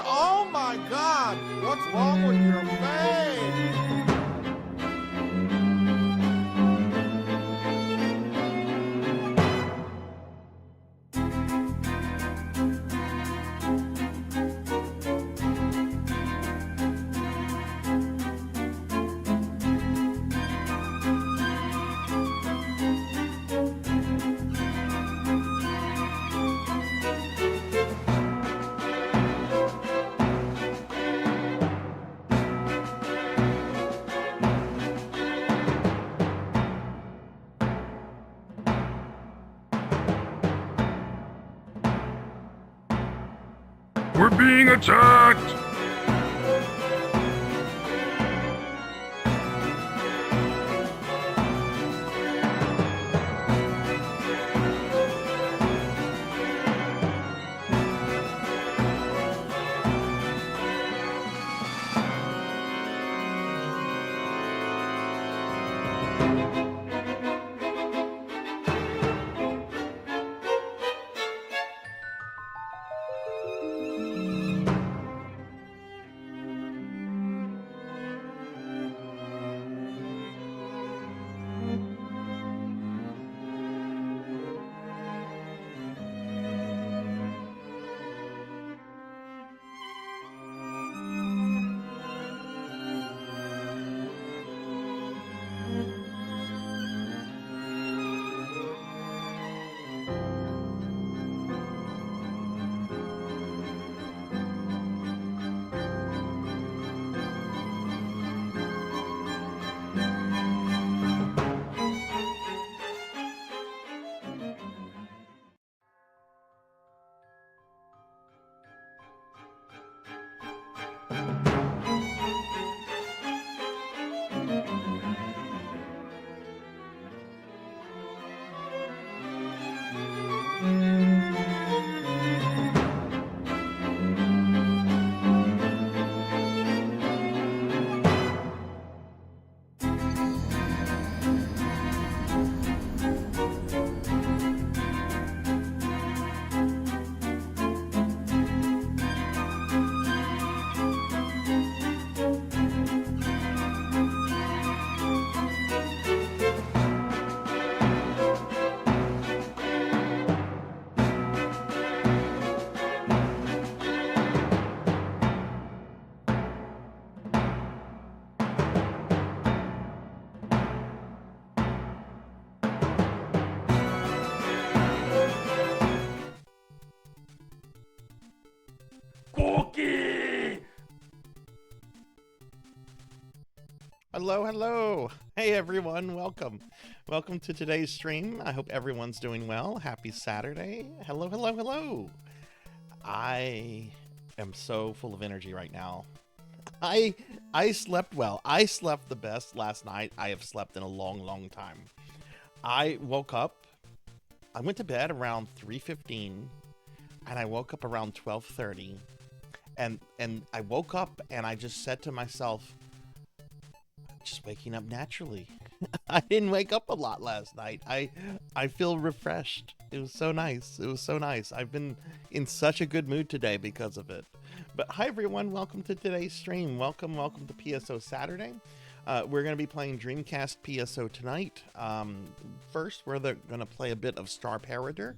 Oh my God! What's wrong with your face? We're being attacked! Hello. Hey everyone, welcome to today's stream. I hope everyone's doing well. Happy Saturday. Hello. I am so full of energy right now. I slept well. I slept the best last night I have slept in a long time. I woke up, I went to bed around 3:15 and I woke up around 12:30 and I woke up and I just said to myself, just waking up naturally. I didn't wake up a lot last night. I feel refreshed. It was so nice. I've been in such a good mood today because of it. But hi everyone, welcome to today's stream. Welcome to PSO Saturday. We're going to be playing Dreamcast PSO tonight. First, we're going to play a bit of Star Parader.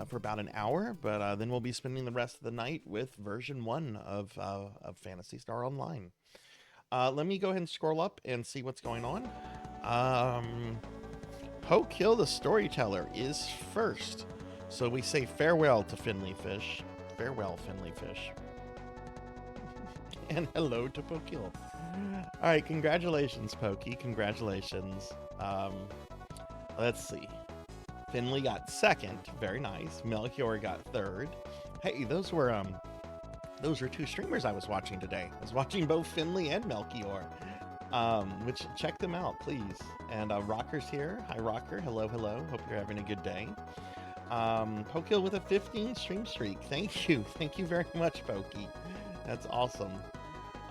for about an hour, but then we'll be spending the rest of the night with version 1 of Phantasy Star Online. Let me go ahead and scroll up and see what's going on. Pokill the Storyteller is first. So we say farewell to Finley Fish. Farewell, Finley Fish. And hello to Pokill. Alright, congratulations, Pokey. Congratulations. Let's see. Finley got second. Very nice. Melchior got third. Hey, those were 2 streamers I was watching today. I was watching both Finley and Melchior. Which, check them out, please. And Rocker's here. Hi, Rocker. Hello, hello. Hope you're having a good day. Pokill with a 15 stream streak. Thank you. Thank you very much, Pokey. That's awesome.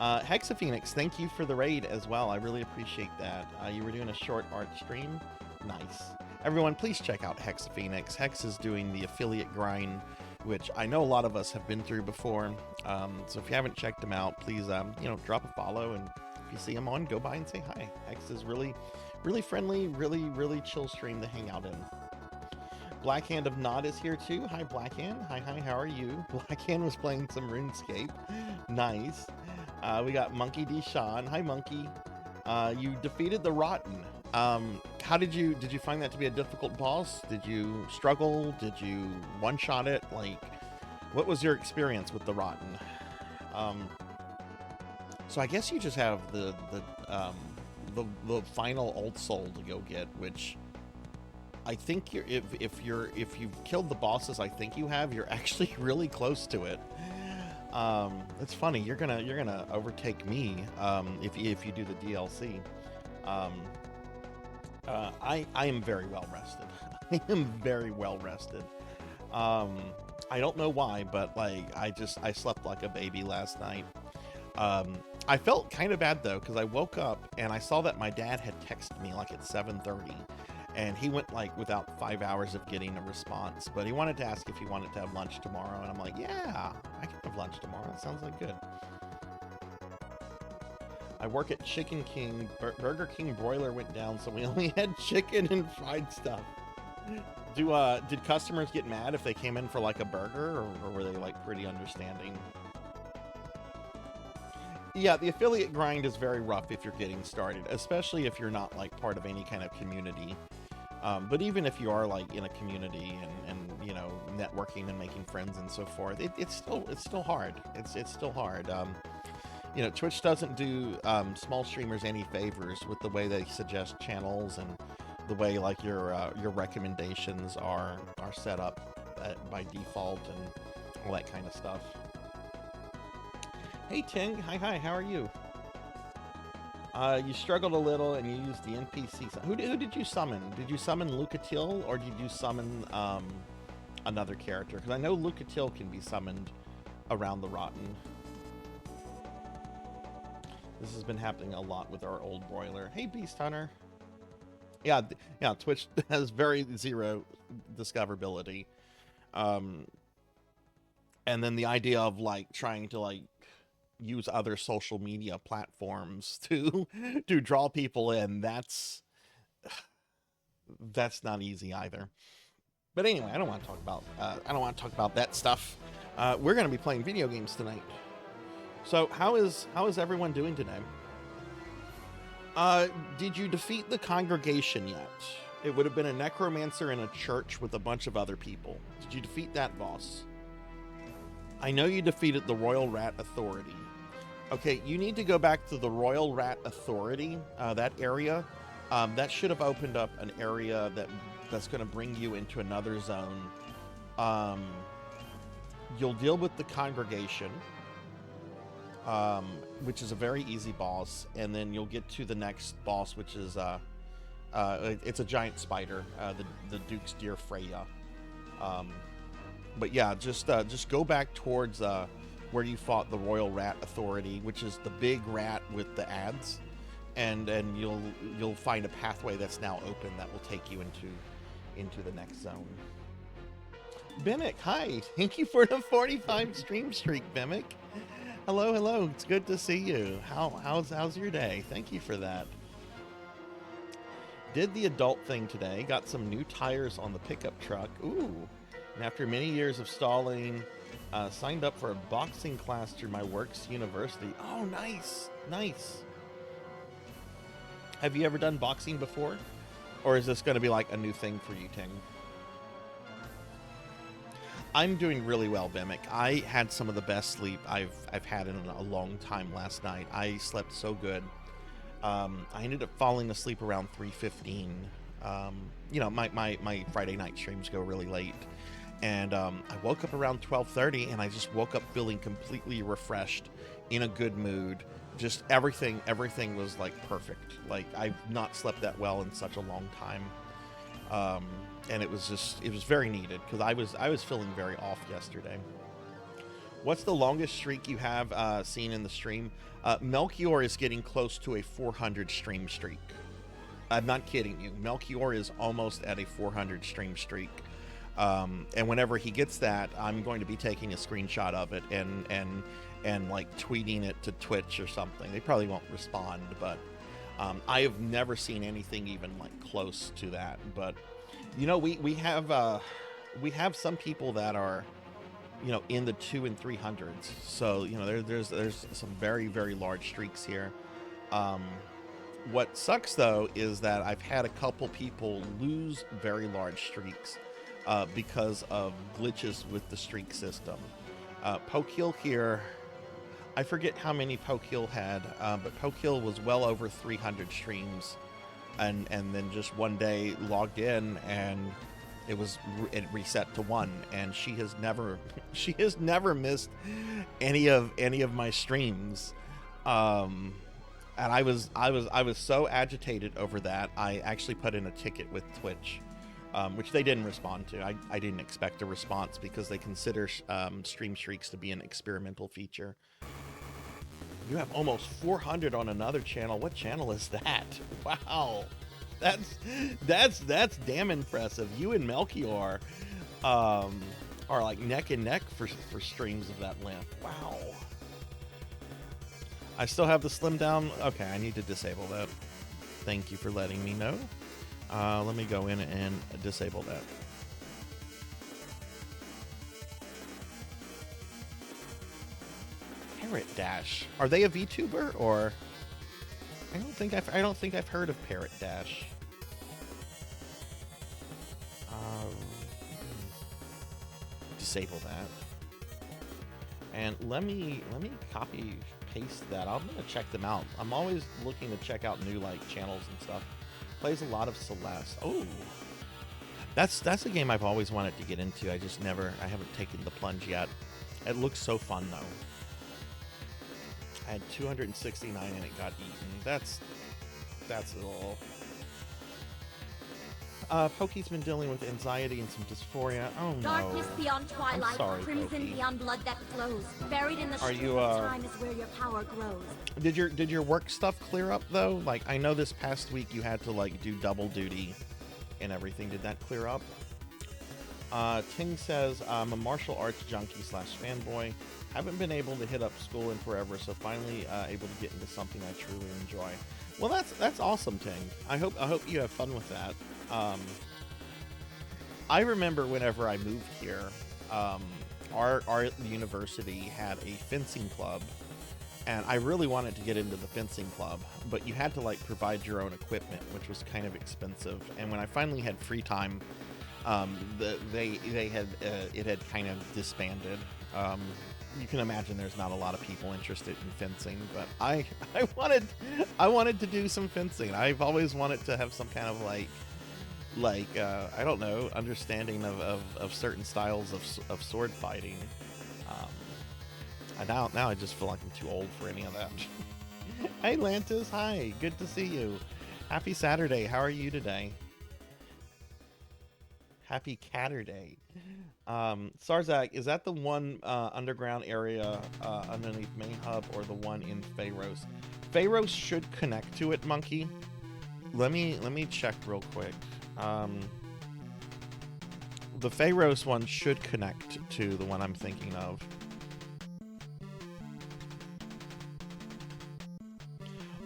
Hexaphoenix, thank you for the raid as well. I really appreciate that. You were doing a short art stream. Nice. Everyone, please check out Hexaphoenix. Hex is doing the affiliate grind, which I know a lot of us have been through before. So if you haven't checked him out, please, drop a follow, and if you see him on, go by and say hi. Hex is really, really friendly, really chill stream to hang out in. Blackhand of Nod is here too. Hi, Blackhand. Hi, how are you? Blackhand was playing some RuneScape. Nice. We got Monkey D. Sean. Hi, Monkey. You defeated the Rotten. How did you find that to be a difficult boss? Did you struggle? Did you one-shot it? Like, what was your experience with the Rotten? So I guess you just have the final Old Soul to go get, which I think if you've killed the bosses, I think you're actually really close to it. It's funny, you're gonna overtake me if you do the DLC. I am very well rested. I am very well rested. I don't know why, but like I slept like a baby last night. I felt kind of bad though, because I woke up and I saw that my dad had texted me like at 7:30. And he went like without 5 hours of getting a response, but he wanted to ask if he wanted to have lunch tomorrow. And I'm like, yeah, I can have lunch tomorrow. That sounds like good. I work at Chicken King. Burger King broiler went down, so we only had chicken and fried stuff. Did customers get mad if they came in for like a burger, or were they like pretty understanding? Yeah, the affiliate grind is very rough if you're getting started, especially if you're not like part of any kind of community. But even if you are like in a community and networking and making friends and so forth, it's still hard. It's still hard. Twitch doesn't do small streamers any favors with the way they suggest channels and the way like your recommendations are set up by default and all that kind of stuff. Hey Ting, hi, how are you? You struggled a little and you used the NPC. Who did you summon? Did you summon Lucatil, or did you summon another character? Because I know Lucatil can be summoned around the Rotten. This has been happening a lot with our old broiler. Hey Beast Hunter. Yeah, Twitch has very zero discoverability. And then the idea of like trying to like use other social media platforms to draw people in, that's not easy either. But anyway, I don't want to talk about that stuff. We're going to be playing video games tonight. So how is everyone doing today? Did you defeat the congregation yet? It would have been a necromancer in a church with a bunch of other people. Did you defeat that boss? I know you defeated the Royal Rat Authority. Okay, you need to go back to the Royal Rat Authority, that area. That should have opened up an area that's going to bring you into another zone. You'll deal with the congregation, which is a very easy boss, and then you'll get to the next boss, which is it's a giant spider, the Duke's Deer Freya. But yeah, just go back towards where you fought the Royal Rat Authority, which is the big rat with the ads, and you'll find a pathway that's now open that will take you into the next zone. Bimic, hi! Thank you for the 45 stream streak, Bimic. Hello. It's good to see you. How's your day? Thank you for that. Did the adult thing today. Got some new tires on the pickup truck. Ooh. And after many years of stalling, signed up for a boxing class through my work's university. Oh, nice. Nice. Have you ever done boxing before? Or is this going to be like a new thing for you, Ting? I'm doing really well, Bimic. I had some of the best sleep I've had in a long time last night. I slept so good. I ended up falling asleep around 3:15. You know, my Friday night streams go really late. And I woke up around 12:30, and I just woke up feeling completely refreshed, in a good mood. Just everything was like perfect. Like, I've not slept that well in such a long time. And it was very needed, because I was feeling very off yesterday. What's the longest streak you have seen in the stream? Melchior is getting close to a 400 stream streak. I'm not kidding you. Melchior is almost at a 400 stream streak. And whenever he gets that, I'm going to be taking a screenshot of it and like tweeting it to Twitch or something. They probably won't respond, but I have never seen anything even like close to that. But you know, we have some people that are, you know, in the 200 and 300s. So, you know, there's some very, very large streaks here. What sucks though is that I've had a couple people lose very large streaks because of glitches with the streak system. Pokeel here, I forget how many Pokeel had, but Pokeel was well over 300 streams, and then just one day logged in and it reset to 1, and she has never missed any of my streams. And I was so agitated over that, I actually put in a ticket with Twitch, which they didn't respond to. I didn't expect a response, because they consider stream streaks to be an experimental feature. You have almost 400 on another channel. What channel is that? Wow, that's damn impressive. You and Melchior are like neck and neck for streams of that length. Wow. I still have the slim down. Okay, I need to disable that. Thank you for letting me know. Let me go in and disable that. Parrot Dash. Are they a VTuber, or? I don't think I've heard of Parrot Dash. Disable that. And let me copy paste that. I'm gonna check them out. I'm always looking to check out new like channels and stuff. Plays a lot of Celeste. Oh, that's a game I've always wanted to get into. I haven't taken the plunge yet. It looks so fun though. I had 269 and it got eaten. That's a little. Pokey's been dealing with anxiety and some dysphoria. Oh no. Darkness beyond twilight, I'm sorry, crimson Pokey. beyond blood that flows. Buried in the street of time is where your power grows. Did your work stuff clear up though? Like, I know this past week you had to like do double duty and everything. Did that clear up? Ting says, I'm a martial arts junkie / fanboy. Haven't been able to hit up school in forever, so finally able to get into something I truly enjoy. Well, that's awesome, Ting. I hope you have fun with that. I remember whenever I moved here, our university had a fencing club, and I really wanted to get into the fencing club, but you had to like provide your own equipment, which was kind of expensive. And when I finally had free time, it had kind of disbanded. You can imagine there's not a lot of people interested in fencing, but I wanted to do some fencing. I've always wanted to have some kind of like I don't know, understanding of certain styles of sword fighting. And now I just feel like I'm too old for any of that. Hey Lantis, hi, good to see you. Happy Saturday. How are you today? Happy Catterday. Sarzac, is that the one underground area underneath Main Hub, or the one in Pharos? Pharos should connect to it, Monkey. Let me check real quick. The Pharos one should connect to the one I'm thinking of.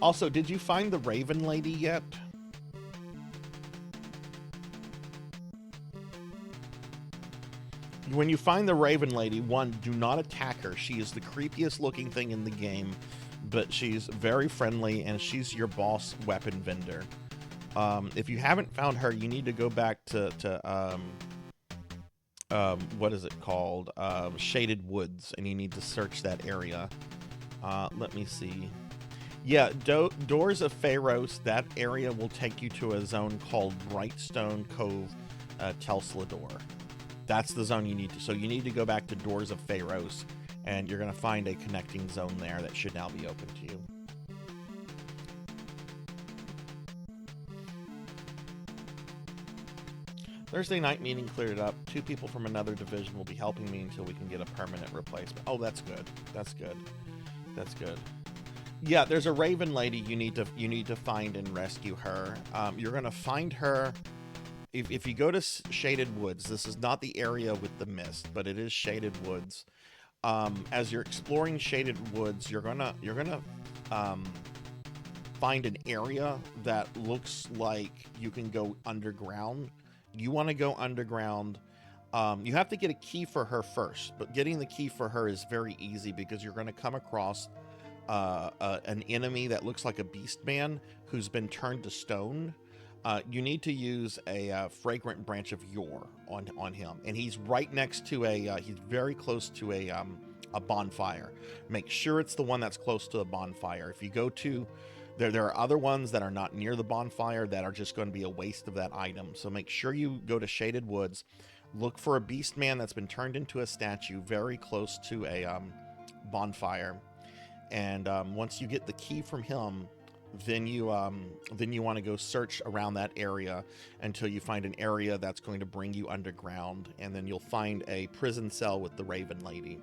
Also, did you find the Raven Lady yet? when you find the Raven Lady, one, do not attack her. She is the creepiest looking thing in the game, but she's very friendly, and she's your boss weapon vendor. If you haven't found her, you need to go back to what is it called? Shaded Woods, and you need to search that area. Let me see. Yeah, Doors of Pharos, that area will take you to a zone called Brightstone Cove, Telslador. That's the zone you need to. So you need to go back to Doors of Pharos, and you're going to find a connecting zone there that should now be open to you. Thursday night meeting cleared up. 2 people from another division will be helping me until we can get a permanent replacement. Oh, that's good. That's good. That's good. Yeah, there's a Raven Lady you need to find and rescue her. You're going to find her if you go to Shaded Woods. This is not the area with the mist, but it is Shaded Woods. As you're exploring Shaded Woods, you're gonna find an area that looks like you can go underground. You want to go underground. You have to get a key for her first, but getting the key for her is very easy because you're going to come across an enemy that looks like a beast man who's been turned to stone. You need to use a fragrant branch of yore on him, and he's right next to he's very close to a bonfire. Make sure it's the one that's close to the bonfire. If you go to there are other ones that are not near the bonfire that are just going to be a waste of that item. So make sure you go to Shaded Woods, look for a beast man that's been turned into a statue very close to a bonfire, and once you get the key from him, then you want to go search around that area until you find an area that's going to bring you underground, and then you'll find a prison cell with the Raven Lady,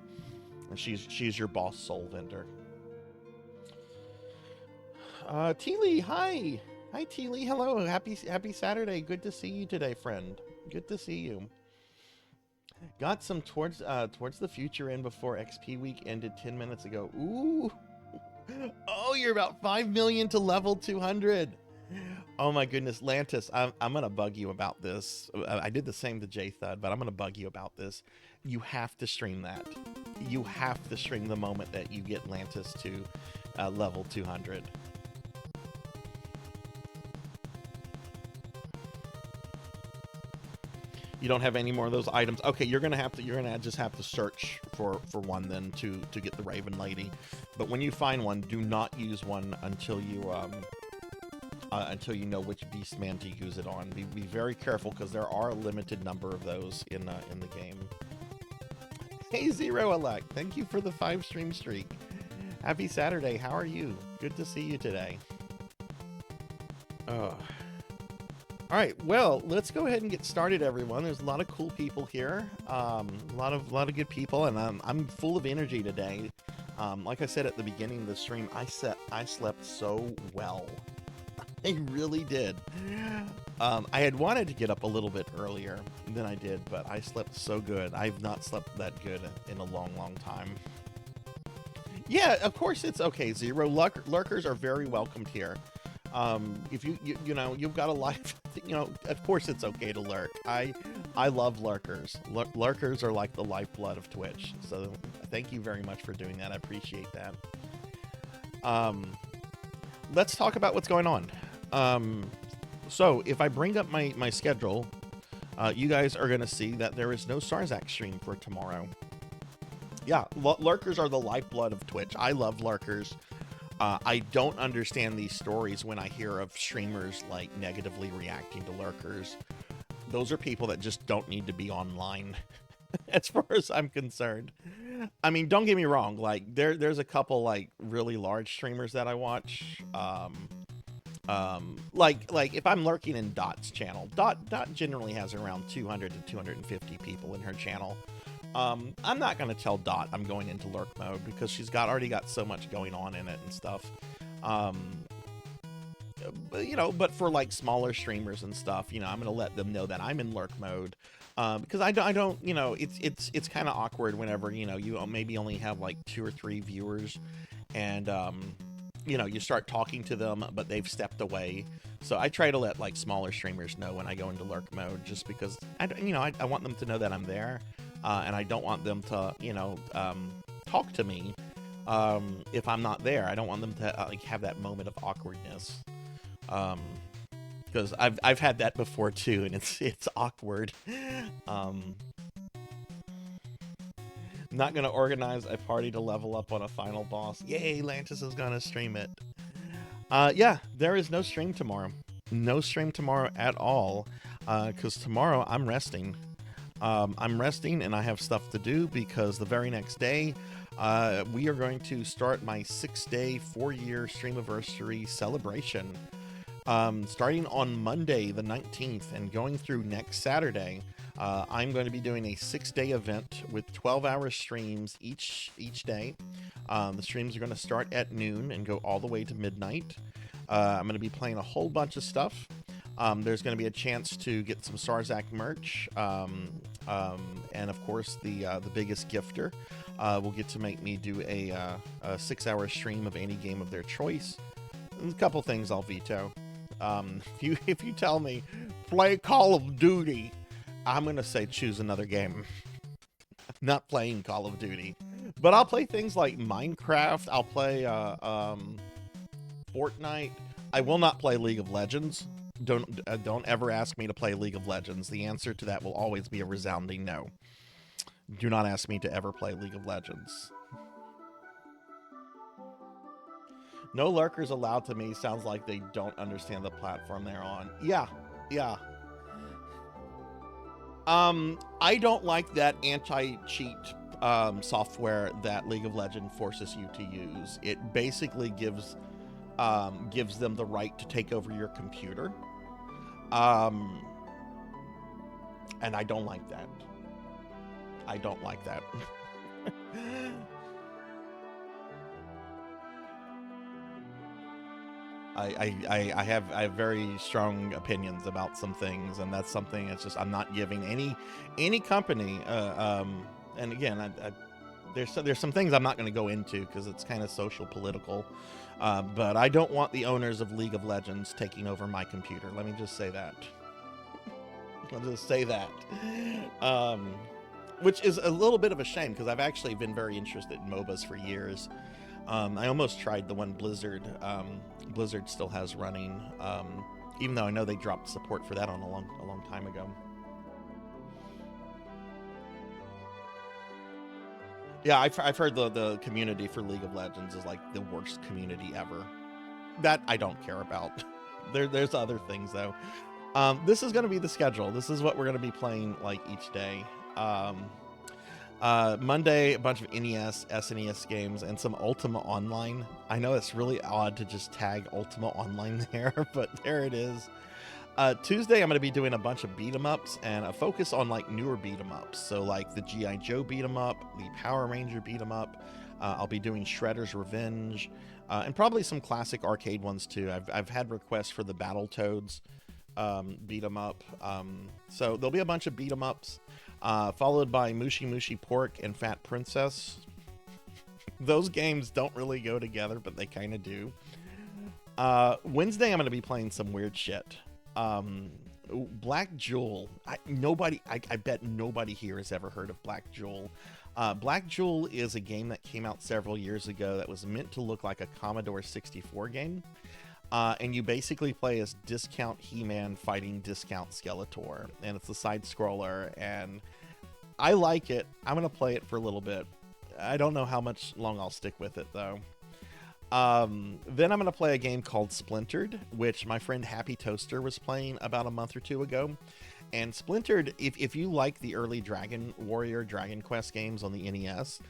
and she's your boss soul vendor. Teely, hi Teely, hello, happy Saturday. Good to see you today, friend. Good to see you. Got some towards the future in before XP week ended 10 minutes ago. Ooh. Oh, you're about 5 million to level 200. Oh my goodness, Lantis, I'm gonna bug you about this. I did the same to J-Thud, but I'm gonna bug you about this. You have to stream that. You have to stream the moment that you get Lantis to level 200. You don't have any more of those items. Okay, you're gonna just have to search for one then to get the Raven Lady. But when you find one, do not use one until you know which beast man to use it on. Be very careful because there are a limited number of those in the game. Hey Zero Elect, thank you for the 5 stream streak. Happy Saturday. How are you? Good to see you today. Oh. All right, well, let's go ahead and get started, everyone. There's a lot of cool people here, a lot of good people, and I'm full of energy today. Like I said at the beginning of the stream, I slept so well. I really did. I had wanted to get up a little bit earlier than I did, but I slept so good. I've not slept that good in a long, long time. Yeah, of course it's okay, Zero. Lurkers are very welcomed here. If you know you've got a life, of course it's okay to lurk. I love lurkers. Lurkers are like the lifeblood of Twitch. So thank you very much for doing that. I appreciate that. Let's talk about what's going on. So if I bring up my schedule, you guys are gonna see that there is no Sarzac stream for tomorrow. Yeah, lurkers are the lifeblood of Twitch. I love lurkers. I don't understand these stories when I hear of streamers like negatively reacting to lurkers. Those are people that just don't need to be online, as far as I'm concerned. I mean, don't get me wrong. Like there's a couple like really large streamers that I watch. Like if I'm lurking in Dot's channel, Dot generally has around 200 to 250 people in her channel. I'm not going to tell Dot I'm going into lurk mode because she's already got so much going on in it and stuff. But for like smaller streamers and stuff, I'm going to let them know that I'm in lurk mode. Because I don't, it's kind of awkward whenever, you maybe only have like 2 or 3 viewers and, you start talking to them, but they've stepped away. So I try to let like smaller streamers know when I go into lurk mode just because I want them to know that I'm there. and I don't want them to, talk to me if I'm not there. I don't want them to like have that moment of awkwardness. Because I've had that before too, and it's awkward. Not gonna organize a party to level up on a final boss. Yay, Lantis is gonna stream it. Yeah, there is no stream tomorrow. No stream tomorrow at all, because tomorrow I'm resting. I'm resting and I have stuff to do because the very next day, we are going to start my 6-day, 4-year Streamiversary celebration. Starting on Monday the 19th and going through next Saturday. I'm going to be doing a 6-day event with 12-hour streams each day. The streams are going to start at noon and go all the way to midnight. I'm going to be playing a whole bunch of stuff. There's going to be a chance to get some Sarzac merch, and of course the biggest gifter will get to make me do a 6-hour stream of any game of their choice. There's a couple things I'll veto. If you tell me play Call of Duty, I'm gonna say choose another game. I'm not playing Call of Duty, but I'll play things like Minecraft. I'll play Fortnite. I will not play League of Legends. Don't ever ask me to play League of Legends. The answer to that will always be a resounding no. Do not ask me to ever play League of Legends. No lurkers allowed to me sounds like they don't understand the platform they're on. Yeah. I don't like that anti-cheat software that League of Legends forces you to use. It basically gives them the right to take over your computer. And I don't like that. I don't like that. I have very strong opinions about some things, and that's something. It's just I'm not giving any company. And again, there's some things I'm not going to go into because it's kind of social political. But I don't want the owners of League of Legends taking over my computer. Let me just say that. I'll just say that. Which is a little bit of a shame because I've actually been very interested in MOBAs for years. I almost tried the one Blizzard still has running, even though I know they dropped support for that on a long time ago. Yeah, I've heard the community for League of Legends is like the worst community ever. That I don't care about. There's other things though. This is going to be the schedule. This is what we're going to be playing like each day. Monday, a bunch of NES, SNES games, and some Ultima Online. I know it's really odd to just tag Ultima Online there, but there it is. Tuesday, I'm going to be doing a bunch of beat-em-ups and a focus on like newer beat-em-ups. So like the G.I. Joe beat-em-up, the Power Ranger beat-em-up. I'll be doing Shredder's Revenge, and probably some classic arcade ones too. I've had requests for the Battletoads beat-em-up. So there'll be a bunch of beat-em-ups. Followed by Mushi Mushi Pork and Fat Princess. Those games don't really go together, but they kind of do. Wednesday, I'm going to be playing some weird shit. Black Jewel. I bet nobody here has ever heard of Black Jewel. Black Jewel is a game that came out several years ago that was meant to look like a Commodore 64 game. And you basically play as Discount He-Man fighting Discount Skeletor. And it's a side-scroller, and I like it. I'm going to play it for a little bit. I don't know how much long I'll stick with it, though. Then I'm going to play a game called Splintered, which my friend Happy Toaster was playing about a month or two ago. And Splintered, if you like the early Dragon Warrior, Dragon Quest games on the NES,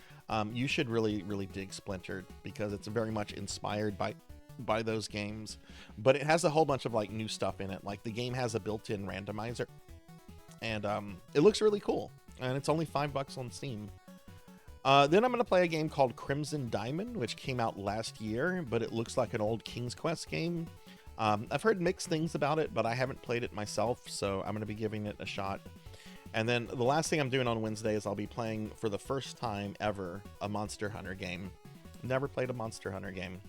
you should really, really dig Splintered, because it's very much inspired by those games, but it has a whole bunch of like new stuff in it. Like the game has a built-in randomizer, and it looks really cool, and it's only $5 on Steam. Then I'm going to play a game called Crimson Diamond, which came out last year, but it looks like an old King's Quest game. I've heard mixed things about it, but I haven't played it myself, so I'm going to be giving it a shot. And then the last thing I'm doing on Wednesday is I'll be playing for the first time ever a Monster Hunter game. Never played a Monster Hunter game.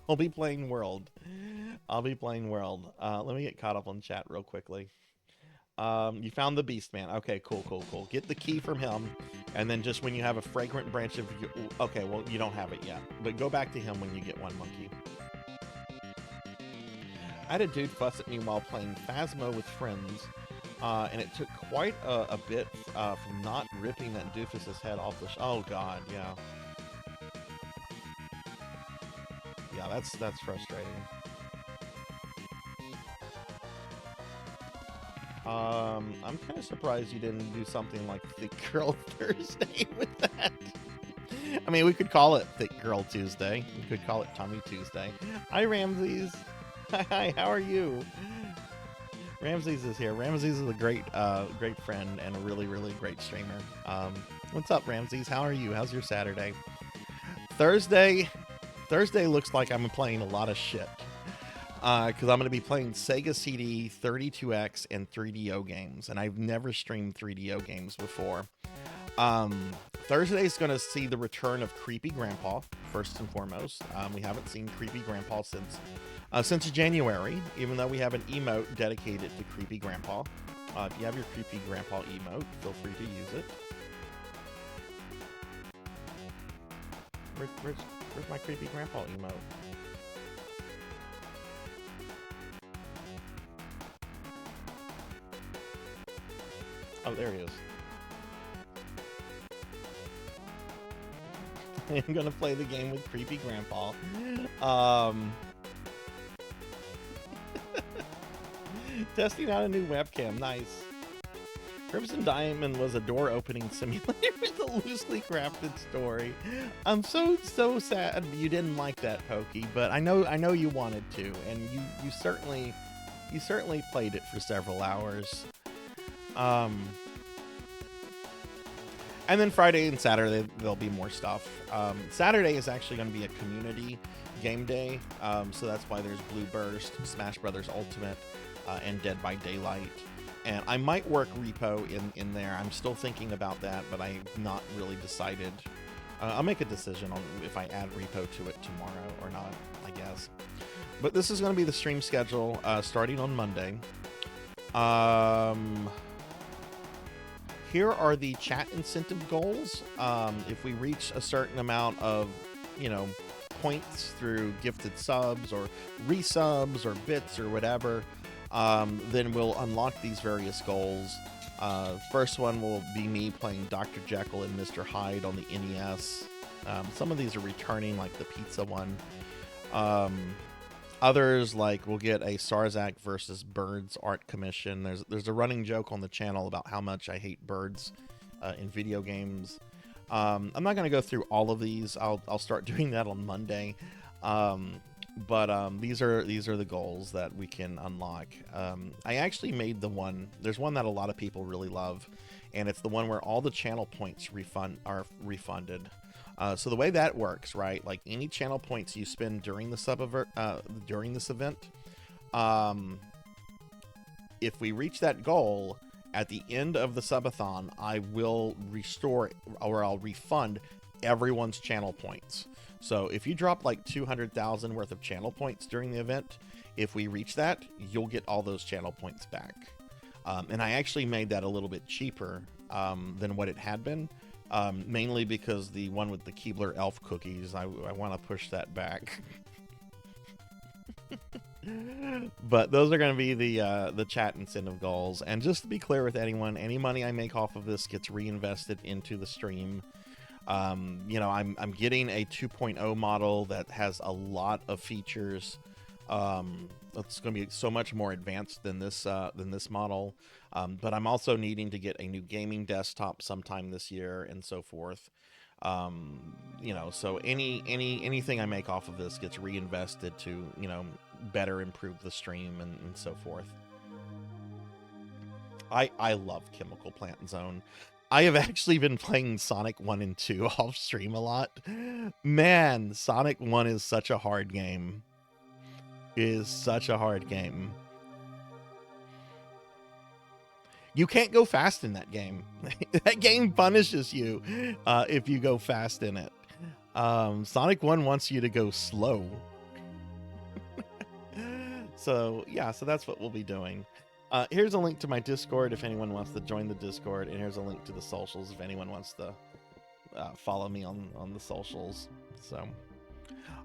I'll be playing World. Let me get caught up on chat real quickly. You found the Beast Man. Okay, cool, cool, cool. Get the key from him, and then just when you have a fragrant branch of... Okay, well, you don't have it yet, but go back to him when you get one, monkey. I had a dude fuss at me while playing Phasmo with friends, and it took quite a bit from not ripping that doofus's head off the... Oh, God, yeah. Yeah, that's frustrating. I'm kind of surprised you didn't do something like Thick Girl Thursday with that. I mean, we could call it Thick Girl Tuesday. We could call it Tummy Tuesday. Hi, Ramses. Hi, how are you? Ramses is here. Ramses is a great friend and a really, really great streamer. What's up, Ramses? How are you? How's your Saturday? Thursday looks like I'm playing a lot of shit. Because I'm going to be playing Sega CD, 32X, and 3DO games. And I've never streamed 3DO games before. Thursday's going to see the return of Creepy Grandpa, first and foremost. We haven't seen Creepy Grandpa since January, even though we have an emote dedicated to Creepy Grandpa. If you have your Creepy Grandpa emote, feel free to use it. Where's my Creepy Grandpa emote? Oh, there he is. I'm gonna play the game with Creepy Grandpa. Testing out a new webcam, nice. Crimson Diamond was a door opening simulator with a loosely crafted story. I'm so sad you didn't like that, Pokey, but I know you wanted to, and you certainly played it for several hours. And then Friday and Saturday, there'll be more stuff. Saturday is actually going to be a community game day, so that's why there's Blue Burst, Smash Brothers Ultimate, and Dead by Daylight. And I might work Repo in there. I'm still thinking about that, but I've not really decided. I'll make a decision on if I add Repo to it tomorrow or not, I guess. But this is going to be the stream schedule starting on Monday. Here are the chat incentive goals. If we reach a certain amount of, points through gifted subs or resubs or bits or whatever, then we'll unlock these various goals. First one will be me playing Dr. Jekyll and Mr. Hyde on the NES. Some of these are returning, like the pizza one. Others, like, we'll get a Sarzac versus Birds art commission. There's a running joke on the channel about how much I hate birds in video games. I'm not going to go through all of these. I'll start doing that on Monday. But these are the goals that we can unlock. I actually made the one. There's one that a lot of people really love, and it's the one where all the channel points are refunded. So the way that works, right? Like any channel points you spend during this event, if we reach that goal at the end of the subathon, I will restore or I'll refund everyone's channel points. So if you drop like 200,000 worth of channel points during the event, if we reach that, you'll get all those channel points back. And I actually made that a little bit cheaper than what it had been. Mainly because the one with the Keebler elf cookies, I want to push that back. But those are going to be the chat incentive goals. And just to be clear with anyone, any money I make off of this gets reinvested into the stream. I'm getting a 2.0 model that has a lot of features. It's going to be so much more advanced than this model. But I'm also needing to get a new gaming desktop sometime this year and so forth. So anything I make off of this gets reinvested to, better improve the stream and so forth. I love Chemical Plant Zone. I have actually been playing Sonic 1 and 2 off stream a lot. Man, Sonic 1 is such a hard game. It is such a hard game. You can't go fast in that game. That game punishes you if you go fast in it. Sonic 1 wants you to go slow. So that's what we'll be doing. Here's a link to my Discord if anyone wants to join the Discord, and here's a link to the socials if anyone wants to follow me on the socials. So,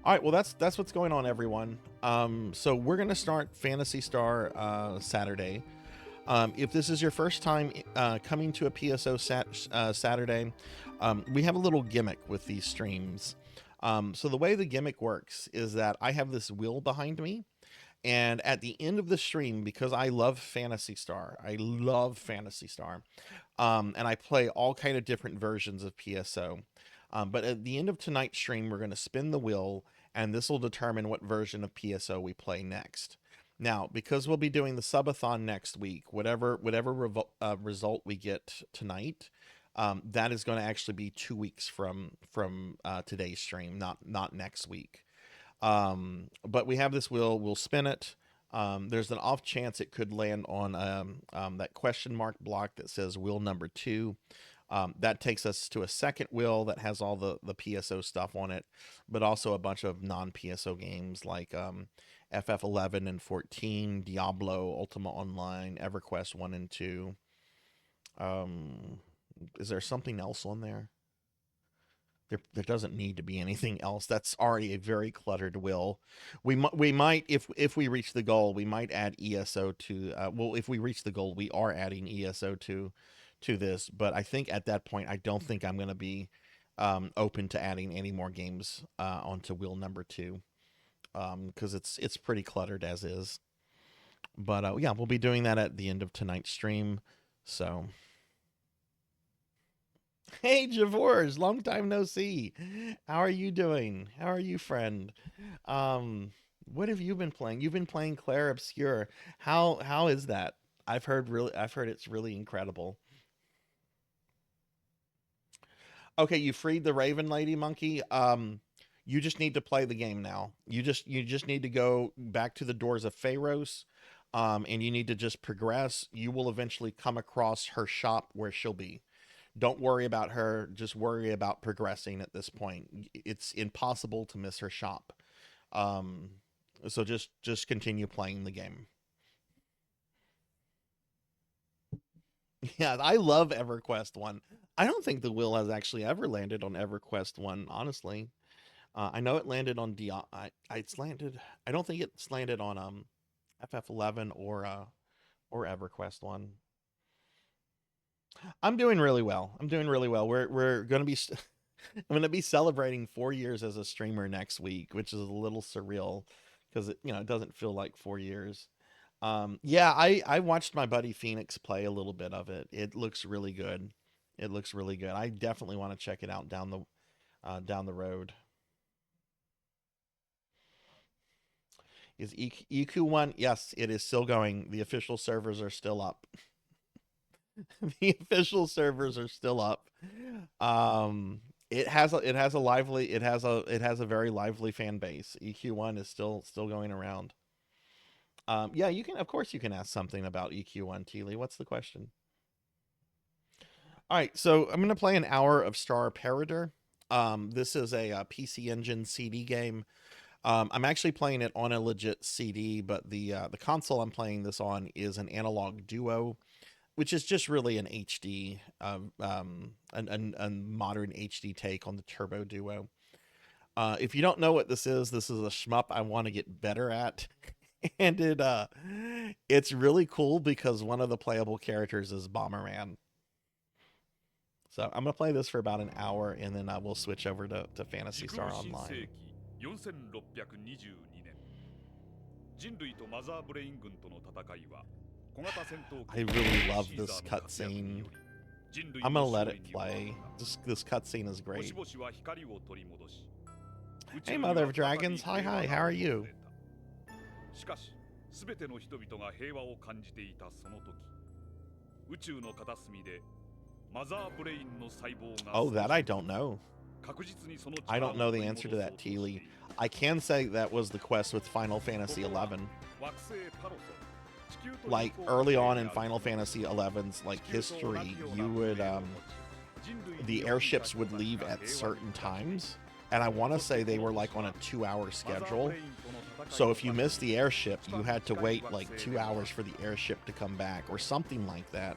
all right, well that's what's going on, everyone. So we're gonna start Phantasy Star Saturday. If this is your first time coming to a PSO Saturday, we have a little gimmick with these streams. So the way the gimmick works is that I have this wheel behind me, and at the end of the stream, because I love Phantasy Star, and I play all kind of different versions of PSO. But at the end of tonight's stream, we're going to spin the wheel, and this will determine what version of PSO we play next. Now, because we'll be doing the subathon next week, whatever result we get tonight, that is going to actually be 2 weeks from today's stream, not next week. But we have this wheel, we'll spin it. There's an off chance it could land on that question mark block that says wheel number 2. That takes us to a second wheel that has all the PSO stuff on it, but also a bunch of non-PSO games like FF11 and 14, Diablo, Ultima Online, EverQuest 1 and 2. Is there something else on there? There doesn't need to be anything else. That's already a very cluttered wheel. We might, if we reach the goal, we might add ESO to. Well, if we reach the goal, we are adding ESO to this. But I think at that point, I don't think I'm going to be open to adding any more games onto wheel number 2, because it's pretty cluttered as is. But yeah, we'll be doing that at the end of tonight's stream. So. Hey, Javors, long time no see. How are you doing? How are you, friend? What have you been playing? You've been playing Claire Obscure. How is that? I've heard it's really incredible. Okay, you freed the Raven Lady Monkey. You just need to play the game now. You just need to go back to the doors of Pharos, and you need to just progress. You will eventually come across her shop where she'll be. Don't worry about her. Just worry about progressing at this point. It's impossible to miss her shop. So just continue playing the game. Yeah, I love EverQuest 1. I don't think the wheel has actually ever landed on EverQuest 1, honestly. I know it landed on it's landed. I don't think it's landed on FF11 or EverQuest 1. I'm doing really well. We're going to be I'm going to be celebrating 4 years as a streamer next week, which is a little surreal because it doesn't feel like 4 years. Yeah, I watched my buddy Phoenix play a little bit of it. It looks really good. I definitely want to check it out down the road. Is EQ1? Yes, it is still going. The official servers are still up. The official servers are still up. It has a very lively fan base. EQ1 is still going around. Yeah, of course you can ask something about EQ1, Teely. What's the question? All right, so I'm gonna play an hour of Star Parader. This is a PC Engine CD game. I'm actually playing it on a legit CD, but the console I'm playing this on is an Analog Duo, which is just really an HD, a modern HD take on the Turbo Duo. If you don't know what this is a shmup I want to get better at. And it's really cool because one of the playable characters is Bomberman. So I'm going to play this for about an hour, and then I will switch over to Phantasy Star Online. I really love this cutscene. I'm gonna let it play. This cutscene is great. Hey, Mother of Dragons. Hi, how are you? Oh, that I don't know. I don't know the answer to that, Teely. I can say that was the quest with Final Fantasy XI. Like early on in Final Fantasy XI's like history, you would the airships would leave at certain times, and I want to say they were like on a 2-hour schedule. So if you missed the airship, you had to wait like 2 hours for the airship to come back or something like that.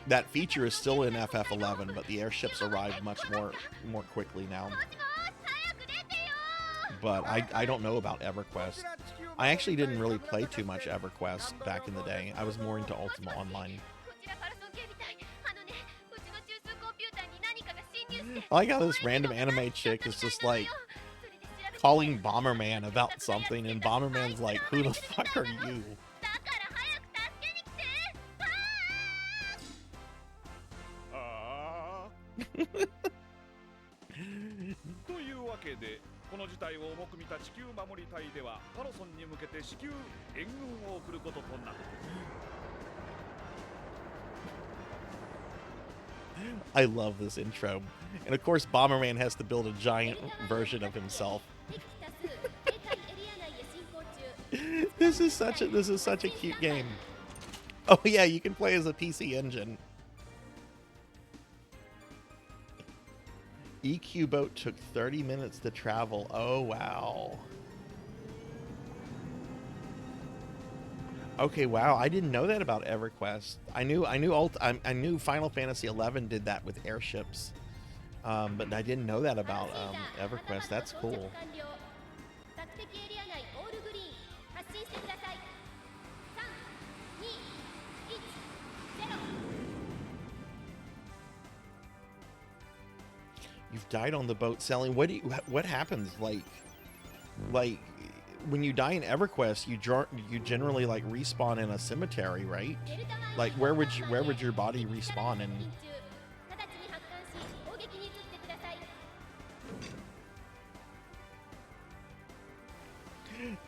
That feature is still in FF11, but the airships arrive much more quickly now. But I don't know about EverQuest. I actually didn't really play too much EverQuest back in the day. I was more into Ultima Online. I like how this random anime chick is just like calling Bomberman about something, and Bomberman's like, who the fuck are you? I love this intro. And of course Bomberman has to build a giant version of himself. This is such a cute game. Oh yeah, you can play as a PC Engine. EQ boat took 30 minutes to travel. Oh wow. Okay, wow. I didn't know that about EverQuest. I knew Final Fantasy XI did that with airships, but I didn't know that about EverQuest. That's cool. You've died on the boat sailing. What happens? Like when you die in EverQuest, you generally like respawn in a cemetery, right? Like where would your body respawn in?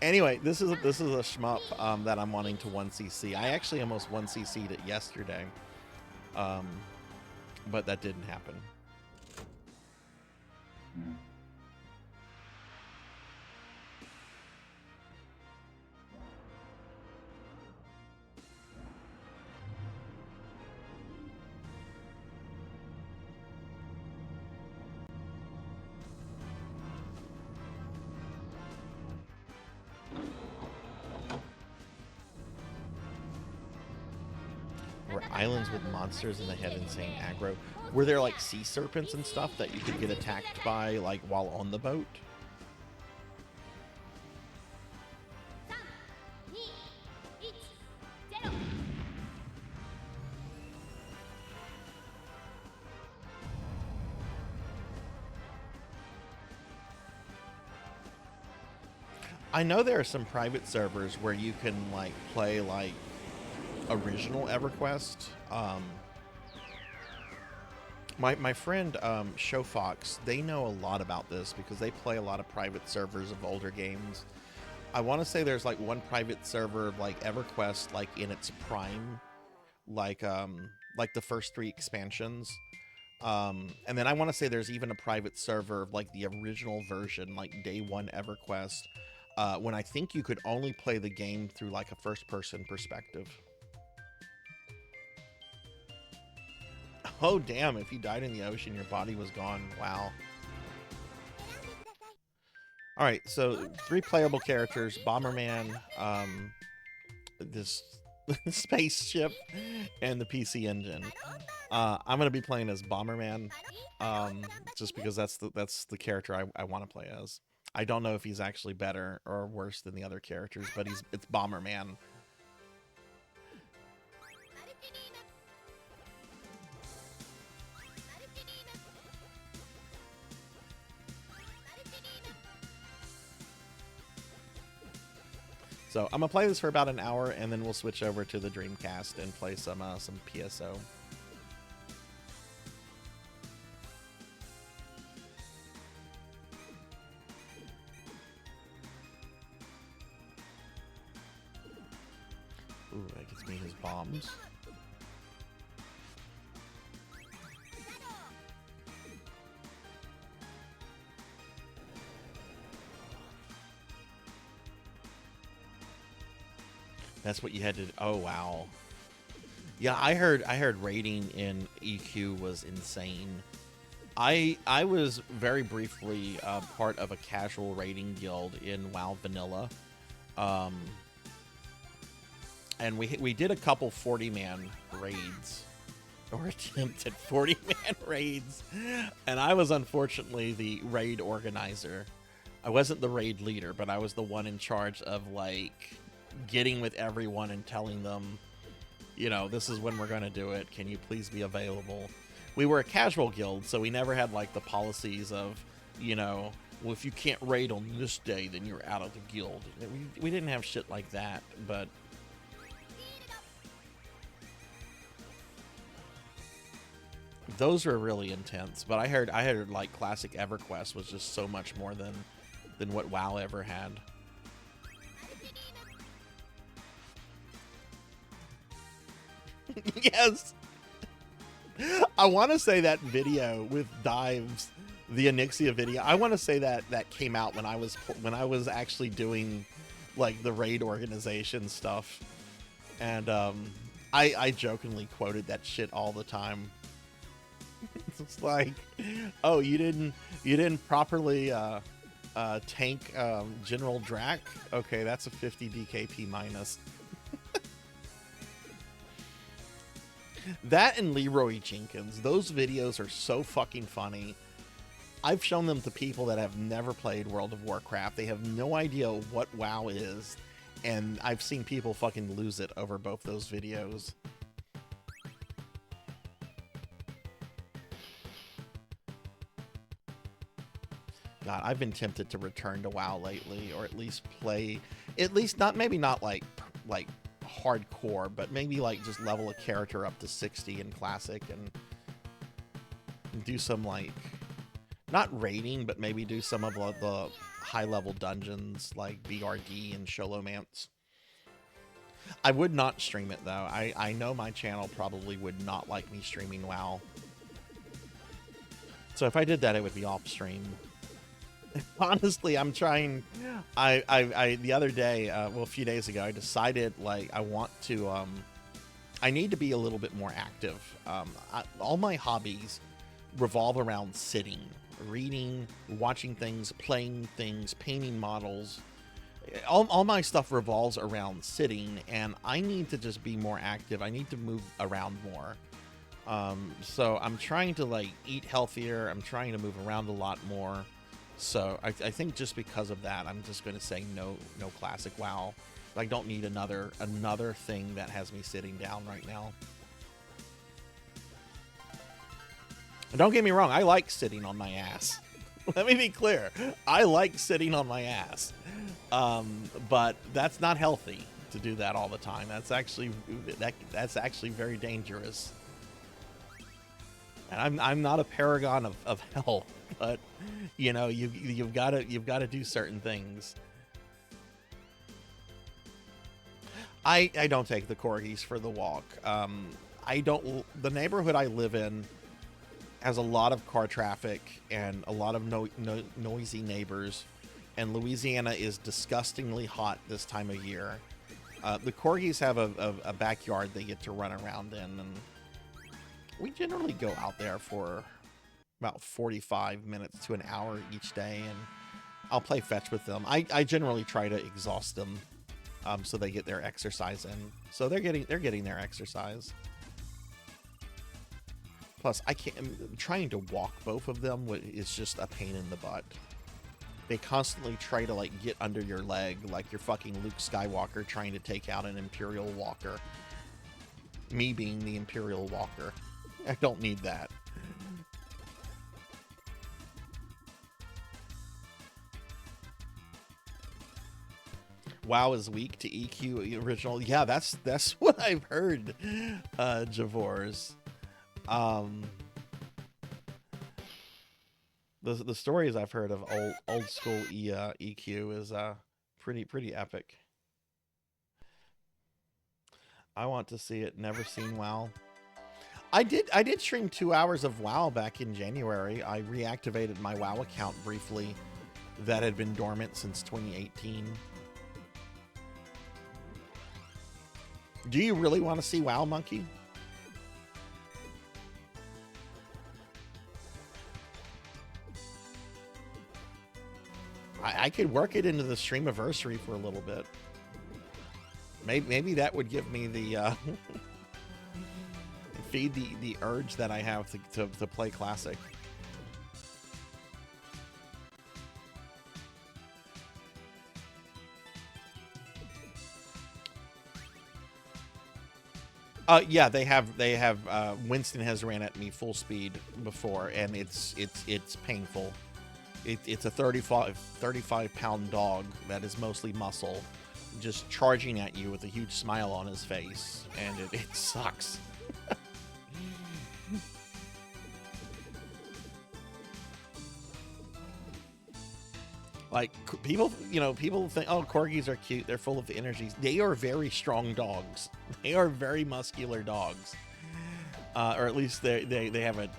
Anyway, this is a shmup that I'm wanting to 1cc. I actually almost 1cc'd it yesterday, but that didn't happen. Were islands with monsters and they had insane aggro? Were there like sea serpents and stuff that you could get attacked by like while on the boat? I know there are some private servers where you can like play like original EverQuest. My friend Showfox, they know a lot about this because they play a lot of private servers of older games. I want to say there's like one private server of like EverQuest like in its prime, like the first 3 expansions. And then I want to say there's even a private server of like the original version, like day 1 EverQuest, when I think you could only play the game through like a first-person perspective. Oh damn, if you died in the ocean, your body was gone. Wow. Alright, so 3 playable characters, Bomberman, this spaceship, and the PC Engine. I'm going to be playing as Bomberman, just because that's the character I want to play as. I don't know if he's actually better or worse than the other characters, but it's Bomberman. So I'm gonna play this for about an hour, and then we'll switch over to the Dreamcast and play some PSO. Ooh, that gets me his bombs. That's what you had to. Oh wow. Yeah, I heard rating in EQ was insane. I was very briefly part of a casual raiding guild in WoW Vanilla, and we did a couple 40-man raids, or attempted 40-man raids, and I was unfortunately the raid organizer. I wasn't the raid leader, but I was the one in charge of like getting with everyone and telling them, you know, this is when we're going to do it. Can you please be available? We were a casual guild, so we never had like the policies of, you know, well, if you can't raid on this day, then you're out of the guild. We didn't have shit like that, but those were really intense. But I heard like classic EverQuest was just so much more than what WoW ever had. Yes. I want to say that video with Dives, the Onyxia video, I want to say that came out when I was actually doing like the raid organization stuff, and I jokingly quoted that shit all the time. It's like, oh, you didn't properly tank General Drac? Okay, that's a 50 DKP minus. That and Leroy Jenkins, those videos are so fucking funny. I've shown them to people that have never played World of Warcraft. They have no idea what WoW is, and I've seen people fucking lose it over both those videos. God, I've been tempted to return to WoW lately, or at least play, maybe not like hardcore, but maybe like just level a character up to 60 in Classic and do some like, not raiding, but maybe do some of the high-level dungeons like BRD and Sholomance. I would not stream it, though. I know my channel probably would not like me streaming WoW. So if I did that, it would be off-stream. Honestly, I'm trying... the other day, well, a few days ago, I decided, like, I want to... I need to be a little bit more active. All my hobbies revolve around sitting. Reading, watching things, playing things, painting models. All my stuff revolves around sitting, and I need to just be more active. I need to move around more. So I'm trying to like eat healthier. I'm trying to move around a lot more. So I think just because of that, I'm just going to say no Classic WoW. I don't need another thing that has me sitting down right now. Don't get me wrong, I like sitting on my ass. Let me be clear. I like sitting on my ass. But that's not healthy to do that all the time. That's actually very dangerous. And I'm not a paragon of health, but you know, you've got to do certain things. I don't take the corgis for the walk. The neighborhood I live in has a lot of car traffic and a lot of noisy neighbors, and Louisiana is disgustingly hot this time of year. The corgis have a backyard they get to run around in, and we generally go out there for about 45 minutes to an hour each day, and I'll play fetch with them. I generally try to exhaust them so they get their exercise in. So they're getting their exercise. Plus, trying to walk both of them is just a pain in the butt. They constantly try to like get under your leg, like you're fucking Luke Skywalker trying to take out an Imperial Walker. Me being the Imperial Walker. I don't need that. WoW is weak to EQ original. Yeah, that's what I've heard, Javors. The stories I've heard of old school EQ is pretty epic. I want to see it. Never seen WoW. I did stream 2 hours of WoW back in January. I reactivated my WoW account briefly that had been dormant since 2018. Do you really want to see WoW, Monkey? I could work it into the streamiversary for a little bit. Maybe that would give me the feed the urge that I have to play classic. Yeah, they have. Winston has ran at me full speed before, and it's painful. It's a 35-pound dog that is mostly muscle, just charging at you with a huge smile on his face, and it sucks. Like, people think, oh, corgis are cute, they're full of energies. They are very strong dogs. They are very muscular dogs. Or at least they have a,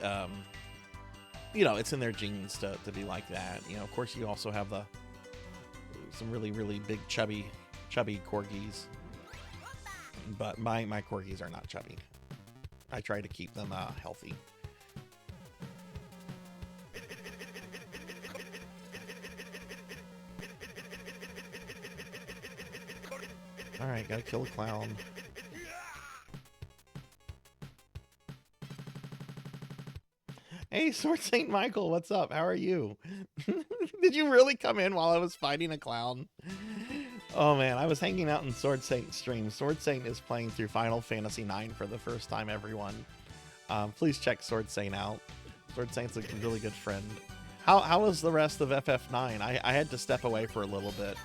it's in their genes to be like that. Of course, you also have some really, really big, chubby corgis. But my corgis are not chubby. I try to keep them healthy. Alright, gotta kill a clown. Hey, Sword Saint Michael, what's up? How are you? Did you really come in while I was fighting a clown? Oh man, I was hanging out in Sword Saint's stream. Sword Saint is playing through Final Fantasy IX for the first time, everyone. Please check Sword Saint out. Sword Saint's a really good friend. How was the rest of FF9? I had to step away for a little bit.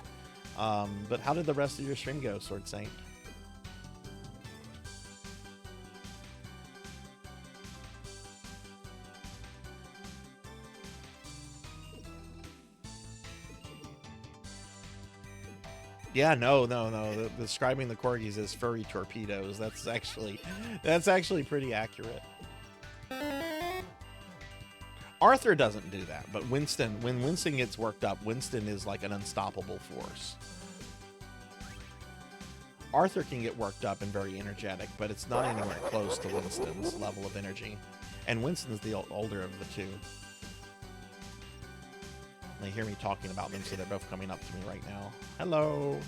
But how did the rest of your stream go, Sword Saint? Yeah, no. Describing the corgis as furry torpedoes, that's actually pretty accurate. Arthur doesn't do that, but Winston, when Winston gets worked up, Winston is like an unstoppable force. Arthur can get worked up and very energetic, but it's not anywhere close to Winston's level of energy. And Winston's the older of the two. They hear me talking about them, so they're both coming up to me right now. Hello.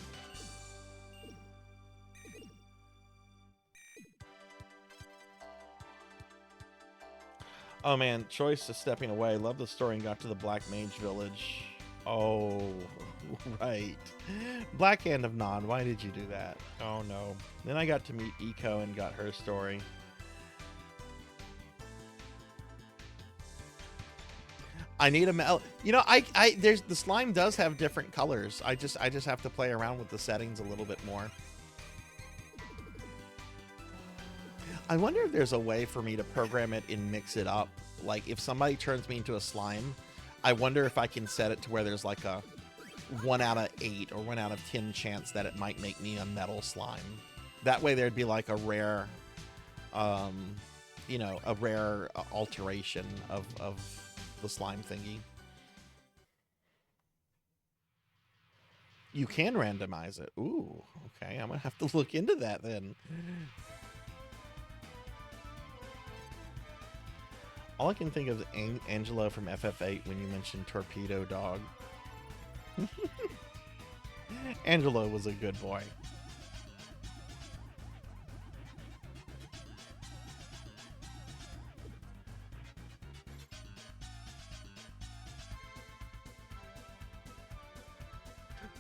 Oh man, choice is stepping away. Love the story and got to the Black Mage Village. Oh, right. Black Hand of Nod, why did you do that? Oh no. Then I got to meet Eco and got her story. I need a there's the slime does have different colors. I just have to play around with the settings a little bit more. I wonder if there's a way for me to program it and mix it up. Like if somebody turns me into a slime, I wonder if I can set it to where there's like a 1 out of 8 or 1 out of 10 chance that it might make me a metal slime. That way there'd be like a rare, a rare alteration of the slime thingy. You can randomize it. Ooh, okay. I'm gonna have to look into that then. All I can think of is Angelo from FF8 when you mentioned Torpedo Dog. Angelo was a good boy.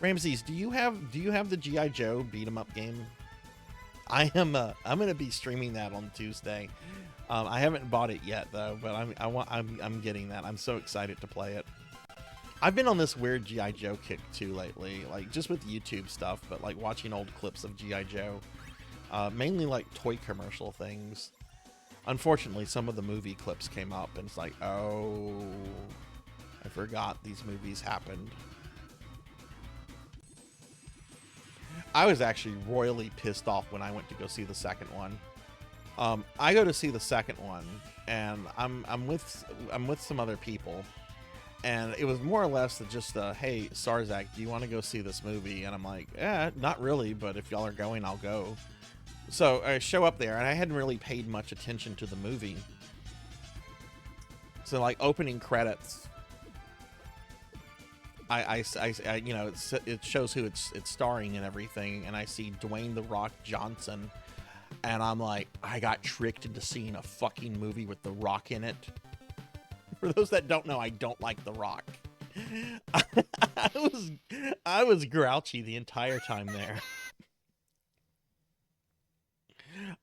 Ramses, do you have the G.I. Joe beat 'em up game? I'm gonna be streaming that on Tuesday. I haven't bought it yet though, but I'm getting that. I'm so excited to play it. I've been on this weird G.I. Joe kick too lately, like just with YouTube stuff, but like watching old clips of G.I. Joe, mainly like toy commercial things. Unfortunately, some of the movie clips came up, and it's like, oh, I forgot these movies happened. I was actually royally pissed off when I went to go see the second one. I go to see the second one, and I'm with some other people, and it was more or less just hey, Sarzac, do you want to go see this movie? And I'm like, not really, but if y'all are going, I'll go. So I show up there, and I hadn't really paid much attention to the movie. So like opening credits, you know, it shows who it's starring and everything, and I see Dwayne The Rock Johnson, and I'm like, I got tricked into seeing a fucking movie with The Rock in it. For those that don't know, I don't like The Rock. I was grouchy the entire time there.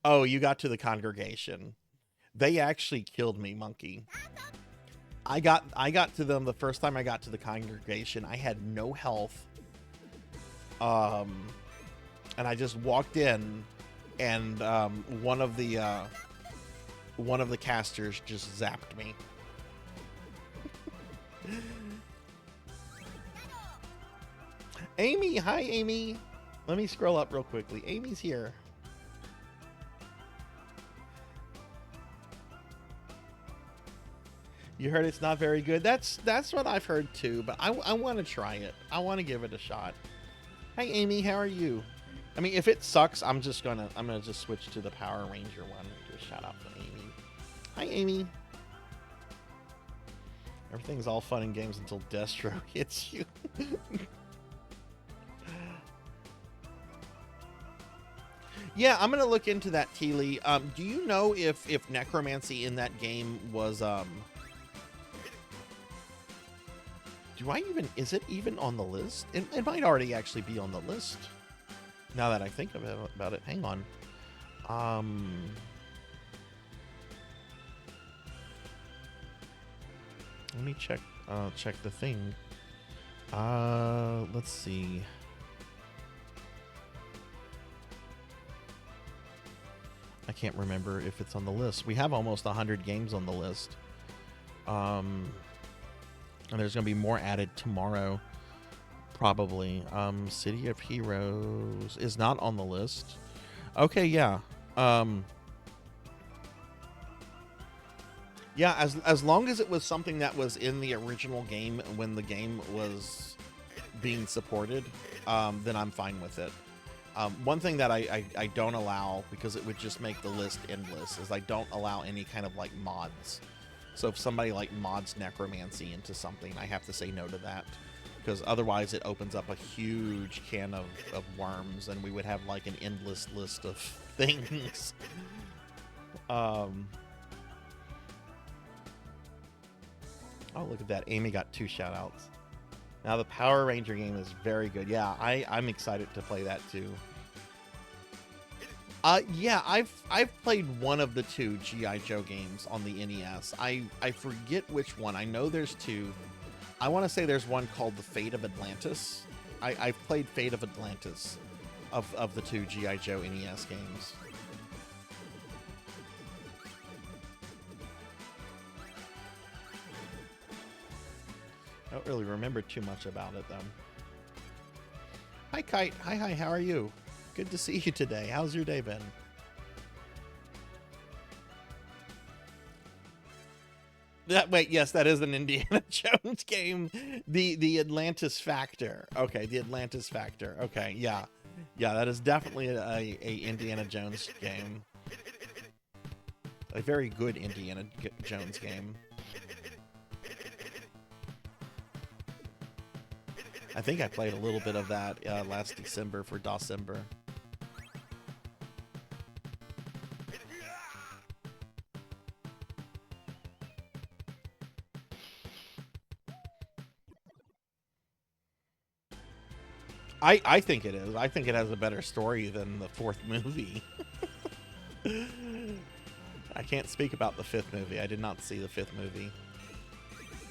Oh, you got to the congregation. They actually killed me, Monkey. I got to them the first time I got to the congregation. I had no health. And I just walked in, and one of the casters just zapped me. Amy, hi Amy. Let me scroll up real quickly. Amy's here. You heard it's not very good. That's what I've heard too, but I want to try it. I want to give it a shot. Hi Amy, how are you? I mean, if it sucks, I'm gonna just switch to the Power Ranger one. Just shout out to Amy. Hi Amy. Everything's all fun and games until Destro hits you. Yeah, I'm gonna look into that, Teely. Do you know if necromancy in that game was is it even on the list? It might already actually be on the list. Now that I think about it, hang on. Let me check the thing. Let's see. I can't remember if it's on the list. We have almost 100 games on the list. And there's going to be more added tomorrow, probably. City of Heroes is not on the list. Okay, yeah. Yeah, as long as it was something that was in the original game when the game was being supported, then I'm fine with it. One thing that I don't allow, because it would just make the list endless, is I don't allow any kind of like mods. So if somebody like mods necromancy into something, I have to say no to that, because otherwise it opens up a huge can of worms, and we would have like an endless list of things. Oh, look at that. Amy got 2 shout-outs. Now the Power Ranger game is very good. Yeah, I'm excited to play that too. Yeah, I've played one of the 2 G.I. Joe games on the NES. I forget which one. I know there's 2. I want to say there's one called The Fate of Atlantis. I've played Fate of Atlantis of the 2 G.I. Joe NES games. I don't really remember too much about it, though. Hi, Kite. Hi, how are you? Good to see you today. How's your day been? Wait, yes, that is an Indiana Jones game. The Atlantis Factor. Okay, the Atlantis Factor. Okay, yeah. Yeah, that is definitely a Indiana Jones game. A very good Indiana Jones game. I think I played a little bit of that last December for December. I think it is. I think it has a better story than the 4th movie. I can't speak about the 5th movie. I did not see the 5th movie.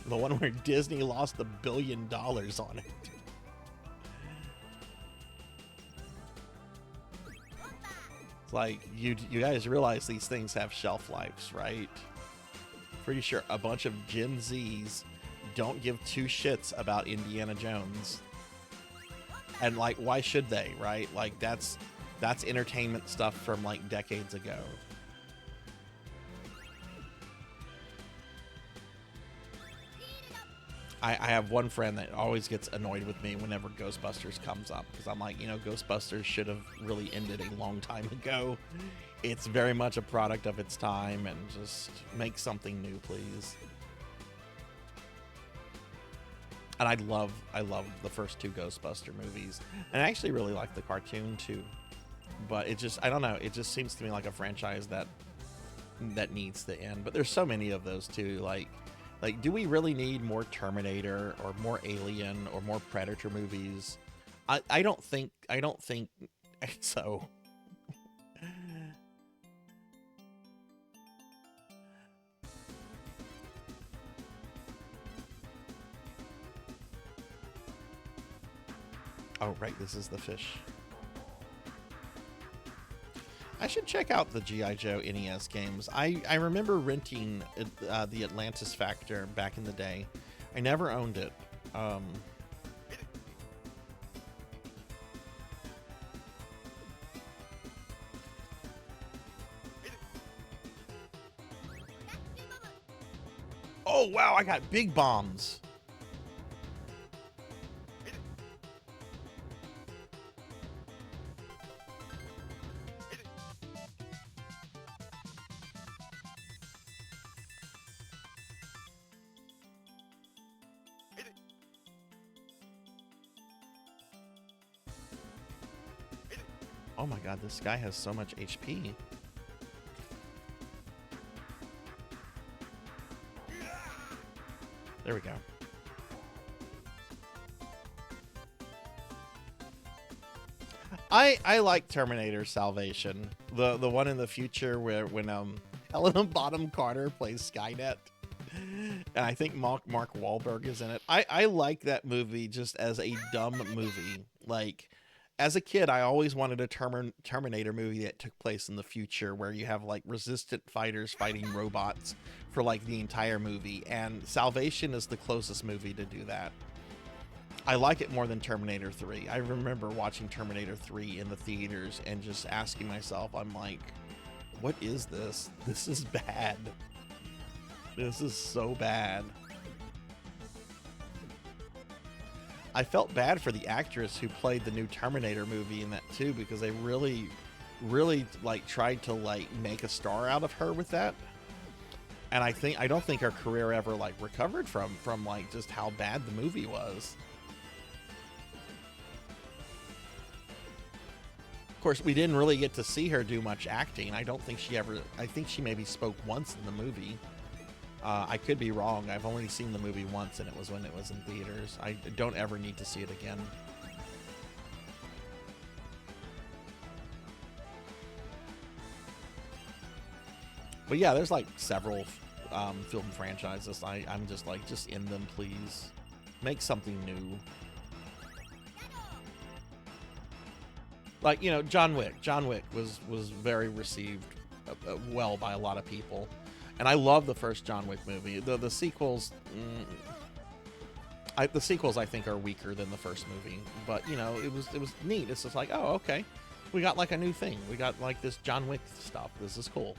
The one where Disney lost $1 billion on it. It's like, you guys realize these things have shelf lives, right? Pretty sure a bunch of Gen Zs don't give 2 shits about Indiana Jones. And like, why should they, right? Like, that's entertainment stuff from like decades ago. I have one friend that always gets annoyed with me whenever Ghostbusters comes up, because I'm like, you know, Ghostbusters should have really ended a long time ago. It's very much a product of its time, and just make something new, please. And I love the first two Ghostbuster movies, and I actually really like the cartoon too. But it just, I don't know, it just seems to me like a franchise that needs to end. But there's so many of those too. Like, do we really need more Terminator or more Alien or more Predator movies? I don't think so. Oh, right, this is the fish. I should check out the G.I. Joe NES games. I remember renting the Atlantis Factor back in the day. I never owned it. Oh, wow, I got big bombs. Oh my god, this guy has so much HP. There we go. I like Terminator Salvation. The one in the future where when Helena Bonham Carter plays Skynet. And I think Mark Wahlberg is in it. I like that movie just as a dumb movie. Like, as a kid, I always wanted a Terminator movie that took place in the future where you have like resistant fighters fighting robots for like the entire movie. And Salvation is the closest movie to do that. I like it more than Terminator 3. I remember watching Terminator 3 in the theaters and just asking myself, I'm like, what is this? This is bad. This is so bad. I felt bad for the actress who played the new Terminator movie in that too, because they really like tried to like make a star out of her with that. And I don't think her career ever like recovered from like just how bad the movie was. Of course, we didn't really get to see her do much acting. I think she maybe spoke once in the movie. I could be wrong. I've only seen the movie once, and it was when it was in theaters. I don't ever need to see it again. But yeah, there's like several film franchises. I'm just like, just end them, please. Make something new. Like, you know, John Wick. John Wick was very received well by a lot of people. And I love the first John Wick movie. The sequels, the sequels I think are weaker than the first movie. But you know, it was neat. It's just like, oh, okay, we got like a new thing. We got like this John Wick stuff. This is cool.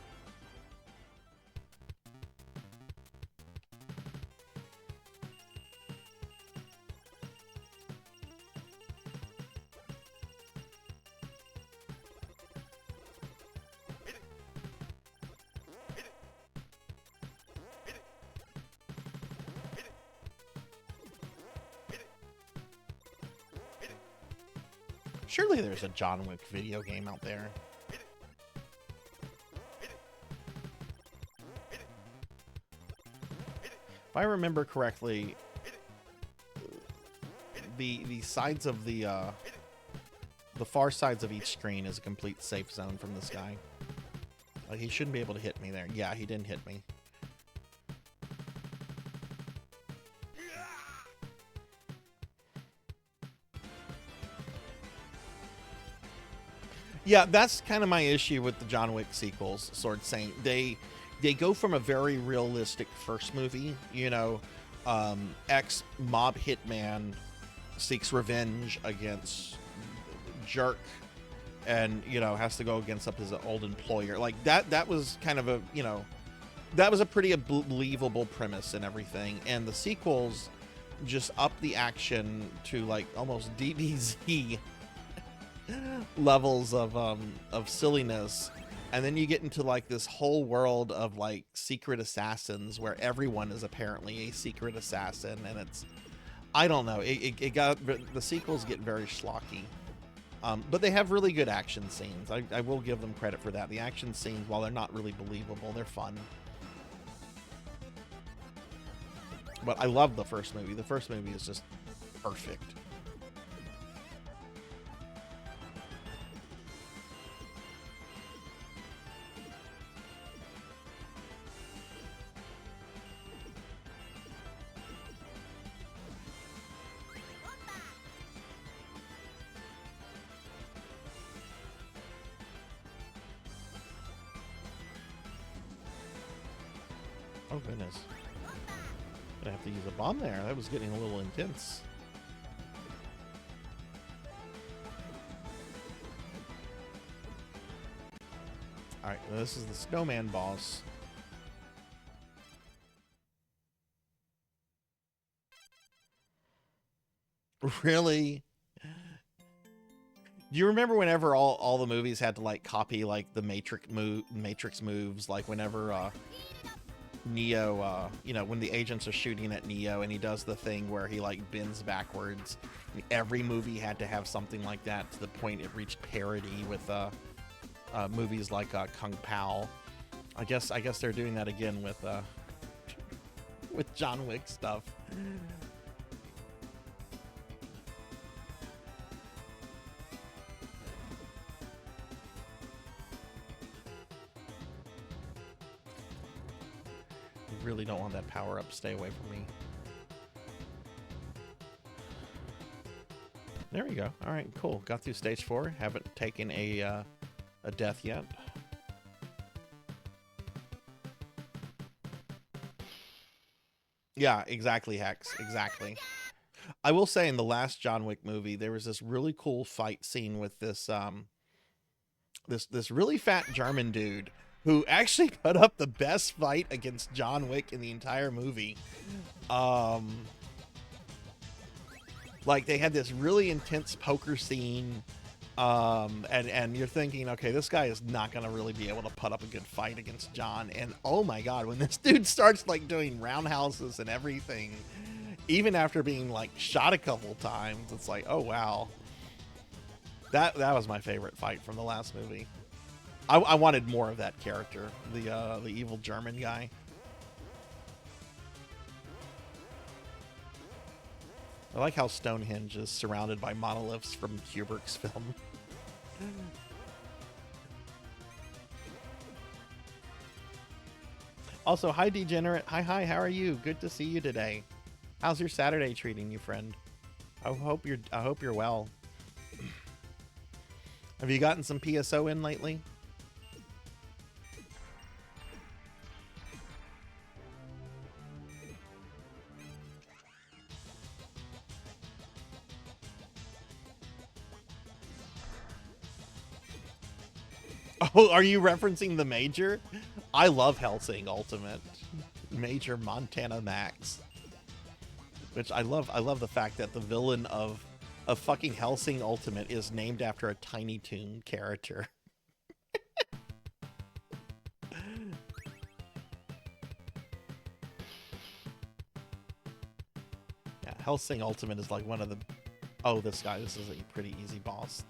Surely there's a John Wick video game out there. If I remember correctly, the sides of the far sides of each screen is a complete safe zone from this guy. Like, he shouldn't be able to hit me there. Yeah, he didn't hit me. Yeah, that's kind of my issue with the John Wick sequels, Sword Saint. They go from a very realistic first movie, you know, ex-mob hitman seeks revenge against jerk and, you know, has to go against up his old employer. Like, that was kind of a, you know, that was a pretty believable premise and everything. And the sequels just up the action to, like, almost DBZ levels of silliness, and then you get into like this whole world of like secret assassins where everyone is apparently a secret assassin, and it's I don't know. It got, the sequels get very schlocky. But they have really good action scenes. I will give them credit for that. The action scenes, while they're not really believable, they're fun. But I love the first movie. The first movie is just perfect. Oh, goodness. I have to use a bomb there. That was getting a little intense. Alright, this is the snowman boss. Really? Do you remember whenever all the movies had to like copy like the Matrix moves, like whenever Neo, you know, when the agents are shooting at Neo and he does the thing where he like bends backwards. Every movie had to have something like that to the point it reached parody with movies like Kung Pao. I guess they're doing that again with John Wick stuff. Really don't want that power up. Stay away from me. There we go. All right, cool. Got through stage 4. Haven't taken a death yet. Yeah, exactly, Hex. Exactly. I will say in the last John Wick movie, there was this really cool fight scene with this this really fat German dude who actually put up the best fight against John Wick in the entire movie. Like they had this really intense poker scene, and you're thinking, okay, this guy is not gonna really be able to put up a good fight against John. And oh my God, when this dude starts like doing roundhouses and everything, even after being like shot a couple times, it's like, oh wow. That was my favorite fight from the last movie. I wanted more of that character, the evil German guy. I like how Stonehenge is surrounded by monoliths from Kubrick's film. Also, hi Degenerate. Hi, how are you? Good to see you today. How's your Saturday treating you, friend? I hope you're well. Have you gotten some PSO in lately? Oh, are you referencing the Major? I love Hellsing Ultimate. Major Montana Max. Which I love the fact that the villain of fucking Hellsing Ultimate is named after a Tiny Toon character. Yeah, Hellsing Ultimate is like one of the... Oh, this guy. This is a pretty easy boss.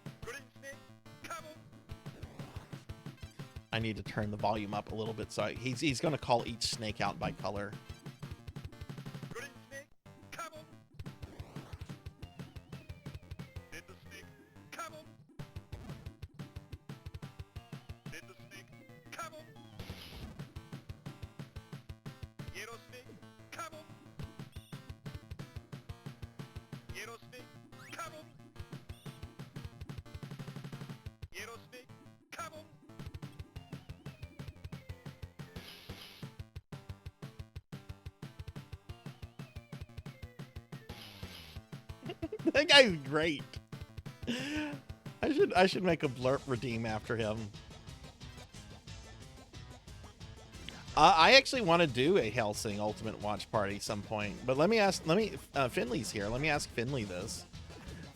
I need to turn the volume up a little bit, so he's going to call each snake out by color. That guy's great. I should make a blurp redeem after him. I actually want to do a Hellsing Ultimate watch party some point, but Finley's here. Let me ask Finley this.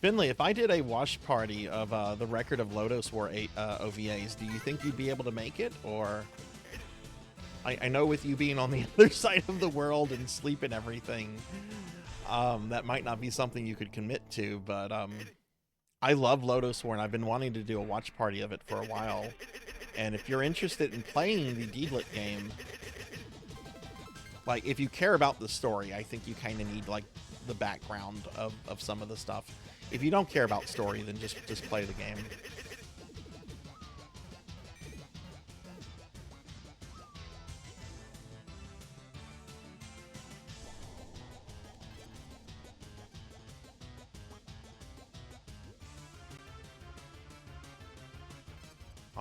Finley, if I did a watch party of the Record of Lodoss War 8 OVAs, do you think you'd be able to make it? Or I know with you being on the other side of the world and sleep and everything, That might not be something you could commit to, but I love Lotus War, and I've been wanting to do a watch party of it for a while. And if you're interested in playing the Deedlit game, like, if you care about the story, I think you kind of need, like, the background of some of the stuff. If you don't care about story, then just play the game.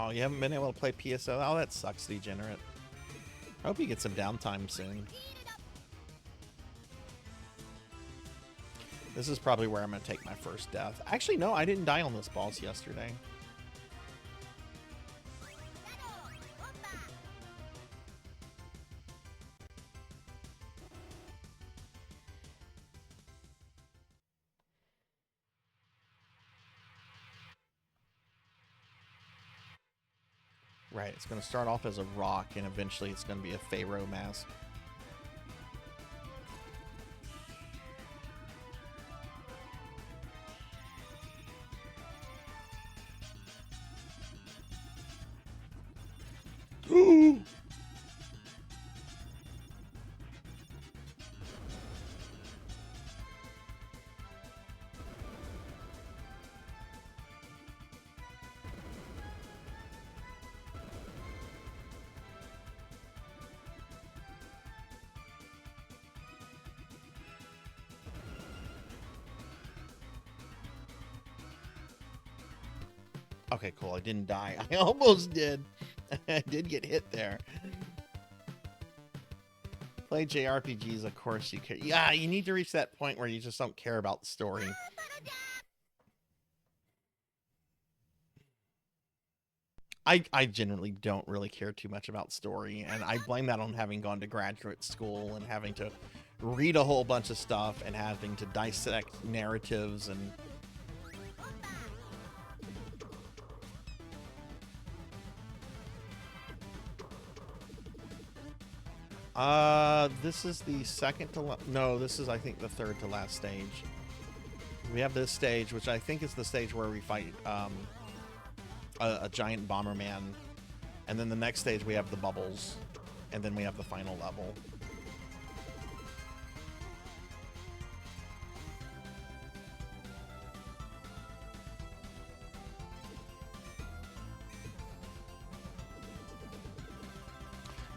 Oh, you haven't been able to play PSO? Oh, that sucks, Degenerate. I hope you get some downtime soon. This is probably where I'm going to take my first death. Actually, no, I didn't die on this boss yesterday. Right, it's going to start off as a rock, and eventually it's going to be a Pharaoh mask. Okay, cool. I didn't die. I almost did. I did get hit there. Play JRPGs, of course you can. Yeah, you need to reach that point where you just don't care about the story. I generally don't really care too much about story, and I blame that on having gone to graduate school and having to read a whole bunch of stuff and having to dissect narratives and... This is the second to no, this is, I think, the third to last stage. We have this stage, which I think is the stage where we fight a giant Bomberman, and then the next stage we have the bubbles, and then we have the final level.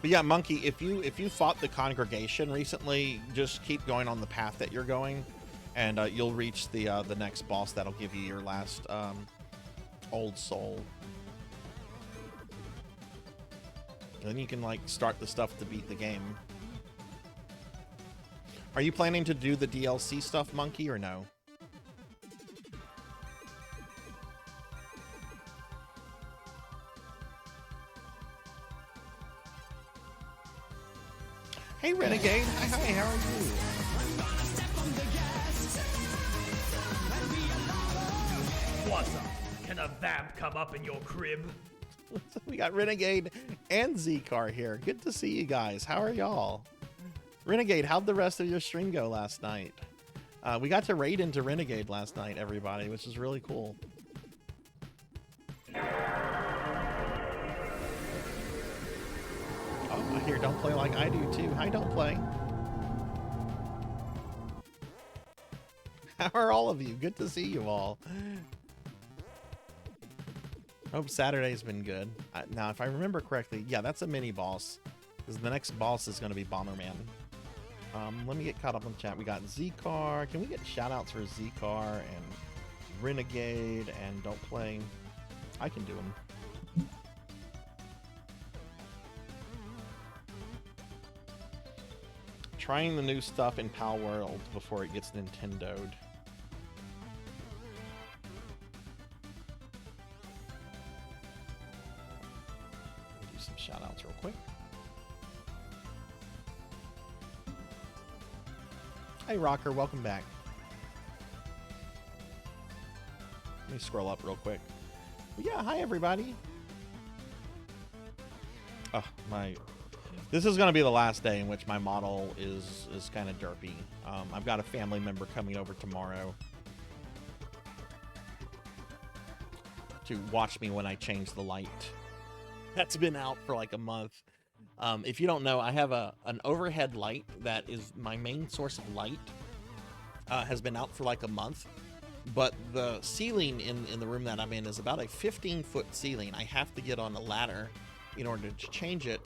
But yeah, Monkey, if you fought the congregation recently, just keep going on the path that you're going, and you'll reach the next boss that'll give you your last old soul. And then you can, like, start the stuff to beat the game. Are you planning to do the DLC stuff, Monkey, or no? Hey, Renegade. Hi, how are you? What's up? Can a vamp come up in your crib? We got Renegade and Z-Car here. Good to see you guys. How are y'all? Renegade, how'd the rest of your stream go last night? We got to raid into Renegade last night, everybody, which is really cool. Oh, I hear Don't Play like I do too. Hi, Don't Play. How are all of you? Good to see you all. Hope Saturday's been good. Now, if I remember correctly, yeah, that's a mini boss. Because the next boss is going to be Bomberman. Let me get caught up on chat. We got Z-Car. Can we get shout-outs for Z-Car and Renegade and Don't Play? I can do them. Trying the new stuff in Pal World before it gets Nintendo'd. Do some shout-outs real quick. Hey, Rocker, welcome back. Let me scroll up real quick. But yeah, hi, everybody. Oh, This is going to be the last day in which my model is kind of derpy. I've got a family member coming over tomorrow to watch me when I change the light. That's been out for like a month. If you don't know, I have an overhead light that is my main source of light. Has been out for like a month. But the ceiling in the room that I'm in is about a 15-foot ceiling. I have to get on a ladder in order to change it.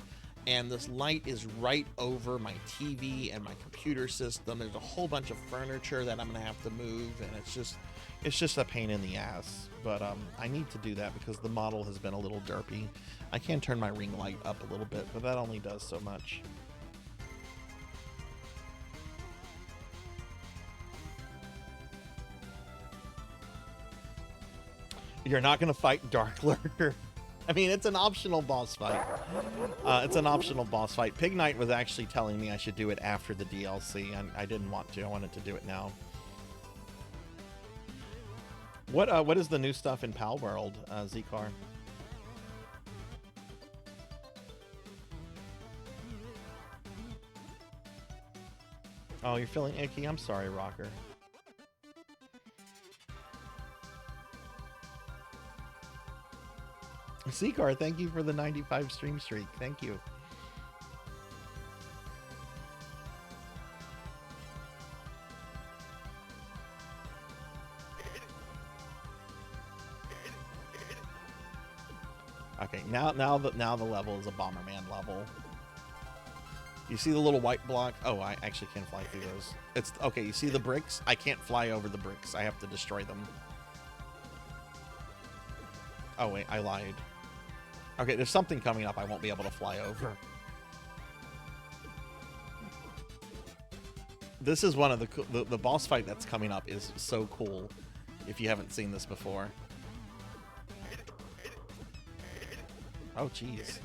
And this light is right over my TV and my computer system. There's a whole bunch of furniture that I'm gonna have to move, and it's just a pain in the ass. But I need to do that because the model has been a little derpy. I can turn my ring light up a little bit, but that only does so much. You're not gonna fight Dark Lurker. I mean, it's an optional boss fight. It's an optional boss fight. Pig Knight was actually telling me I should do it after the DLC, and I didn't want to. I wanted to do it now. What is the new stuff in Pal World, Zcar? Oh, you're feeling icky? I'm sorry, Rocker. Seacar, thank you for the 95 stream streak. Thank you. Okay, now the level is a Bomberman level. You see the little white block? Oh, I actually can't fly through those. It's okay. You see the bricks? I can't fly over the bricks. I have to destroy them. Oh wait, I lied. Okay, there's something coming up I won't be able to fly over. This is one of the boss fight that's coming up is so cool if you haven't seen this before. Oh, jeez.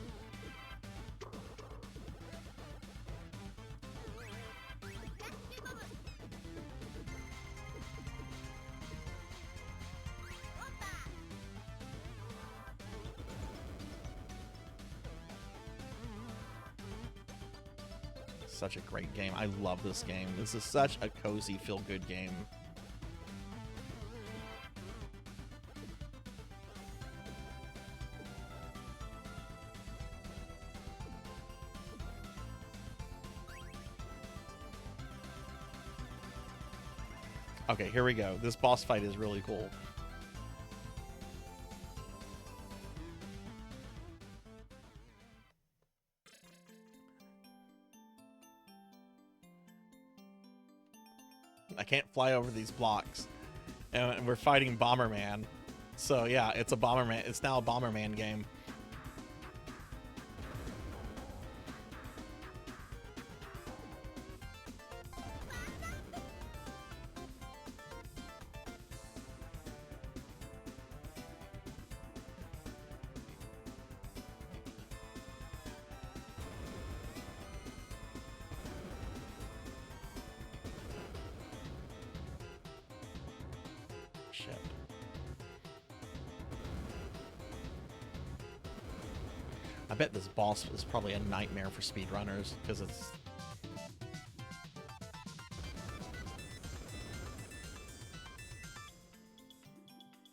Such a great game. I love this game. This is such a cozy, feel-good game. Okay, here we go. This boss fight is really cool. I can't fly over these blocks. And we're fighting Bomberman. So yeah, it's a Bomberman. It's now a Bomberman game. I bet this boss is probably a nightmare for speedrunners because it's...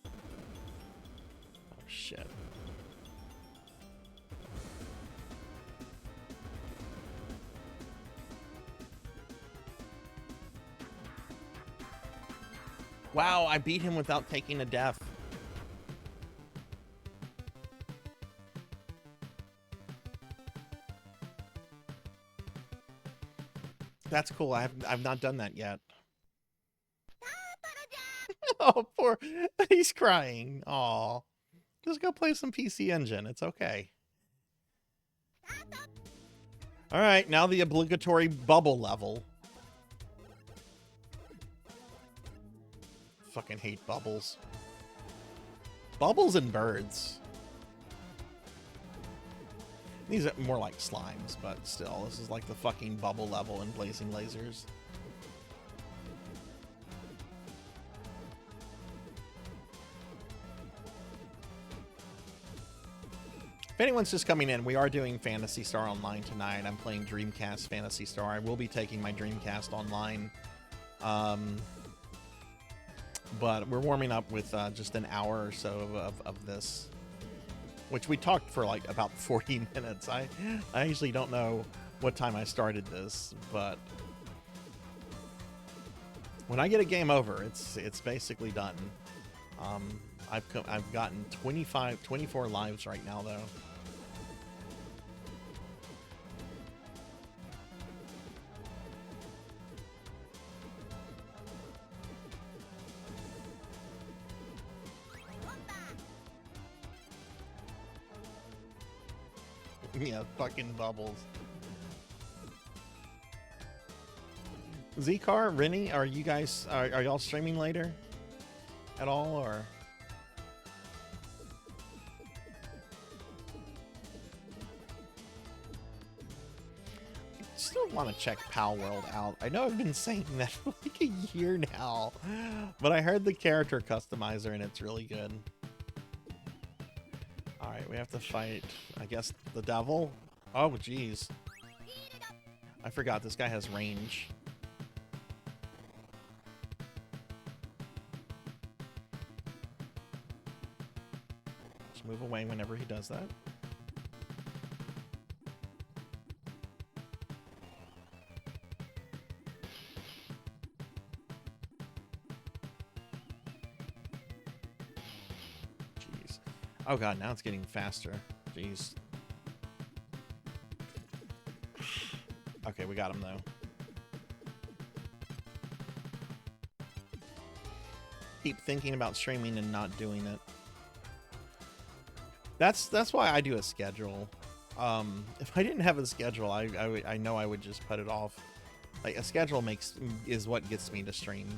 Oh, shit. Wow, I beat him without taking a death. That's cool. I've not done that yet. Oh, poor. He's crying. Aw. Just go play some PC Engine. It's okay. All right, now the obligatory bubble level. Fucking hate bubbles. Bubbles and birds. These are more like slimes, but still, this is like the fucking bubble level in Blazing Lasers. If anyone's just coming in, we are doing Phantasy Star Online tonight. I'm playing Dreamcast Phantasy Star. I will be taking my Dreamcast online. But we're warming up with just an hour or so of this, which we talked for like about 40 minutes. I actually don't know what time I started this, but when I get a game over, it's basically done. I've gotten 24 lives right now though. Yeah, fucking bubbles. Zcar, Rennie, are you guys are y'all streaming later at all, or? I still want to check Pal World out. I know I've been saying that for like a year now, but I heard the character customizer and it's really good. Alright, we have to fight, I guess, the devil? Oh, jeez. I forgot this guy has range. Just move away whenever he does that. Oh god, now it's getting faster. Jeez. Okay, we got him though. Keep thinking about streaming and not doing it. That's why I do a schedule. If I didn't have a schedule, I know I would just put it off. Like a schedule is what gets me to stream.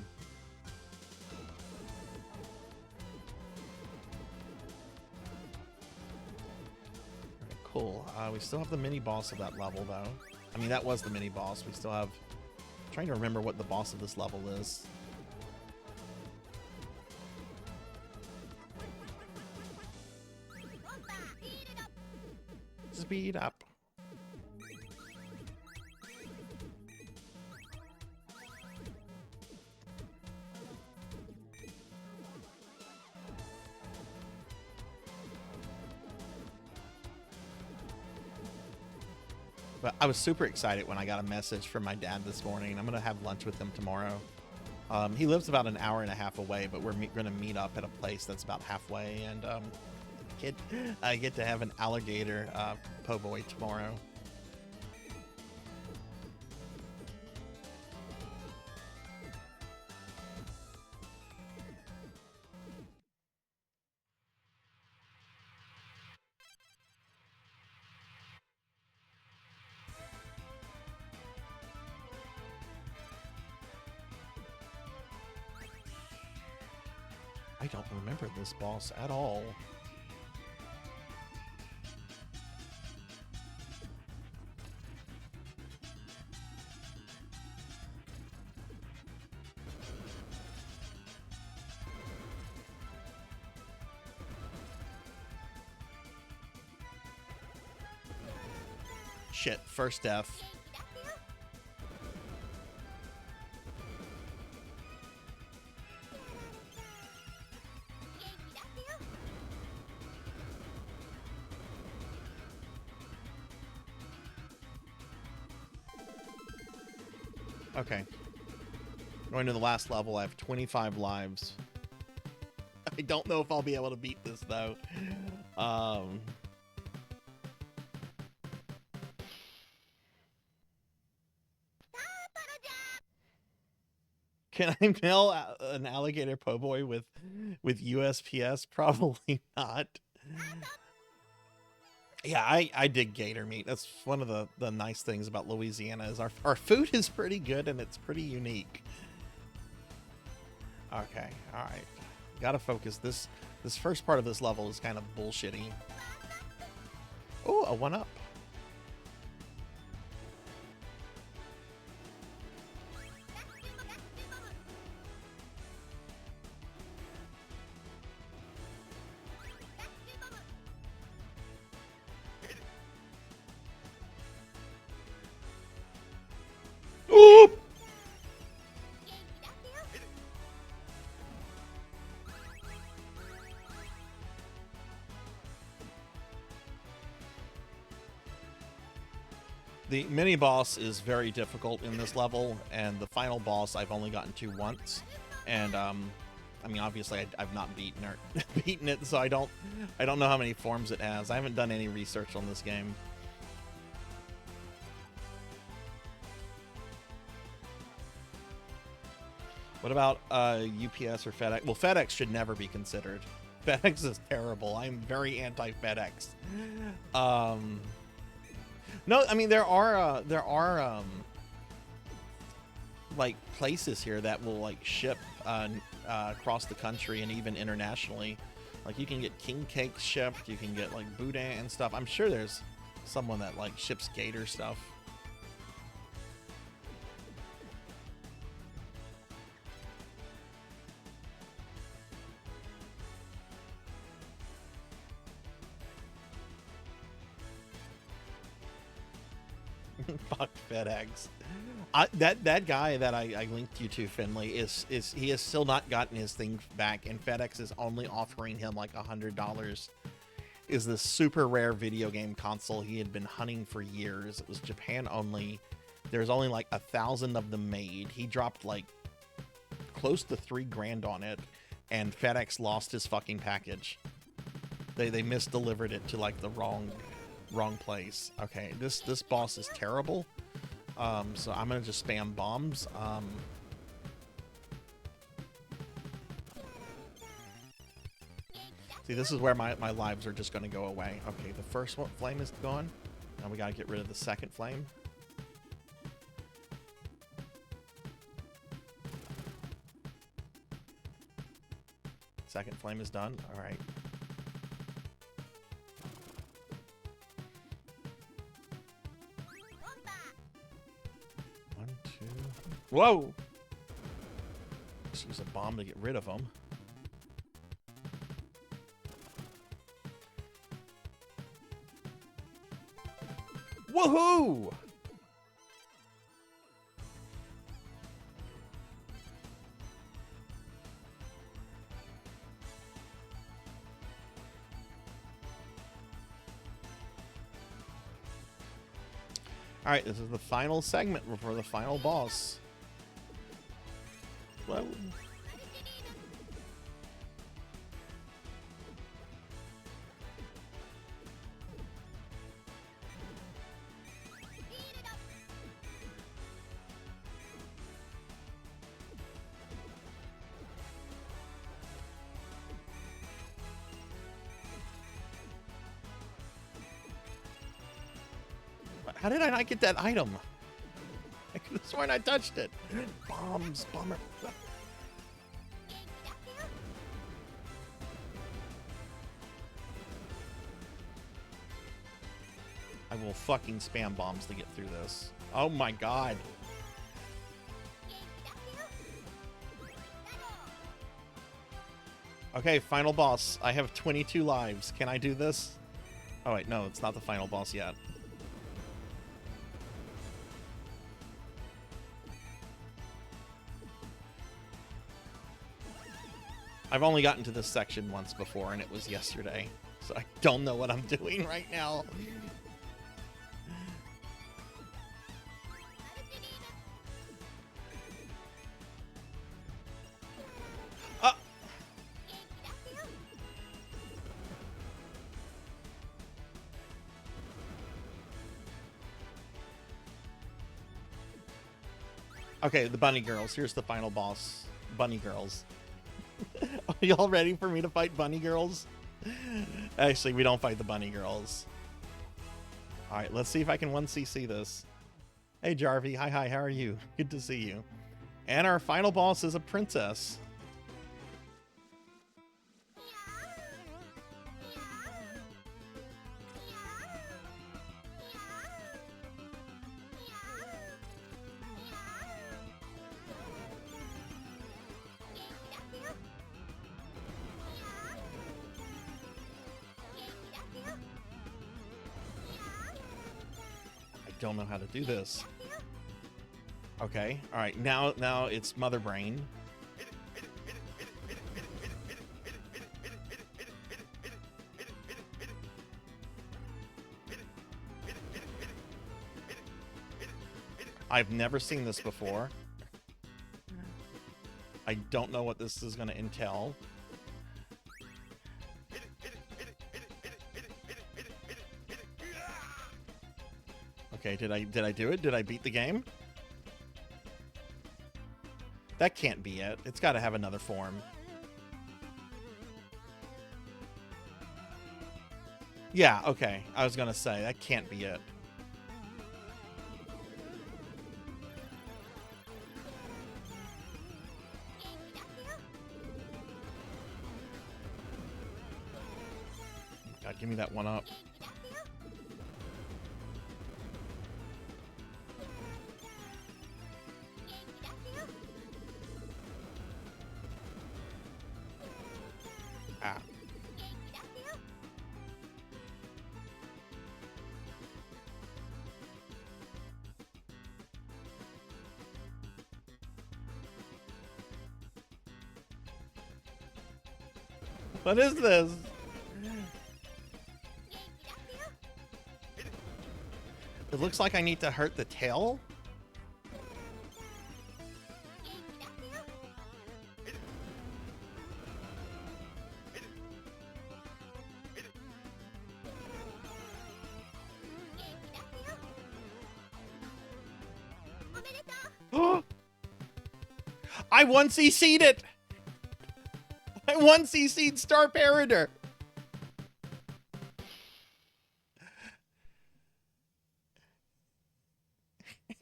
Cool. We still have the mini boss of that level, though. I mean, that was the mini boss. We still have... I'm trying to remember what the boss of this level is. Speed up. But I was super excited when I got a message from my dad this morning. I'm going to have lunch with him tomorrow. He lives about an hour and a half away, but we're going to meet up at a place that's about halfway. And I get to have an alligator po' boy tomorrow. I don't remember this boss at all. Shit, first death. Okay. Going to the last level, I have 25 lives. I don't know if I'll be able to beat this, though. Can I mail an alligator po' boy with USPS? Probably not. Yeah, I dig gator meat. That's one of the nice things about Louisiana is our food is pretty good and it's pretty unique. Okay, all right. Gotta focus. This first part of this level is kind of bullshitty. Oh, a 1-up. The mini boss is very difficult in this level, and the final boss I've only gotten to once, and I mean, obviously I've not beaten it, so I don't know how many forms it has. I haven't done any research on this game. What about UPS or FedEx? Well, FedEx should never be considered. FedEx is terrible. I'm very anti-FedEx. No, I mean there are like places here that will like ship across the country and even internationally. Like you can get king cakes shipped, you can get like boudin and stuff. I'm sure there's someone that like ships gator stuff. Fuck FedEx. That guy that I linked you to, Finley, is he has still not gotten his thing back, and FedEx is only offering him like $100. Is this super rare video game console he had been hunting for years. It was Japan only. There's only like 1,000 of them made. He dropped like close to $3 grand on it, and FedEx lost his fucking package. They misdelivered it to like the wrong place. Okay, this boss is terrible. So I'm gonna just spam bombs. See, this is where my lives are just gonna go away. Okay, the first flame is gone. Now we gotta get rid of the second flame. Second flame is done. All right. Whoa! Let's use a bomb to get rid of them. Woohoo! Alright, this is the final segment before the final boss. Well, how did I not get that item? I could have sworn I touched it. Bombs, bummer. I will fucking spam bombs to get through this. Oh my god. Okay, final boss. I have 22 lives. Can I do this? Oh wait, no, it's not the final boss yet. I've only gotten to this section once before, and it was yesterday. So I don't know what I'm doing right now. Okay, the bunny girls. Here's the final boss. Bunny girls. Are y'all ready for me to fight bunny girls? Actually, we don't fight the bunny girls. Alright, let's see if I can 1cc this. Hey, Jarvie. Hi, how are you? Good to see you. And our final boss is a princess. Don't know how to do this. Okay, all right. Now it's Mother Brain. I've never seen this before. I don't know what this is going to entail. Okay, did I do it? Did I beat the game? That can't be it. It's got to have another form. Yeah, okay. I was gonna say, that can't be it. God, give me that one up. Ah. What is this? It looks like I need to hurt the tail. I 1CC'd it! I 1CC'd Star Parader!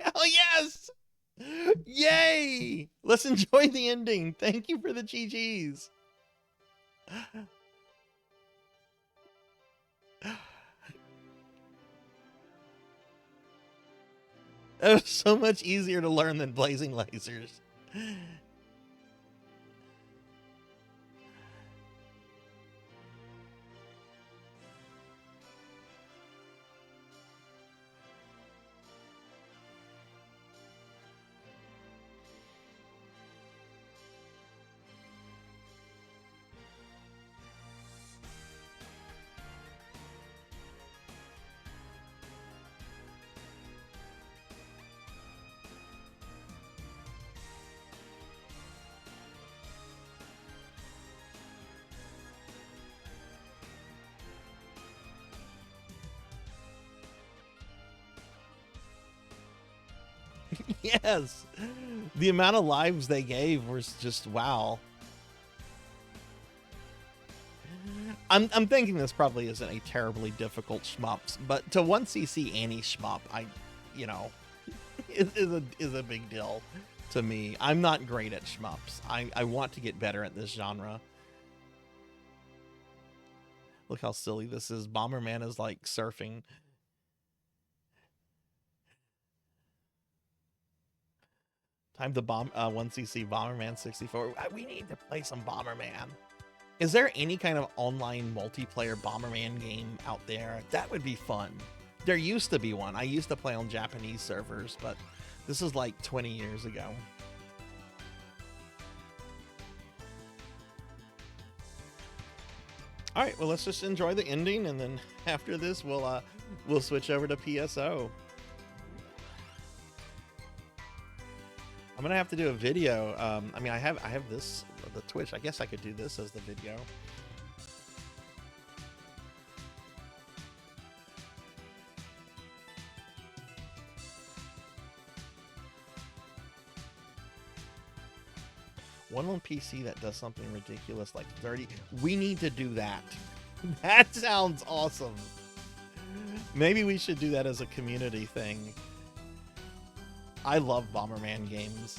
Hell yes! Yay! Let's enjoy the ending. Thank you for the GGs. That was so much easier to learn than blazing lasers. Yes, the amount of lives they gave was just wow. I'm thinking this probably isn't a terribly difficult shmups, but to 1CC any shmup, you know, is a big deal to me. I'm not great at shmups. I want to get better at this genre. Look how silly this is. Bomberman is like surfing. Time to bomb 1CC Bomberman 64. We need to play some Bomberman. Is there any kind of online multiplayer Bomberman game out there? That would be fun. There used to be one. I used to play on Japanese servers, but this is like 20 years ago. All right, well, let's just enjoy the ending, and then after this, we'll switch over to PSO. I'm gonna have to do a video. I mean, I have this, the Twitch. I guess I could do this as the video. One on PC that does something ridiculous like 30. We need to do that. That sounds awesome. Maybe we should do that as a community thing. I love Bomberman games.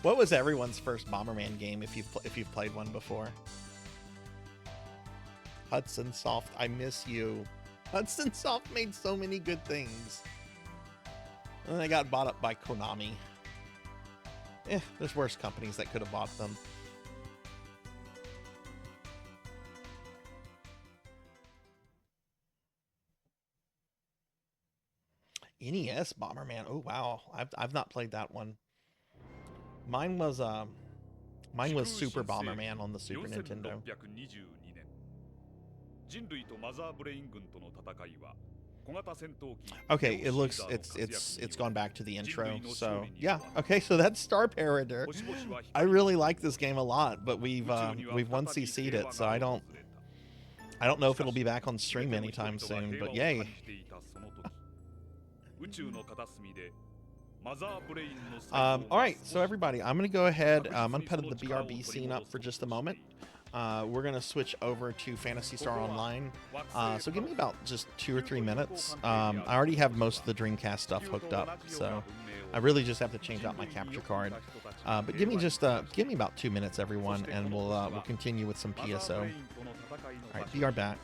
What was everyone's first Bomberman game if you've played one before? Hudson Soft, I miss you. Hudson Soft made so many good things. And then they got bought up by Konami. There's worse companies that could have bought them. NES Bomberman. Oh wow, I've not played that one. Mine was Super Bomberman on the Super Nintendo. Okay, it looks it's gone back to the intro. So yeah, okay, so that's Star Parader. I really like this game a lot, but we've 1CC'd it, so I don't know if it'll be back on stream anytime soon. But yay. All right, so everybody, I'm gonna go ahead. I'm gonna put the BRB scene up for just a moment. We're gonna switch over to Phantasy Star Online. So give me about just 2 or 3 minutes. I already have most of the Dreamcast stuff hooked up, so I really just have to change out my capture card. But give me about 2 minutes, everyone, and we'll continue with some PSO. All right, we are back.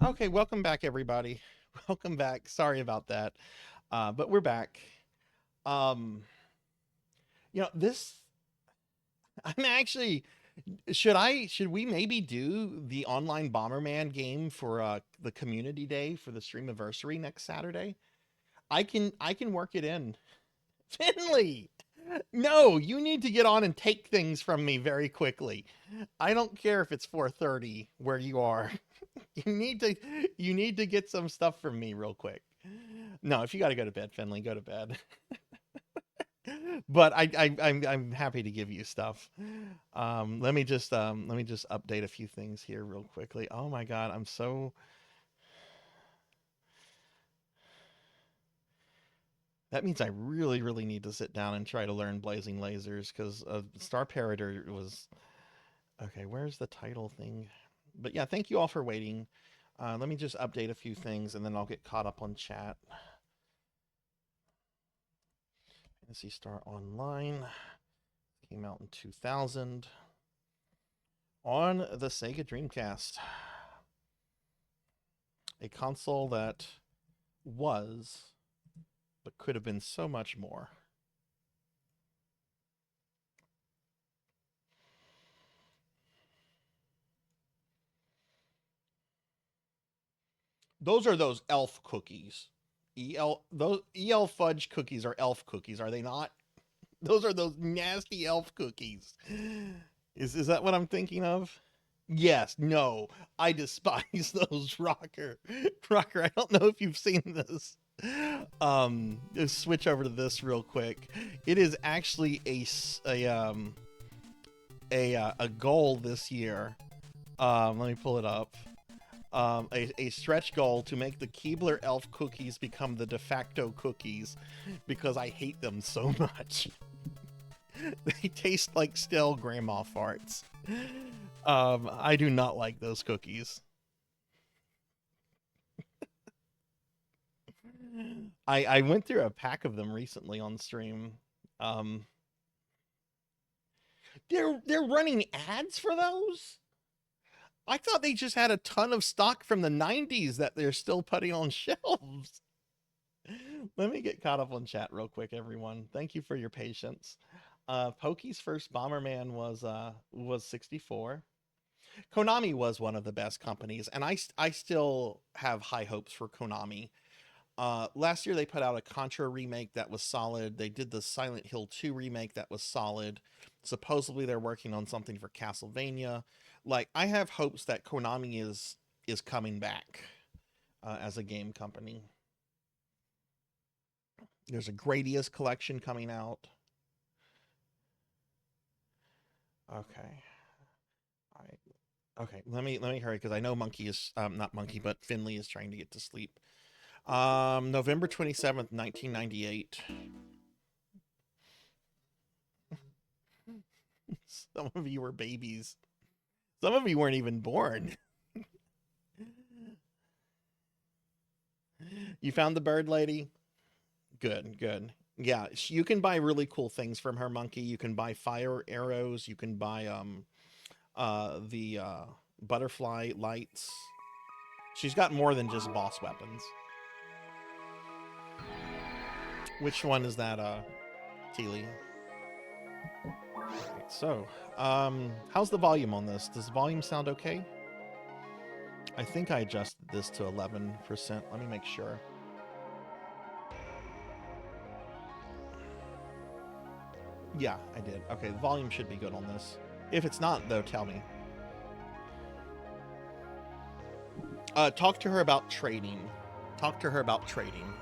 Okay, welcome back, everybody. Welcome back. Sorry about that, but we're back. This. I'm actually. Should we maybe do the online Bomberman game for the community day for the Streamiversary next Saturday? I can work it in. Finley, no, you need to get on and take things from me very quickly. I don't care if it's 4:30 where you are. You need to get some stuff from me real quick. No, if you got to go to bed, Finley, go to bed. But I'm happy to give you stuff. Let me just update a few things here real quickly. Oh my God, I'm so. That means I really, really need to sit down and try to learn Blazing Lasers, because Star Parader was... Okay, where's the title thing? But yeah, thank you all for waiting. Let me just update a few things, and then I'll get caught up on chat. Phantasy Star Online came out in 2000 on the Sega Dreamcast. A console that was... but could have been so much more. Those are those elf cookies. Those EL fudge cookies are elf cookies, are they not? Those are those nasty elf cookies. Is that what I'm thinking of? Yes, no. I despise those, Rocker. Rocker, I don't know if you've seen this. Just switch over to this real quick. It is actually a goal this year. Let me pull it up. A stretch goal to make the Keebler elf cookies become the de facto cookies because I hate them so much. They taste like stale grandma farts. I do not like those cookies. I went through a pack of them recently on stream. They're running ads for those? I thought they just had a ton of stock from the 90s that they're still putting on shelves. Let me get caught up on chat real quick, everyone. Thank you for your patience. Pokey's first Bomberman was 64. Konami was one of the best companies, and I still have high hopes for Konami. Last year they put out a Contra remake that was solid. They did the Silent Hill 2 remake that was solid. Supposedly they're working on something for Castlevania. Like, I have hopes that Konami is coming back as a game company. There's a Gradius collection coming out. Okay. All right. Okay, let me hurry because I know Monkey is not Monkey, but Finley is trying to get to sleep. November 27th, 1998. Some of you were babies. Some of you weren't even born. You found the bird lady? Good, good. Yeah, you can buy really cool things from her, Monkey. You can buy fire arrows. You can buy the butterfly lights. She's got more than just boss weapons. Which one is that, Teely? Right, so, how's the volume on this? Does the volume sound okay? I think I adjusted this to 11%. Let me make sure. Yeah, I did. Okay, the volume should be good on this. If it's not, though, tell me. Talk to her about trading. Talk to her about trading.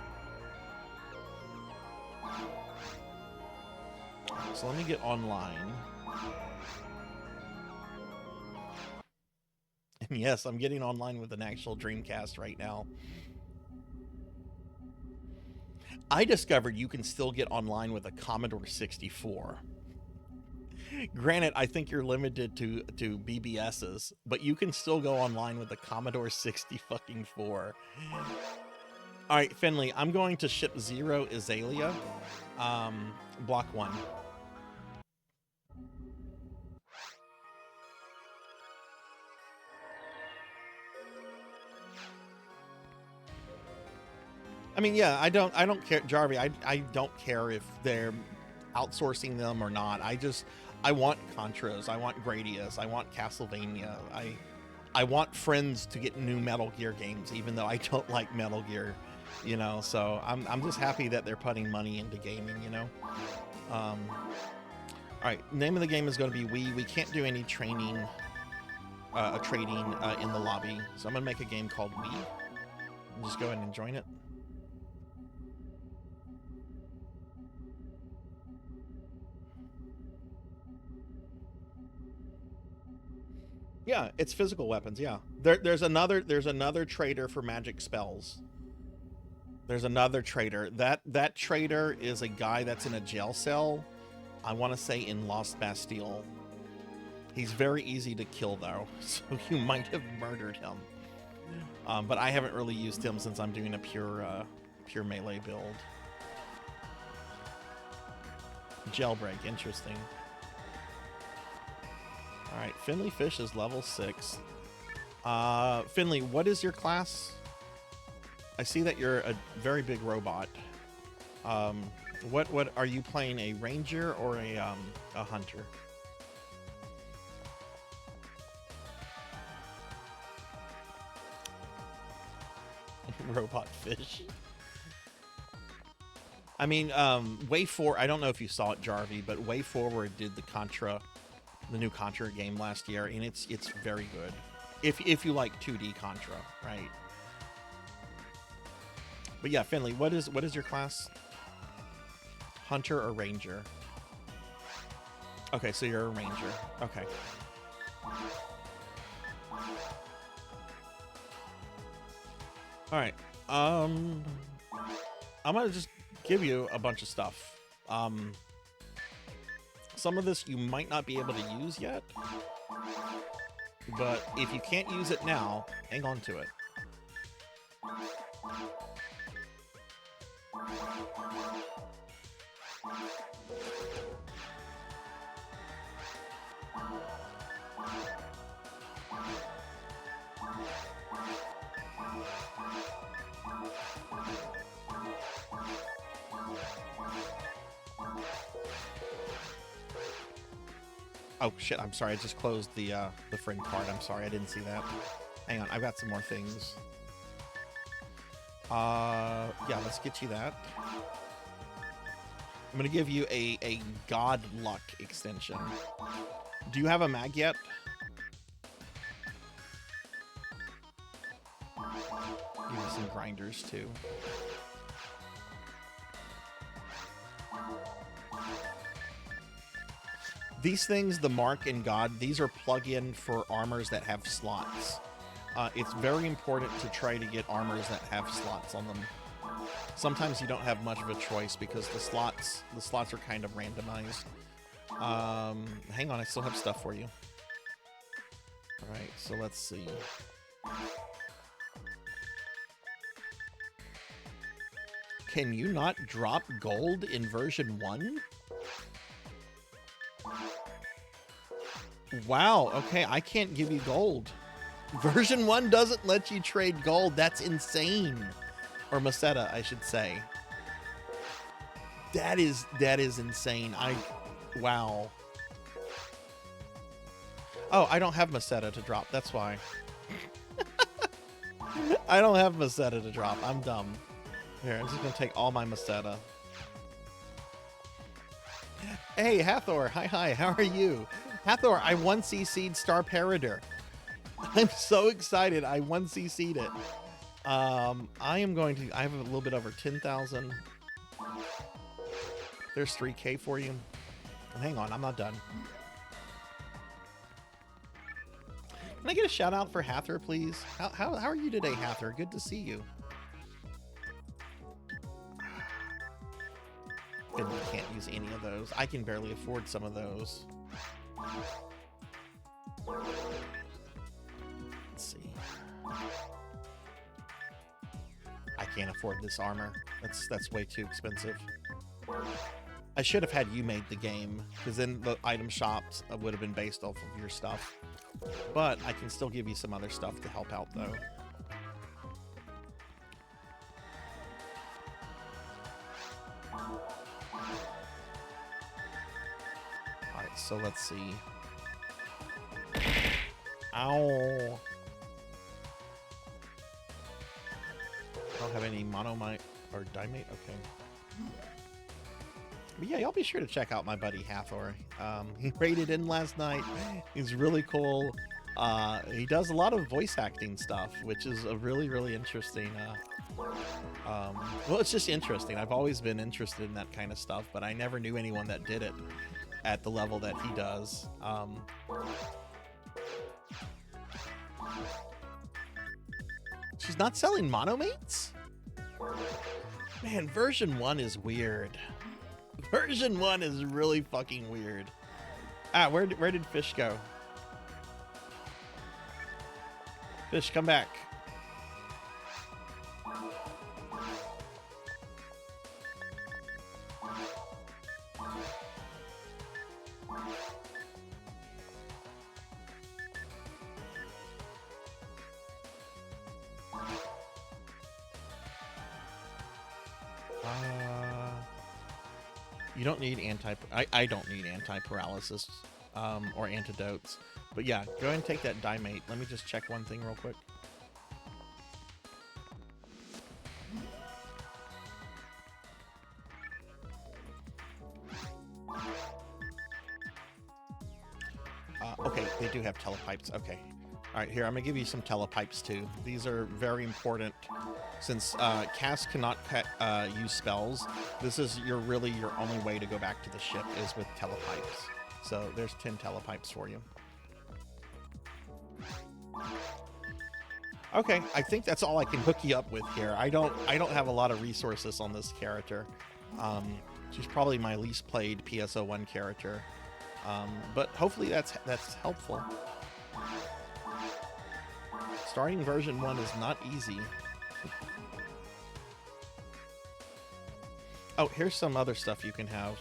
So let me get online. And yes, I'm getting online with an actual Dreamcast right now. I discovered you can still get online with a Commodore 64. Granted, I think you're limited to BBSs, but you can still go online with a Commodore 64. All right, Finley, I'm going to ship 0 Azalea, block 1. I mean, yeah, I don't care, Jarvie. I don't care if they're outsourcing them or not. I want Contras. I want Gradius. I want Castlevania. I want friends to get new Metal Gear games, even though I don't like Metal Gear, you know. So I'm just happy that they're putting money into gaming, you know. All right, name of the game is going to be Wii. We can't do any trading in the lobby, so I'm gonna make a game called Wii. Just go ahead and join it. Yeah, it's physical weapons. Yeah, there's another trader for magic spells. There's another trader. That trader is a guy that's in a jail cell. I want to say in Lost Bastille. He's very easy to kill though, so you might have murdered him. But I haven't really used him since I'm doing a pure melee build. Jailbreak, interesting. All right, Finley Fish is level 6. Finley, what is your class? I see that you're a very big robot. What are you playing? A ranger or a hunter? Robot fish. I mean, Way For I don't know if you saw it, Jarvie, but Way Forward did the new Contra game last year, and it's very good. If you like 2D Contra, right? But yeah, Finley, what is your class? Hunter or Ranger? Okay, so you're a Ranger. Okay. All right. I'm gonna just give you a bunch of stuff. Some of this you might not be able to use yet, but if you can't use it now, hang on to it. Oh shit, I'm sorry, I just closed the friend card. I'm sorry, I didn't see that. Hang on, I've got some more things. Yeah, let's get you that. I'm gonna give you a God Luck extension. Do you have a mag yet? Give you some grinders too. These things, the Mark and God, these are plug-in for armors that have slots. It's very important to try to get armors that have slots on them. Sometimes you don't have much of a choice because the slots are kind of randomized. Hang on, I still have stuff for you. All right, so let's see. Can you not drop gold in version 1? Wow, okay, I can't give you gold. Version 1 doesn't let you trade gold. That's insane. Or Meseta, I should say. That is insane. Wow. Oh, I don't have Meseta to drop. That's why. I don't have Meseta to drop. I'm dumb. Here, I'm just going to take all my Meseta. Hey, Hathor. Hi. How are you? Hathor, I 1cc'd Star Parader. I'm so excited. I 1cc'd it. I have a little bit over 10,000. There's 3K for you. Hang on, I'm not done. Can I get a shout out for Hathor, please? How are you today, Hathor? Good to see you. And we can't use any of those. I can barely afford some of those. Let's see. I can't afford this armor. That's way too expensive. I should have had you made the game, because then the item shops would have been based off of your stuff. But I can still give you some other stuff to help out, though. Alright, so let's see. Ow! I don't have any monomite or dimate? Okay. But yeah, y'all be sure to check out my buddy Hathor. He raided in last night. He's really cool. He does a lot of voice acting stuff, which is a really, really interesting. Well, it's just interesting. I've always been interested in that kind of stuff, but I never knew anyone that did it at the level that he does. She's not selling monomates? Man, version 1 is weird. Version 1 is really fucking weird. Ah, where did Fish go? Fish, come back. You don't need I don't need anti-paralysis or antidotes. But yeah, go ahead and take that dimate. Let me just check one thing real quick. have telepipes. Okay. All right, here, I'm going to give you some telepipes, too. These are very important. Since Cass cannot use spells, this is your only way to go back to the ship is with telepipes. So there's 10 telepipes for you. Okay, I think that's all I can hook you up with here. I don't have a lot of resources on this character. She's probably my least played PSO1 character. But hopefully that's helpful. Starting version 1 is not easy. Oh, here's some other stuff you can have.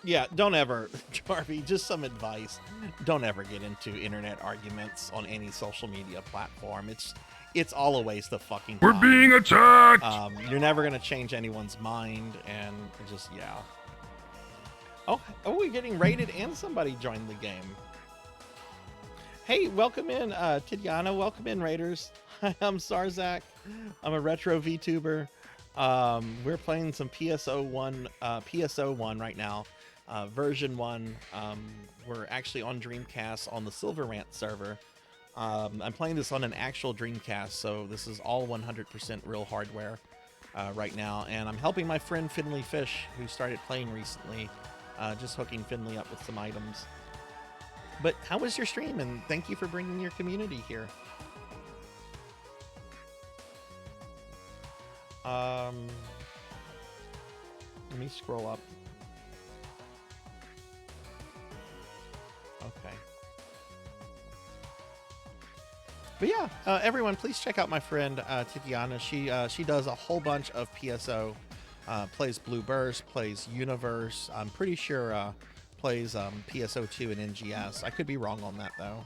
Yeah, don't ever, Jarvie, just some advice. Don't ever get into internet arguments on any social media platform. It's all a waste of fucking time. We're being attacked! You're never going to change anyone's mind, and just, yeah. Oh, we're getting raided and somebody joined the game. Hey, welcome in, Tidiana. Welcome in, Raiders. Hi, I'm Sarzac. I'm a retro VTuber. We're playing some PSO1 right now. Version 1, we're actually on Dreamcast on the Silver Rant server. I'm playing this on an actual Dreamcast, so this is all 100% real hardware right now. And I'm helping my friend Finley Fish, who started playing recently, just hooking Finley up with some items. But how was your stream? And thank you for bringing your community here. Let me scroll up. Okay. But yeah, everyone, please check out my friend Titiana. She does a whole bunch of PSO. Plays Blue Burst, plays Universe. I'm pretty sure plays PSO2 and NGS. I could be wrong on that though.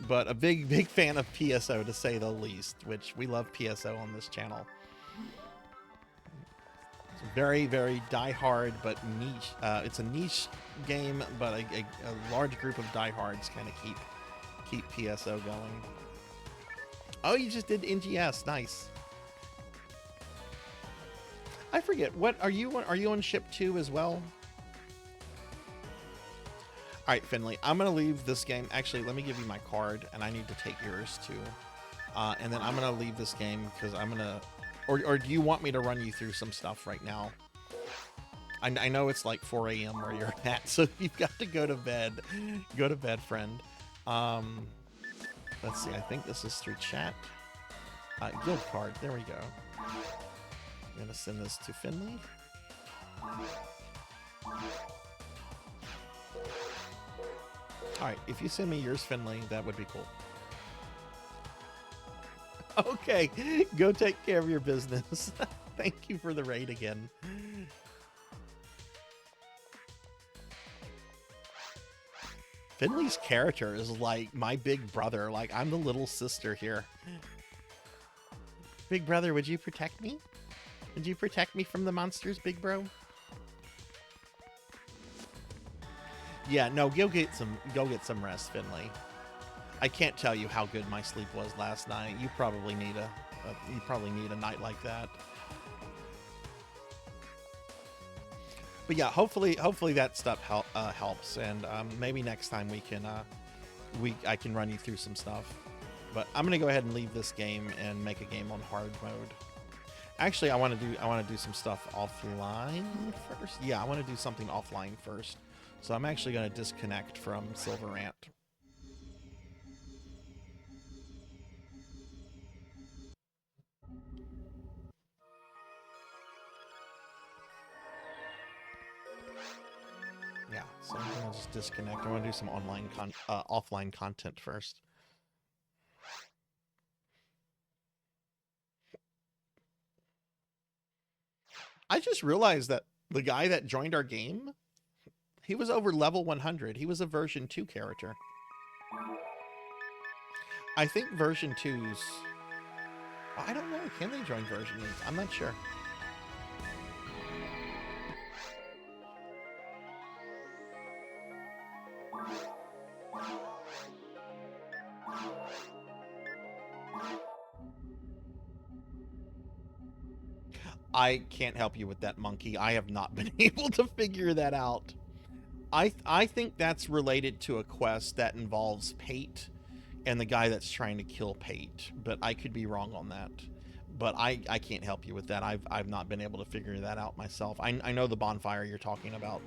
But a big fan of PSO to say the least, which we love PSO on this channel. Very, very die-hard, but niche. It's a niche game, but a large group of diehards kind of keep PSO going. Oh, you just did NGS. Nice. I forget. What are you on? Are you on ship 2 as well? All right, Finley. I'm gonna leave this game. Actually, let me give you my card, and I need to take yours too. And then I'm gonna leave this game because I'm gonna. Or do you want me to run you through some stuff right now? I know it's like 4 a.m. where you're at, so you've got to go to bed. Go to bed, friend. Let's see. I think this is through chat. Guild card. There we go. I'm going to send this to Finley. All right. If you send me yours, Finley, that would be cool. Okay, go take care of your business. Thank you for the raid again. Finley's character is like my big brother. Like, I'm the little sister here. Big brother, would you protect me? Would you protect me from the monsters, big bro? Yeah, no, go get some rest, Finley. I can't tell you how good my sleep was last night. You probably need a night like that. But yeah, hopefully that stuff helps, and maybe next time I can run you through some stuff. But I'm gonna go ahead and leave this game and make a game on hard mode. Actually, I want to do some stuff offline first. Yeah, I want to do something offline first. So I'm actually gonna disconnect from Silver Rant. Yeah, so I'm gonna just disconnect. I want to do some offline content first. I just realized that the guy that joined our game, he was over level 100. He was a version 2 character. I think version 2's... I don't know. Can they join version 8? I'm not sure. I can't help you with that, Monkey. I have not been able to figure that out. I think that's related to a quest that involves Pate and the guy that's trying to kill Pate, but I could be wrong on that. But I can't help you with that. I've not been able to figure that out myself. I know the bonfire you're talking about.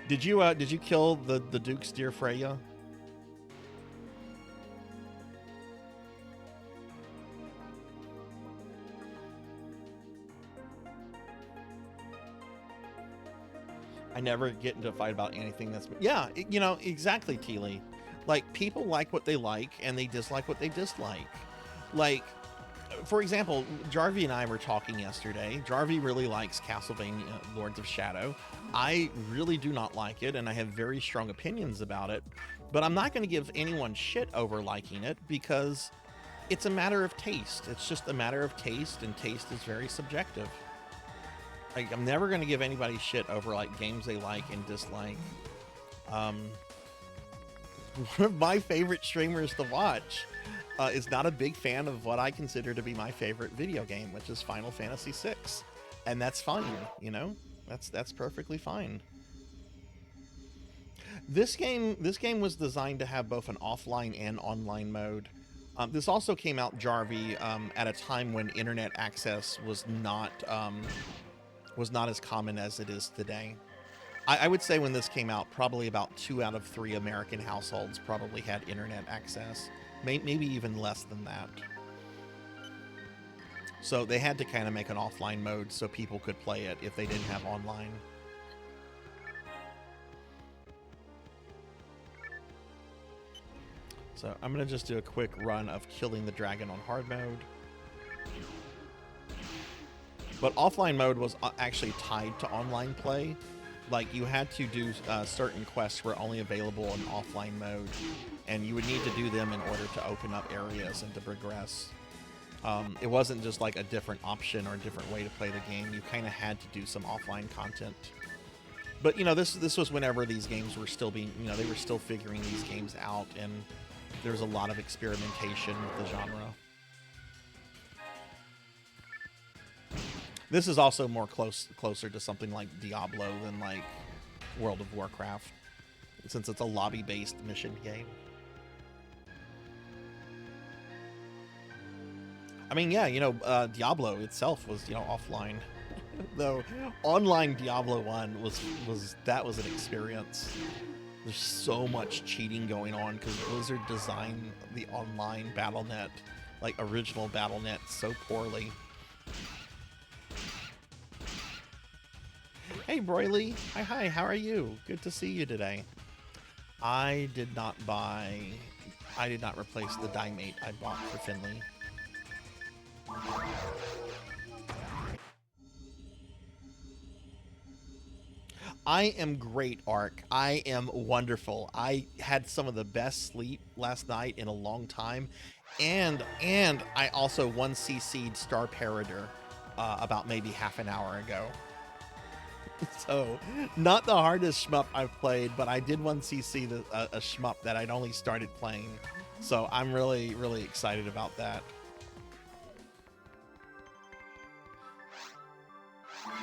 Did you kill the Duke's dear Freya? I never get into a fight about anything that's... Yeah, you know, exactly, Teely. Like, people like what they like, and they dislike what they dislike. Like, for example, Jarvie and I were talking yesterday. Jarvie really likes Castlevania Lords of Shadow. I really do not like it, and I have very strong opinions about it. But I'm not going to give anyone shit over liking it, because it's a matter of taste. It's just a matter of taste, and taste is very subjective. Like, I'm never going to give anybody shit over, like, games they like and dislike. One of my favorite streamers to watch is not a big fan of what I consider to be my favorite video game, which is Final Fantasy VI. And that's fine, you know? That's perfectly fine. This game was designed to have both an offline and online mode. This also came out, Jarvie, at a time when internet access was not as common as it is today. I would say when this came out, probably about 2 out of 3 American households probably had internet access. Maybe even less than that. So they had to kind of make an offline mode so people could play it if they didn't have online. So I'm going to just do a quick run of killing the dragon on hard mode. But offline mode was actually tied to online play. Like, you had to do certain quests were only available in offline mode, and you would need to do them in order to open up areas and to progress. It wasn't just like a different option or a different way to play the game. You kind of had to do some offline content. But, you know, this was whenever these games were still being, you know, they were still figuring these games out, and there's a lot of experimentation with the genre. This is also more closer to something like Diablo than like World of Warcraft, since it's a lobby-based mission game. I mean, yeah, you know, Diablo itself was, you know, offline. Though online Diablo 1 was an experience. There's so much cheating going on because Blizzard designed the online BattleNet, like original BattleNet, so poorly. Hey, Broily. Hi, how are you? Good to see you today. I did not replace the Dimate I bought for Finley. I am great, Ark. I am wonderful. I had some of the best sleep last night in a long time. And I also 1cc'd Star Parader about maybe half an hour ago. So, not the hardest shmup I've played, but I did 1cc a shmup that I'd only started playing. So I'm really, really excited about that.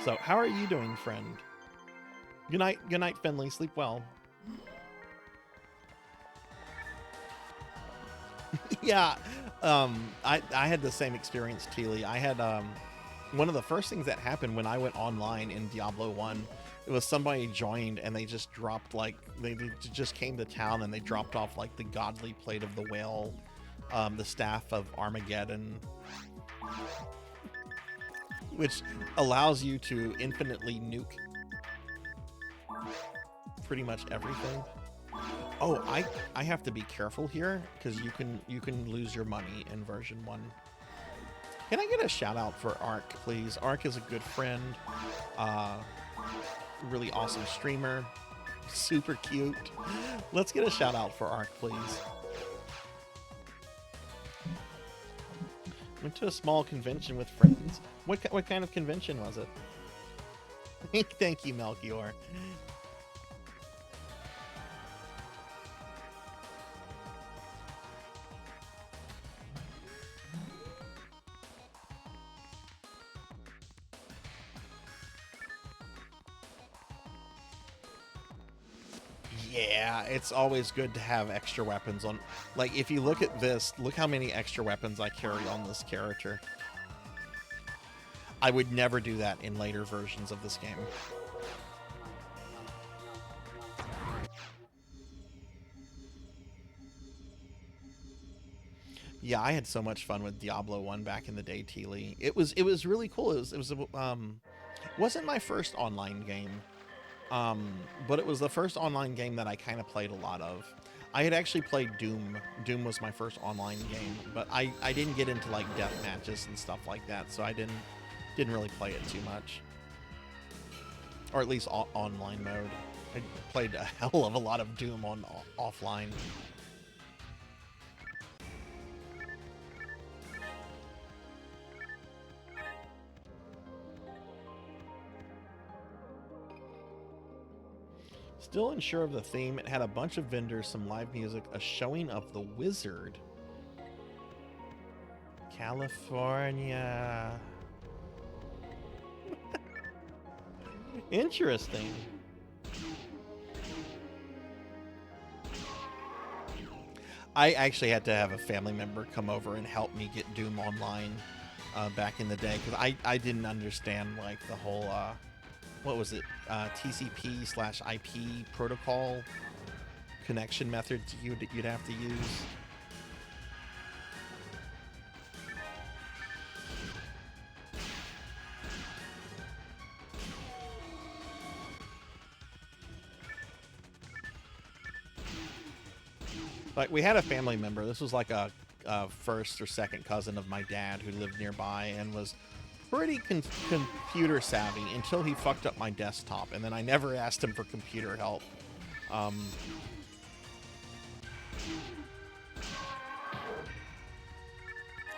So, how are you doing, friend? Good night, Finley. Sleep well. Yeah, I had the same experience, Teely. I had one of the first things that happened when I went online in Diablo 1, it was somebody joined and they just dropped, like, they just came to town and they dropped off, like, the Godly Plate of the Whale, the Staff of Armageddon, which allows you to infinitely nuke pretty much everything. Oh, I have to be careful here because you can lose your money in version 1. Can I get a shout out for Ark, please? Ark is a good friend, really awesome streamer, super cute. Let's get a shout out for Ark, please. Went to a small convention with friends. What kind of convention was it? Thank you, Melchior. Yeah, it's always good to have extra weapons on. Like, if you look at this, look how many extra weapons I carry on this character. I would never do that in later versions of this game. Yeah, I had so much fun with Diablo 1 back in the day, Teely. It was really cool. Wasn't my first online game. But it was the first online game that I kind of played a lot of. I had actually played Doom. Doom was my first online game, but I didn't get into like death matches and stuff like that, so I didn't really play it too much. Or at least online mode. I played a hell of a lot of Doom on offline. Still unsure of the theme. It had a bunch of vendors, some live music, a showing of The Wizard. California. Interesting. I actually had to have a family member come over and help me get Doom online back in the day, because I didn't understand like the whole what was it, TCP/IP protocol connection methods you'd have to use. Like, we had a family member. This was like a first or second cousin of my dad who lived nearby and was pretty computer savvy until he fucked up my desktop, and then I never asked him for computer help.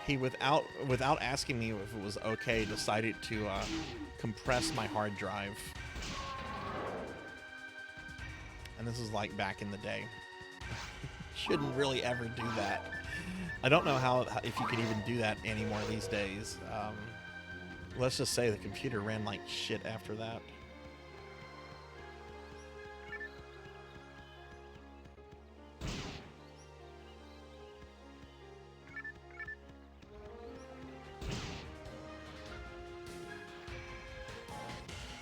He, without asking me if it was okay, decided to compress my hard drive. And this is like back in the day. Shouldn't really ever do that. I don't know if you could even do that anymore these days. Let's just say the computer ran like shit after that.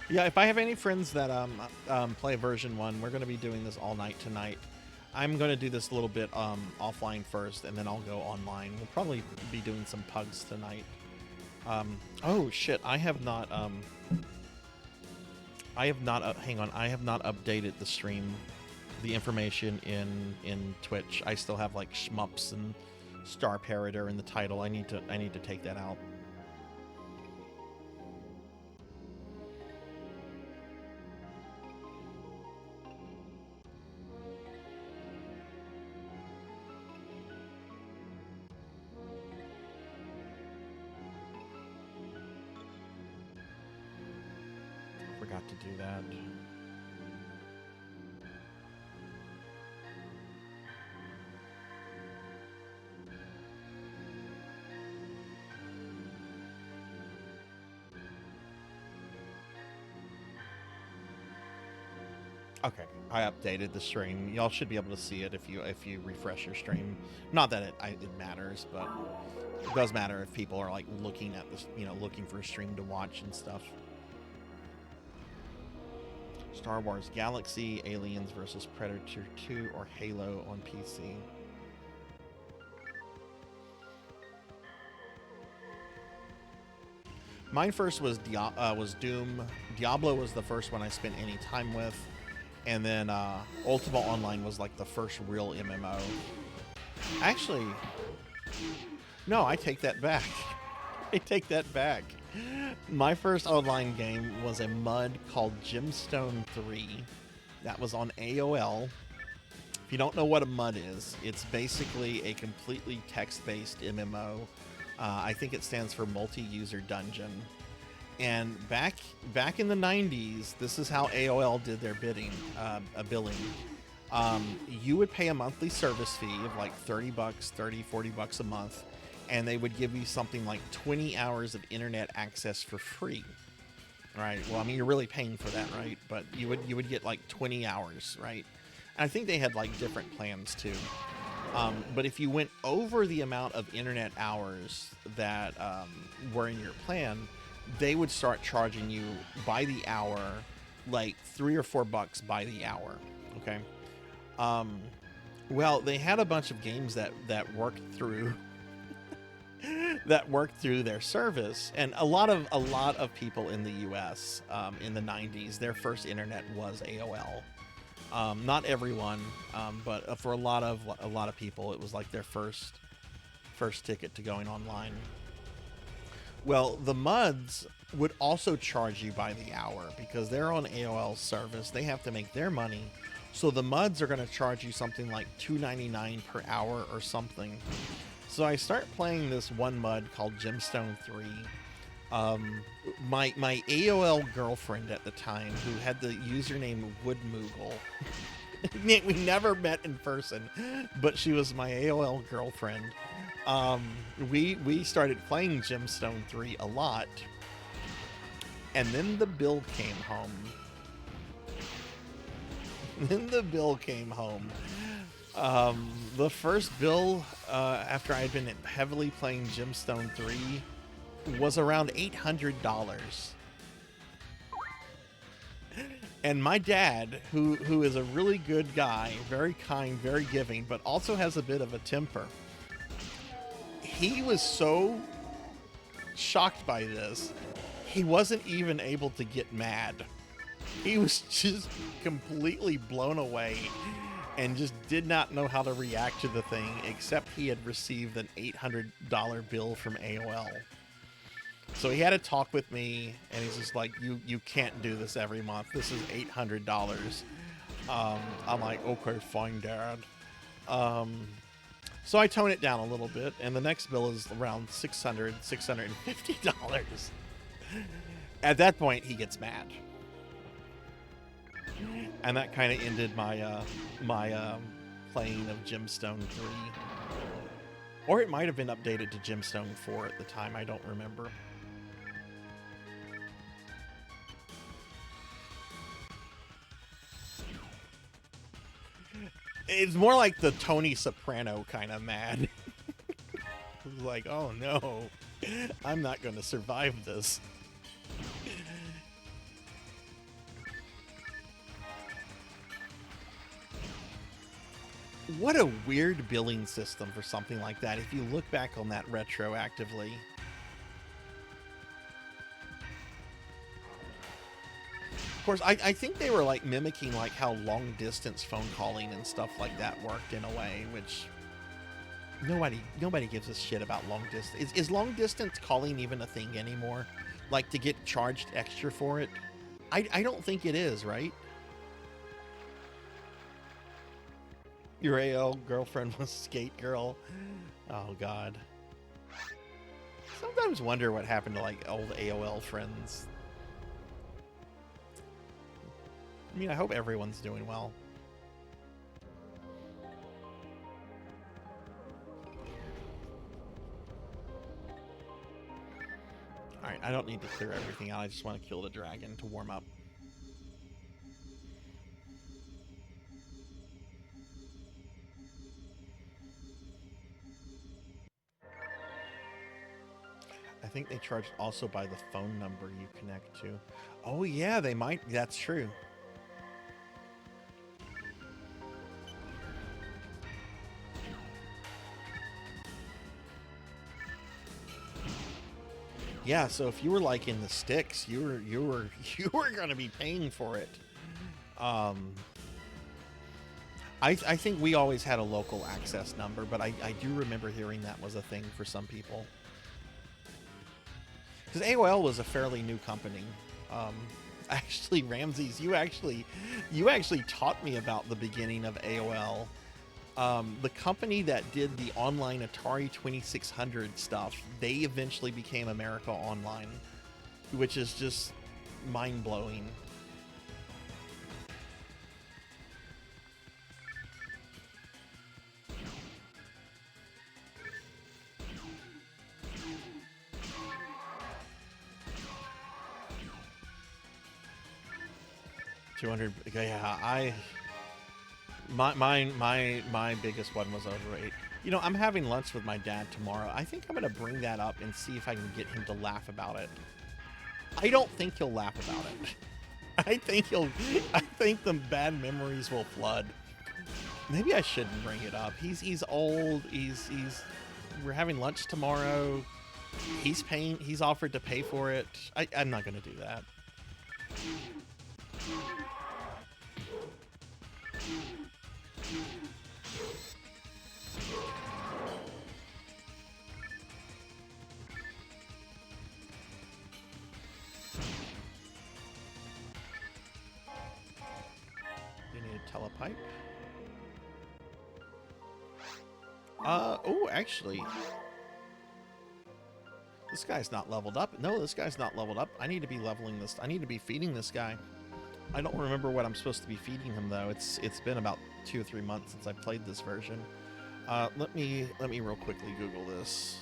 Yeah, if I have any friends that play version 1, we're going to be doing this all night tonight. I'm going to do this a little bit offline first, and then I'll go online. We'll probably be doing some pugs tonight. Oh shit, I have not hang on, I have not updated the stream, the information in Twitch. I still have like shmups and Star Parroter in the title. I need to take that out. Forgot to do that. Okay, I updated the stream. Y'all should be able to see it if you refresh your stream. Not that it matters, but it does matter if people are like looking at this, looking for a stream to watch and stuff. Star Wars Galaxy, Aliens vs. Predator 2, or Halo on PC. Mine first was Doom. Diablo was the first one I spent any time with. And then Ultima Online was like the first real MMO. Actually, no, I take that back. I take that back. My first online game was a MUD called Gemstone 3. That was on AOL. If you don't know what a MUD is, it's basically a completely text-based MMO. I think it stands for Multi-User Dungeon. And back in the 90s, this is how AOL did their billing. You would pay a monthly service fee of like $30, $40 a month, and they would give you something like 20 hours of internet access for free. Right? Well, I mean, you're really paying for that, right? But you would get like 20 hours, right? I think they had like different plans too. But if you went over the amount of internet hours that were in your plan, they would start charging you by the hour, like $3 or $4 by the hour. Okay. Well, they had a bunch of games that worked through that worked through their service, and a lot of people in the U.S. In the 90s, their first internet was AOL. Not everyone, but for a lot of people, it was like their first ticket to going online. Well, the MUDs would also charge you by the hour because they're on AOL service. They have to make their money. So the MUDs are going to charge you something like $2.99 per hour or something. So I start playing this one MUD called Gemstone 3. My AOL girlfriend at the time, who had the username Woodmoogle, we never met in person, but she was my AOL girlfriend. We started playing Gemstone 3 a lot, and then the bill came home. The first bill, after I had been heavily playing Gemstone 3, was around $800. And my dad, who is a really good guy, very kind, very giving, but also has a bit of a temper, he was so shocked by this, he wasn't even able to get mad. He was just completely blown away and just did not know how to react to the thing, except he had received an $800 bill from AOL. So he had to talk with me, and he's just like, you can't do this every month. This is $800. I'm like, okay, fine, Dad. So I tone it down a little bit, and the next bill is around $650. At that point, he gets mad. And that kind of ended my playing of Gemstone 3. Or it might have been updated to Gemstone 4 at the time. I don't remember. It's more like the Tony Soprano kind of mad. It's like, oh no, I'm not going to survive this. What a weird billing system for something like that, if you look back on that retroactively. Of course, I think they were like mimicking like how long distance phone calling and stuff like that worked in a way, which nobody gives a shit about long distance. Is long distance calling even a thing anymore? Like to get charged extra for it? I don't think it is, right? Your AOL girlfriend was Skate Girl. Oh God. Sometimes wonder what happened to like old AOL friends. I mean, I hope everyone's doing well. Alright, I don't need to clear everything out. I just want to kill the dragon to warm up. I think they charge also by the phone number you connect to. Oh yeah, they might. That's true. Yeah, so if you were like in the sticks, you were going to be paying for it. I think we always had a local access number, but I do remember hearing that was a thing for some people. Because AOL was a fairly new company. Actually, Ramses, you actually taught me about the beginning of AOL. The company that did the online Atari 2600 stuff, they eventually became America Online, which is just mind-blowing. $200. Yeah, My biggest one was over 8. You know, I'm having lunch with my dad tomorrow. I think I'm gonna bring that up and see if I can get him to laugh about it. I don't think he'll laugh about it. I think the bad memories will flood. Maybe I shouldn't bring it up. He's old. We're having lunch tomorrow. He's offered to pay for it. I'm not gonna do that. You need a telepipe. Oh, actually, this guy's not leveled up. No, this guy's not leveled up. I need to be leveling this. I need to be feeding this guy. I don't remember what I'm supposed to be feeding him though. It's been about 2 or 3 months since I played this version. Let me real quickly Google this.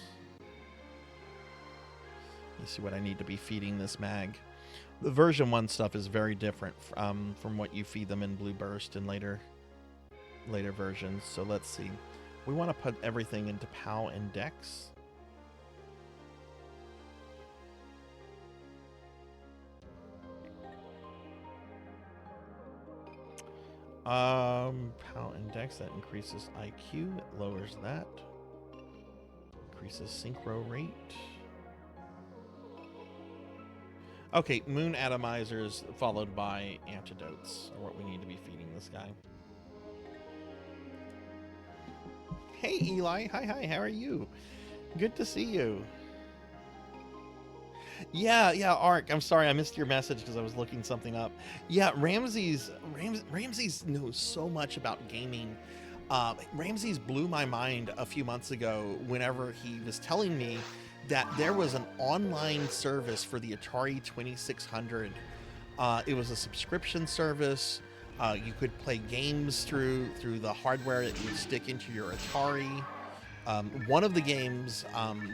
Let me see what I need to be feeding this mag. The version 1 stuff is very different from what you feed them in Blue Burst and later versions. So let's see. We want to put everything into POW and Dex. POW Index, that increases IQ, it lowers that. Increases synchro rate. Okay, moon atomizers followed by antidotes are what we need to be feeding this guy. Hey Eli, hi, how are you? Good to see you. Yeah, Ark. I'm sorry I missed your message because I was looking something up. Yeah, Ramses knows so much about gaming. Ramses blew my mind a few months ago whenever he was telling me that there was an online service for the Atari 2600. It was a subscription service. You could play games through the hardware that you would stick into your Atari. One of the games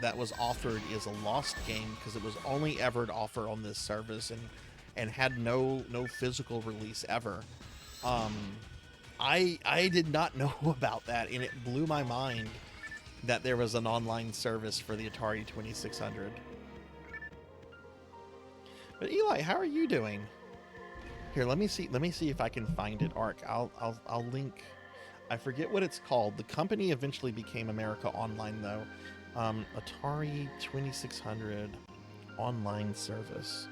that was offered is a lost game because it was only ever offered on this service and had no physical release ever. I did not know about that, and it blew my mind that there was an online service for the Atari 2600. But Eli, how are you doing? Here, let me see if I can find it. Ark, I'll link. I forget what it's called. The company eventually became America Online, though. Atari 2600 online service.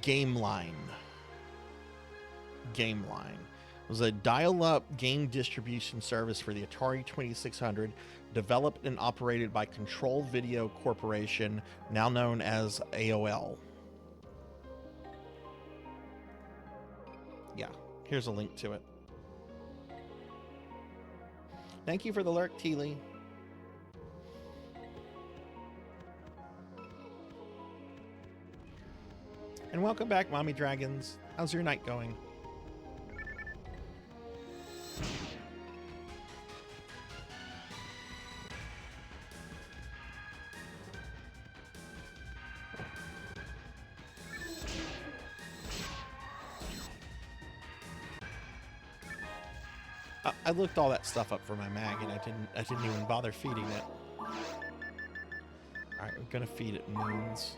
GameLine. It was a dial-up game distribution service for the Atari 2600, developed and operated by Control Video Corporation, now known as AOL. Yeah, here's a link to it. Thank you for the lurk, Teely. And welcome back, Mommy Dragons. How's your night going? I looked all that stuff up for my mag, and I didn't even bother feeding it. All right, we're gonna feed it moons.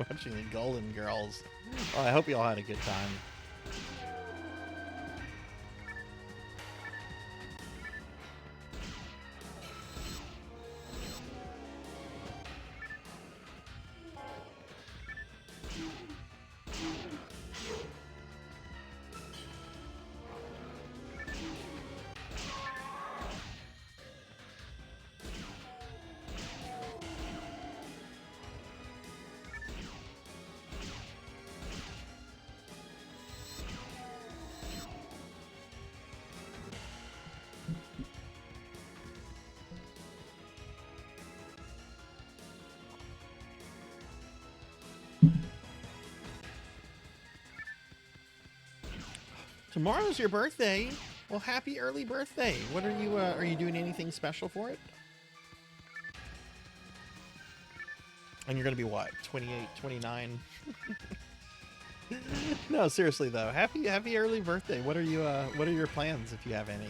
Watching the Golden Girls. Well, I hope you all had a good time. Tomorrow's your birthday. Well, happy early birthday. What are you doing anything special for it? And you're going to be what? 28, 29? No, seriously though. Happy early birthday. What are your plans if you have any?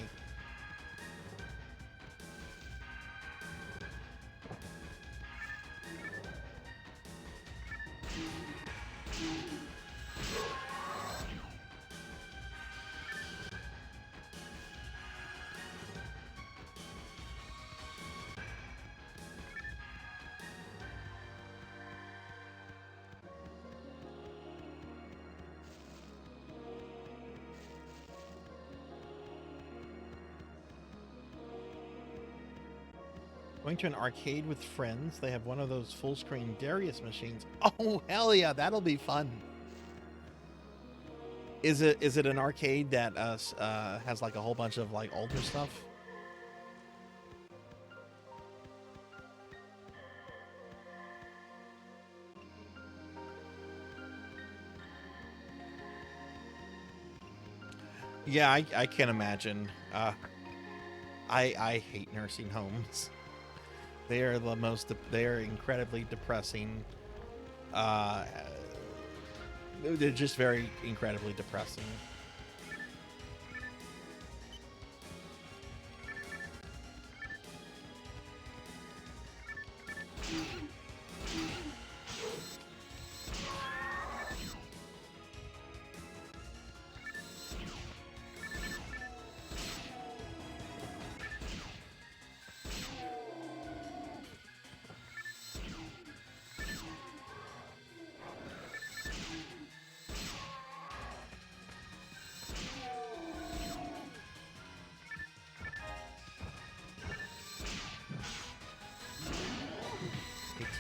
Going to an arcade with friends. They have one of those full screen Darius machines. Oh, hell yeah, that'll be fun. Is it an arcade that has like a whole bunch of like older stuff? Yeah, I can't imagine. I hate nursing homes. They are incredibly depressing. They're just very incredibly depressing.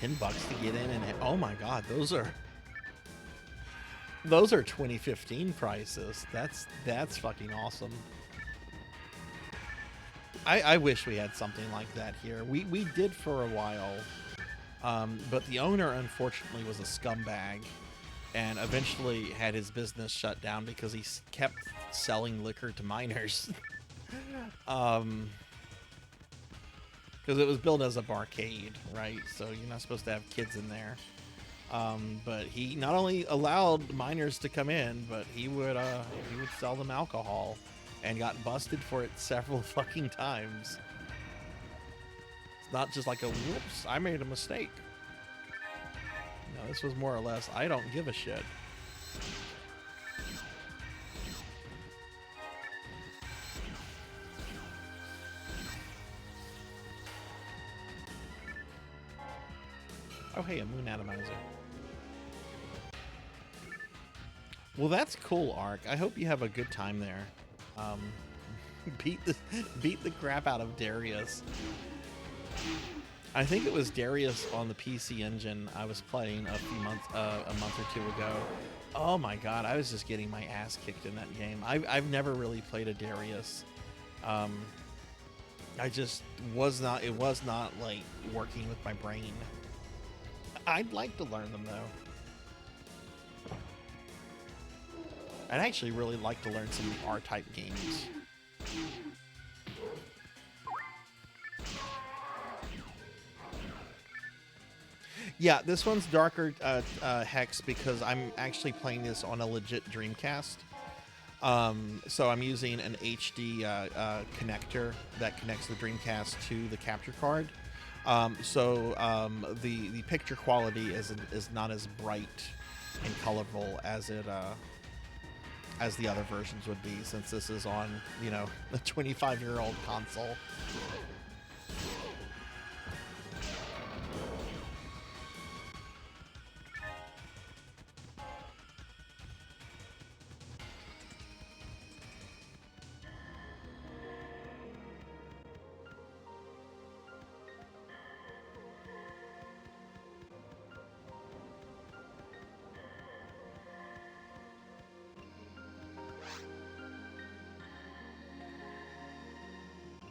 $10 to get in, and oh my god, those are 2015 prices. That's fucking awesome. I wish we had something like that here. We did for a while, but the owner unfortunately was a scumbag and eventually had his business shut down because he kept selling liquor to minors. Because it was built as a barcade, right? So you're not supposed to have kids in there. But he not only allowed minors to come in, but he would sell them alcohol, and got busted for it several fucking times. It's not just like a whoops, I made a mistake. No, this was more or less, I don't give a shit. Oh, hey, a moon atomizer. Well, that's cool, Ark. I hope you have a good time there. Beat the crap out of Darius. I think it was Darius on the PC Engine I was playing a month or two ago. Oh my god, I was just getting my ass kicked in that game. I've never really played a Darius. I just was not. It was not like working with my brain. I'd like to learn them though. I'd actually really like to learn some of the R-type games. Yeah, this one's darker hex because I'm actually playing this on a legit Dreamcast. So I'm using an HD connector that connects the Dreamcast to the capture card. The picture quality is not as bright and colorful as it as the other versions would be, since this is on, you know, a 25-year-old console.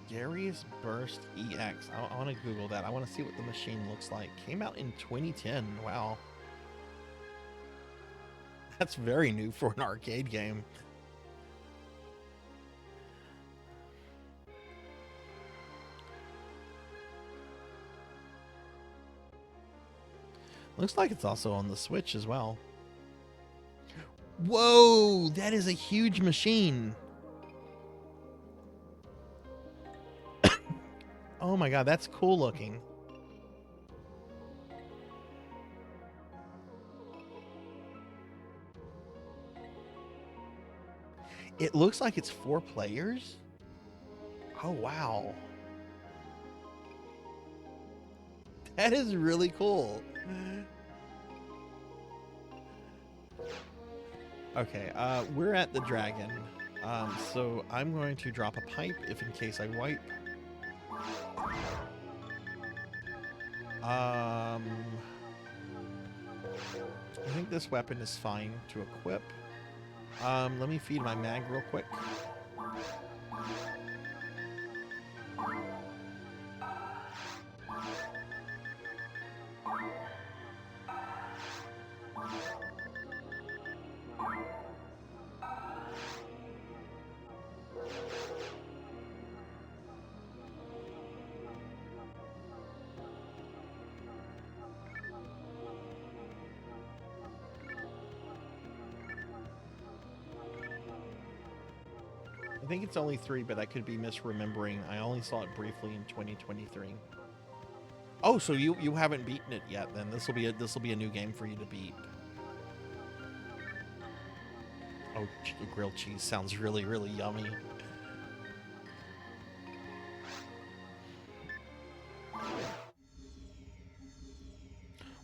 Darius Burst EX. I want to Google that. I want to see what the machine looks like. Came out in 2010. Wow. That's very new for an arcade game. Looks like it's also on the Switch as well. Whoa, that is a huge machine. Oh my god, that's cool looking. It looks like it's 4 players. Oh wow. That is really cool. Okay, we're at the dragon. So I'm going to drop a pipe if in case I wipe. I think this weapon is fine to equip. Let me feed my mag real quick. I think it's only 3, but I could be misremembering. I only saw it briefly in 2023. Oh, so you haven't beaten it yet? Then this will be a new game for you to beat. Oh, grilled cheese sounds really, really yummy.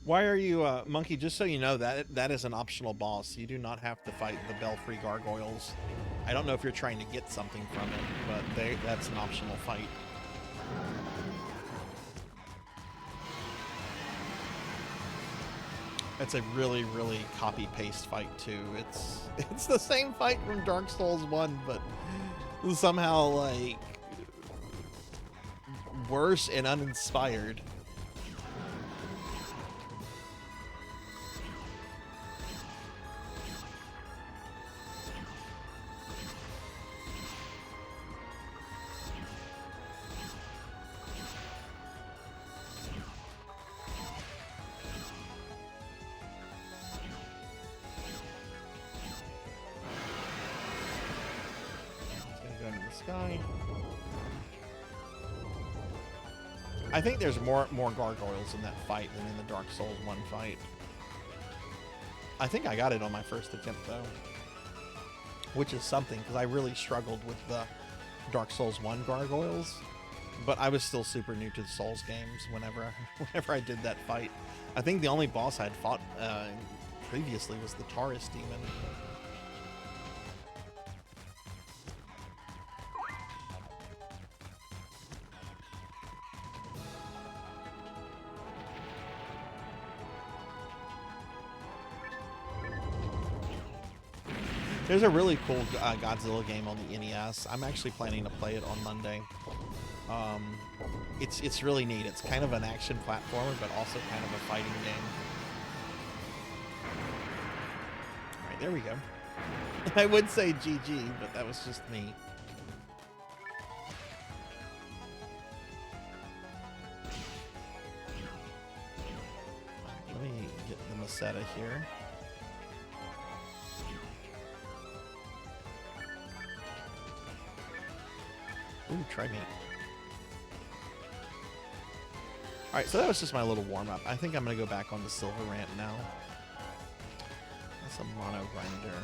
Why are you, Monkey? Just so you know, that is an optional boss. You do not have to fight the Belfry Gargoyles. I don't know if you're trying to get something from it, but that's an optional fight. It's a really, really copy-paste fight too. It's the same fight from Dark Souls 1, but somehow like worse and uninspired. I think there's more gargoyles in that fight than in the Dark Souls 1 fight. I think I got it on my first attempt though, which is something because I really struggled with the Dark Souls 1 gargoyles, but I was still super new to the Souls games whenever I did that fight. I think the only boss I'd fought previously was the Taurus demon. There's a really cool Godzilla game on the NES. I'm actually planning to play it on Monday. It's really neat. It's kind of an action platformer, but also kind of a fighting game. All right, there we go. I would say GG, but that was just me. Let me get the Masetta here. Ooh, try me. Alright, so that was just my little warm-up. I think I'm going to go back on the Silver Rant now. That's a mono grinder.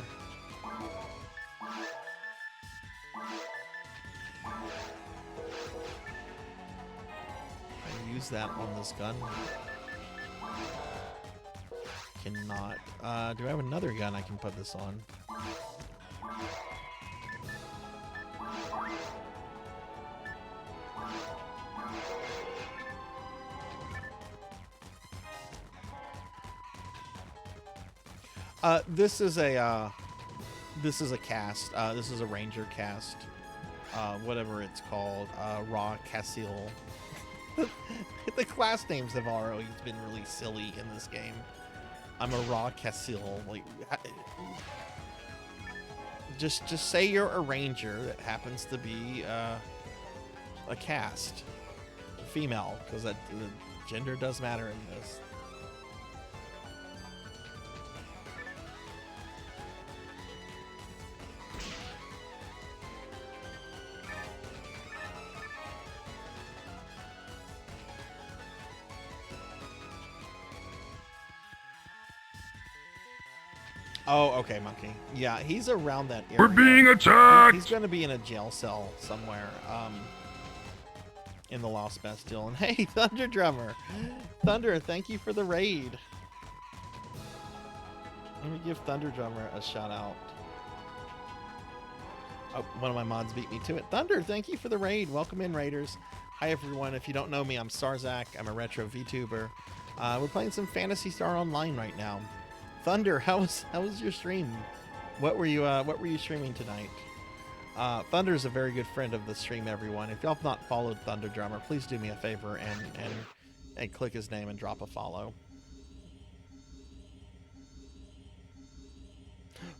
I use that on this gun. Cannot. Do I have another gun I can put this on? This is a cast. This is a ranger cast. Whatever it's called. Raw Cassil. The class names have always been really silly in this game. I'm a Raw Cassil. Like, just say you're a ranger that happens to be a cast, female, because that the gender does matter in this. Oh, okay, Monkey. Yeah, he's around that area. We're being attacked! He's going to be in a jail cell somewhere in the Lost Bastille. And hey, Thunder Drummer. Thunder, thank you for the raid. Let me give Thunder Drummer a shout out. Oh, one of my mods beat me to it. Thunder, thank you for the raid. Welcome in, Raiders. Hi, everyone. If you don't know me, I'm Sarzac. I'm a retro VTuber. We're playing some Phantasy Star Online right now. Thunder, how was your stream? What were you streaming tonight? Thunder is a very good friend of the stream, everyone. If y'all have not followed Thunder Drummer, please do me a favor and click his name and drop a follow.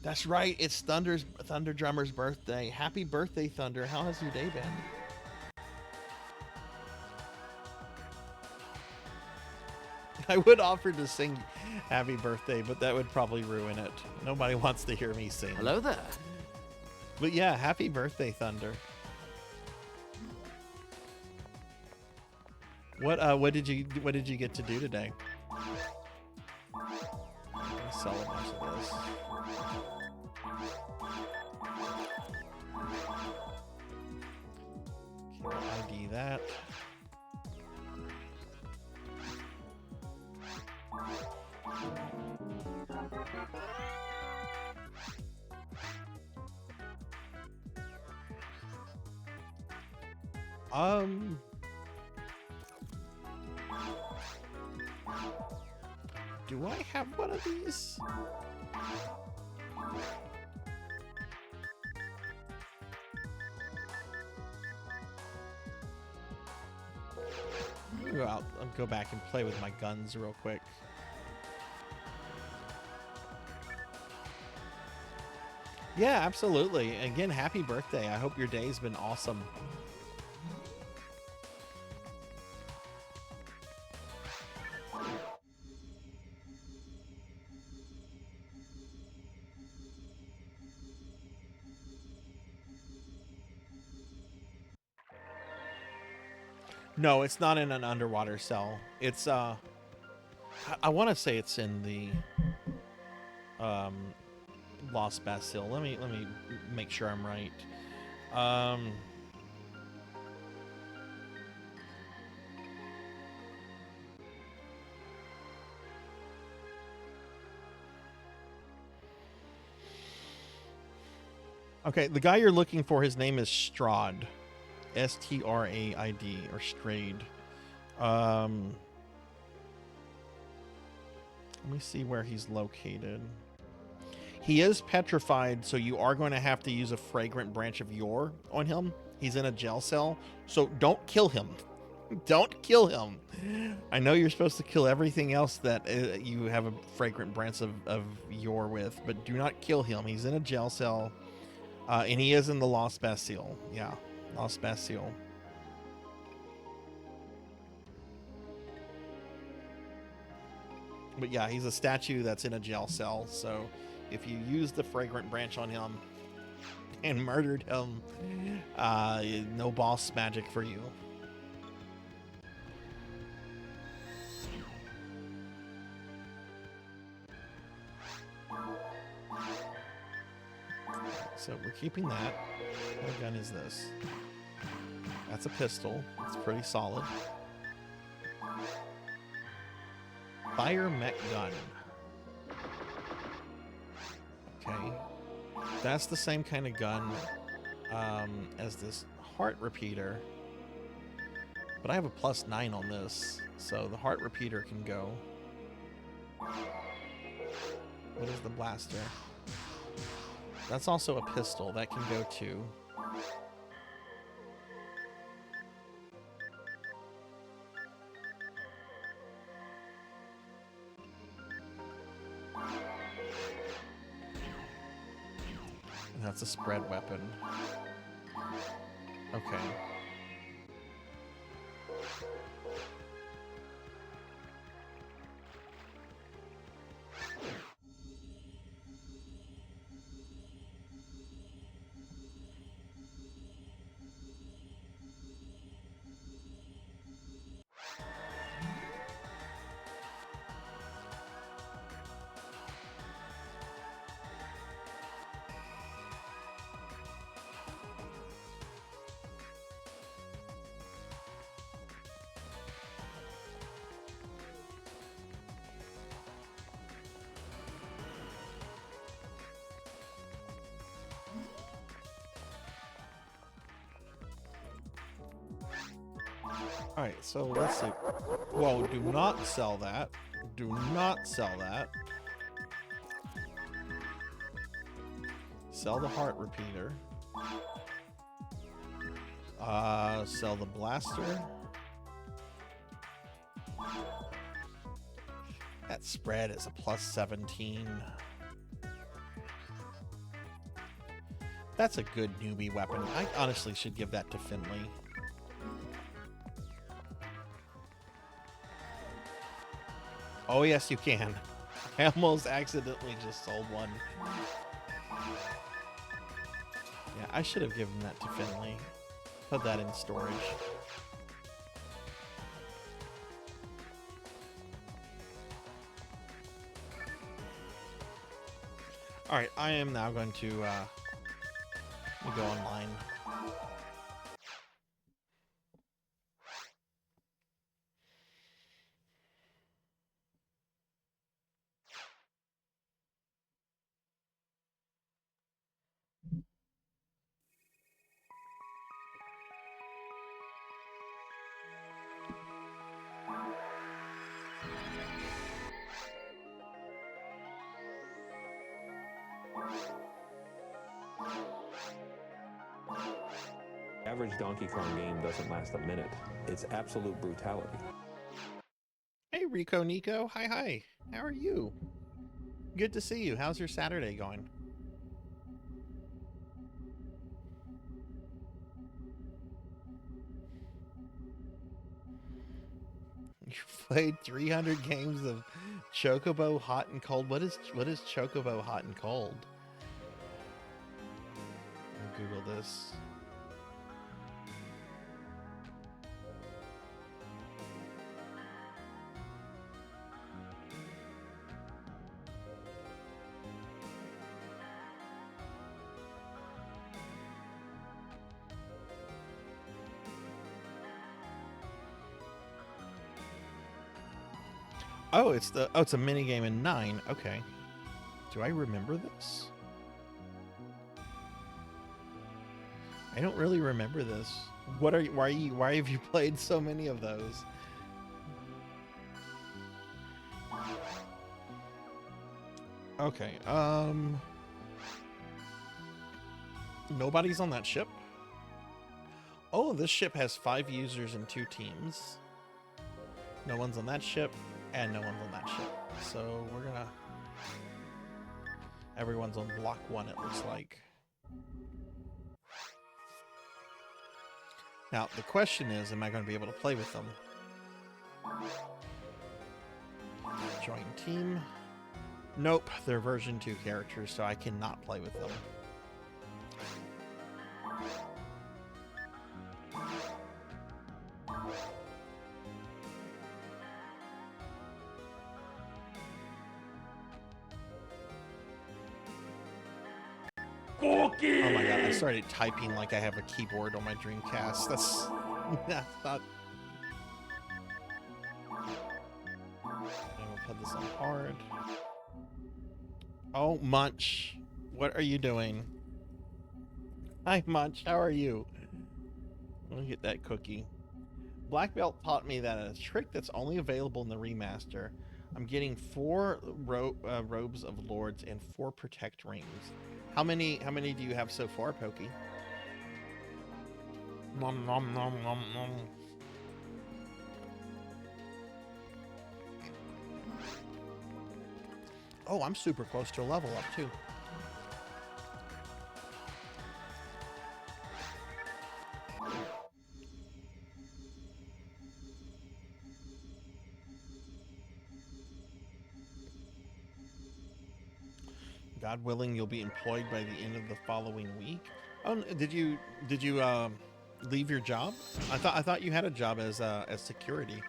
That's right, it's Thunder Drummer's birthday. Happy birthday, Thunder. How has your day been? I would offer to sing happy birthday, but that would probably ruin it. Nobody wants to hear me sing. Hello there. But yeah, happy birthday, Thunder. What did you get to do today? Let's sell a bunch of this. Okay, ID that. Do I have one of these? I'll go back and play with my guns real quick. Yeah, absolutely. Again, happy birthday. I hope your day's been awesome. No, it's not in an underwater cell. It's I want to say it's in the Lost Bastille. Let me make sure I'm right. Okay, the guy you're looking for, his name is Strad. S-T-R-A-I-D, or Strayed. Let me see where he's located. He is petrified, so you are going to have to use a fragrant branch of yore on him. He's in a jail cell, so don't kill him. Don't kill him. I know you're supposed to kill everything else that you have a fragrant branch of yore with, but do not kill him. He's in a jail cell, and he is in the Lost Bastille. Yeah. Lost Bastille. But yeah, he's a statue that's in a jail cell, so if you use the fragrant branch on him and murdered him, no boss magic for you. So we're keeping that. What gun is this? That's a pistol. It's pretty solid. Fire mech gun. Okay. That's the same kind of gun as this heart repeater. But I have a +9 on this, so the heart repeater can go. What is the blaster? That's also a pistol. That can go too. And that's a spread weapon. Okay. Alright, so let's see. Whoa, do not sell that. Do not sell that. Sell the heart repeater. Sell the blaster. That spread is a plus 17. That's a good newbie weapon. I honestly should give that to Finley. Oh, yes, you can. I almost accidentally just sold one. Yeah, I should have given that to Finley. Put that in storage. Alright, I am now going to go online. Average Donkey Kong game doesn't last a minute. It's absolute brutality. Hey, Rico Nico. Hi, hi. How are you? Good to see you. How's your Saturday going? You played 300 games of Chocobo Hot and Cold. What is Chocobo Hot and Cold? I'll Google this. Oh, it's a mini game in 9. Okay. Do I remember this? I don't really remember this. Why have you played so many of those? Okay. Nobody's on that ship. Oh, this ship has 5 users and 2 teams. No one's on that ship. And no one's on that ship. So we're gonna... Everyone's on block 1, it looks like. Now, the question is, am I going to be able to play with them? Join team. Nope, they're version 2 characters, so I cannot play with them. Oh my god, I started typing like I have a keyboard on my Dreamcast. That's not... I'm gonna put this on hard. Oh, Munch. What are you doing? Hi, Munch. How are you? Let me get that cookie. Black Belt taught me that a trick that's only available in the remaster. I'm getting 4 robes of lords and 4 protect rings. How many do you have so far, Pokey? Nom nom nom nom nom. Oh, I'm super close to a level up too. God willing, you'll be employed by the end of the following week. Oh, did you leave your job? I thought you had a job as security.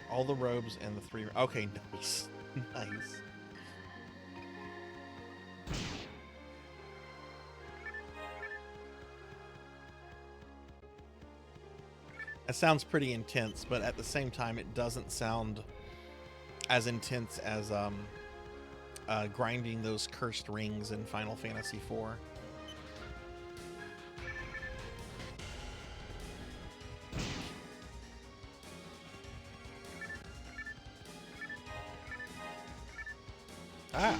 All the robes and the 3. Okay, nice, nice. That sounds pretty intense, but at the same time, it doesn't sound as intense as grinding those cursed rings in Final Fantasy IV. Ah.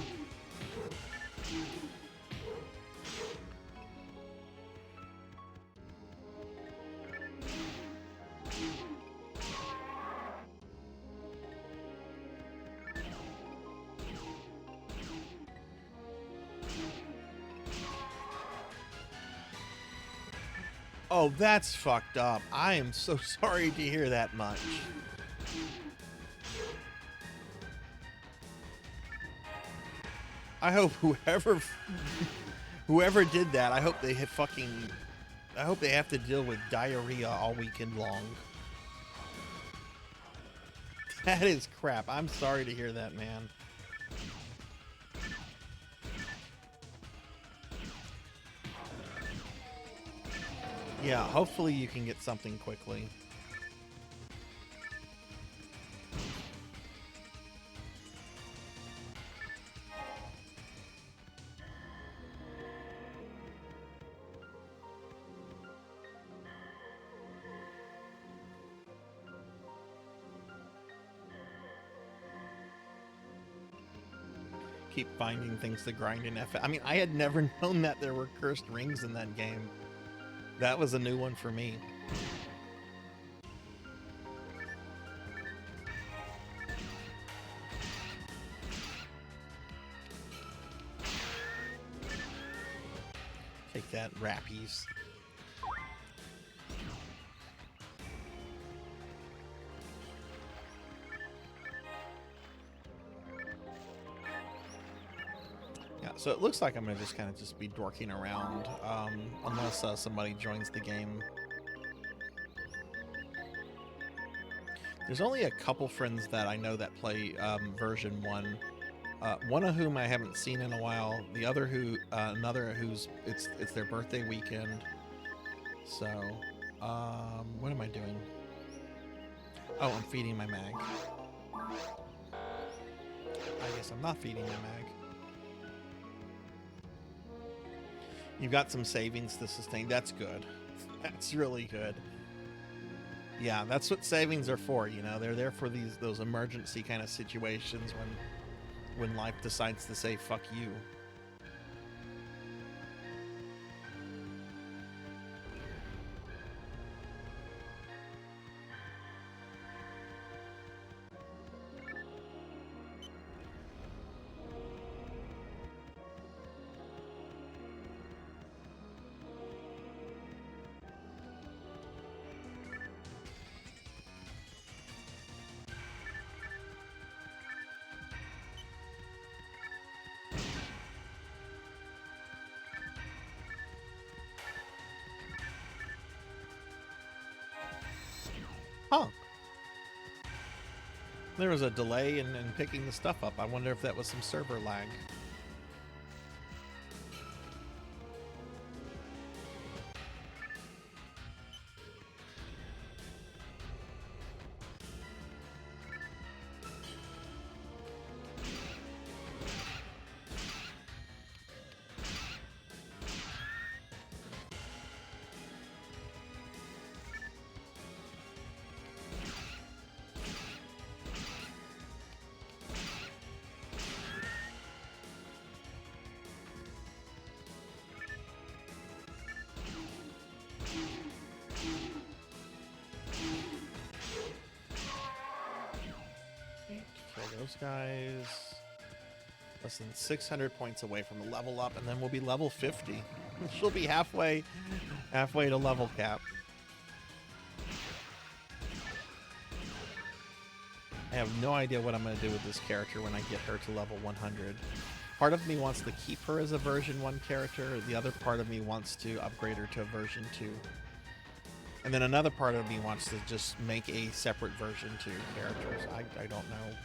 Oh, that's fucked up. I am so sorry to hear that much. I hope whoever did that, I hope they have to deal with diarrhea all weekend long. That is crap. I'm sorry to hear that, man. Yeah, hopefully you can get something quickly. Keep finding things to grind in F. I mean, I had never known that there were cursed rings in that game. That was a new one for me. Take that, rappies. Yeah, so it looks like I'm gonna just kind of be dorking around, unless somebody joins the game. There's only a couple friends that I know that play version 1. One of whom I haven't seen in a while. The other another who's it's their birthday weekend. So, what am I doing? Oh, I'm feeding my mag. I guess I'm not feeding my mag. You've got some savings to sustain. That's good. That's really good. Yeah, that's what savings are for, you know. They're there for those emergency kind of situations when life decides to say fuck you. Huh. There was a delay in picking the stuff up. I wonder if that was some server lag. Those guys less than 600 points away from a level up, and then we'll be level 50. She'll be halfway to level cap. I have no idea what I'm going to do with this character when I get her to level 100. Part of me wants to keep her as a version 1 character. The other part of me wants to upgrade her to a version 2. And then another part of me wants to just make a separate version 2 characters. I don't know.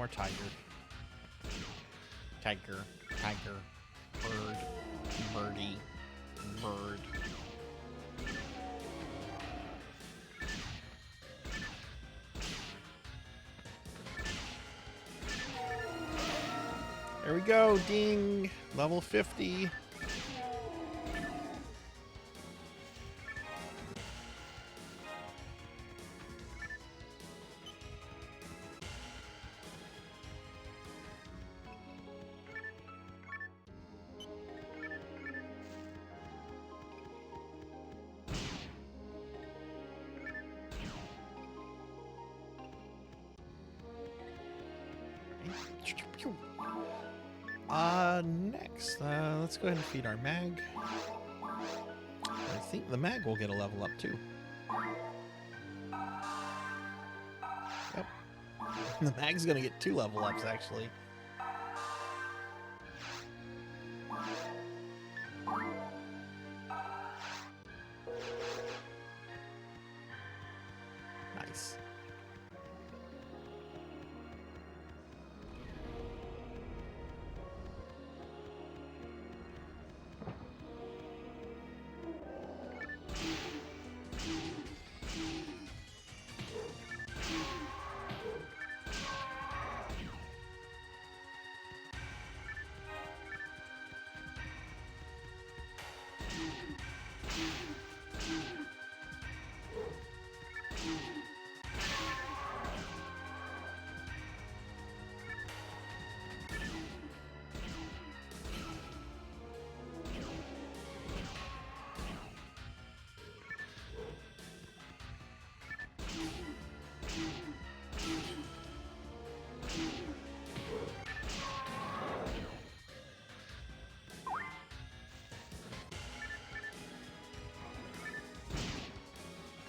more tiger. Tiger. Tiger. Bird. Birdie. Bird. There we go, ding! Level 50. Next, let's go ahead and feed our mag. I think the mag will get a level up too. Yep. The mag's gonna get 2 level ups actually. Nice.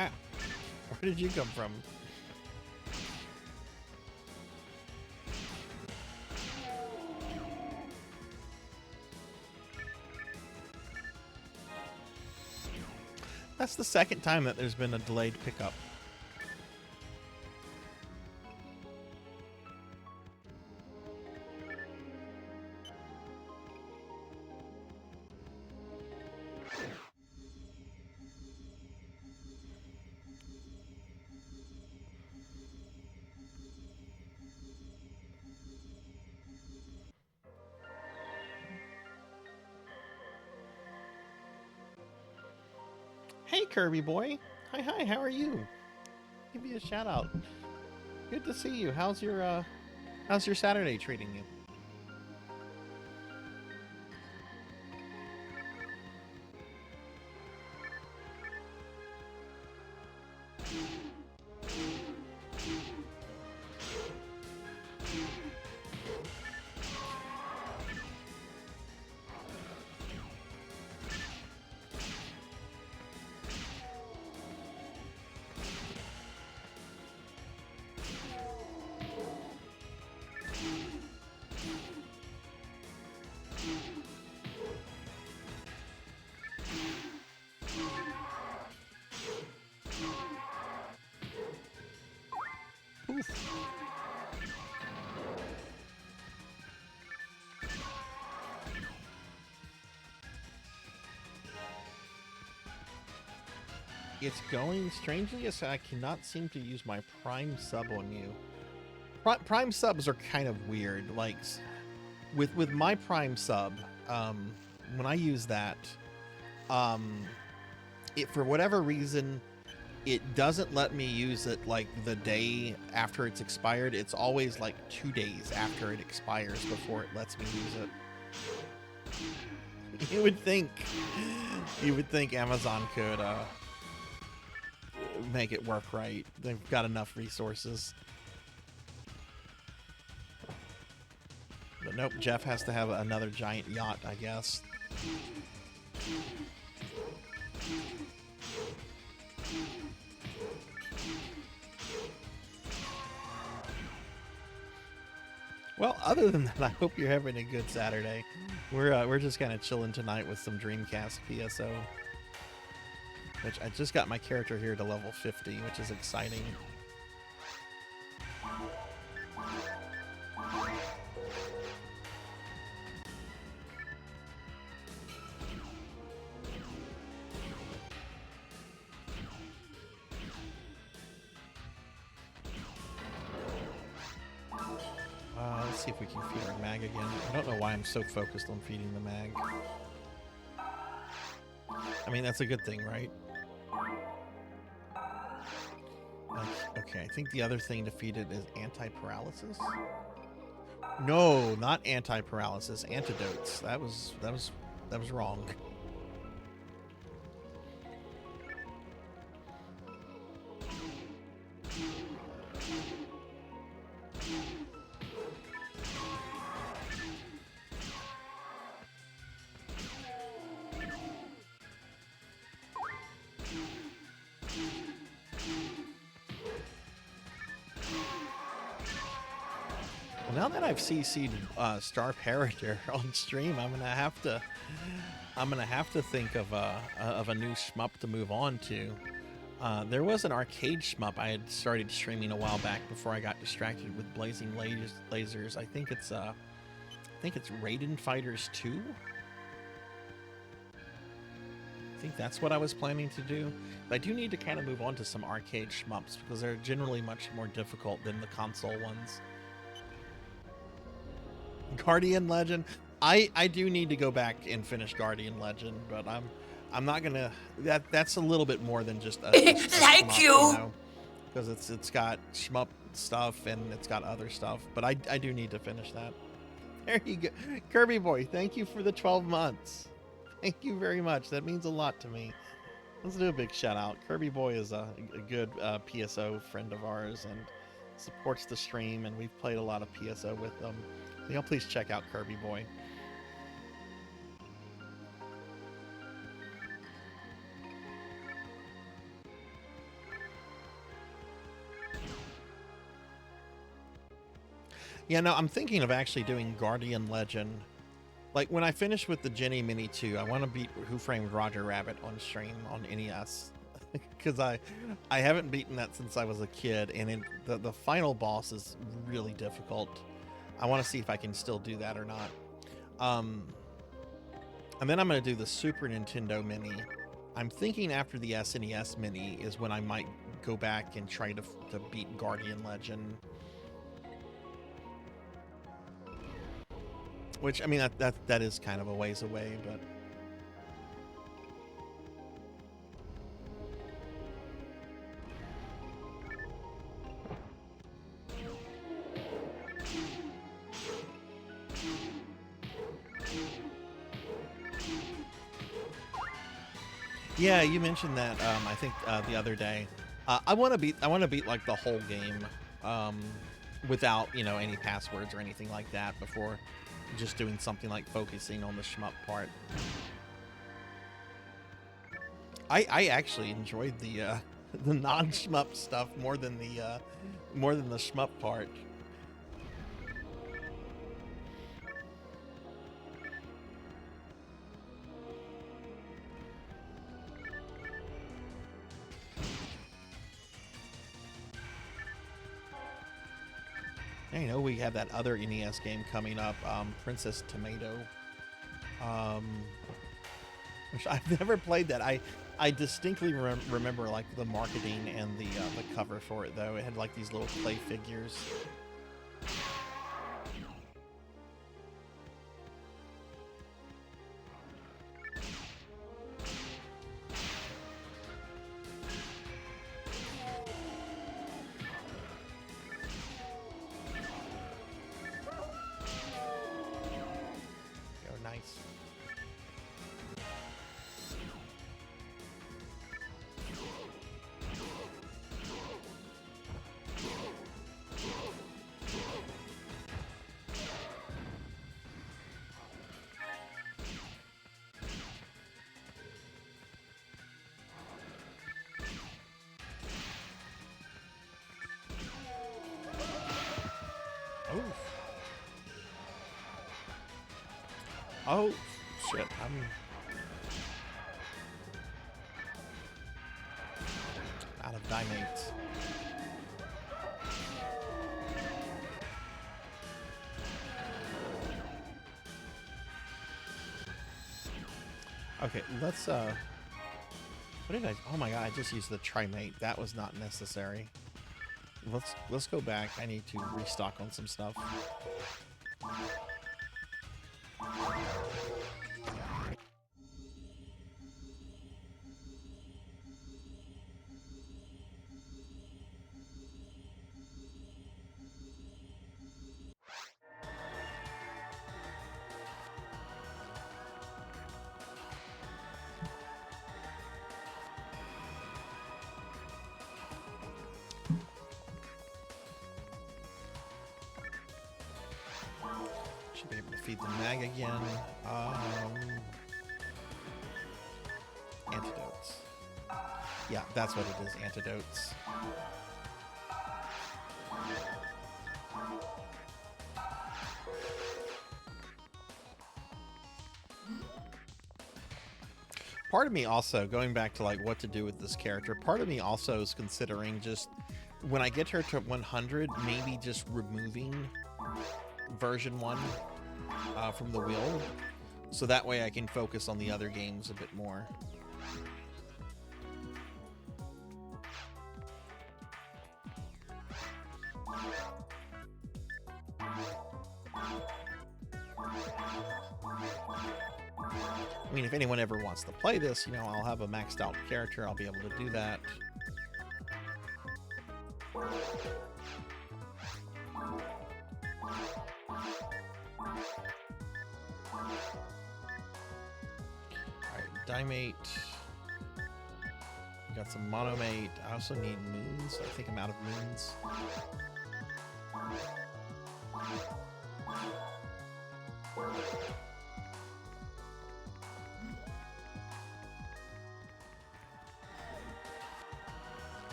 Ah, where did you come from? That's the second time that there's been a delayed pickup. Hey, Kirby boy. Hi, how are you? Give you a shout out. Good to see you. How's your Saturday treating you? Oof. It's going strangely as I cannot seem to use my Prime sub on you. Prime subs are kind of weird. Like with my Prime sub, when I use that, it for whatever reason it doesn't let me use it like the day after it's expired. It's always like 2 days after it expires before it lets me use it. You would think Amazon could make it work right. They've got enough resources. But nope, Jeff has to have another giant yacht, I guess. Well, other than that, I hope you're having a good Saturday. We're just kind of chilling tonight with some Dreamcast PSO. Which I just got my character here to level 50, which is exciting. see if we can feed our mag again. I don't know why I'm so focused on feeding the mag. I mean, that's a good thing, right? Okay, I think the other thing to feed it is anti-paralysis. No, not anti-paralysis, antidotes. That was wrong. Now that I've CC'd Star Parroter on stream, I'm gonna have to think of a new shmup to move on to. There was an arcade shmup I had started streaming a while back before I got distracted with blazing lasers. I think it's Raiden Fighters 2. I think that's what I was planning to do. But I do need to kind of move on to some arcade shmups because they're generally much more difficult than the console ones. Guardian Legend. I do need to go back and finish Guardian Legend, but I'm not gonna. That's a little bit more than just a Thank shmup, you. know, because it's got shmup stuff and it's got other stuff. But I do need to finish that. There you go, Kirby Boy. Thank you for the 12 months. Thank you very much. That means a lot to me. Let's do a big shout out. Kirby Boy is a good PSO friend of ours and supports the stream, and we've played a lot of PSO with them. So y'all please check out Kirby Boy. Yeah, no, I'm thinking of actually doing Guardian Legend. Like, when I finish with the Jenny Mini 2, I want to beat Who Framed Roger Rabbit on stream on NES. Because I haven't beaten that since I was a kid, and the final boss is really difficult. I want to see if I can still do that or not. And then I'm going to do the Super Nintendo Mini. I'm thinking after the SNES Mini is when I might go back and try to beat Guardian Legend. Which, I mean, that is kind of a ways away, but... Yeah, you mentioned that. I think the other day. I want to beat like the whole game, without any passwords or anything like that before just doing something like focusing on the shmup part. I actually enjoyed the non-shmup stuff more than the shmup part. We have that other NES game coming up, Princess Tomato, which I've never played that. I distinctly remember like the marketing and the cover for it, though. It had like these little clay figures. Oh, shit, I'm out of dimates. Okay, let's, what did I, oh my god, I just used the trimate. That was not necessary. Let's go back. I need to restock on some stuff. Should be able to feed the mag again. Antidotes. Yeah, that's what it is, antidotes. Part of me also, going back to like what to do with this character, part of me also is considering just, when I get her to 100, maybe just removing version 1 from the wheel, so that way I can focus on the other games a bit more. I mean, if anyone ever wants to play this, you know, I'll have a maxed out character, I'll be able to do that. Dimate. Got some monomate. I also need moons. I think I'm out of moons.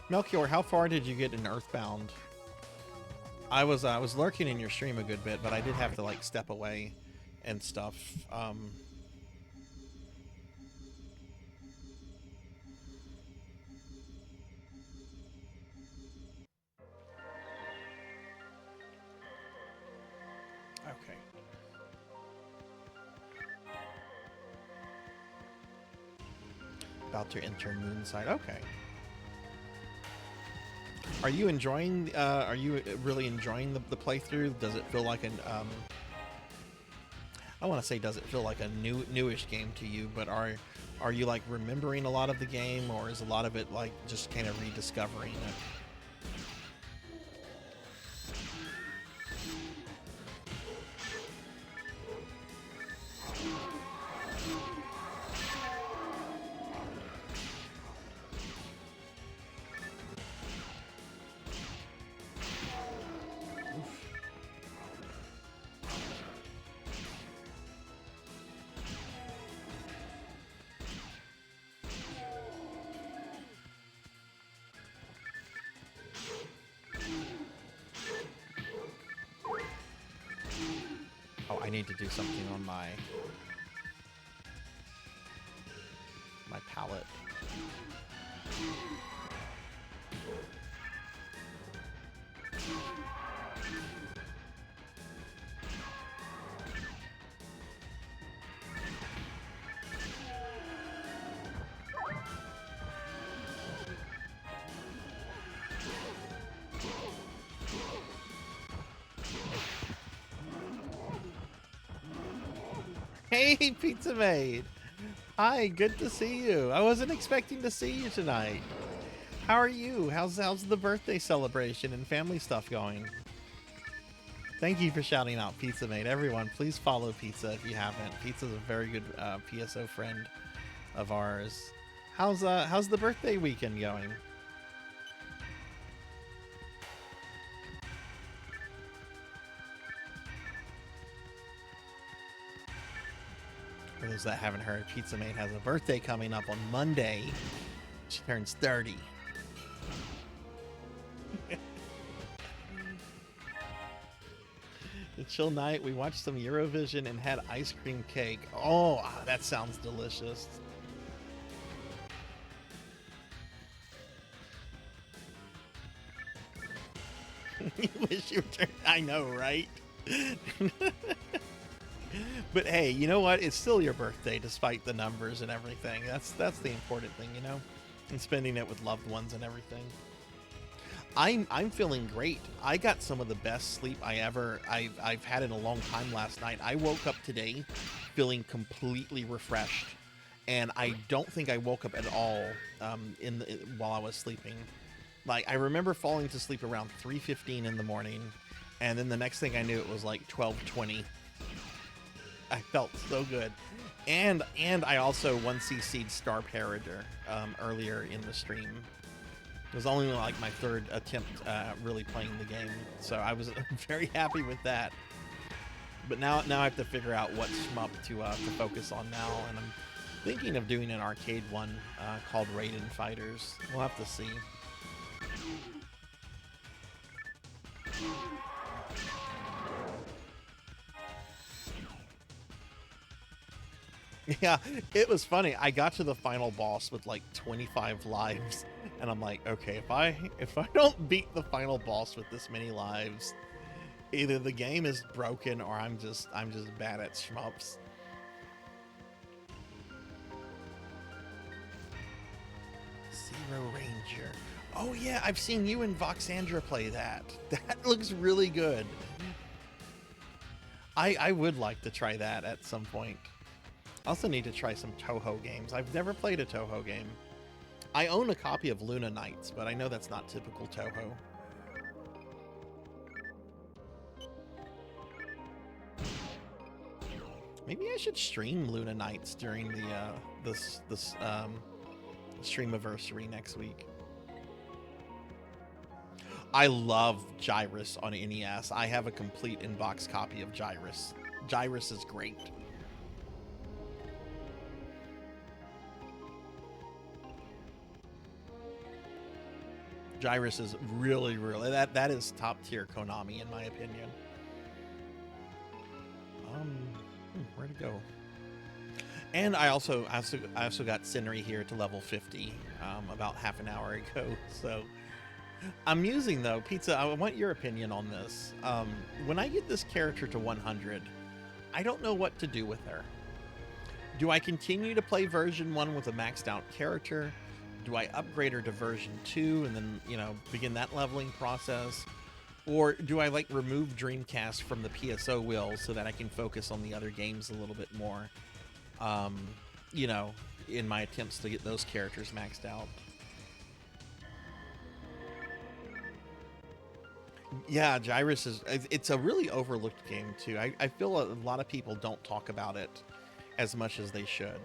Melchior, how far did you get in Earthbound? I was lurking in your stream a good bit, but I did have to like step away and stuff. Okay. About to enter Moonside. Okay. Are you enjoying? Are you really enjoying the playthrough? Does it feel like an? I want to say, does it feel like a newish game to you? But are you like remembering a lot of the game, or is a lot of it like just kind of rediscovering it? Oh, I need to do something on my palette. Hey, Pizza Maid! Hi, good to see you. I wasn't expecting to see you tonight. How are you? How's the birthday celebration and family stuff going? Thank you for shouting out Pizza Maid. Everyone, please follow Pizza if you haven't. Pizza's a very good PSO friend of ours. How's the birthday weekend going? For those that haven't heard, Pizza Maid has a birthday coming up on Monday. She turns 30. The chill night, we watched some Eurovision and had ice cream cake. Oh, that sounds delicious. You wish you turned. I know, right? But hey, you know what? It's still your birthday, despite the numbers and everything. That's the important thing, you know. and spending it with loved ones and everything. I'm feeling great. I got some of the best sleep I've had in a long time last night. I woke up today feeling completely refreshed, and I don't think I woke up at all while I was sleeping. Like, I remember falling to sleep around 3:15 in the morning, and then the next thing I knew, it was like 12:20. I felt so good. And I also 1cc'd Star Paradiddle earlier in the stream. It was only like my third attempt really playing the game, so I was very happy with that. But now I have to figure out what shmup to focus on now, and I'm thinking of doing an arcade one called Raiden Fighters. We'll have to see. Yeah, it was funny. I got to the final boss with like 25 lives, and I'm like, okay, if I don't beat the final boss with this many lives, either the game is broken or I'm just bad at shmups. Zero Ranger. Oh yeah, I've seen you and Voxandra play that. That looks really good. I would like to try that at some point. I also need to try some Toho games. I've never played a Toho game. I own a copy of Luna Nights, but I know that's not typical Toho. Maybe I should stream Luna Nights during the this Streamiversary next week. I love Gyrus on NES. I have a complete in-box copy of Gyrus. Gyrus is great. Gyrus is really that is top tier Konami in my opinion. Where'd it go? And I also got Scenery here to level 50 about half an hour ago. So I'm musing though, Pizza. I want your opinion on this. When I get this character to 100, I don't know what to do with her. Do I continue to play version 1 with a maxed out character? Do I upgrade her to version 2 and then, you know, begin that leveling process? Or do I like remove Dreamcast from the PSO wheel so that I can focus on the other games a little bit more, you know, in my attempts to get those characters maxed out? Yeah, Gyrus it's a really overlooked game too. I feel a lot of people don't talk about it as much as they should.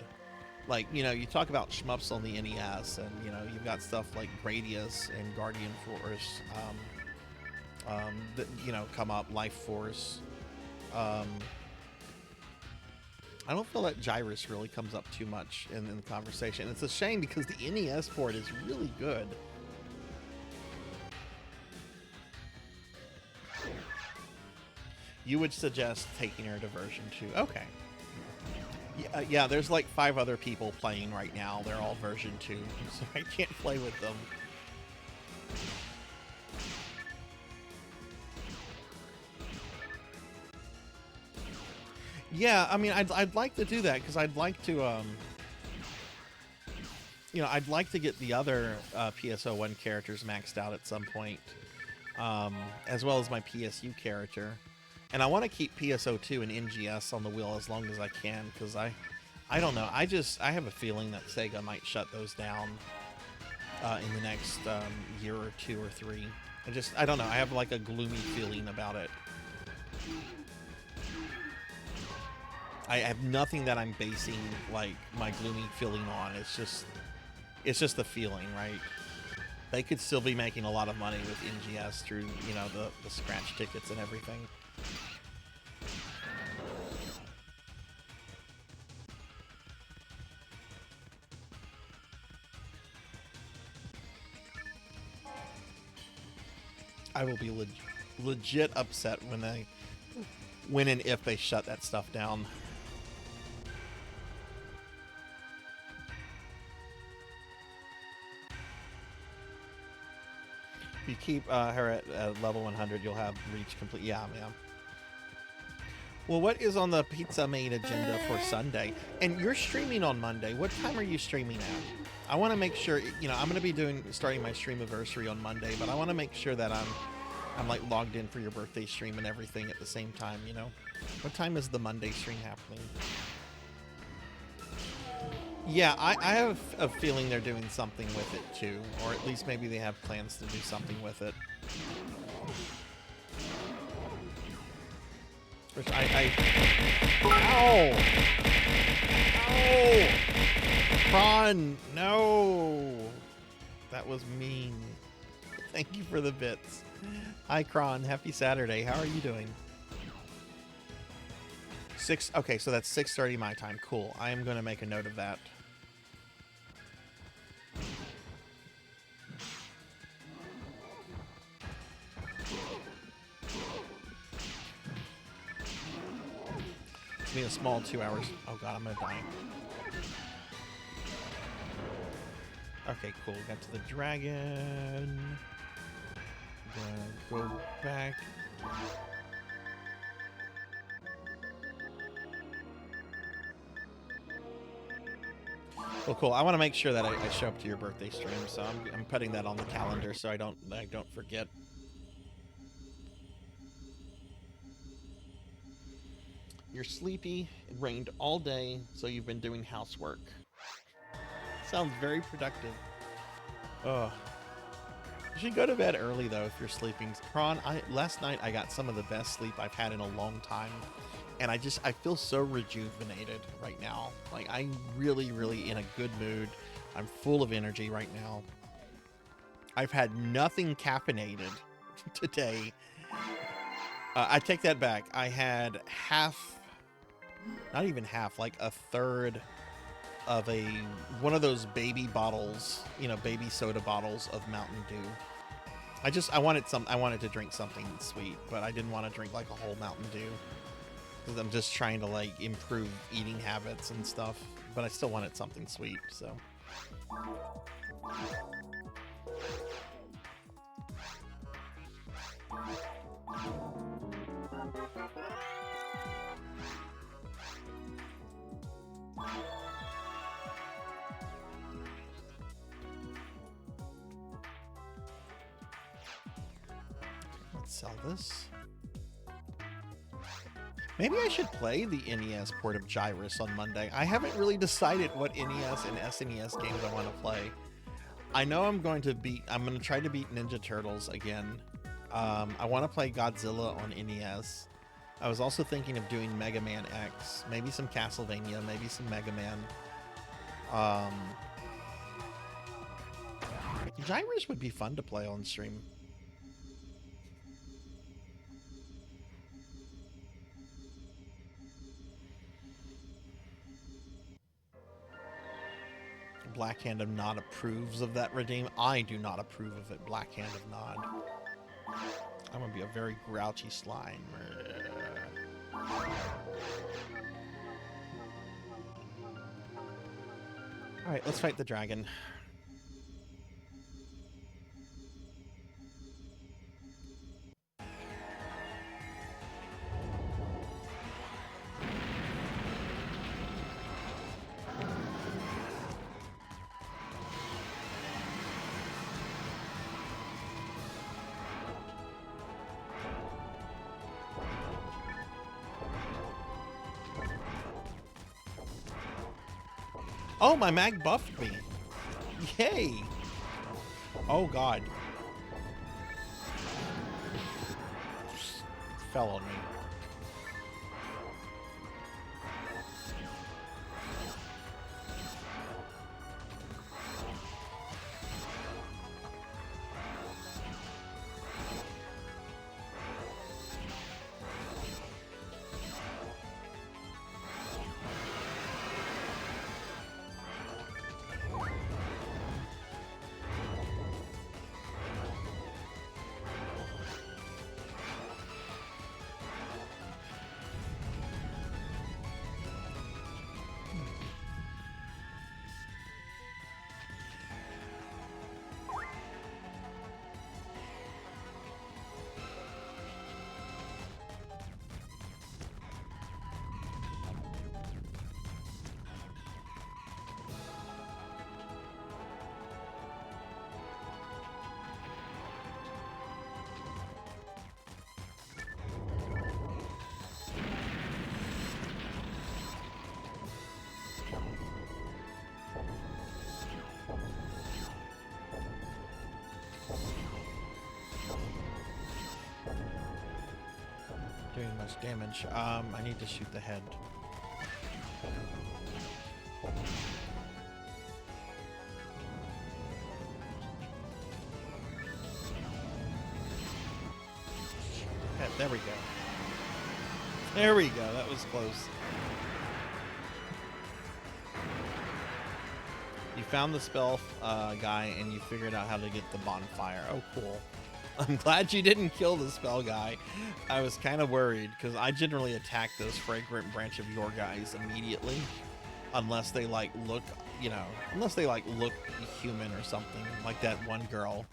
Like, you know, you talk about shmups on the NES, and, you know, you've got stuff like Gradius and Guardian Force, that, you know, come up, Life Force. I don't feel that Gyrus really comes up too much in the conversation. It's a shame because the NES port is really good. You would suggest taking her to version 2. Okay. Yeah, there's like 5 other people playing right now. They're all version 2, so I can't play with them. Yeah, I mean, I'd like to do that because I'd like to, you know, I'd like to get the other PSO1 characters maxed out at some point, as well as my PSU character. And I want to keep PSO2 and NGS on the wheel as long as I can, because I don't know. I have a feeling that Sega might shut those down in the next year or 2 or 3. I don't know. I have like a gloomy feeling about it. I have nothing that I'm basing like my gloomy feeling on. It's just the feeling, right? They could still be making a lot of money with NGS through, you know, the scratch tickets and everything. I will be legit upset when and if they shut that stuff down. If you keep her at level 100, you'll have reached complete. Yeah, man. Well, what is on the pizza main agenda for Sunday? And you're streaming on Monday. What time are you streaming at? I want to make sure, you know, I'm going to be starting my stream anniversary on Monday, but I want to make sure that I'm like logged in for your birthday stream and everything at the same time, you know? What time is the Monday stream happening? Yeah, I have a feeling they're doing something with it too, or at least maybe they have plans to do something with it. Which Ow! Ow! Kron, no! That was mean. Thank you for the bits. Hi, Kron. Happy Saturday. How are you doing? Okay, so that's 6:30 my time. Cool. I am going to make a note of that. It's been a small 2 hours. Oh god, I'm gonna die. Okay, cool. Got to the dragon. Gonna go back. Well, cool. I want to make sure that I show up to your birthday stream, so I'm putting that on the calendar so I don't forget. You're sleepy. It rained all day, so you've been doing housework. Sounds very productive. Ugh. You should go to bed early though if you're sleeping. Kron, last night I got some of the best sleep I've had in a long time. And I feel so rejuvenated right now. Like, I'm really, really in a good mood. I'm full of energy right now. I've had nothing caffeinated today. I take that back. I had not even half, like a third of one of those baby bottles, you know, baby soda bottles of Mountain Dew. I wanted to drink something sweet, but I didn't want to drink like a whole Mountain Dew. Because I'm just trying to like improve eating habits and stuff, but I still wanted something sweet, so. Let's sell this. Maybe I should play the NES port of Gyrus on Monday. I haven't really decided what NES and SNES games I want to play. I know I'm going to try to beat Ninja Turtles again. I want to play Godzilla on NES. I was also thinking of doing Mega Man X, maybe some Castlevania, maybe some Mega Man. Gyrus would be fun to play on stream. Black Hand of Nod approves of that redeem. I do not approve of it, Black Hand of Nod. I'm gonna be a very grouchy slime. Alright, let's fight the dragon. Oh, my mag buffed me. Yay. Oh, God. Fell on me. much damage. I need to shoot the head. Yeah, there we go. There we go. That was close. You found the spell guy and you figured out how to get the bonfire. Oh, cool. I'm glad you didn't kill the spell guy. I was kind of worried because I generally attack those fragrant branch of your guys immediately. Unless they like look, you know, unless they like look human or something, like that one girl.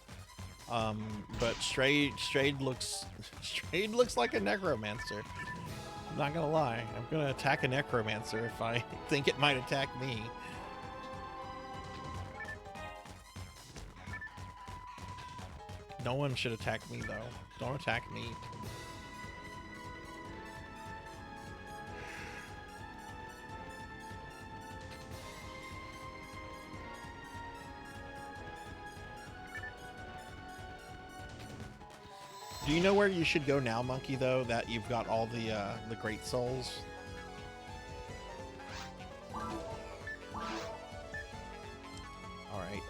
But Strayed looks like a necromancer. I'm not gonna lie. I'm gonna attack a necromancer if I think it might attack me. No one should attack me though. Don't attack me. Do you know where you should go now, Monkey, though, that you've got all the great souls? All right.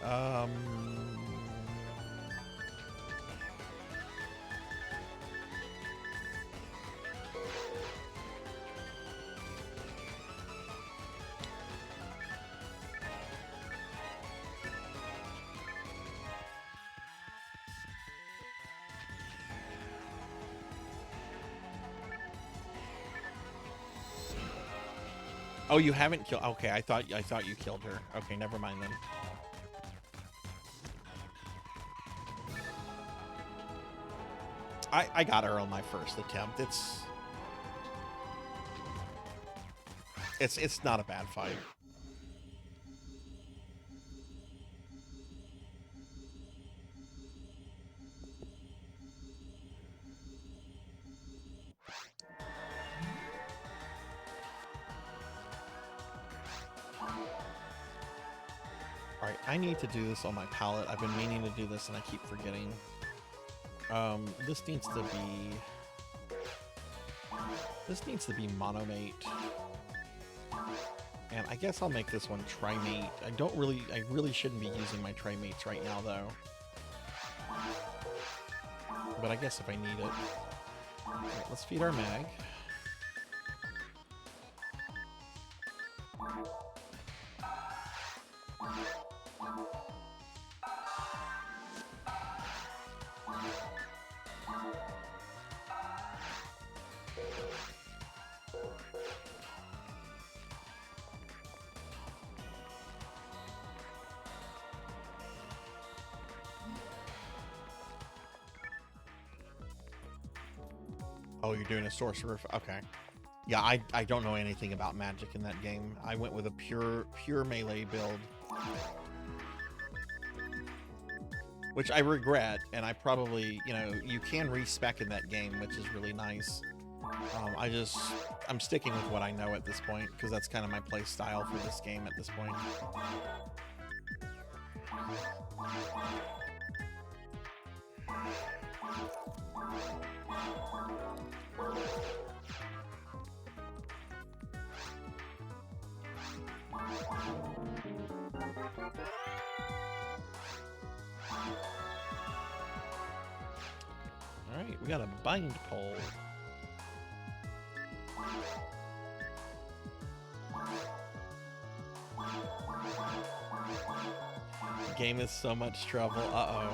Oh, you haven't killed. Okay, I thought you killed her. Okay, never mind then. I got her on my first attempt. It's not a bad fight. Alright, I need to do this on my palette. I've been meaning to do this and I keep forgetting. This needs to be monomate. And I guess I'll make this one trimate. I really shouldn't be using my trimates right now though. But I guess if I need it. Alright, let's feed our mag. Oh, you're doing a sorcerer. Okay. Yeah, I don't know anything about magic in that game. I went with a pure melee build. Which I regret, and I probably, you know, you can respec in that game, which is really nice. I'm sticking with what I know at this point, because that's kind of my play style for this game at this point. Alright, we got a bind pole. The game is so much trouble. Uh-oh.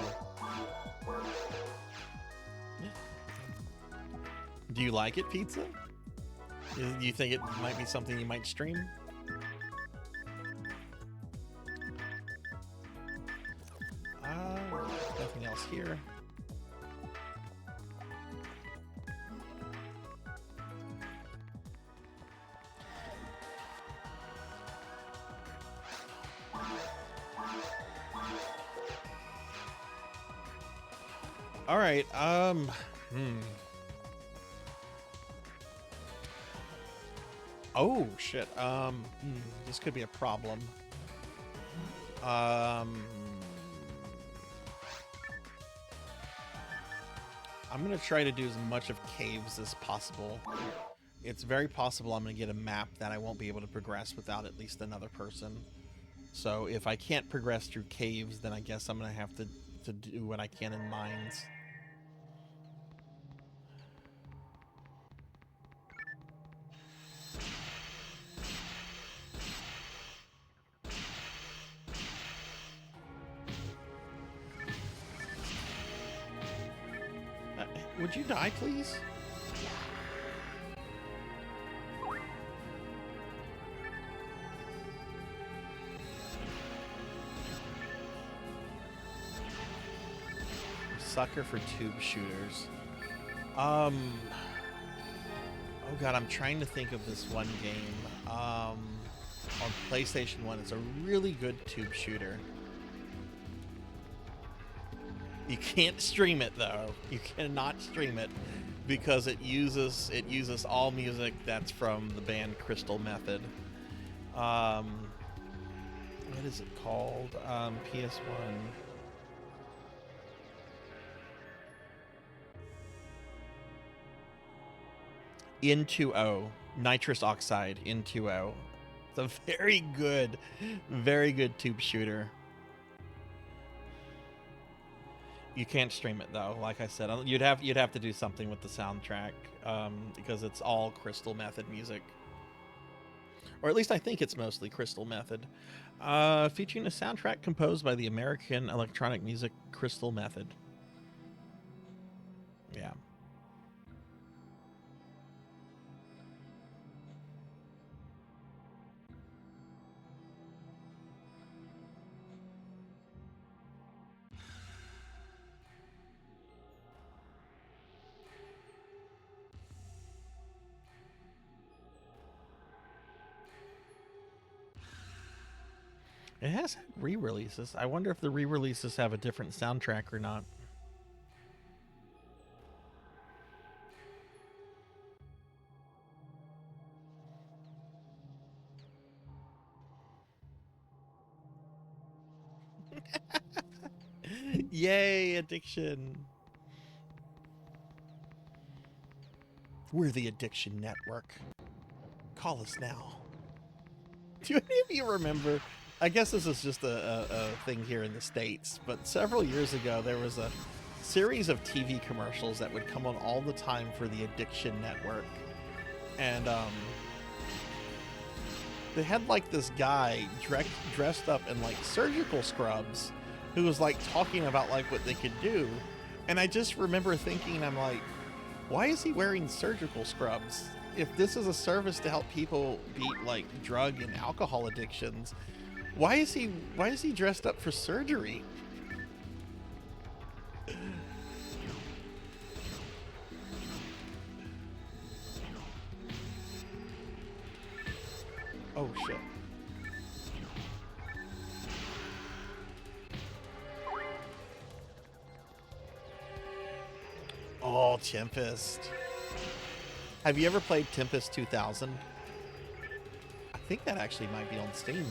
Do you like it, Pizza? Do you think it might be something you might stream? Nothing else here. All right, Oh, shit. This could be a problem. I'm gonna try to do as much of caves as possible. It's very possible I'm gonna get a map that I won't be able to progress without at least another person. So if I can't progress through caves, then I guess I'm gonna have to do what I can in mines. Would you die, please? Sucker for tube shooters. Oh god, I'm trying to think of this one game. On PlayStation 1, it's a really good tube shooter. You can't stream it though. You cannot stream it because it uses all music that's from the band Crystal Method. What is it called? PS1. ENVTuber, nitrous oxide, ENVTuber. It's a very good tube shooter. You can't stream it though. Like I said, you'd have to do something with the soundtrack because it's all Crystal Method music, or at least I think it's mostly Crystal Method. Featuring a soundtrack composed by the American electronic music Crystal Method. Yeah. It has had re-releases. I wonder if the re-releases have a different soundtrack or not. Yay, addiction. We're the Addiction Network. Call us now. Do any of you remember? I guess this is just a thing here in the States, but several years ago there was a series of TV commercials that would come on all the time for the Addiction Network. And they had like this guy dressed up in like surgical scrubs who was like talking about like what they could do. And I just remember thinking, I'm like, why is he wearing surgical scrubs? If this is a service to help people beat like drug and alcohol addictions, why is he dressed up for surgery? Oh shit. Oh, Tempest. Have you ever played Tempest 2000? I think that actually might be on Steam.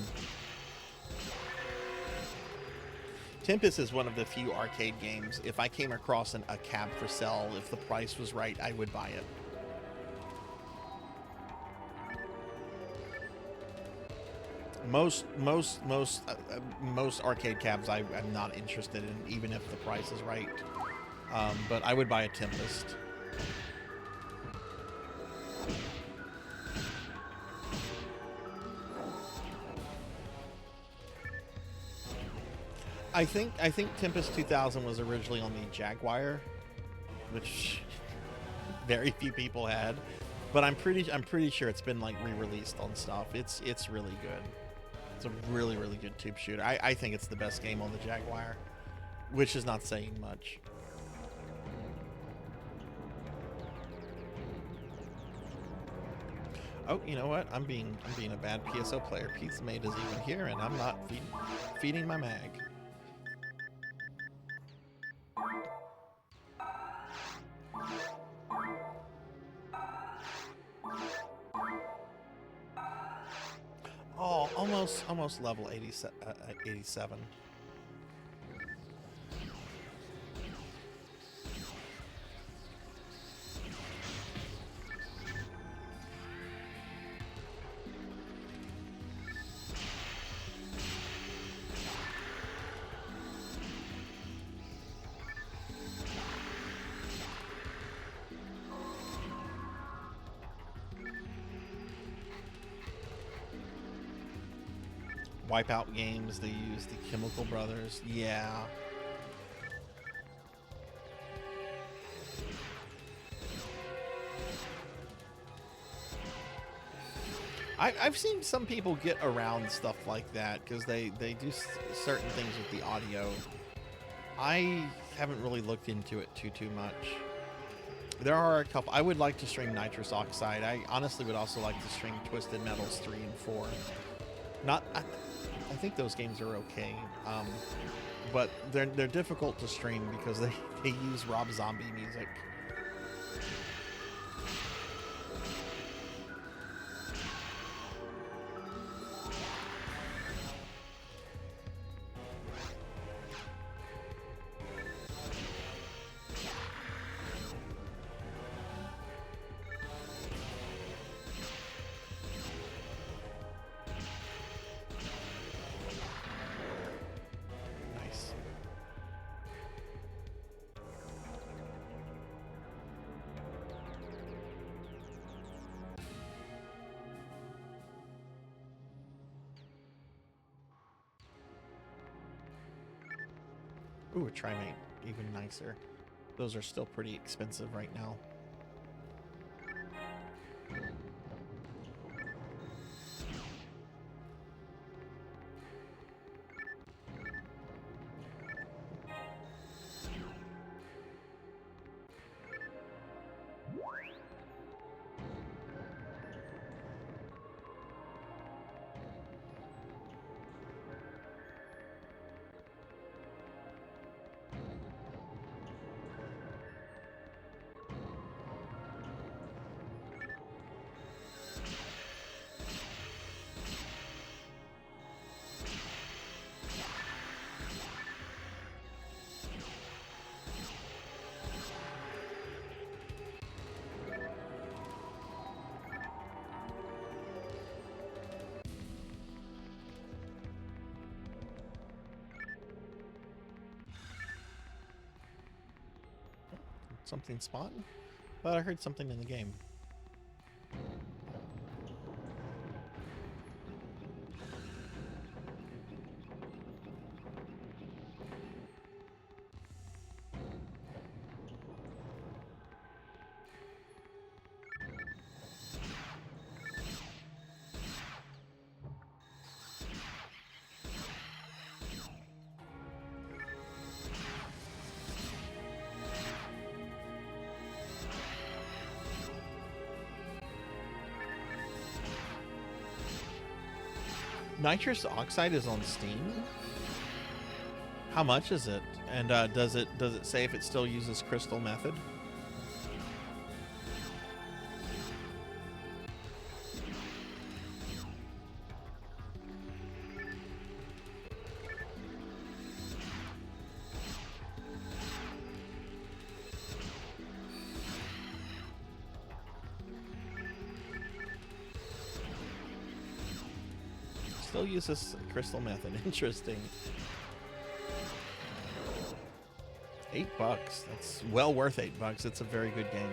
Tempest is one of the few arcade games. If I came across a cab for sale, if the price was right, I would buy it. Most arcade cabs I'm not interested in, even if the price is right. But I would buy a Tempest. I think Tempest 2000 was originally on the Jaguar, which very few people had, but I'm pretty sure it's been like re-released on stuff. It's really good. It's a really good tube shooter. I think it's the best game on the Jaguar, which is not saying much. Oh, you know what? I'm being a bad PSO player. Peacemate is even here, and I'm not feeding my mag. Oh, almost level 87. Wipeout games, they use the Chemical Brothers. Yeah. I've seen some people get around stuff like that because they do certain things with the audio. I haven't really looked into it too much. There are a couple. I would like to stream Nitrous Oxide. I honestly would also like to stream Twisted Metals 3 and 4. I think those games are okay, but they're difficult to stream because they use Rob Zombie music. Ooh, a Trimate, even nicer. Those are still pretty expensive right now. Something spotting? But I heard something in the game. Nitrous Oxide is on Steam. How much is it? And does it say if it still uses Crystal Method? Still uses Crystal Method. Interesting. $8. That's well worth $8. It's a very good game.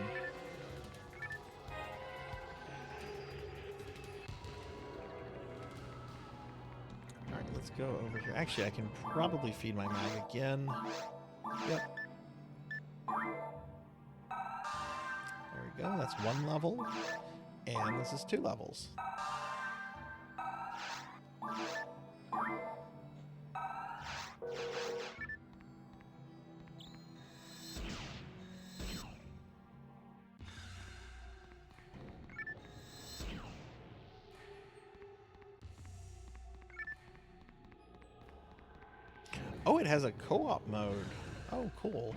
Alright, let's go over here. Actually, I can probably feed my mag again. Yep. There we go. That's 1 level. And this is 2 levels. Oh, it has a co-op mode. Oh, cool.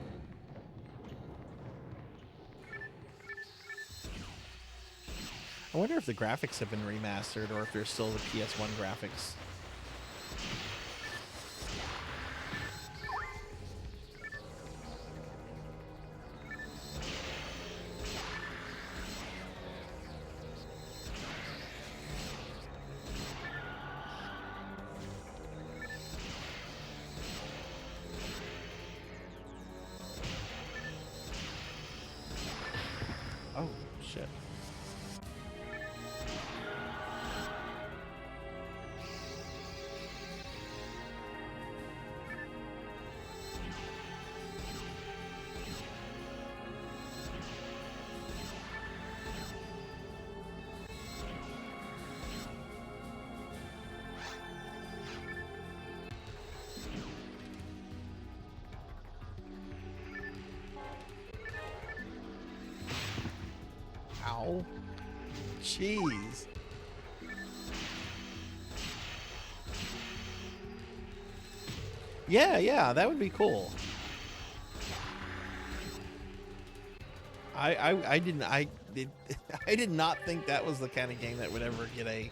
I wonder if the graphics have been remastered or if they're still the PS1 graphics. Oh, shit. Wow. Jeez. Yeah, that would be cool. I did not think that was the kind of game that would ever get a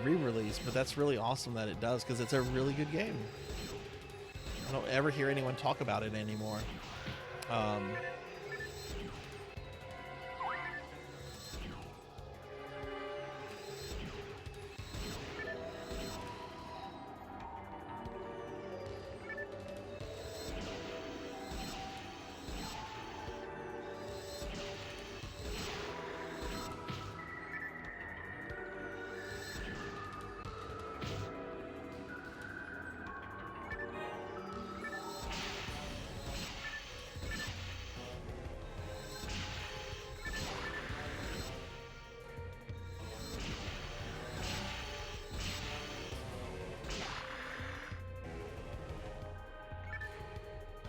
re-release, but that's really awesome that it does, because it's a really good game. I don't ever hear anyone talk about it anymore.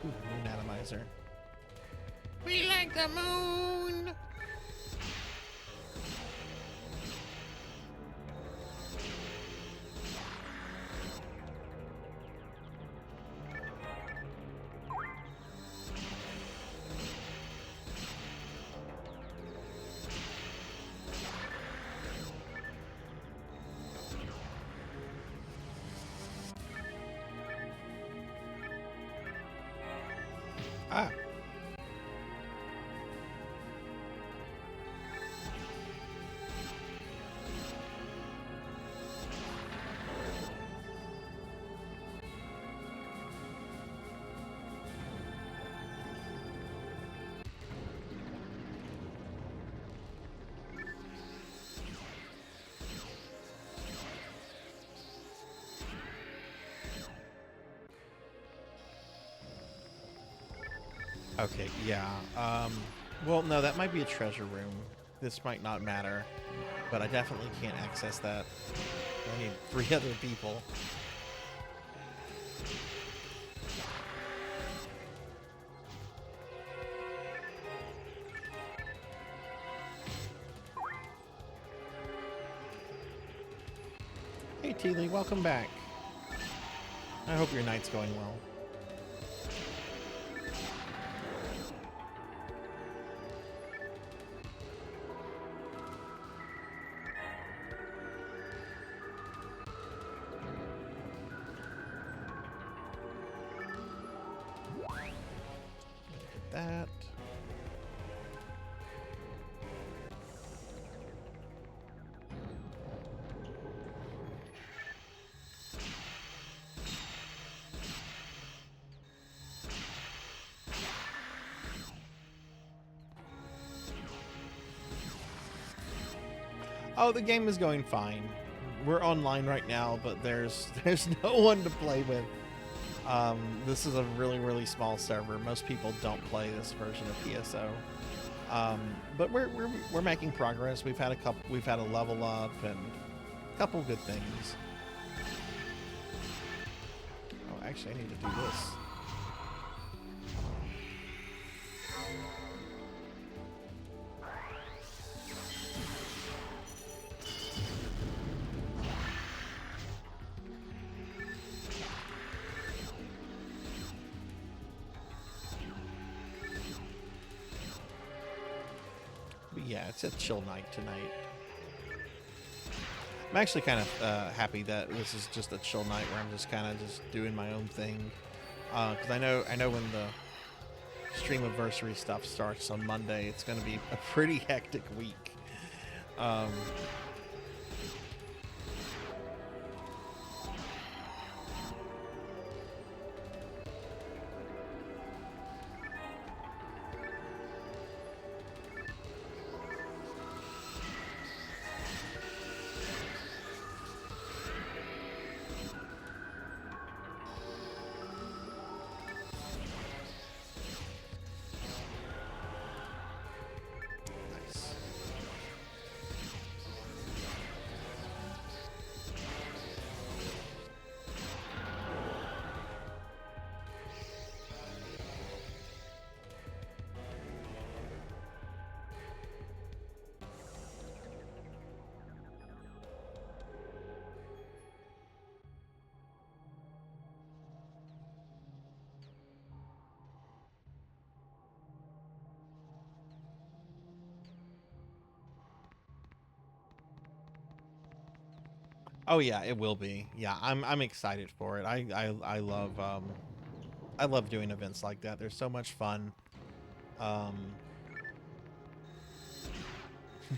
Ooh, moon atomizer. We like the moon! Ah. Okay, yeah. Well, no, that might be a treasure room. This might not matter, but I definitely can't access that. I need 3 other people. Hey, Teely, welcome back. I hope your night's going well. That. Oh, the game is going fine. We're online right now, but there's no one to play with. This is a really small server. Most people don't play this version of PSO. But we're making progress. We've had a level up and a couple good things. Oh, actually, I need to do this. Yeah, it's a chill night tonight. I'm actually kind of happy that this is just a chill night where I'm just kind of just doing my own thing. Because I know when the streamiversary stuff starts on Monday, it's going to be a pretty hectic week. Oh yeah, it will be. Yeah, I'm excited for it. I love doing events like that. They're so much fun.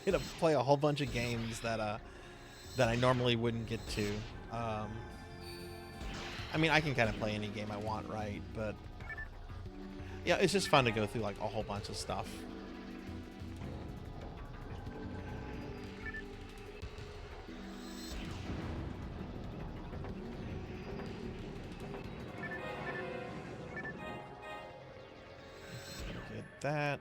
Get to play a whole bunch of games that I normally wouldn't get to. I mean, I can kind of play any game I want, right? But yeah, it's just fun to go through like a whole bunch of stuff. Get that.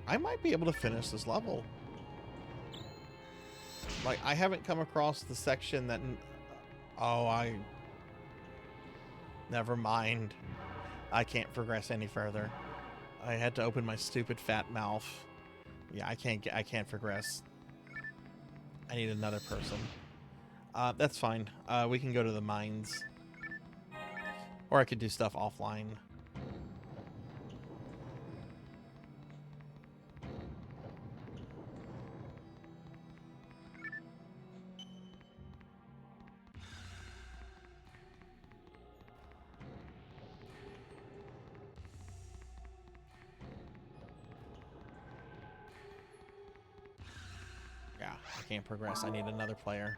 I might be able to finish this level. Like, I haven't come across the section that... Oh, never mind. I can't progress any further. I had to open my stupid fat mouth. Yeah, I can't progress. I need another person. That's fine. We can go to the mines. Or I could do stuff offline. Yeah, I can't progress. I need another player.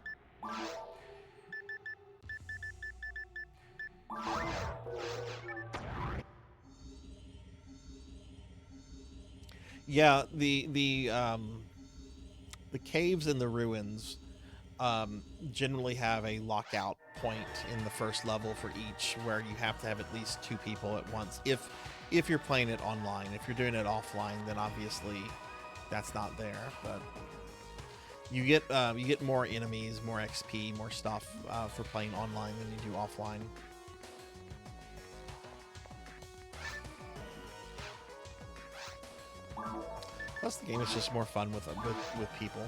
Yeah, the caves and the ruins generally have a lockout point in the first level for each, where you have to have at least 2 people at once. If you're playing it online, if you're doing it offline, then obviously that's not there. But you get more enemies, more XP, more stuff for playing online than you do offline. Plus, the game is just more fun with people.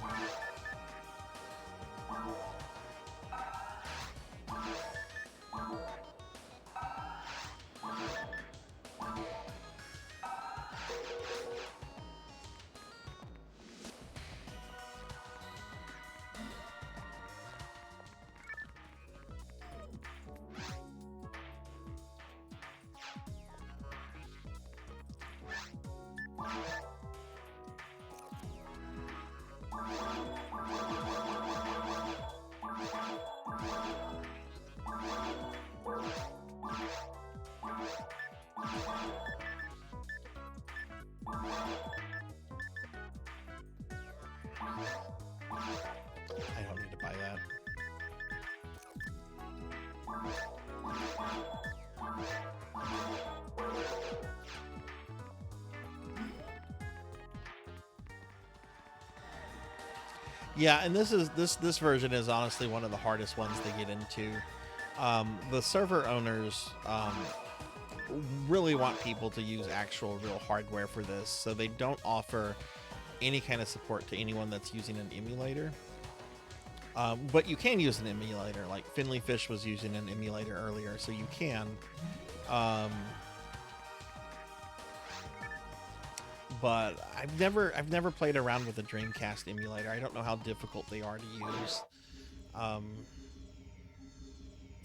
I don't need to buy that. Yeah, and this version is honestly one of the hardest ones to get into. The server owners really want people to use actual real hardware for this, so they don't offer any kind of support to anyone that's using an emulator. But you can use an emulator, like Finley Fish was using an emulator earlier, so you can. But I've never played around with a Dreamcast emulator. I don't know how difficult they are to use.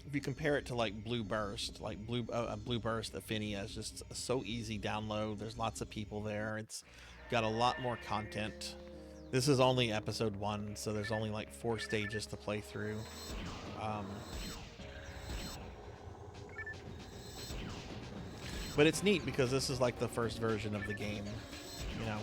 If you compare it to like Blue Burst, Blue Burst, Affinia is just so easy download. There's lots of people there. It's got a lot more content. This is only episode 1, so there's only like 4 stages to play through. But it's neat because this is like the first version of the game, you know.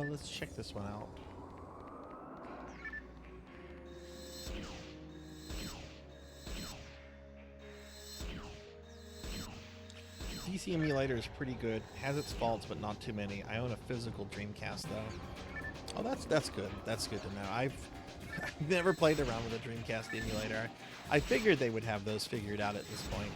Let's check this one out. PC emulator is pretty good. Has its faults, but not too many. I own a physical Dreamcast though. Oh, that's good. That's good to know. I've never played around with a Dreamcast emulator. I figured they would have those figured out at this point.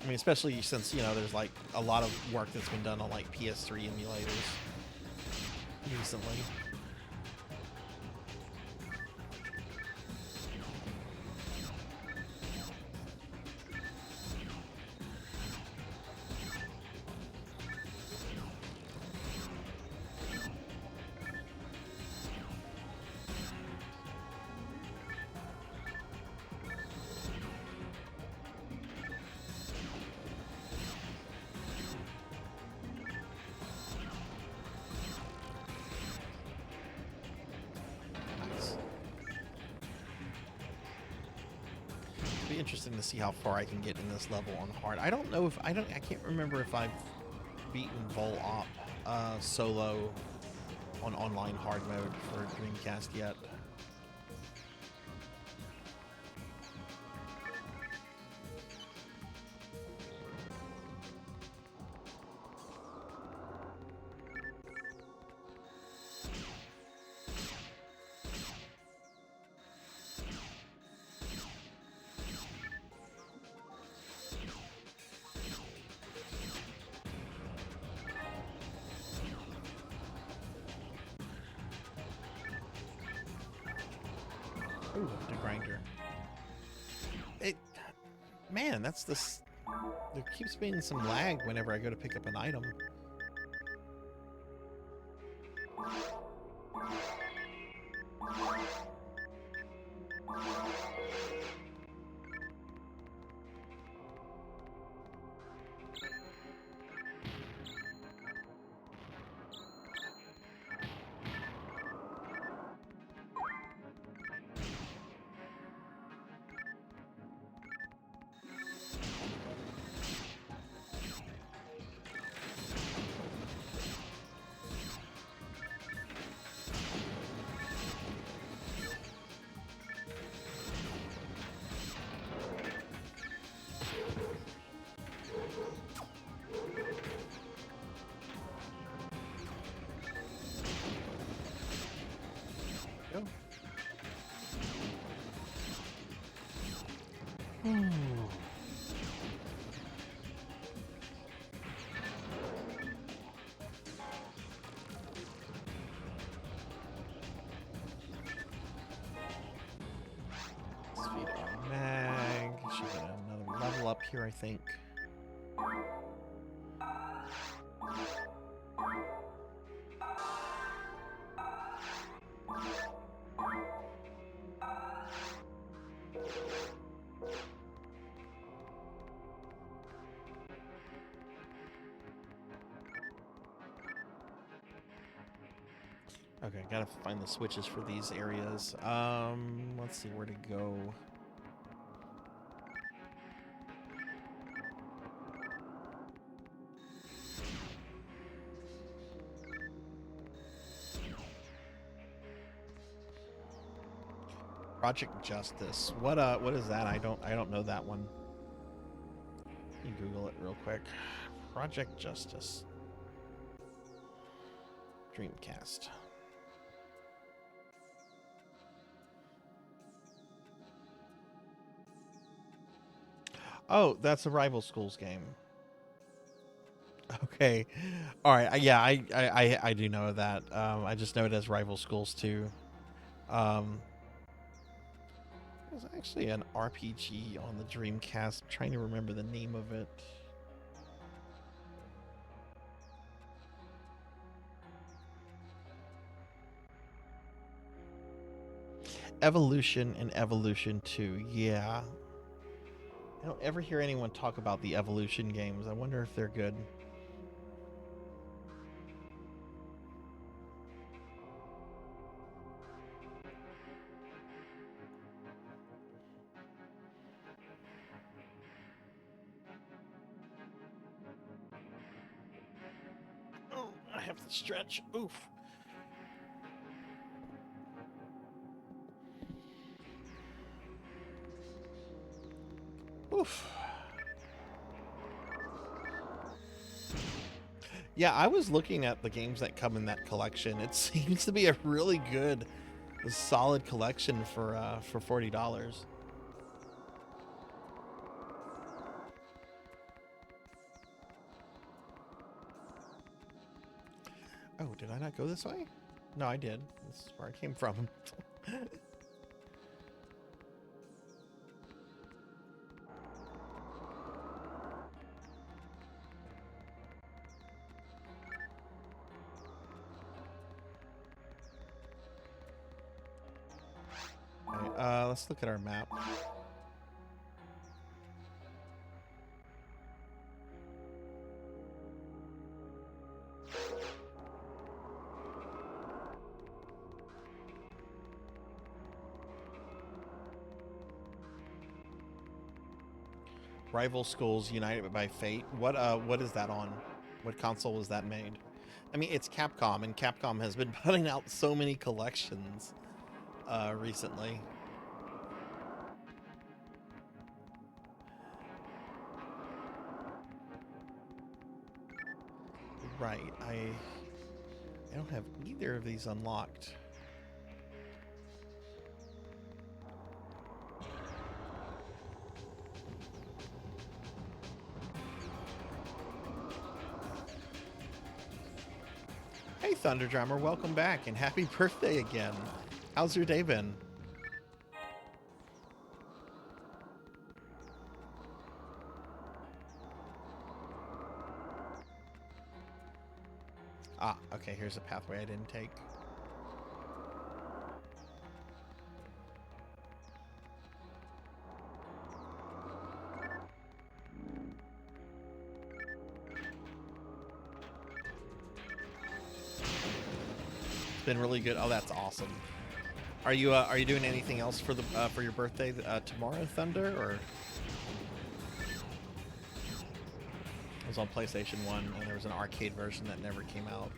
I mean, especially since, you know, there's like a lot of work that's been done on like PS3 emulators recently. Interesting to see how far I can get in this level on hard. I don't know if I can't remember if I've beaten Vol Op solo on online hard mode for Dreamcast yet. Ooh, the grinder. Man, that's this. There keeps being some lag whenever I go to pick up an item. Speed on mag. Should get another level up here, I think. Okay, gotta find the switches for these areas. Let's see where to go. Project Justice. What is that? I don't know that one. You Google it real quick. Project Justice. Dreamcast. Oh, that's a Rival Schools game. Okay. All right. Yeah, I do know that. I just know it as Rival Schools 2. There's actually an RPG on the Dreamcast. I'm trying to remember the name of it. Evolution and Evolution 2. Yeah. I don't ever hear anyone talk about the Evolution games. I wonder if they're good. have to stretch. Oof. Oof. Yeah, I was looking at the games that come in that collection. It seems to be a really good, solid collection for $40. Oh, did I not go this way? No, I did. This is where I came from. Okay, let's look at our map. Rival schools united by fate. What is that on? What console was that made? I mean, it's Capcom, and Capcom has been putting out so many collections recently. Right, I don't have either of these unlocked. Hey Thunder Drummer, welcome back and happy birthday again. How's your day been? Ah, okay, here's a pathway I didn't take. It's been really good. Oh, that's awesome. Are you doing anything else for the for your birthday tomorrow, Thunder, or? It was on PlayStation 1, and there was an arcade version that never came out.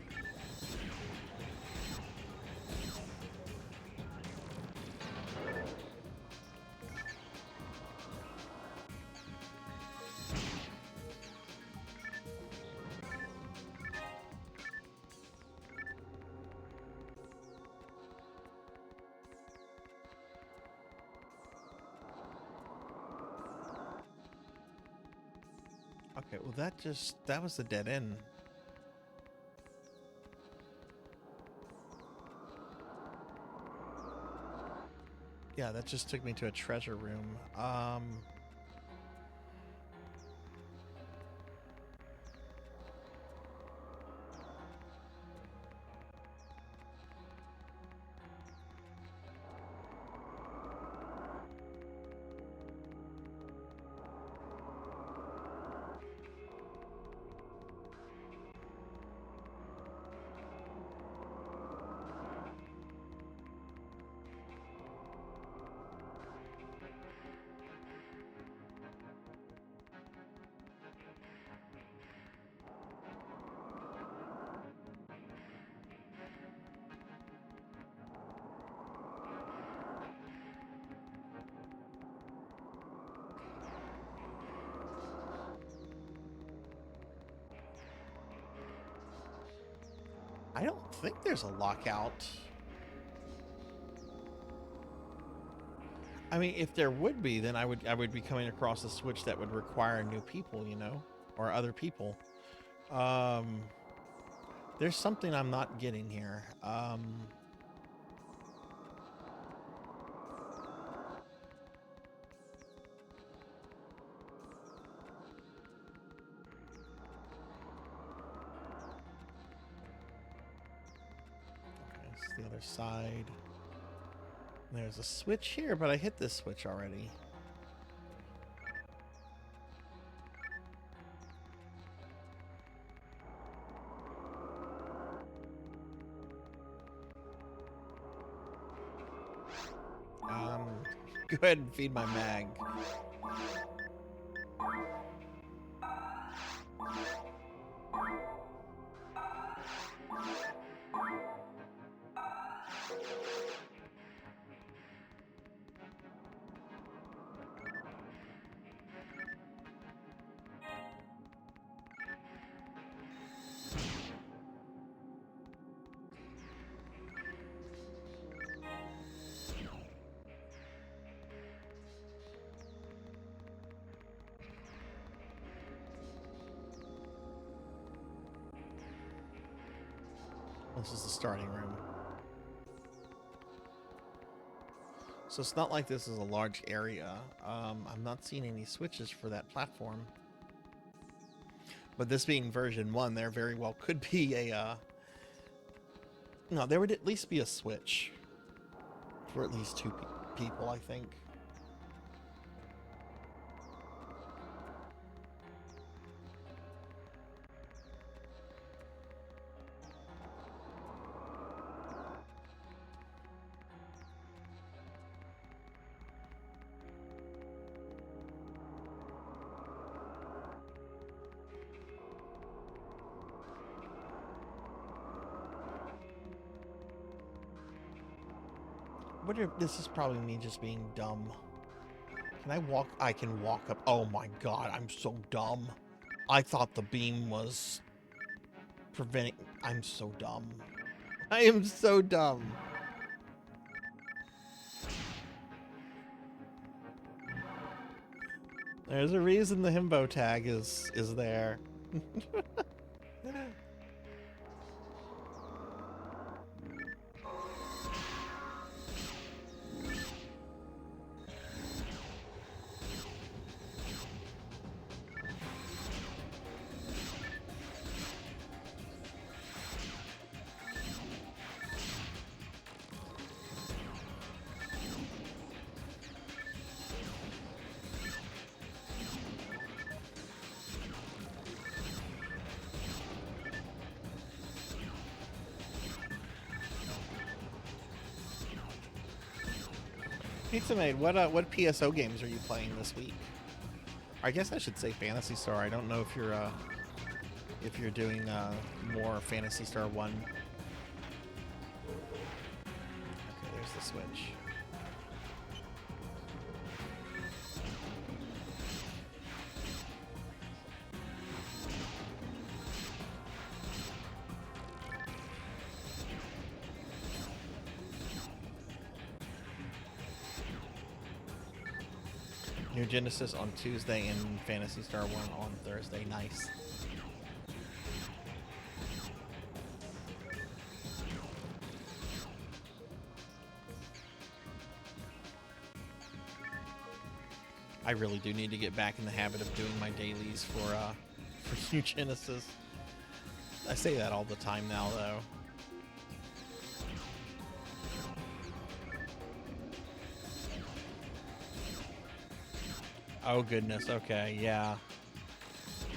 Okay, well that was the dead end. Yeah, that just took me to a treasure room. I don't think there's a lockout. I mean, if there would be, then I would be coming across a switch that would require new people, you know, or other people. There's something I'm not getting here. The other side. There's a switch here, but I hit this switch already. Go ahead and feed my mag. This is the starting room. So it's not like this is a large area. I'm not seeing any switches for that platform. But this being version 1, there very well could be a... no, there would at least be a switch. For at least 2 people, I think. What if this is probably me just being dumb? Can I walk? I can walk up. Oh my god, I'm so dumb. I thought the beam was preventing. I'm so dumb. I am so dumb. There's a reason the himbo tag is there. Pizza Maid, what PSO games are you playing this week? I guess I should say Phantasy Star. I don't know if you're doing more Phantasy Star 1. Okay, there's the switch. New Genesis on Tuesday and Phantasy Star 1 on Thursday. Nice. I really do need to get back in the habit of doing my dailies for New Genesis. I say that all the time now, though. Oh goodness. Okay. Yeah.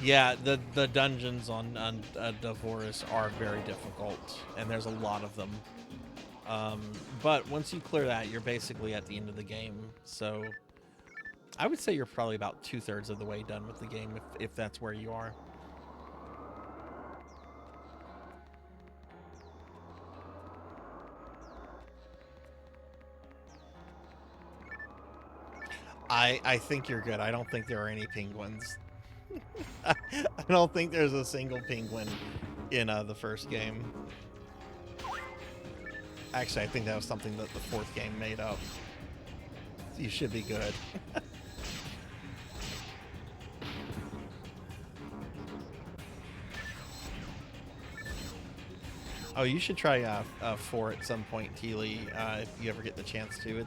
Yeah. The dungeons on Divorce are very difficult, and there's a lot of them. But once you clear that, you're basically at the end of the game. So I would say you're probably about 2/3 of the way done with the game, if that's where you are. I think you're good. I don't think there are any penguins. I don't think there's a single penguin in the first game. Actually, I think that was something that the 4th game made up. You should be good. Oh, you should try 4 at some point, Keely, if you ever get the chance to.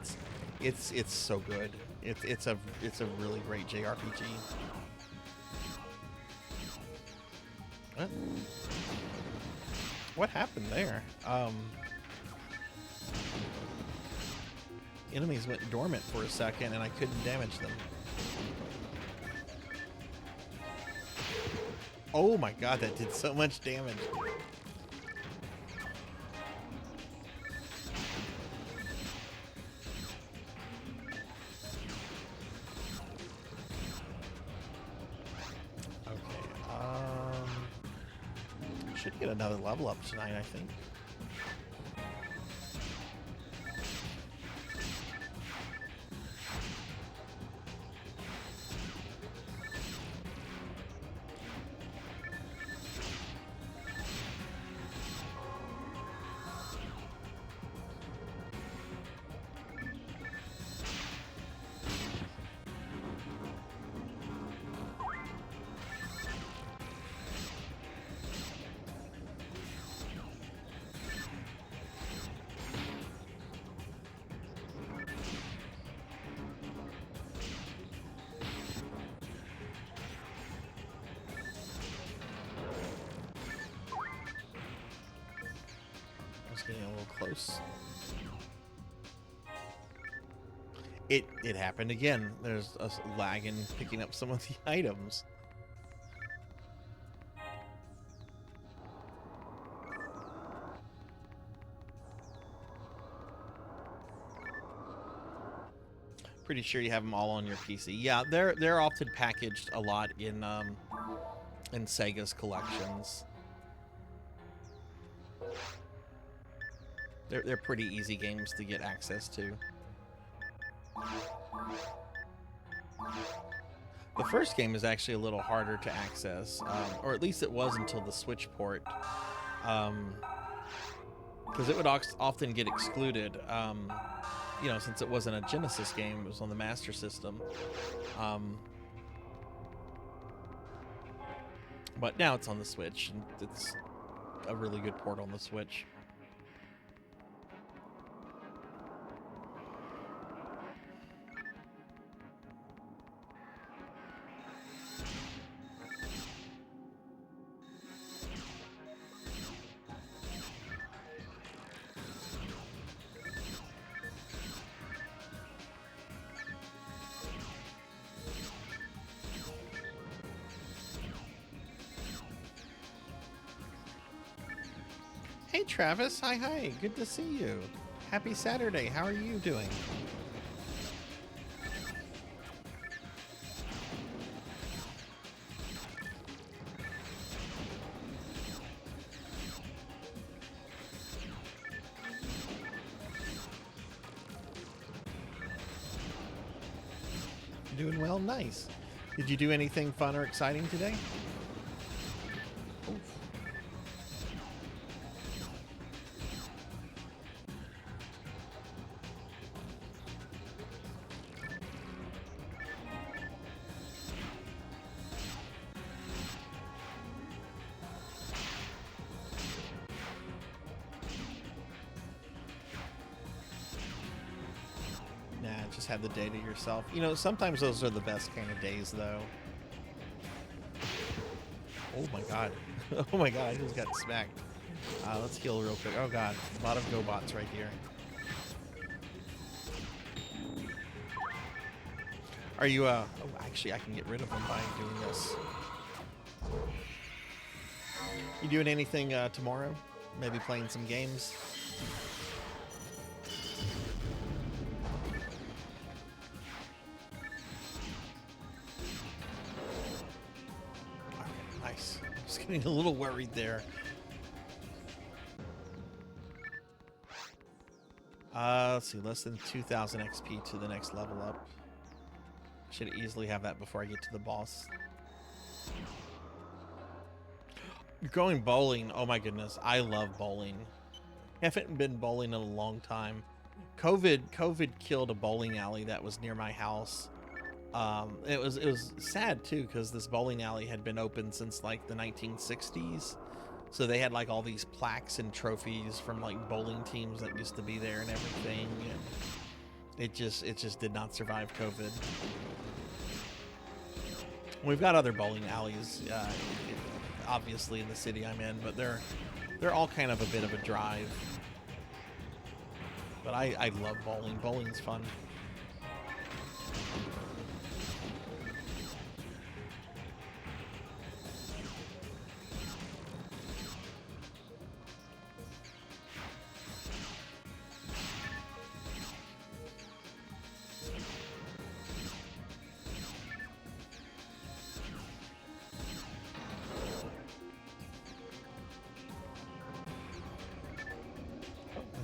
It's so good. It's a really great JRPG. What happened there? Enemies went dormant for a second and I couldn't damage them. Oh my god, that did so much damage. Should get another level up tonight, I think. close. It happened again. There's a lag in picking up some of the items. Pretty sure you have them all on your PC. Yeah, they're often packaged a lot in Sega's collections. They're pretty easy games to get access to. The first game is actually a little harder to access, or at least it was until the Switch port, because it would often get excluded. You know, since it wasn't a Genesis game, it was on the Master System. But now it's on the Switch, and it's a really good port on the Switch. Hey Travis, hi, good to see you. Happy Saturday, how are you doing? Doing well, nice. Did you do anything fun or exciting today? Oof. Just have the day to yourself. You know, sometimes those are the best kind of days, though. Oh my god. Oh my god, I just got smacked. Let's heal real quick. Oh god, a lot of GoBots right here. Are you, oh, actually, I can get rid of them by doing this. You doing anything tomorrow? Maybe playing some games? Getting a little worried there. Let's see, less than 2,000 XP to the next level up. Should easily have that before I get to the boss. Going bowling, oh my goodness, I love bowling. Haven't been bowling in a long time. COVID killed a bowling alley that was near my house. It was sad too, because this bowling alley had been open since like the 1960s, so they had like all these plaques and trophies from like bowling teams that used to be there and everything, and it just did not survive COVID. We've got other bowling alleys, obviously in the city I'm in, but they're all kind of a bit of a drive. But I love bowling. Bowling's fun.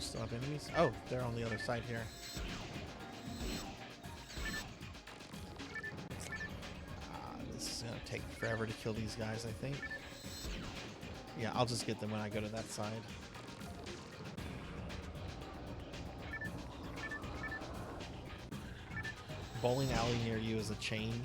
Still have enemies? Oh, they're on the other side here. This is gonna take forever to kill these guys, I think. Yeah, I'll just get them when I go to that side. Bowling alley near you is a chain.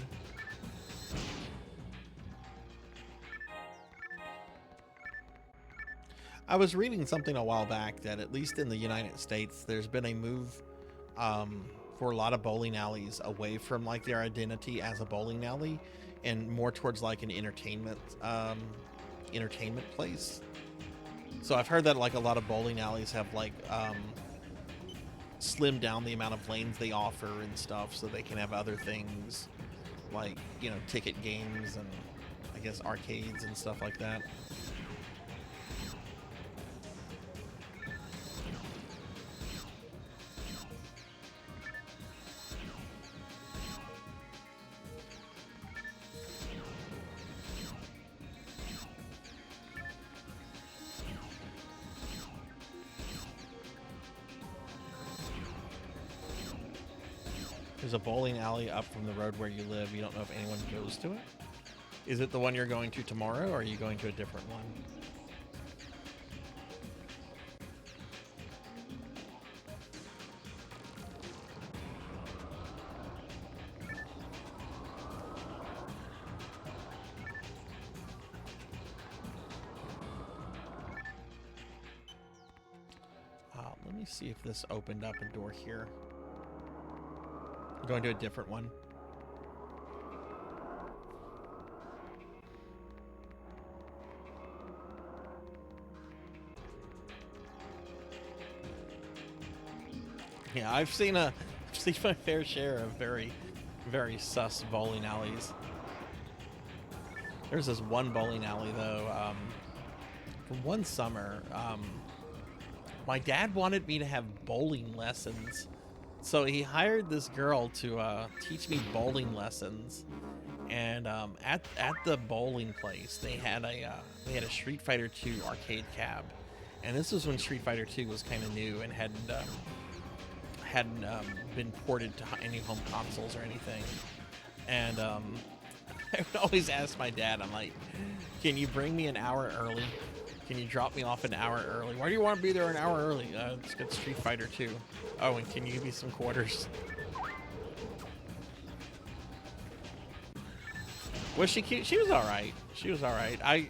I was reading something a while back that at least in the United States, there's been a move for a lot of bowling alleys away from like their identity as a bowling alley and more towards like an entertainment place. So I've heard that like a lot of bowling alleys have like slimmed down the amount of lanes they offer and stuff, so they can have other things like, you know, ticket games and I guess arcades and stuff like that. There's a bowling alley up from the road where you live. You don't know if anyone goes to it? Is it the one you're going to tomorrow, or are you going to a different one? Let me see if this opened up a door here. I'm going to a different one. Yeah, I've seen my fair share of very sus bowling alleys. There's this one bowling alley though, from one summer, my dad wanted me to have bowling lessons. So he hired this girl to teach me bowling lessons, and at the bowling place they had a Street Fighter 2 arcade cab, and this was when Street Fighter 2 was kind of new and hadn't been ported to any home consoles or anything. And I would always ask my dad, I'm like, "Can you bring me an hour early? Can you drop me off an hour early? Why do you want to be there an hour early? Let's get Street Fighter 2. Oh, and can you give me some quarters?" Was she cute? She was all right. She was all right.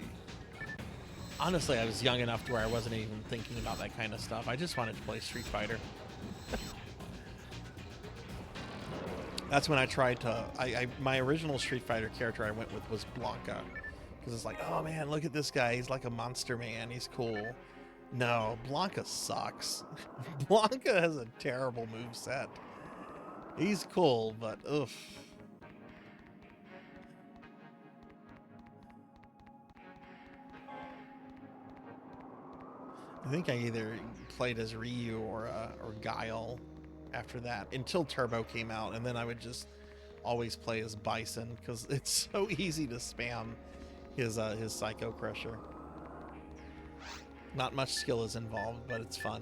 Honestly, I was young enough to where I wasn't even thinking about that kind of stuff. I just wanted to play Street Fighter. That's when I tried to... my original Street Fighter character I went with was Blanca. Because it's like, oh man, look at this guy. He's like a monster man. He's cool. No, Blanca sucks. Blanca has a terrible moveset. He's cool, but oof. I think I either played as Ryu or Guile after that, until Turbo came out, and then I would just always play as Bison because it's so easy to spam his Psycho Crusher. Not much skill is involved, but it's fun.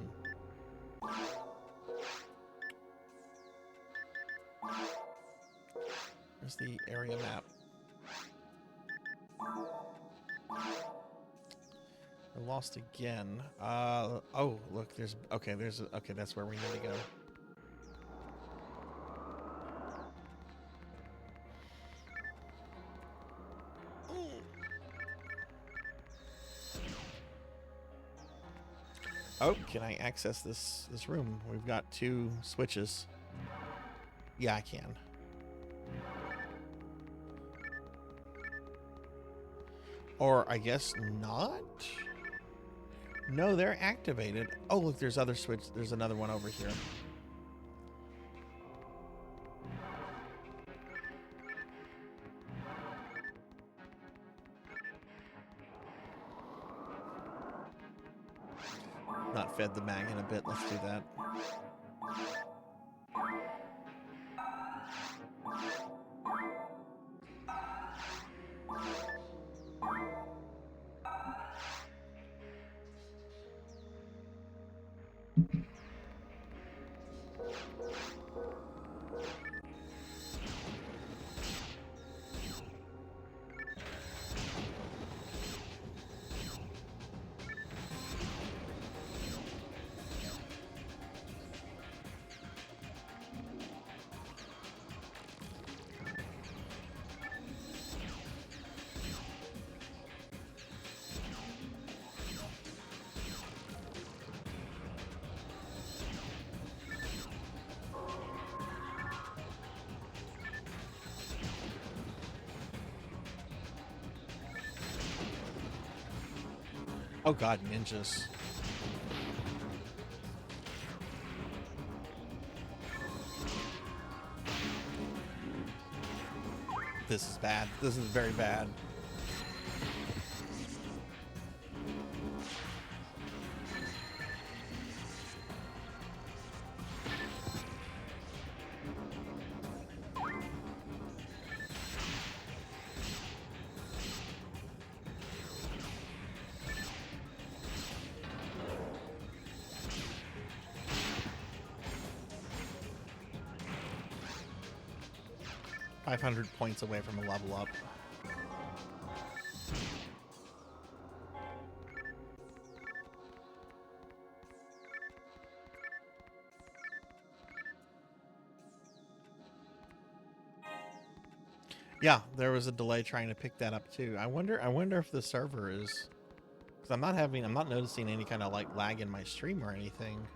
There's the area map. I lost again. Oh, look, okay, that's where we need to go. Oh, can I access this room? We've got 2 switches. Yeah, I can. Or I guess not? No, they're activated. Oh, look, there's other switch. There's another one over here. Not fed the mag in a bit. Let's do that. Oh god, ninjas. This is bad. This is very bad. $500 points away from a level up. Yeah, there was a delay trying to pick that up too. I wonder if the server is, because I'm not noticing any kind of like lag in my stream or anything.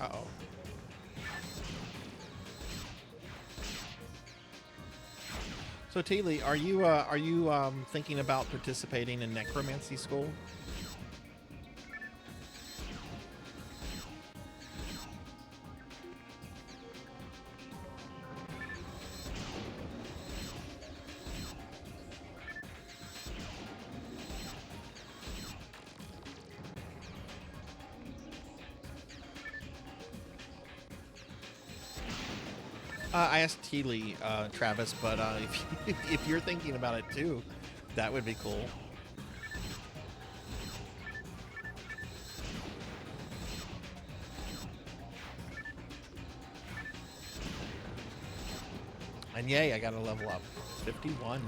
Uh-oh. So Teely, are you thinking about participating in necromancy school? I asked Teely, Travis, but if you're thinking about it too, that would be cool. And yay, I got to level up. 51.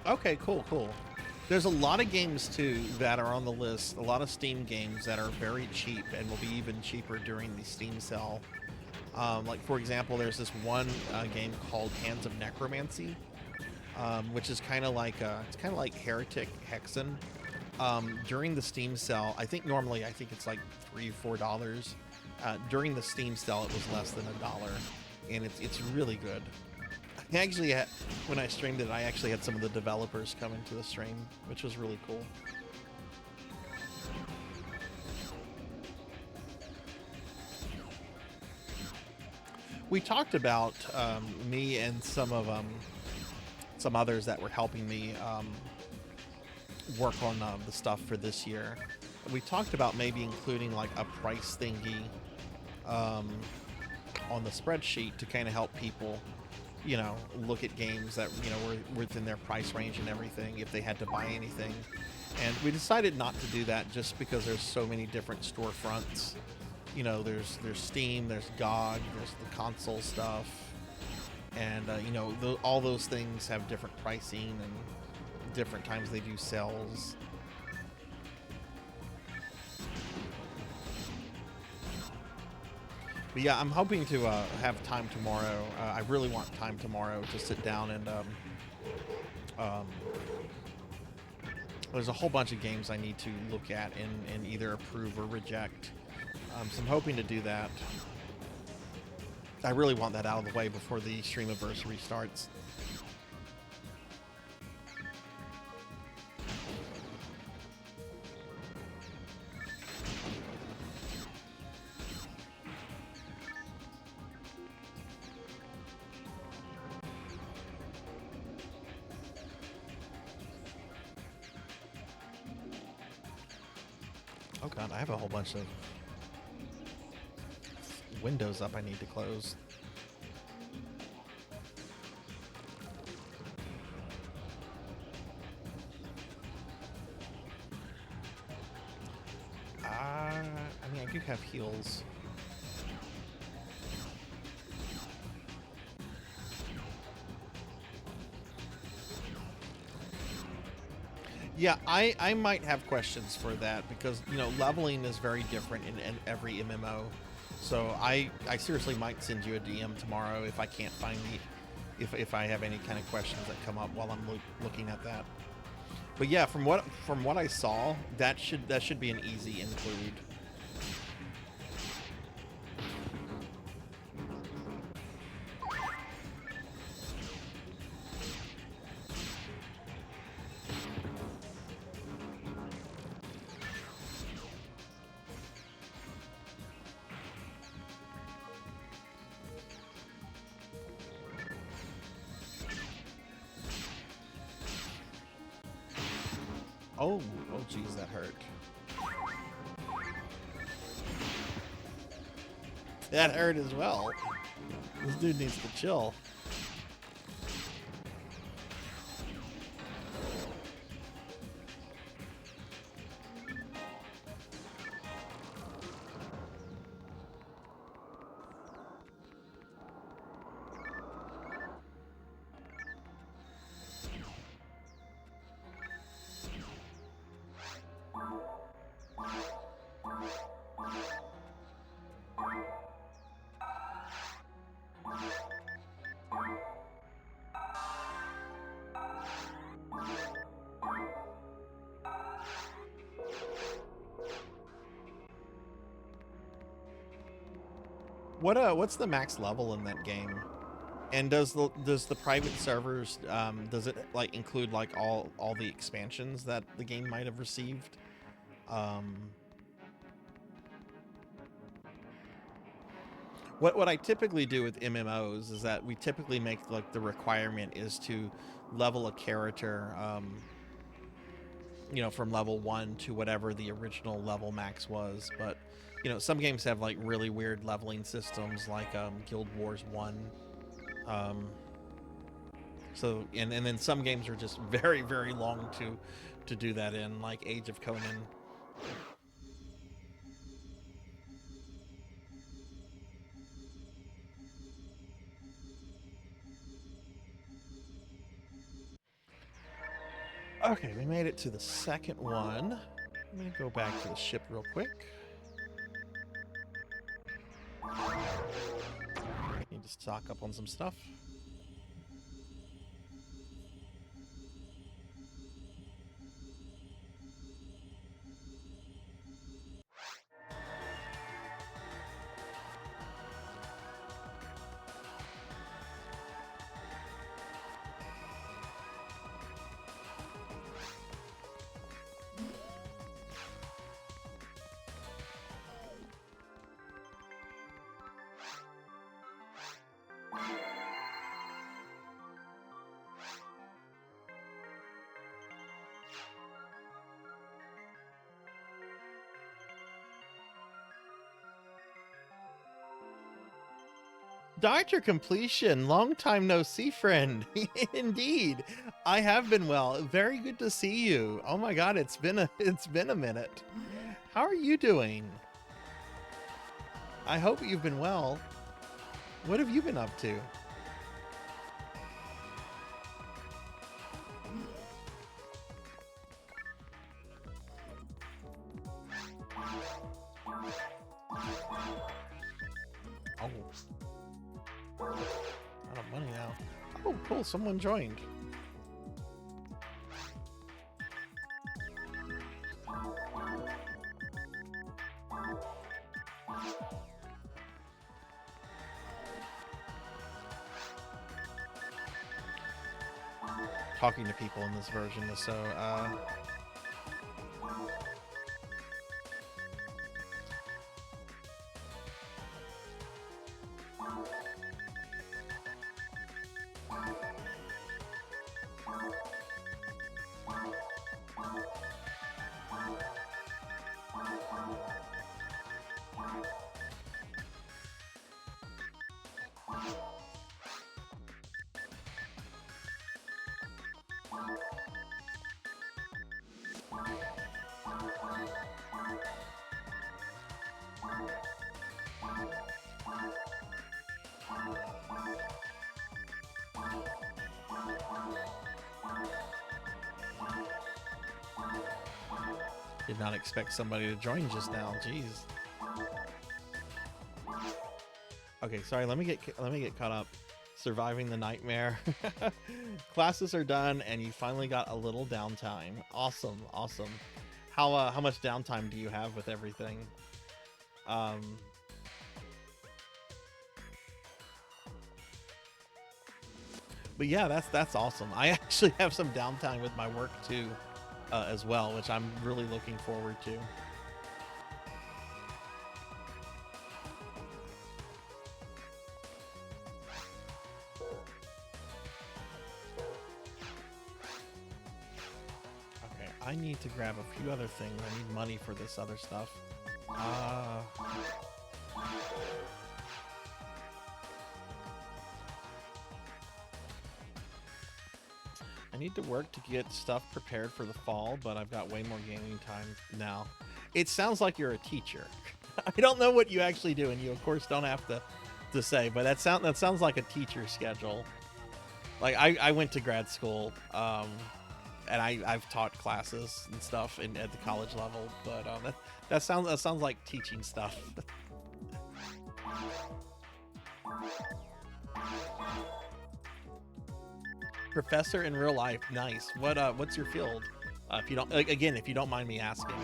Okay, cool. There's a lot of games too that are on the list. A lot of Steam games that are very cheap and will be even cheaper during the Steam sale. Like for example, there's this one game called Hands of Necromancy, which is kind of like Heretic Hexen. During the Steam sale, I think it's like $3-4. During the Steam sale, it was less than $1, and it's really good. Actually, when I streamed it, I actually had some of the developers come into the stream, which was really cool. We talked about me and some others that were helping me work on the stuff for this year. We talked about maybe including like a price thingy on the spreadsheet to kind of help people, you know, look at games that, you know, were within their price range and everything if they had to buy anything. And we decided not to do that just because there's so many different storefronts. You know, there's Steam, there's GOG, there's the console stuff, and you know, all those things have different pricing and different times they do sales. But yeah, I'm hoping to have time tomorrow. I really want time tomorrow to sit down and there's a whole bunch of games I need to look at and either approve or reject. So I'm hoping to do that. I really want that out of the way before the Streamiversary starts. Oh god, I have a whole bunch of windows up I need to close. do have heals. Yeah, I might have questions for that because, you know, leveling is very different in every MMO. So I seriously might send you a DM tomorrow if I can't find if I have any kind of questions that come up while I'm looking at that. But yeah, from what I saw, that should be an easy include. Oh, geez, that hurt. That hurt as well. This dude needs to chill. What's the max level in that game? And does the private servers does it like include like all the expansions that the game might have received? What I typically do with MMOs is that we typically make like the requirement is to level a character, you know, from level 1 to whatever the original level max was. But you know, some games have like really weird leveling systems, like Guild Wars 1. So and then some games are just very, very long to do that in, like Age of Conan. Okay, we made it to the second one. I'm gonna go back to the ship real quick. Need to stock up on some stuff. Dr. Completion, long time no see, friend. Indeed, I have been well. Very good to see you. Oh my God, it's been a minute. How are you doing? I hope you've been well. What have you been up to? Oh. Out of money now. Oh, cool. Someone joined. Talking to people in this version is so, Did not expect somebody to join just now. Jeez. Okay, sorry. Let me get caught up. Surviving the nightmare. Classes are done, and you finally got a little downtime. Awesome, awesome. How much downtime do you have with everything? But yeah, that's awesome. I actually have some downtime with my work too, as well, which I'm really looking forward to. Okay, I need to grab a few other things. I need money for this other stuff. I need to work to get stuff prepared for the fall, but I've got way more gaming time now. It sounds like you're a teacher. I don't know what you actually do, and you of course don't have to say, but that sounds like a teacher schedule. Like I went to grad school, and I've taught classes and stuff at the college level, but that sounds like teaching stuff. Professor in real life, nice. What's your field? If you don't, again, if you don't mind me asking.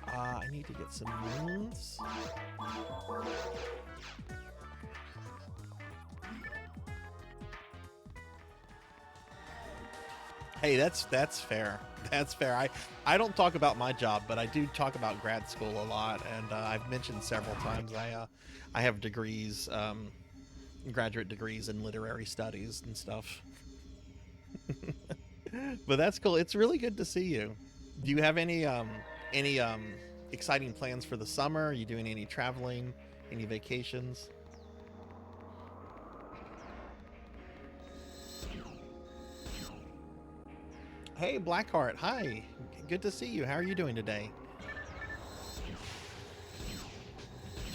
I need to get some moons. Hey, that's fair. That's fair. I don't talk about my job, but I do talk about grad school a lot, and I've mentioned several times I have degrees, graduate degrees in literary studies and stuff. But that's cool. It's really good to see you. Do you have any exciting plans for the summer? Are you doing any traveling, any vacations? Hey, Blackheart. Hi. Good to see you. How are you doing today?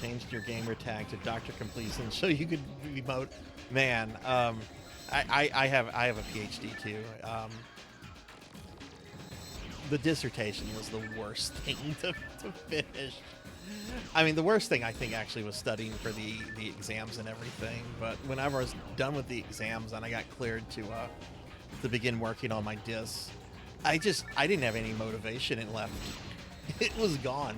Changed your gamer tag to Dr. Completion so you could emote. Man, I have a PhD too. The dissertation was the worst thing to finish. I mean, the worst thing I think actually was studying for the exams and everything. But whenever I was done with the exams and I got cleared to begin working on my diss, I didn't have any motivation left. It was gone.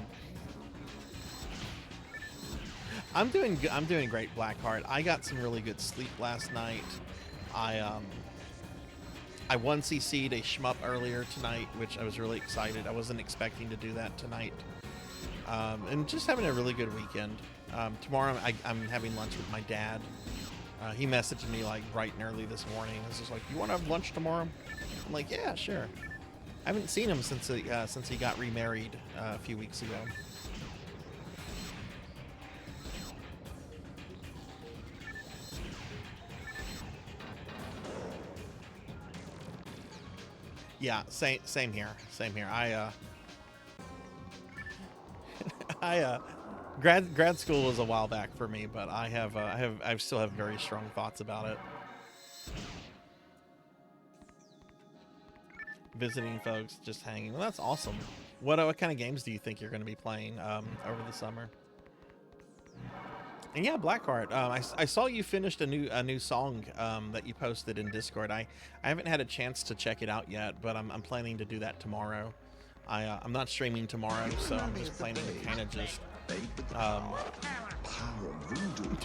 I'm doing great, Blackheart. I got some really good sleep last night. I 1cc'd a shmup earlier tonight, which I was really excited. I wasn't expecting to do that tonight. And just having a really good weekend. Tomorrow I'm having lunch with my dad. He messaged me like bright and early this morning. He was just like, "You want to have lunch tomorrow?" I'm like, "Yeah, sure." I haven't seen him since he got remarried a few weeks ago. Yeah, same here. Same here. Grad school was a while back for me, but I still have very strong thoughts about it. Visiting folks, just hanging. Well, that's awesome. What kind of games do you think you're going to be playing over the summer? And yeah, Blackheart, I saw you finished a new song that you posted in Discord. I haven't had a chance to check it out yet, but I'm planning to do that tomorrow. I'm not streaming tomorrow, so I'm just planning to kind of just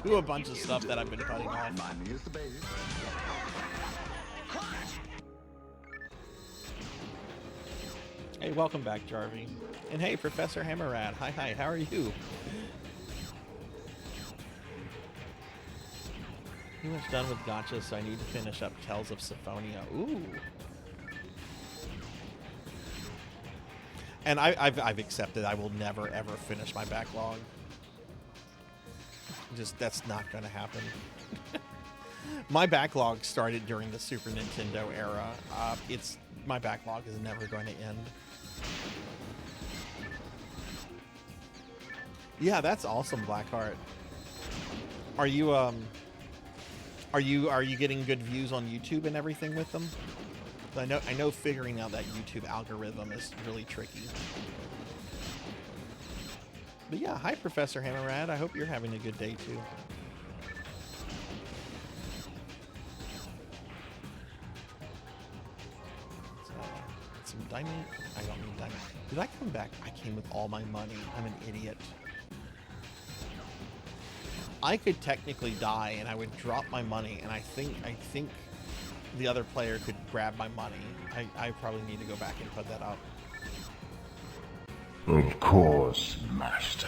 do a bunch of stuff that I've been putting off. Hey, welcome back, Jarvie. And hey, Professor Hammerrad. Hi, how are you? Pretty much done with gotcha, so I need to finish up Tales of Symphonia. Ooh. And I've accepted I will never ever finish my backlog. That's not gonna happen. My backlog started during the Super Nintendo era. My backlog is never going to end. Yeah, that's awesome, Blackheart. Are you getting good views on YouTube and everything with them? I know figuring out that YouTube algorithm is really tricky. But yeah, hi Professor Hammerrad. I hope you're having a good day too. Some diamond. I don't need diamond. Did I come back? I came with all my money. I'm an idiot. I could technically die and I would drop my money, and I think the other player could grab my money. I probably need to go back and put that up. Of course, Master.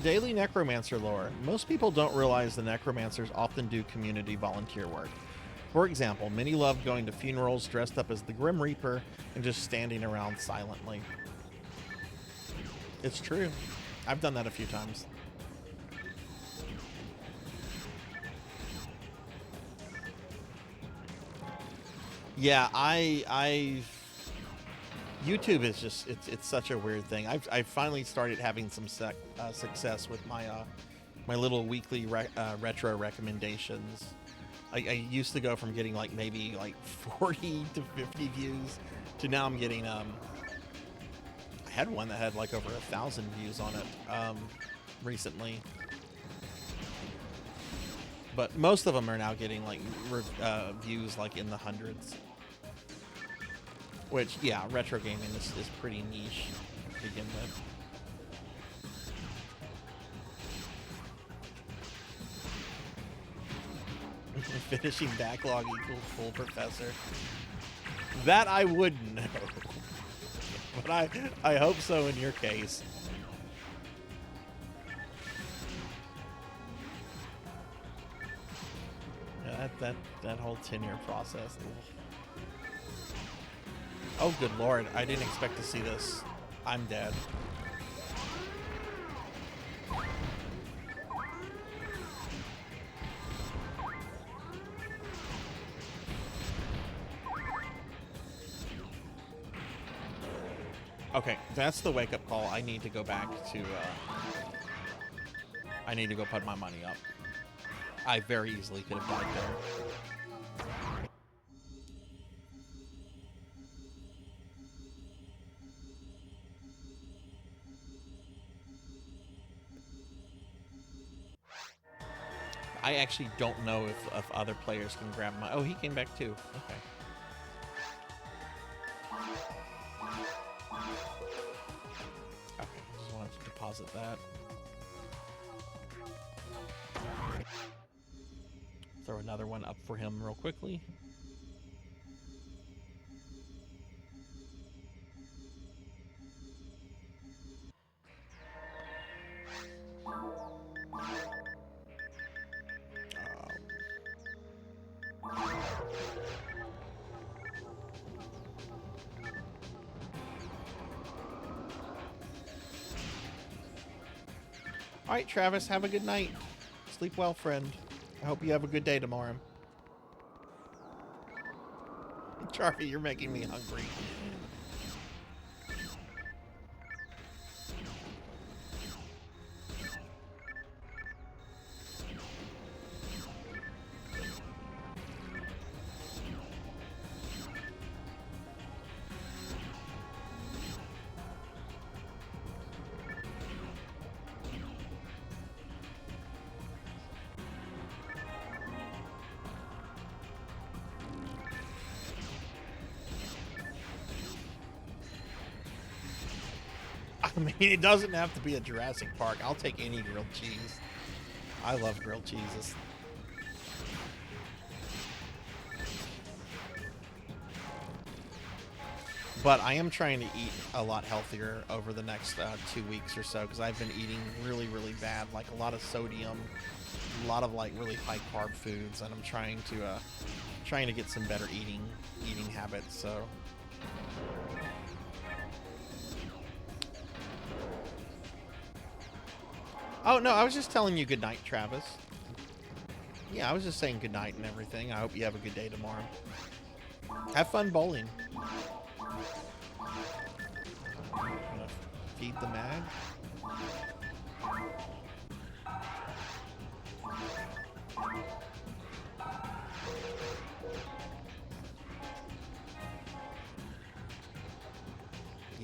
Daily Necromancer lore. Most people don't realize the Necromancers often do community volunteer work. For example, many love going to funerals dressed up as the Grim Reaper and just standing around silently. It's true. I've done that a few times. Yeah, YouTube is just, it's such a weird thing. I've finally started having some success with my my little weekly retro recommendations. I used to go from getting like maybe like 40 to 50 views to now I'm getting I had one that had like over 1,000 views on it recently. But most of them are now getting like views like in the hundreds. Which, yeah, retro gaming is pretty niche to begin with. Finishing backlog equals full professor. That I wouldn't know. But I hope so in your case. Yeah, that whole tenure process. Oh, good lord. I didn't expect to see this. I'm dead. Okay, that's the wake-up call. I need to go back to, I need to go put my money up. I very easily could have died there. I actually don't know if other players can grab my... Oh, he came back too. Okay. Okay, just wanted to deposit that. Throw another one up for him real quickly. All right, Travis, have a good night. Sleep well, friend. I hope you have a good day tomorrow. Charlie, you're making me hungry. I mean, it doesn't have to be a Jurassic Park. I'll take any grilled cheese. I love grilled cheeses. But I am trying to eat a lot healthier over the next 2 weeks or so, because I've been eating really, really bad. Like a lot of sodium, a lot of like really high carb foods, and I'm trying to get some better eating habits. So. Oh, no, I was just telling you good night, Travis. Yeah, I was just saying good night and everything. I hope you have a good day tomorrow. Have fun bowling. I'm gonna feed the mag.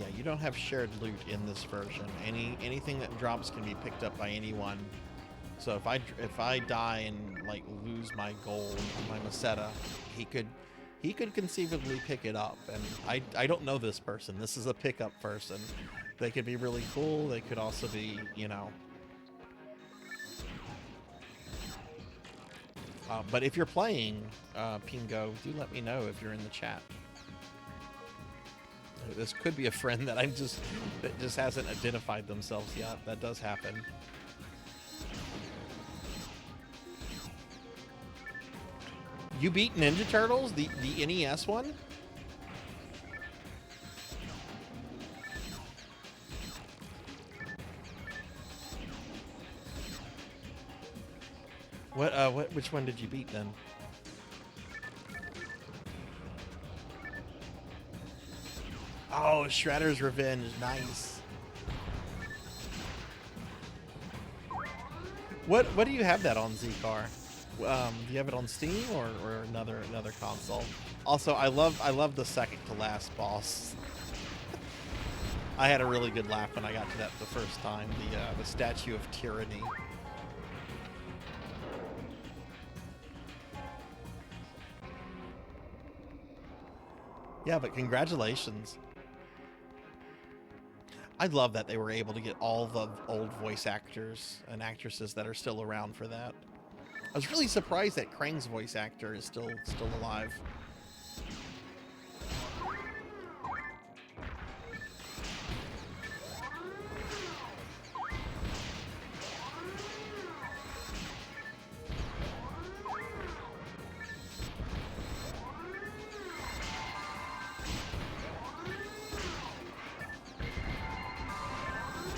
Yeah, you don't have shared loot in this version. Anything that drops can be picked up by anyone. So if I die and like lose my gold, my Meseta, he could conceivably pick it up. And I don't know this person. This is a pickup person. They could be really cool. They could also be, you know. But if you're playing Pingo, do let me know if you're in the chat. This could be a friend that just hasn't identified themselves yet. That does happen. You beat Ninja Turtles, the NES one? Which one did you beat then? Oh, Shredder's Revenge, nice. What do you have that on, Z-Car? Do you have it on Steam or another console? Also, I love the second to last boss. I had a really good laugh when I got to that the first time. The Statue of Tyranny. Yeah, but congratulations. I love that they were able to get all the old voice actors and actresses that are still around for that. I was really surprised that Krang's voice actor is still alive.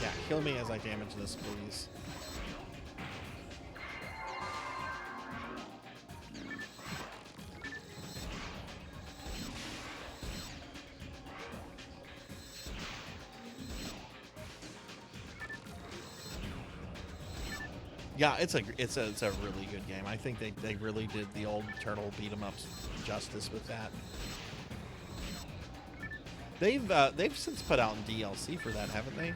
Yeah, kill me as I damage this, please. Yeah, it's a really good game. I think they really did the old Turtle beat 'em ups justice with that. They've since put out DLC for that, haven't they?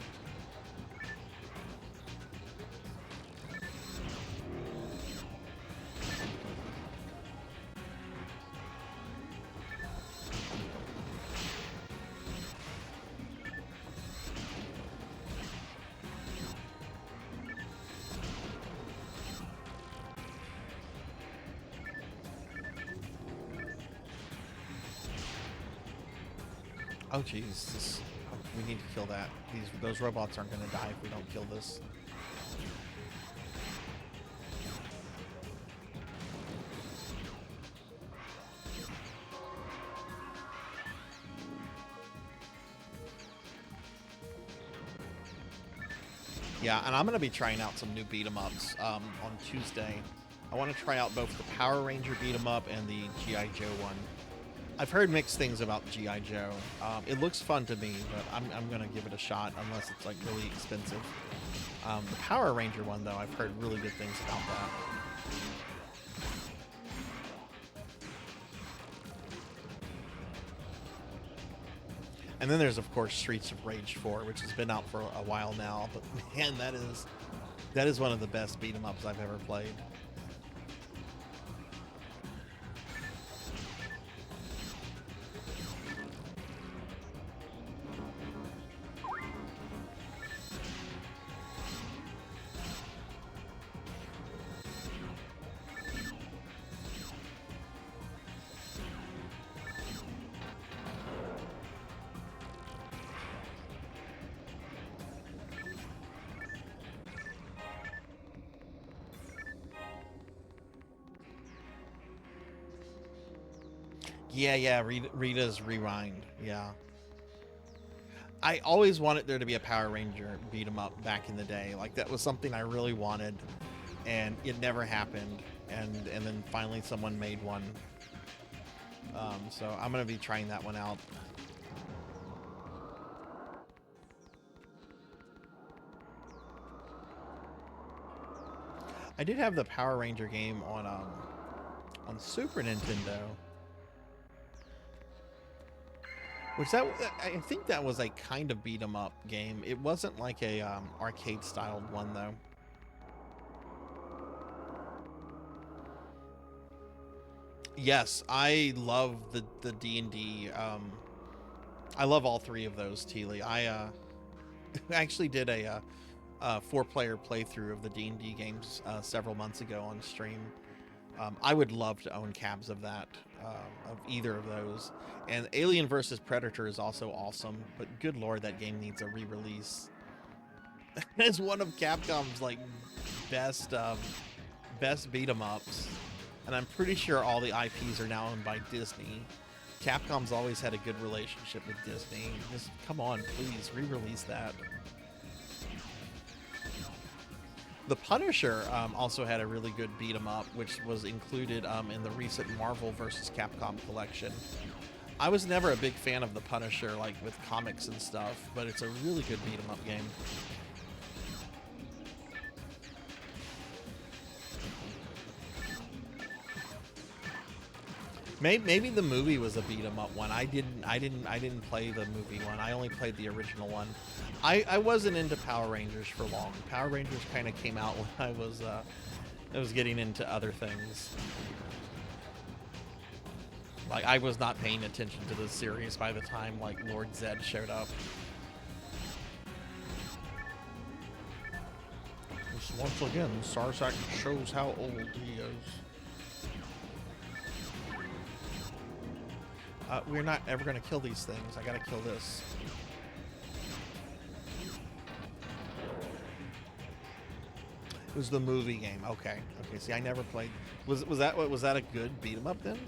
Oh jeez, we need to kill that. Those robots aren't gonna die if we don't kill this. Yeah, and I'm gonna be trying out some new beat 'em ups on Tuesday. I want to try out both the Power Ranger beat 'em up and the G.I. Joe one. I've heard mixed things about G.I. Joe. It looks fun to me, but I'm going to give it a shot unless it's like really expensive. The Power Ranger one, though, I've heard really good things about that. And then there's, of course, Streets of Rage 4, which has been out for a while now. But man, that is one of the best beat 'em ups I've ever played. Yeah, Rita's Rewind, yeah. I always wanted there to be a Power Ranger beat 'em up back in the day. Like, that was something I really wanted, and it never happened. And then finally someone made one. So I'm going to be trying that one out. I did have the Power Ranger game on Super Nintendo. Which that I think that was a kind of beat 'em up game. It wasn't like a arcade styled one though. Yes, I love the D&D. I love all three of those, Teely. I actually did a 4-player playthrough of the D&D games several months ago on stream. I would love to own cabs of that, of either of those. And Alien vs. Predator is also awesome, but good lord, that game needs a re-release. It's one of Capcom's like best beat 'em ups, and I'm pretty sure all the IPs are now owned by Disney. Capcom's always had a good relationship with Disney. Just come on, please re-release that. The Punisher also had a really good beat 'em up, which was included in the recent Marvel vs. Capcom collection. I was never a big fan of the Punisher, like with comics and stuff, but it's a really good beat 'em up game. Maybe the movie was a beat 'em up one. I didn't play the movie one. I only played the original one. I wasn't into Power Rangers for long. Power Rangers kind of came out when I was getting into other things. Like I was not paying attention to the series by the time like Lord Zed showed up. Once again, Sarzac shows how old he is. We're not ever going to kill these things. I got to kill this. It was the movie game. Okay. Okay. See, I never played. Was that a good beat 'em up then?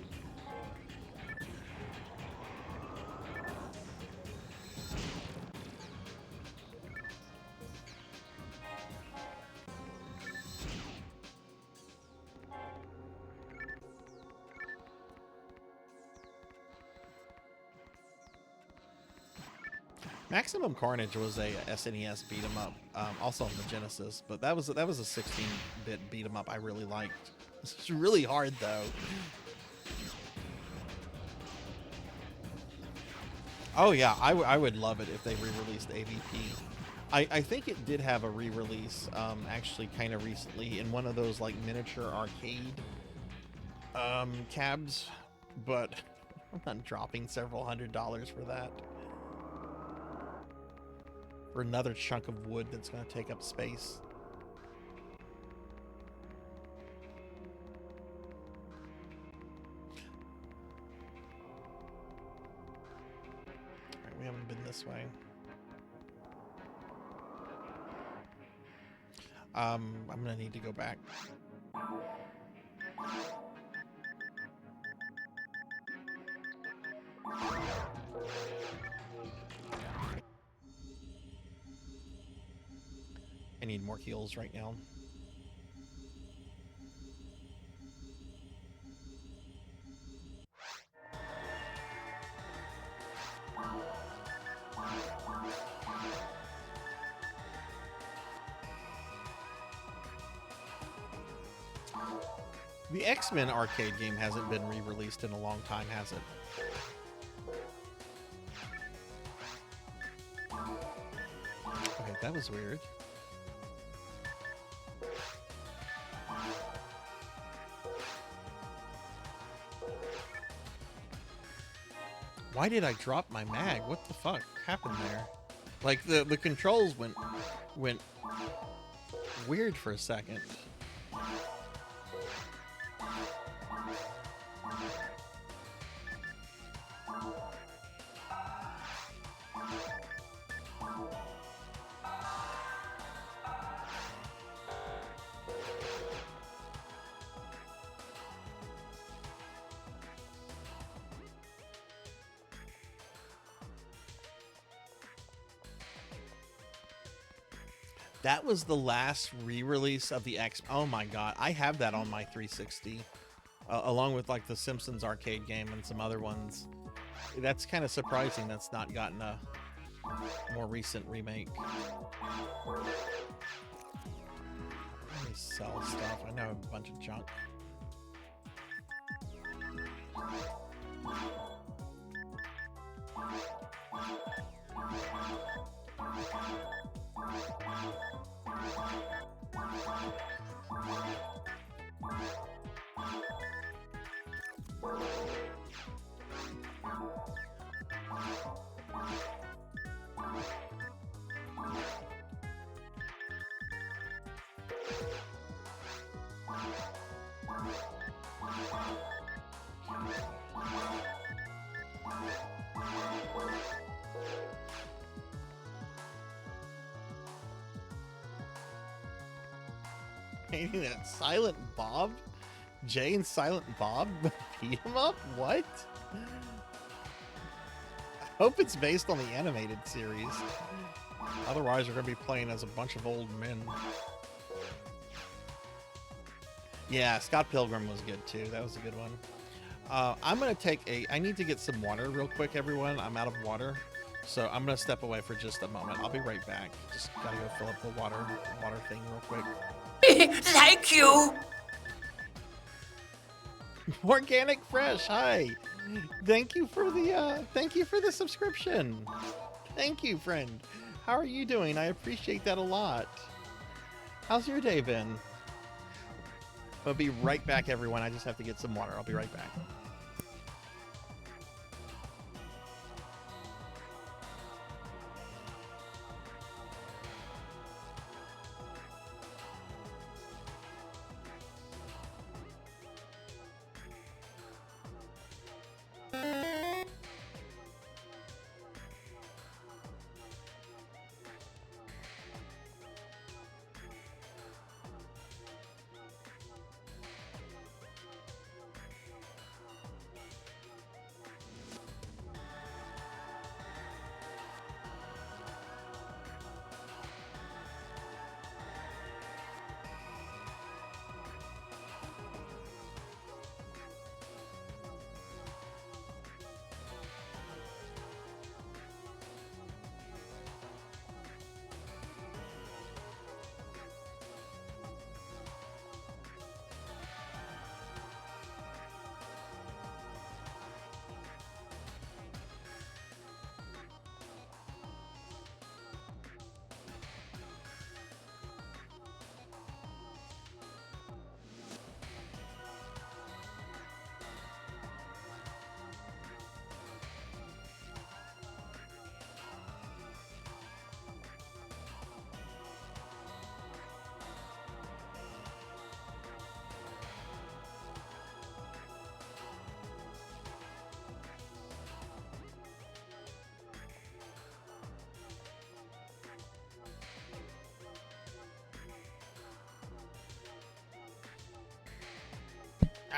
Maximum Carnage was a SNES beat 'em up, also on the Genesis, but that was a 16-bit beat 'em up I really liked. It's really hard though. Oh yeah, I would love it if they re-released AVP. I think it did have a re-release actually kind of recently in one of those like miniature arcade cabs, but I'm not dropping several $100s for that. For another chunk of wood that's going to take up space. Alright, we haven't been this way. I'm going to need to go back. I need more heals right now. The X-Men arcade game hasn't been re-released in a long time, has it? Okay, that was weird. Why did I drop my mag? What the fuck happened there? Like the controls went weird for a second. That was the last re-release of the X. Oh my god, I have that on my 360, along with like the Simpsons arcade game and some other ones. That's kind of surprising. That's not gotten a more recent remake. Let me sell stuff. I know I have a bunch of junk. Painting that Silent Bob? Jay and Silent Bob beat him up? What? I hope it's based on the animated series. Otherwise, we're going to be playing as a bunch of old men. Yeah, Scott Pilgrim was good too. That was a good one. I'm going to take I need to get some water real quick, everyone. I'm out of water. So I'm going to step away for just a moment. I'll be right back. Just got to go fill up the water thing real quick. Thank you. Organic Fresh, hi. Thank you for the subscription. Thank you, friend. How are you doing? I appreciate that a lot. How's your day been? I'll be right back, everyone. I just have to get some water. I'll be right back.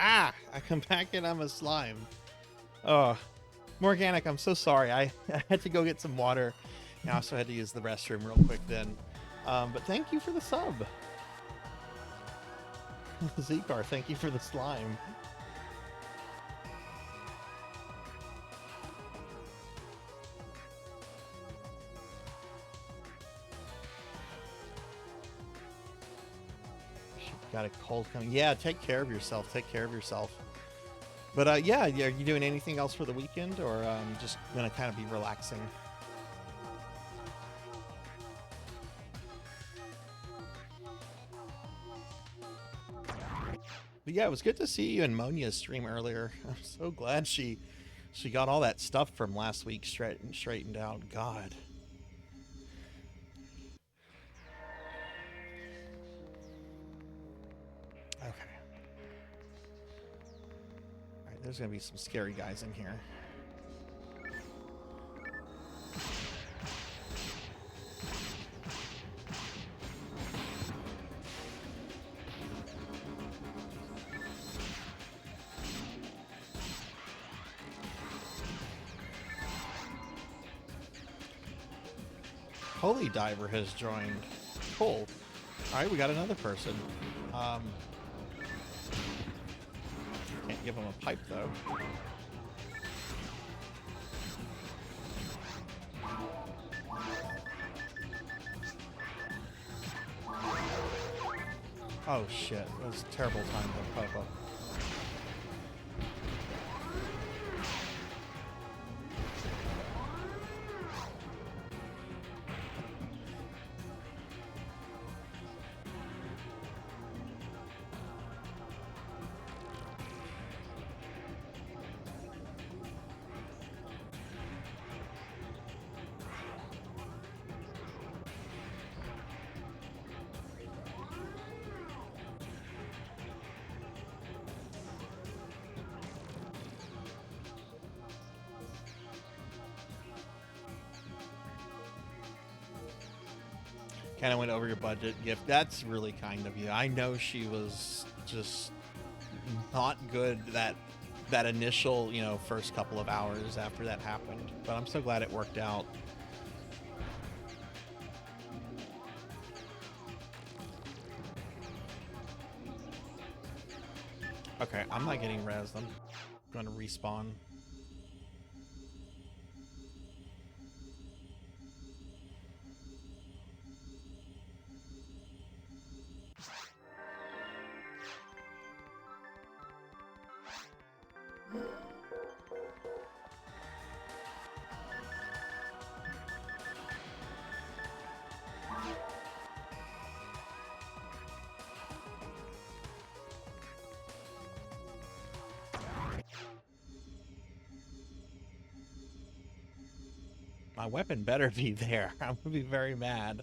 Ah, I come back and I'm a slime. Oh, Morganic, I'm so sorry. I had to go get some water. I also had to use the restroom real quick then. But thank you for the sub. Zekar, thank you for the slime. Got a cold coming. Yeah, take care of yourself. Take care of yourself. But yeah, are you doing anything else for the weekend, or just gonna kind of be relaxing? But yeah, it was good to see you in Monia's stream earlier. I'm so glad she got all that stuff from last week straightened out. God. Okay. Alright, there's gonna be some scary guys in here. Holy Diver has joined. Cool. Alright, we got another person. Can't give him a pipe, though. Oh, shit. That was a terrible time to pop up. kind of went over your budget gift. That's really kind of you. I know she was just not good that initial, you know, first couple of hours after that happened, but I'm so glad it worked out. Okay, I'm not getting rezzed. I'm going to respawn. My weapon better be there. I'm gonna be very mad.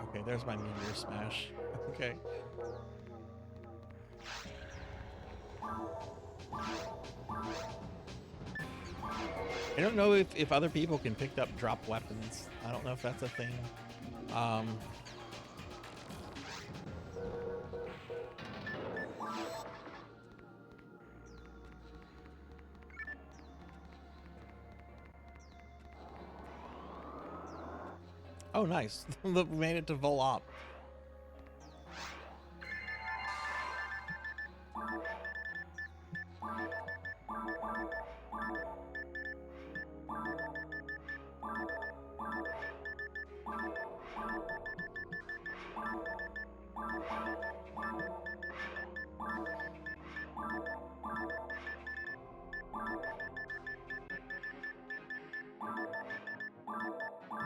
Okay, there's my meteor smash. Okay. I don't know if other people can pick up drop weapons. I don't know if that's a thing. Oh, nice. We made it to Volop.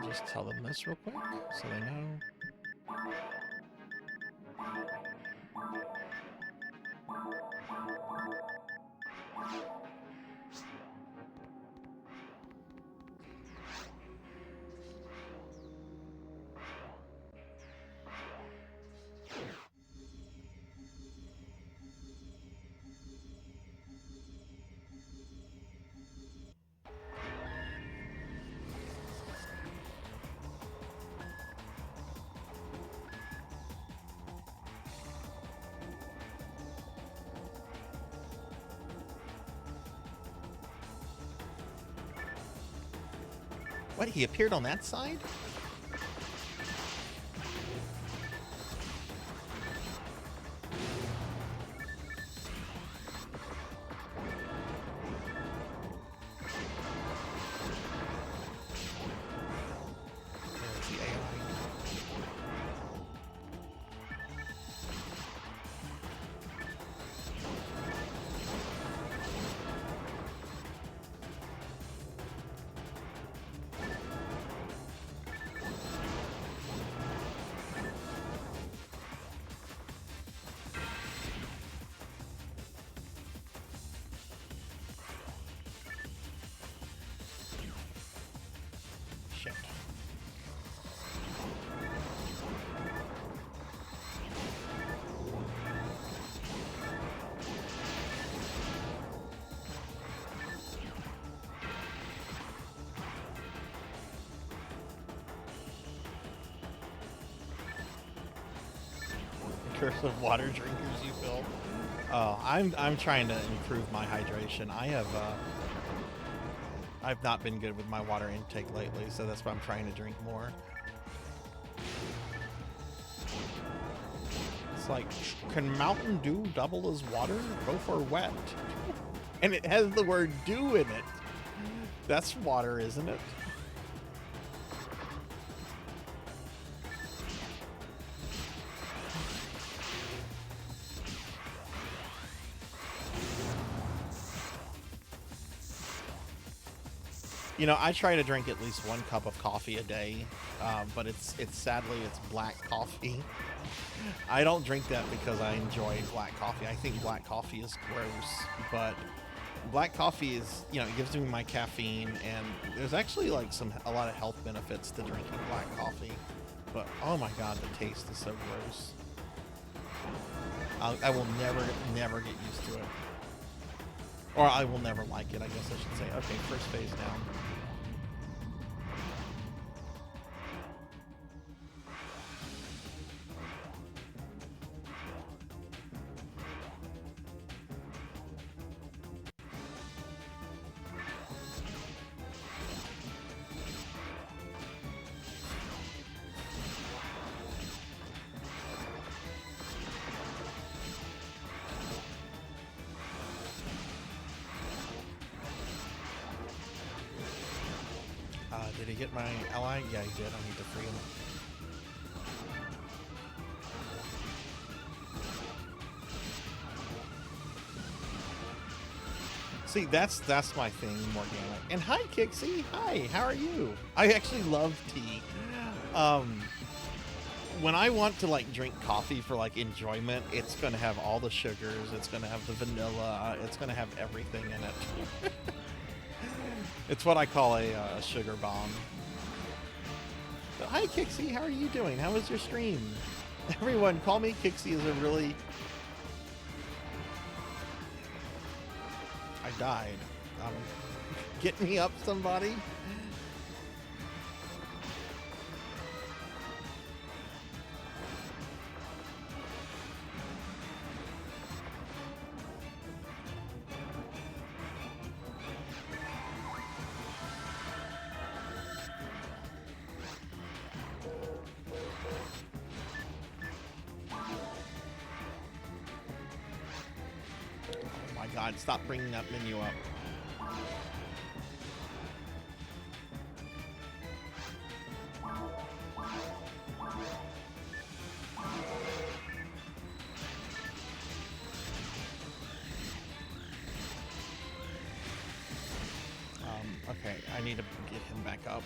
Just tell them this real quick so they know. What, he appeared on that side? There's the AI. Shit. Curse of water drinkers you fill. Oh, I'm trying to improve my hydration. I've not been good with my water intake lately, so that's why I'm trying to drink more. It's like, can Mountain Dew double as water? Go for wet. And it has the word dew in it. That's water, isn't it? You know, I try to drink at least 1 cup of coffee a day, but it's sadly black coffee. I don't drink that because I enjoy black coffee. I think black coffee is gross, but black coffee is, you know, it gives me my caffeine, and there's actually like a lot of health benefits to drinking black coffee. But oh my god, the taste is so gross. I will never get used to it. Or I will never like it, I guess I should say. Okay, first phase down. Did he get my ally? Yeah, he did. I need to free him. See, that's my thing, Morgana. And hi, Kixie. Hi, how are you? I actually love tea. When I want to like drink coffee for like enjoyment, it's gonna have all the sugars. It's gonna have the vanilla. It's gonna have everything in it. It's what I call a sugar bomb. But hi, Kixie. How are you doing? How was your stream? Everyone, call me Kixie is a really... I died. Get me up, somebody. God, stop bringing that menu up. Okay, I need to get him back up.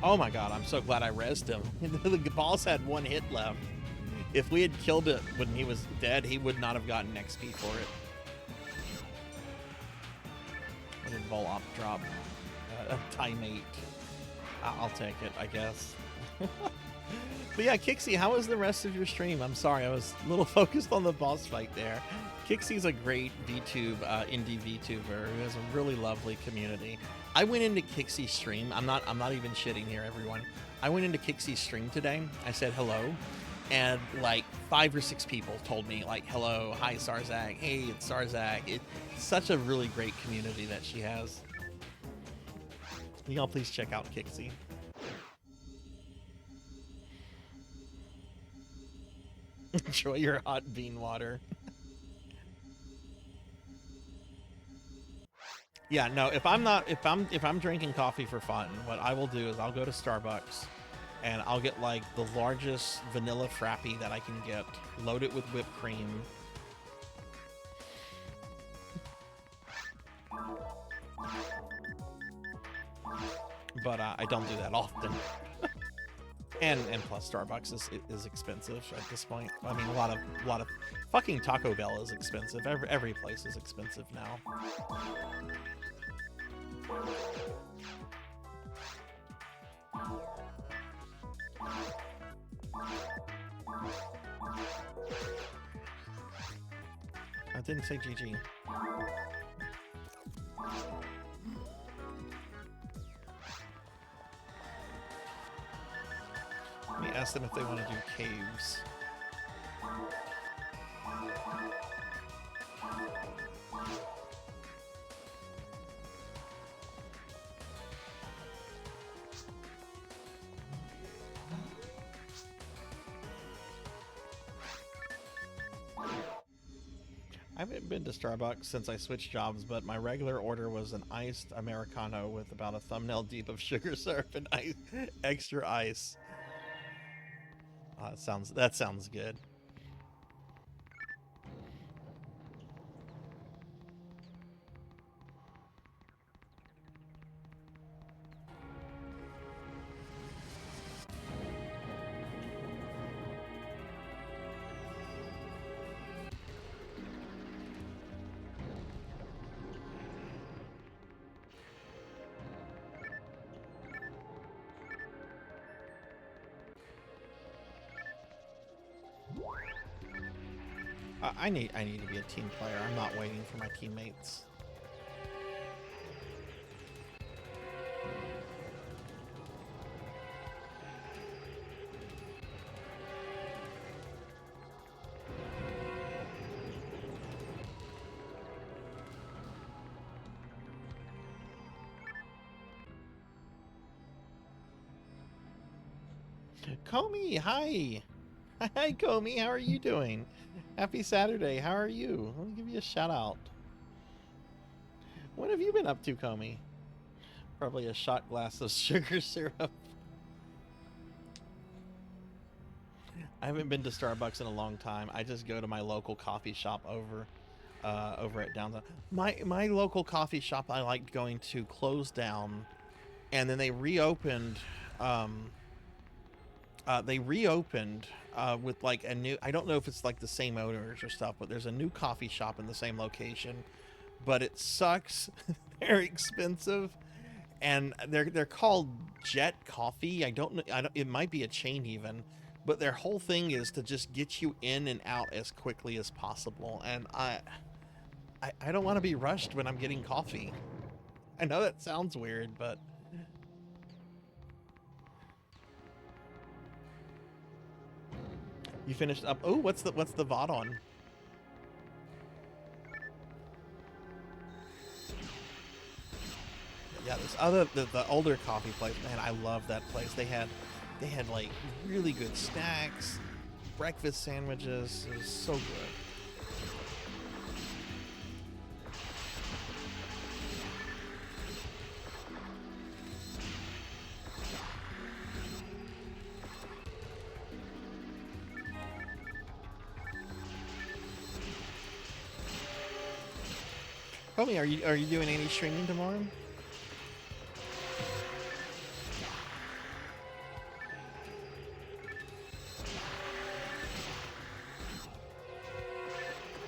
Oh my god, I'm so glad I rezzed him. The boss had one hit left. If we had killed it when he was dead, he would not have gotten XP for it. What did Volop drop? Time 8. I'll take it, I guess. But yeah, Kixie, how was the rest of your stream? I'm sorry, I was a little focused on the boss fight there. Kixie's a great VTube, indie VTuber who has a really lovely community. I went into Kixie's stream. I'm not even shitting here, everyone. I went into Kixie's stream today. I said hello, and like 5 or 6 people told me like, hello, hi Sarzac, hey, it's Sarzac. It's such a really great community that she has. Y'all please check out Kixie. Enjoy your hot bean water. Yeah, no, if I'm drinking coffee for fun, what I will do is I'll go to Starbucks and I'll get like the largest vanilla frappy that I can get, load it with whipped cream. But I don't do that often. And plus Starbucks is expensive at this point. I mean, a lot of fucking Taco Bell is expensive. Every place is expensive now. I didn't say GG. Let me ask them if they want to do caves. I haven't been to Starbucks since I switched jobs, but my regular order was an iced Americano with about a thumbnail deep of sugar syrup and extra ice. That sounds good. I need to be a team player. I'm not waiting for my teammates. Comey, hi. Hi, Comey. How are you doing? Happy Saturday. How are you? Let me give you a shout out. What have you been up to, Comey? Probably a shot glass of sugar syrup. I haven't been to Starbucks in a long time. I just go to my local coffee shop over at downtown. My local coffee shop I liked going to closed down, and then they reopened. With like a new, I don't know if it's like the same owners or stuff, but there's a new coffee shop in the same location, but it sucks. They're expensive, and they're called Jet Coffee. I don't know, it might be a chain even, but their whole thing is to just get you in and out as quickly as possible, and I don't want to be rushed when I'm getting coffee. I know that sounds weird, but you finished up. Oh, what's the VOD on? Yeah, this other the older coffee place, man, I love that place. They had like really good snacks, breakfast sandwiches. It was so good. Homie, are you doing any streaming tomorrow?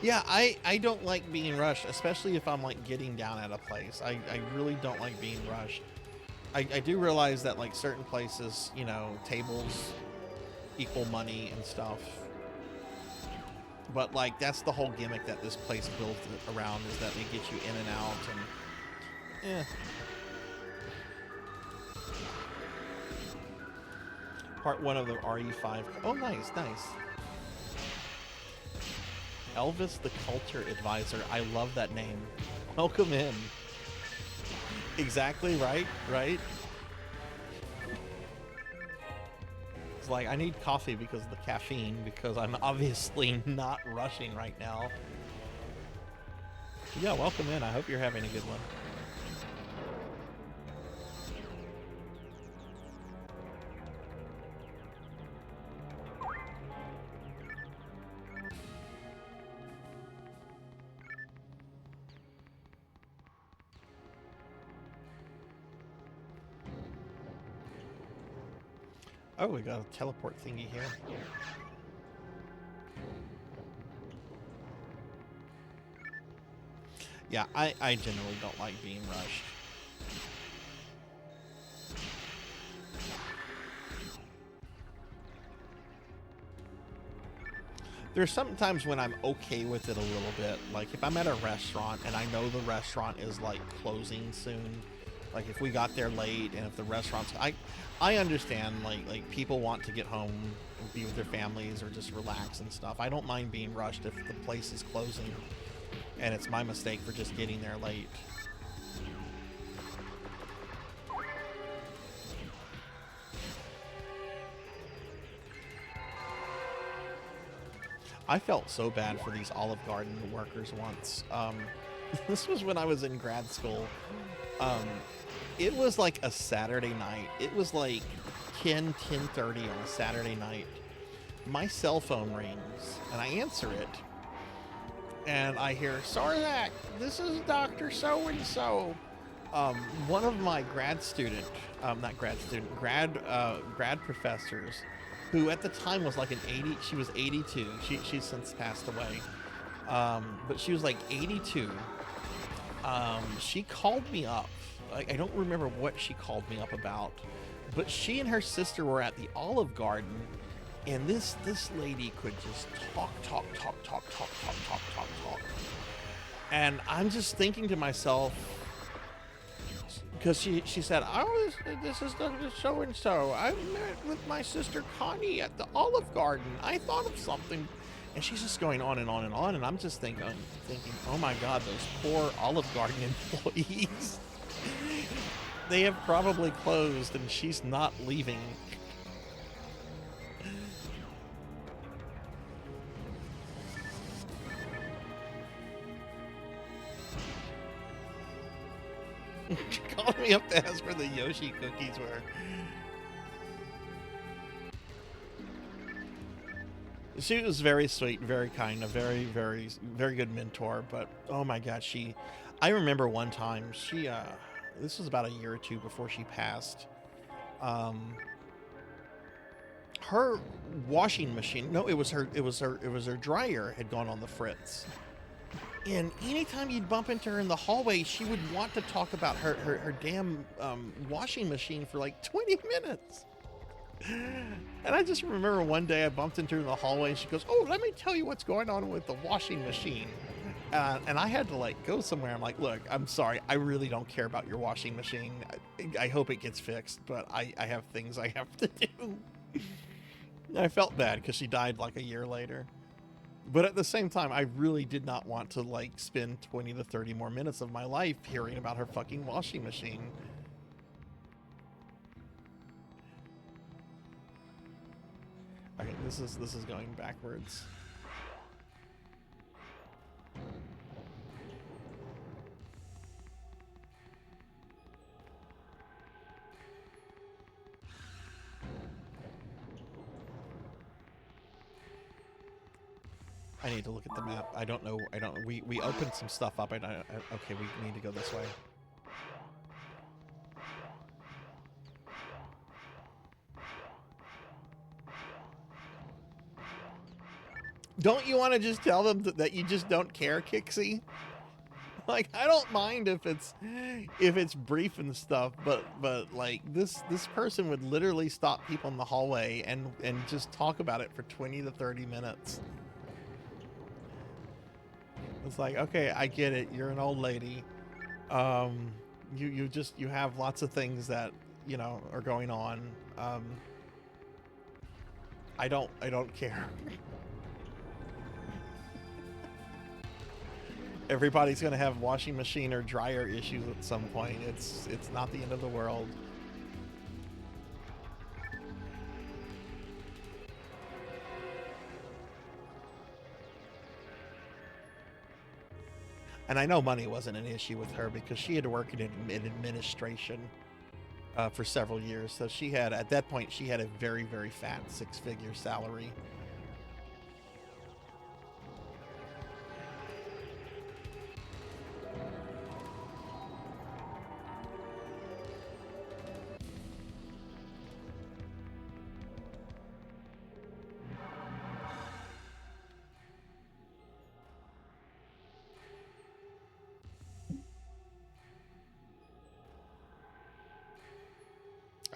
Yeah, I don't like being rushed, especially if I'm like getting down at a place. I really don't like being rushed. I do realize that like certain places, you know, tables equal money and stuff. But like that's the whole gimmick that this place built around, is that they get you in and out, and Part 1 of the RE5. Oh, nice, nice. Elvis the Culture Advisor. I love that name. Welcome in. Exactly right, right? It's like, I need coffee because of the caffeine, because I'm obviously not rushing right now. Yeah, welcome in. I hope you're having a good one. Oh, we got a teleport thingy here. Yeah, I generally don't like being rushed. There's sometimes when I'm okay with it a little bit. Like if I'm at a restaurant and I know the restaurant is like closing soon, like if we got there late and if the restaurant's, I understand like people want to get home and be with their families or just relax and stuff. I don't mind being rushed if the place is closing and it's my mistake for just getting there late. I felt so bad for these Olive Garden workers once. This was when I was in grad school. It was like a Saturday night. It was like 10:30 on a Saturday night. My cell phone rings and I answer it. And I hear, Sarzac, this is Dr. So-and-so. One of my grad professors, who at the time was like she was 82. She's since passed away. But she was like 82. She called me up. I don't remember what she called me up about, but she and her sister were at the Olive Garden And this lady could just talk. And I'm just thinking to myself, because she said, this is Dr. So-and-so. I met with my sister Connie at the Olive Garden. I thought of something. And she's just going on and on and on. And I'm just thinking, oh my God, those poor Olive Garden employees. They have probably closed and she's not leaving. She called me up to ask where the Yoshi cookies were. She was very sweet, very kind, a very, very, very good mentor. But oh my God, I remember one time this was about a year or two before she passed. Her washing machine, no, it was her dryer had gone on the fritz. And anytime you'd bump into her in the hallway, she would want to talk about her damn washing machine for like 20 minutes. And I just remember one day I bumped into her in the hallway and she goes, oh, let me tell you what's going on with the washing machine. And I had to like go somewhere. I'm like, look, I'm sorry. I really don't care about your washing machine. I hope it gets fixed, but I have things I have to do. I felt bad because she died like a year later. But at the same time, I really did not want to like spend 20 to 30 more minutes of my life hearing about her fucking washing machine. Okay, this is going backwards. I need to look at the map. I don't know. We opened some stuff up. Okay, we need to go this way. Don't you want to just tell them that you just don't care, Kixie? Like, I don't mind if it's brief and stuff, but like this person would literally stop people in the hallway and just talk about it for 20 to 30 minutes. It's like, okay, I get it. You're an old lady. You have lots of things that, you know, are going on. I don't care. Everybody's gonna have washing machine or dryer issues at some point. It's not the end of the world. And I know money wasn't an issue with her because she had worked in administration for several years. So she had, at that point, she had a very, very fat 6-figure salary.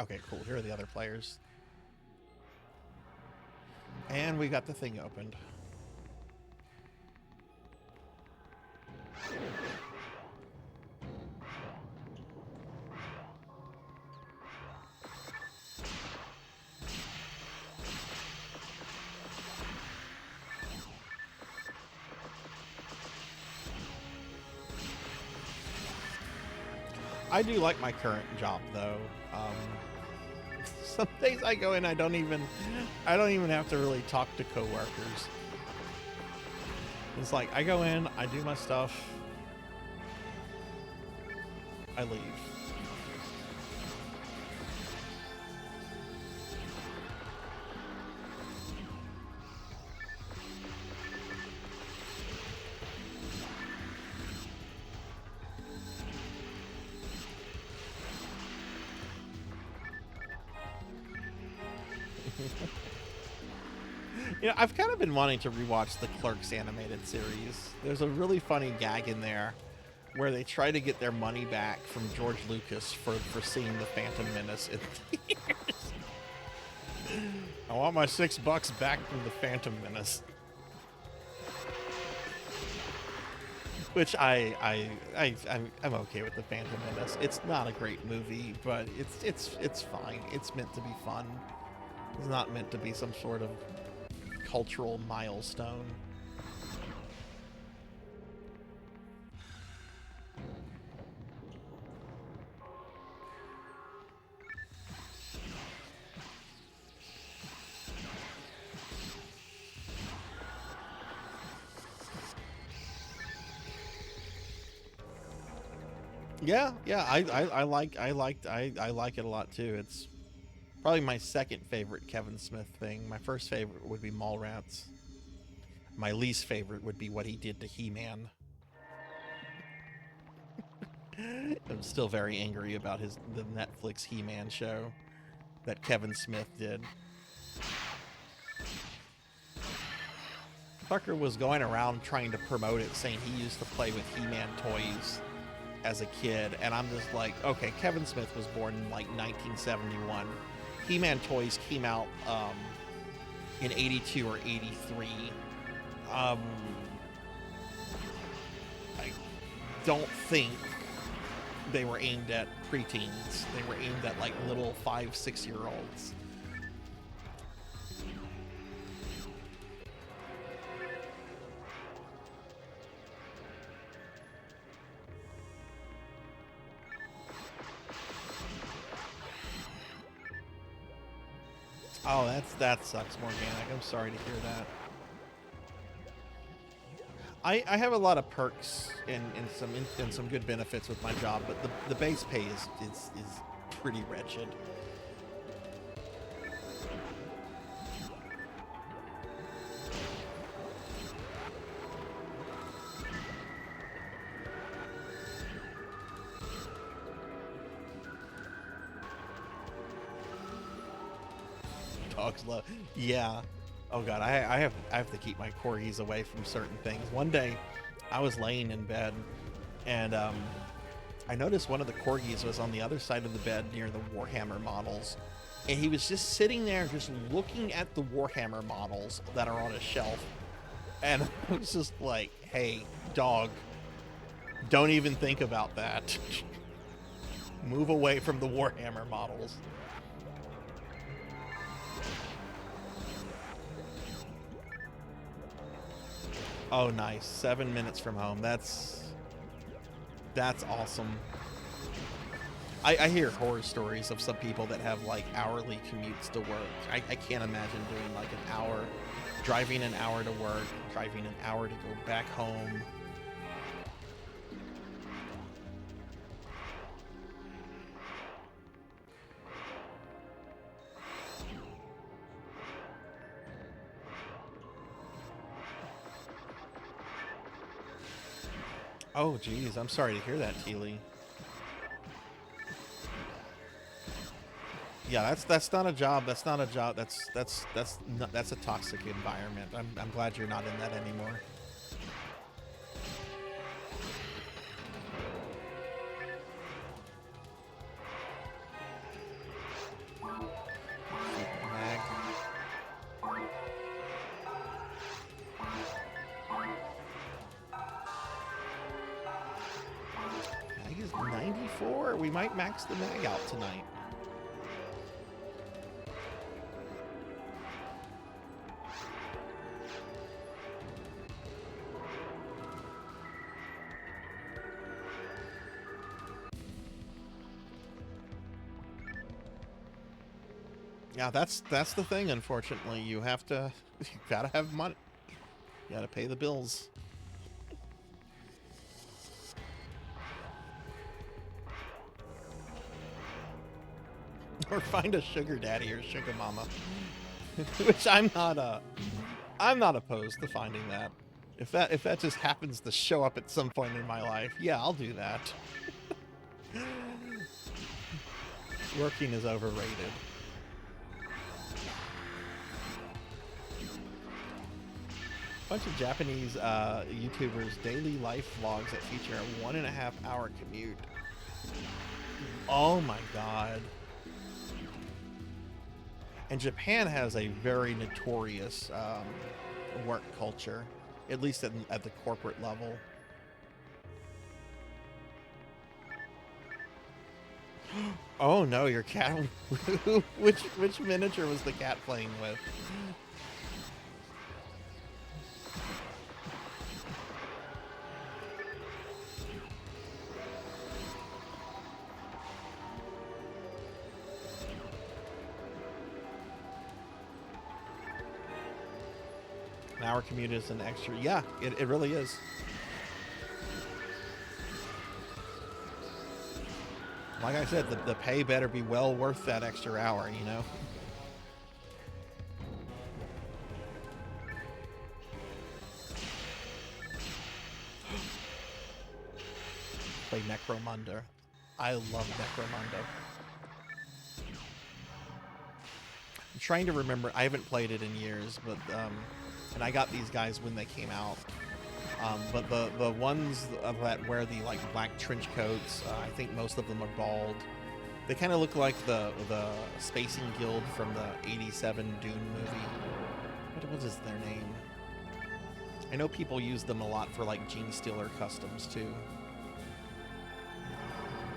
Okay, cool. Here are the other players. And we got the thing opened. I do like my current job though. Some days I go in, I don't even have to really talk to coworkers. It's like I go in, I do my stuff, I leave. You know, I've kind of been wanting to rewatch the Clerks animated series. There's a really funny gag in there where they try to get their money back from George Lucas for seeing the Phantom Menace in theaters. I want my $6 back from the Phantom Menace. Which I'm okay with the Phantom Menace. It's not a great movie, but it's fine. It's meant to be fun. It's not meant to be some sort of cultural milestone. Yeah, I like it a lot too. It's probably my second favorite Kevin Smith thing. My first favorite would be Mallrats. My least favorite would be what he did to He-Man. I'm still very angry about the Netflix He-Man show that Kevin Smith did. Tucker was going around trying to promote it, saying he used to play with He-Man toys as a kid, and I'm just like, okay, Kevin Smith was born in like 1971. He-Man toys came out in 82 or 83. I don't think they were aimed at preteens. They were aimed at like little 5-6-year-olds. Oh, that sucks, Morganic. I'm sorry to hear that. I have a lot of perks and some good benefits with my job, but the base pay is pretty wretched. Dogs love, yeah. Oh god, I have to keep my corgis away from certain things. One day, I was laying in bed, and I noticed one of the corgis was on the other side of the bed near the Warhammer models, and he was just sitting there, just looking at the Warhammer models that are on a shelf, and I was just like, "Hey, dog, don't even think about that. Move away from the Warhammer models." Oh, nice. 7 minutes from home. That's awesome. I hear horror stories of some people that have like hourly commutes to work. I can't imagine doing like an hour, driving an hour to work, driving an hour to go back home. Oh, geez, I'm sorry to hear that, Teely. Yeah, that's not a job. That's not a job. That's a toxic environment. I'm glad you're not in that anymore. We might max the mag out tonight. Yeah, that's the thing, unfortunately. You gotta have money. You gotta pay the bills. Or find a sugar daddy or sugar mama. Which I'm not opposed to finding that. If that just happens to show up at some point in my life, yeah, I'll do that. Working is overrated. Bunch of Japanese YouTubers' daily life vlogs that feature a 1.5-hour commute. Oh my god. And Japan has a very notorious work culture, at least at the corporate level. Oh no, your cat. which miniature was the cat playing with? An hour commute is an extra. Yeah, it really is. Like I said, the pay better be well worth that extra hour, you know? Play Necromunda. I love Necromunda. I'm trying to remember. I haven't played it in years, but and I got these guys when they came out. But the ones that wear the like black trench coats, I think most of them are bald. They kind of look like the Spacing Guild from the '87 Dune movie. What is their name? I know people use them a lot for like Gene Stealer customs too.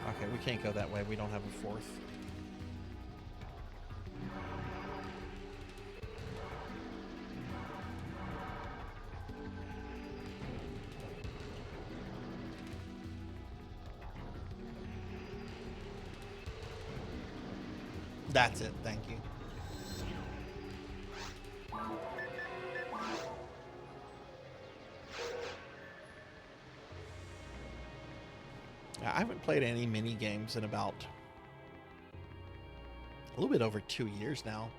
Okay, we can't go that way. We don't have a fourth. That's it, thank you. I haven't played any mini games in about a little bit over 2 years now.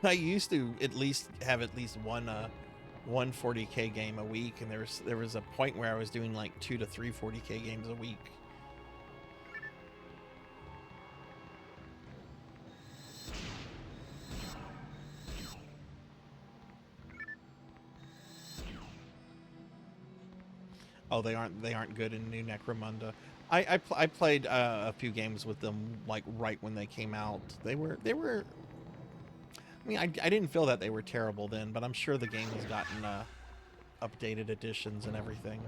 I used to at least have one 40K game a week, and there was a point where I was doing like 2 to 3 40K games a week. Oh, they aren't good in New Necromunda. I played a few games with them like right when they came out. They were. I mean, I didn't feel that they were terrible then, but I'm sure the game has gotten updated editions and everything.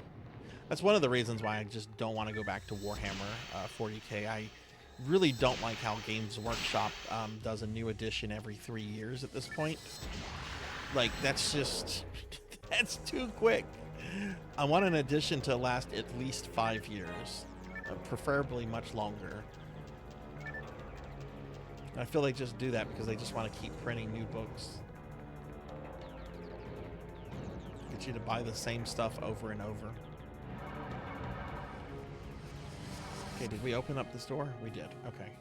That's one of the reasons why I just don't want to go back to Warhammer 40K. I really don't like how Games Workshop does a new edition every 3 years at this point. Like, that's just that's too quick. I want an edition to last at least 5 years, preferably much longer. And I feel they just do that because they just want to keep printing new books. Get you to buy the same stuff over and over. Okay, did we open up this door? We did. Okay.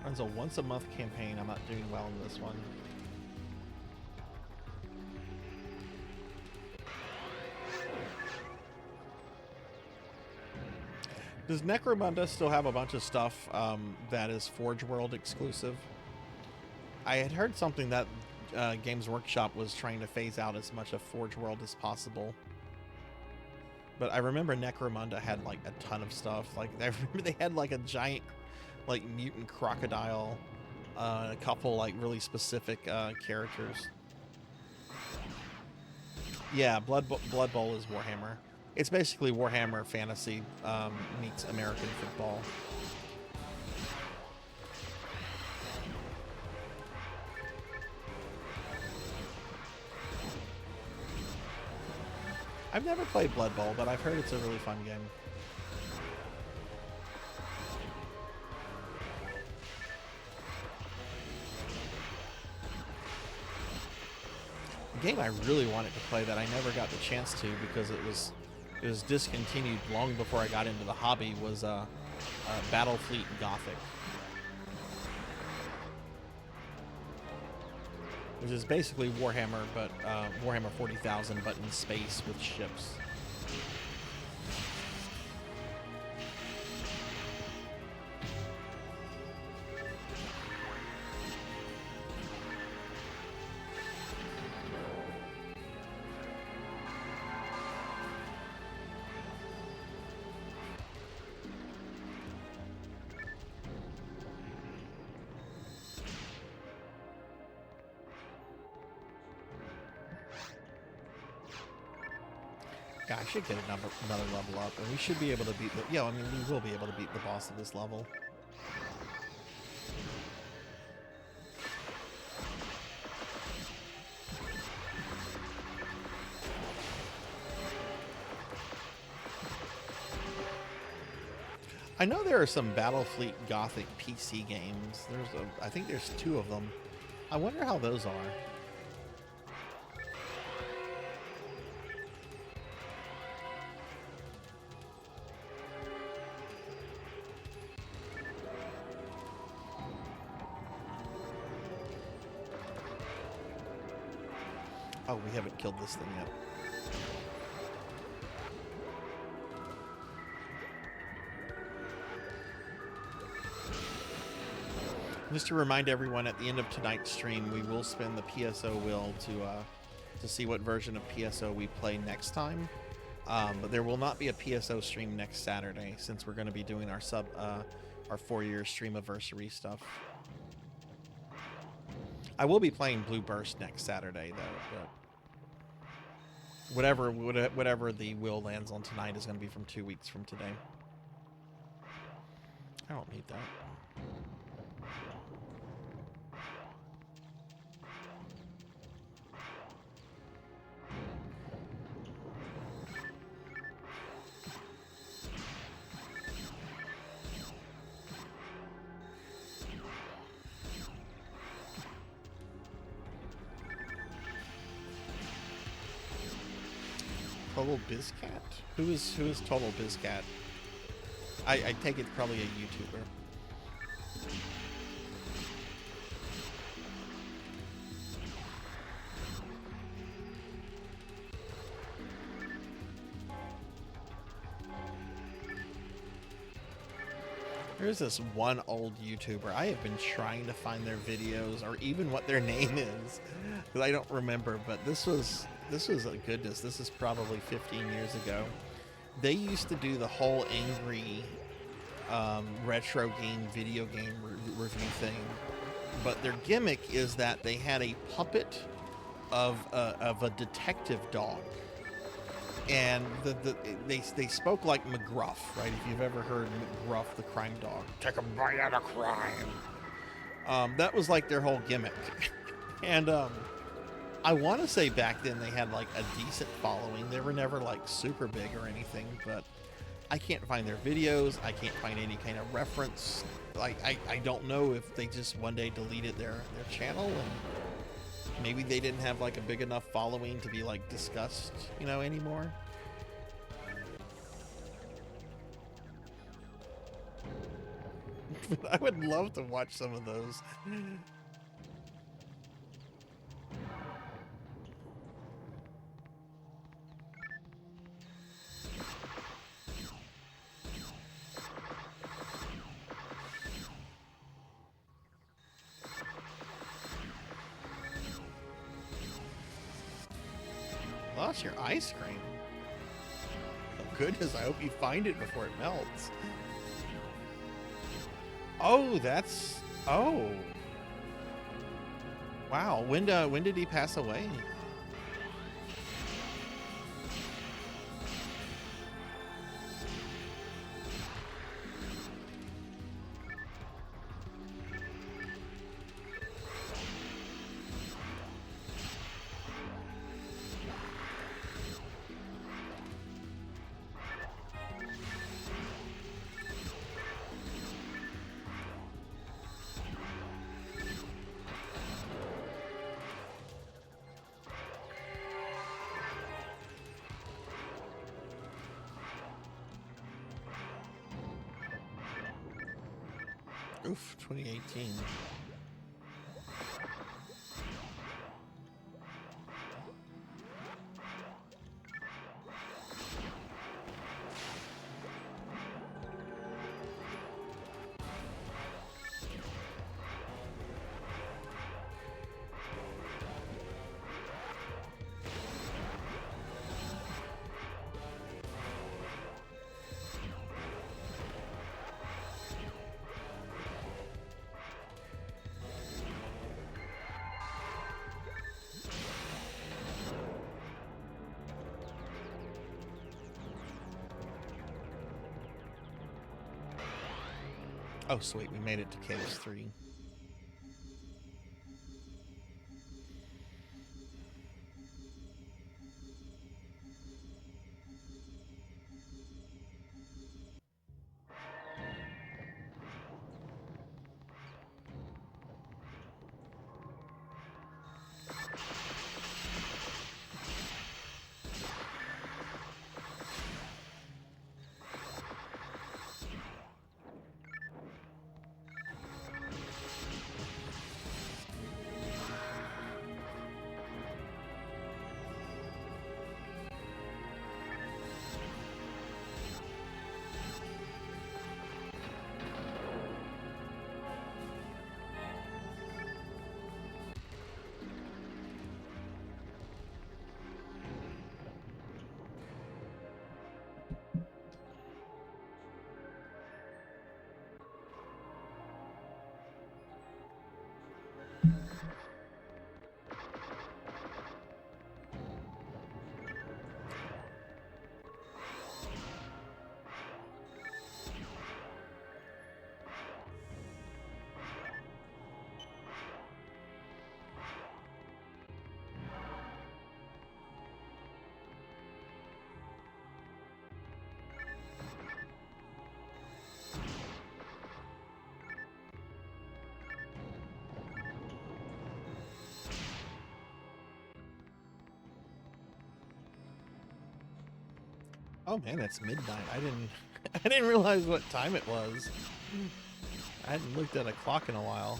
Runs a once-a-month campaign. I'm not doing well in this one. Does Necromunda still have a bunch of stuff that is Forge World exclusive? I had heard something that Games Workshop was trying to phase out as much of Forge World as possible. But I remember Necromunda had like a ton of stuff. Like I remember they had like a giant like mutant crocodile, a couple like really specific characters. Yeah, Blood Bowl is Warhammer. It's basically Warhammer Fantasy meets American football. I've never played Blood Bowl, but I've heard it's a really fun game. A game I really wanted to play that I never got the chance to because it was discontinued long before I got into the hobby was Battlefleet Gothic, which is basically Warhammer, but Warhammer 40,000, but in space with ships. Yeah, I should get another level up, and we should be able to beat the... Yeah, I mean, we will be able to beat the boss of this level. I know there are some Battlefleet Gothic PC games. I think there's 2 of them. I wonder how those are. Oh, we haven't killed this thing yet. Just to remind everyone, at the end of tonight's stream, we will spin the PSO wheel to see what version of PSO we play next time. But there will not be a PSO stream next Saturday, since we're going to be doing our 4-year streamiversary stuff. I will be playing Blue Burst next Saturday, though. But whatever the wheel lands on tonight is going to be from 2 weeks from today. I don't need that. Total Bizcat? Who is Total Bizcat? I take it's probably a YouTuber. There's this one old YouTuber. I have been trying to find their videos or even what their name is, because I don't remember, but this was a goodness. This is probably 15 years ago. They used to do the whole angry retro game, video game review thing, but their gimmick is that they had a puppet of a detective dog, and they spoke like McGruff, right? If you've ever heard McGruff, the crime dog, take a bite out of crime. That was like their whole gimmick, and I want to say back then they had like a decent following. They were never like super big or anything, but I can't find their videos. I can't find any kind of reference. Like I don't know if they just one day deleted their channel and maybe they didn't have like a big enough following to be like discussed, anymore. I would love to watch some of those. Lost your ice cream. Oh goodness, I hope you find it before it melts. Oh, oh. Wow, when did he pass away? Oof, 2018. Oh, sweet. We made it to Caves 3. Oh man, it's midnight. I didn't realize what time it was. I hadn't looked at a clock in a while.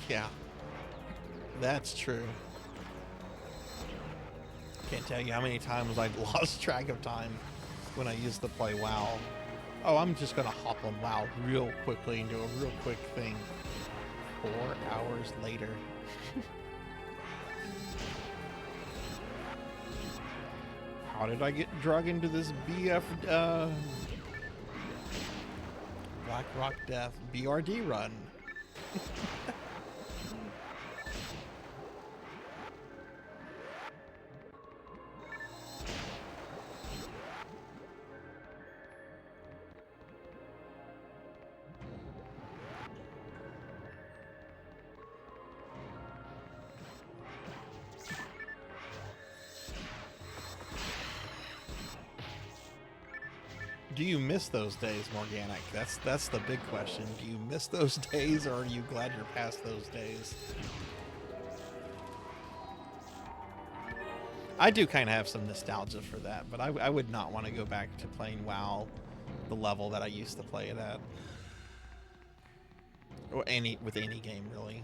Yeah, that's true. Can't tell you how many times I lost track of time when I used to play WoW. Oh, I'm just gonna hop on WoW real quickly and do a real quick thing. 4 hours later. How did I get drug into this BF Black Rock Death BRD run? Do you miss those days, Morganic? That's the big question. Do you miss those days, or are you glad you're past those days? I do kind of have some nostalgia for that, but I would not want to go back to playing WoW the level that I used to play it at. Or with any game, really.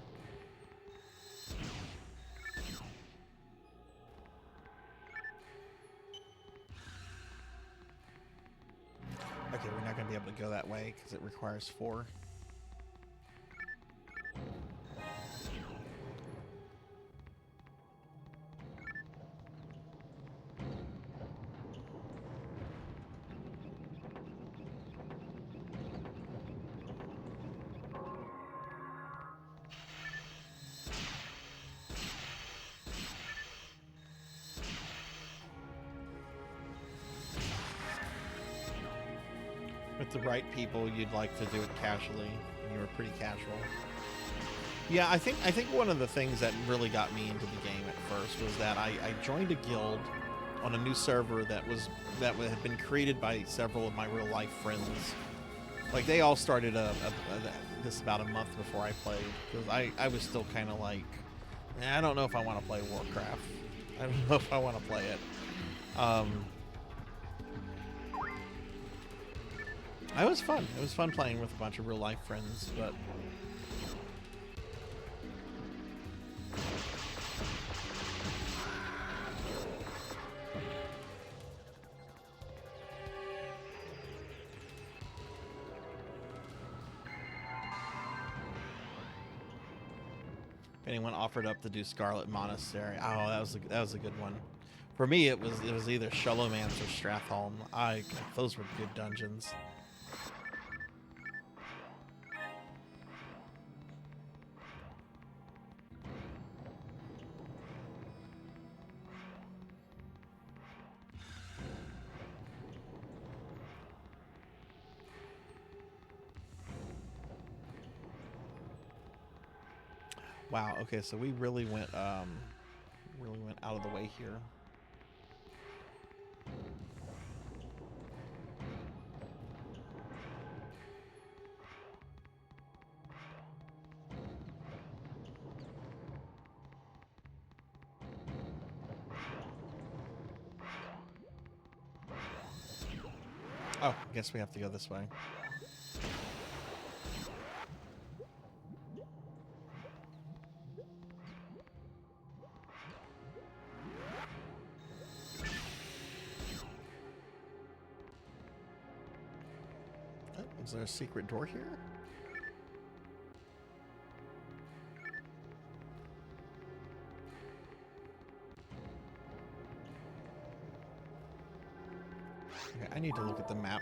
Okay, we're not going to be able to go that way because it requires 4. With the right people, you'd like to do it casually, and you were pretty casual. Yeah, I think one of the things that really got me into the game at first was that I joined a guild on a new server that had been created by several of my real life friends. Like, they all started this about a month before I played, because I was still kind of like, I don't know if I want to play Warcraft. I don't know if I want to play it. It was fun. It was fun playing with a bunch of real life friends, but anyone offered up to do Scarlet Monastery. Oh, that was a good one. For me, it was either Shalomance or Stratholm. Those were good dungeons. Wow. Okay, so we really went out of the way here. Oh, I guess we have to go this way. Is there a secret door here? Okay, I need to look at the map.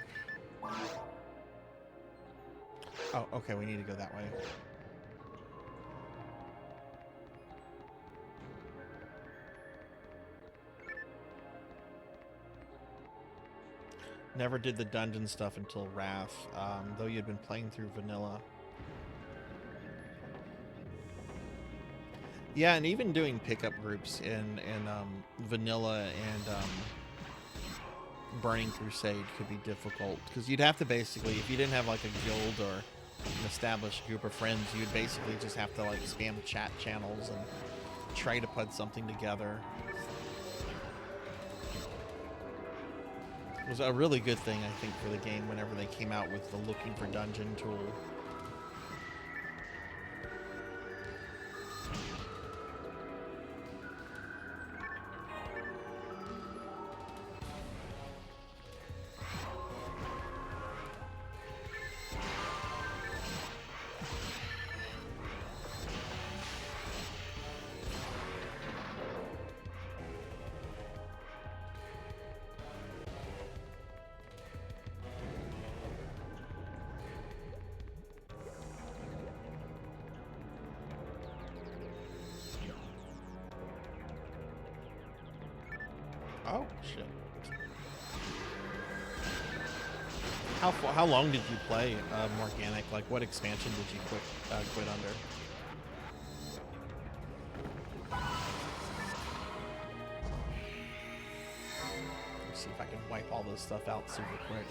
Oh, okay, we need to go that way. Never did the dungeon stuff until Wrath, though you'd been playing through vanilla. Yeah, and even doing pickup groups in vanilla and Burning Crusade could be difficult, because you'd have to basically, if you didn't have like a guild or an established group of friends, you'd basically just have to like spam chat channels and try to put something together. It was a really good thing, I think, for the game whenever they came out with the looking for dungeon tool. Oh, shit. How long did you play Morganic? Like, what expansion did you quit under? Let's see if I can wipe all this stuff out super quick.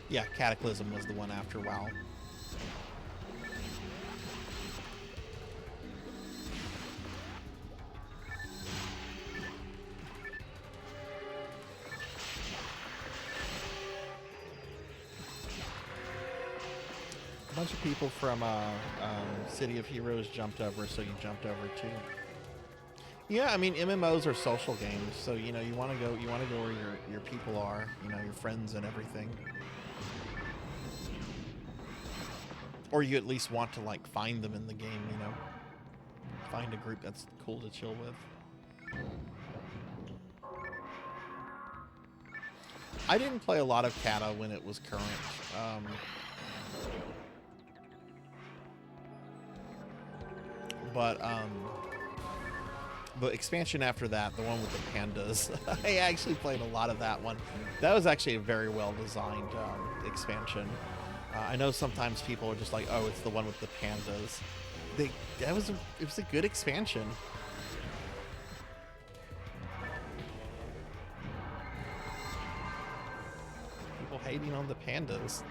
Yeah, Cataclysm was the one after WoW. A bunch of people from City of Heroes jumped over, so you jumped over too. Yeah, I mean MMOs are social games, so you know you want to go where your people are, you know, your friends and everything. Or you at least want to like find them in the game, you know. Find a group that's cool to chill with. I didn't play a lot of Kata when it was current. But the expansion after that, the one with the pandas, I actually played a lot of that one. That was actually a very well designed expansion. I know sometimes people are just like, oh, it's the one with the pandas. It was a good expansion. People hating on the pandas.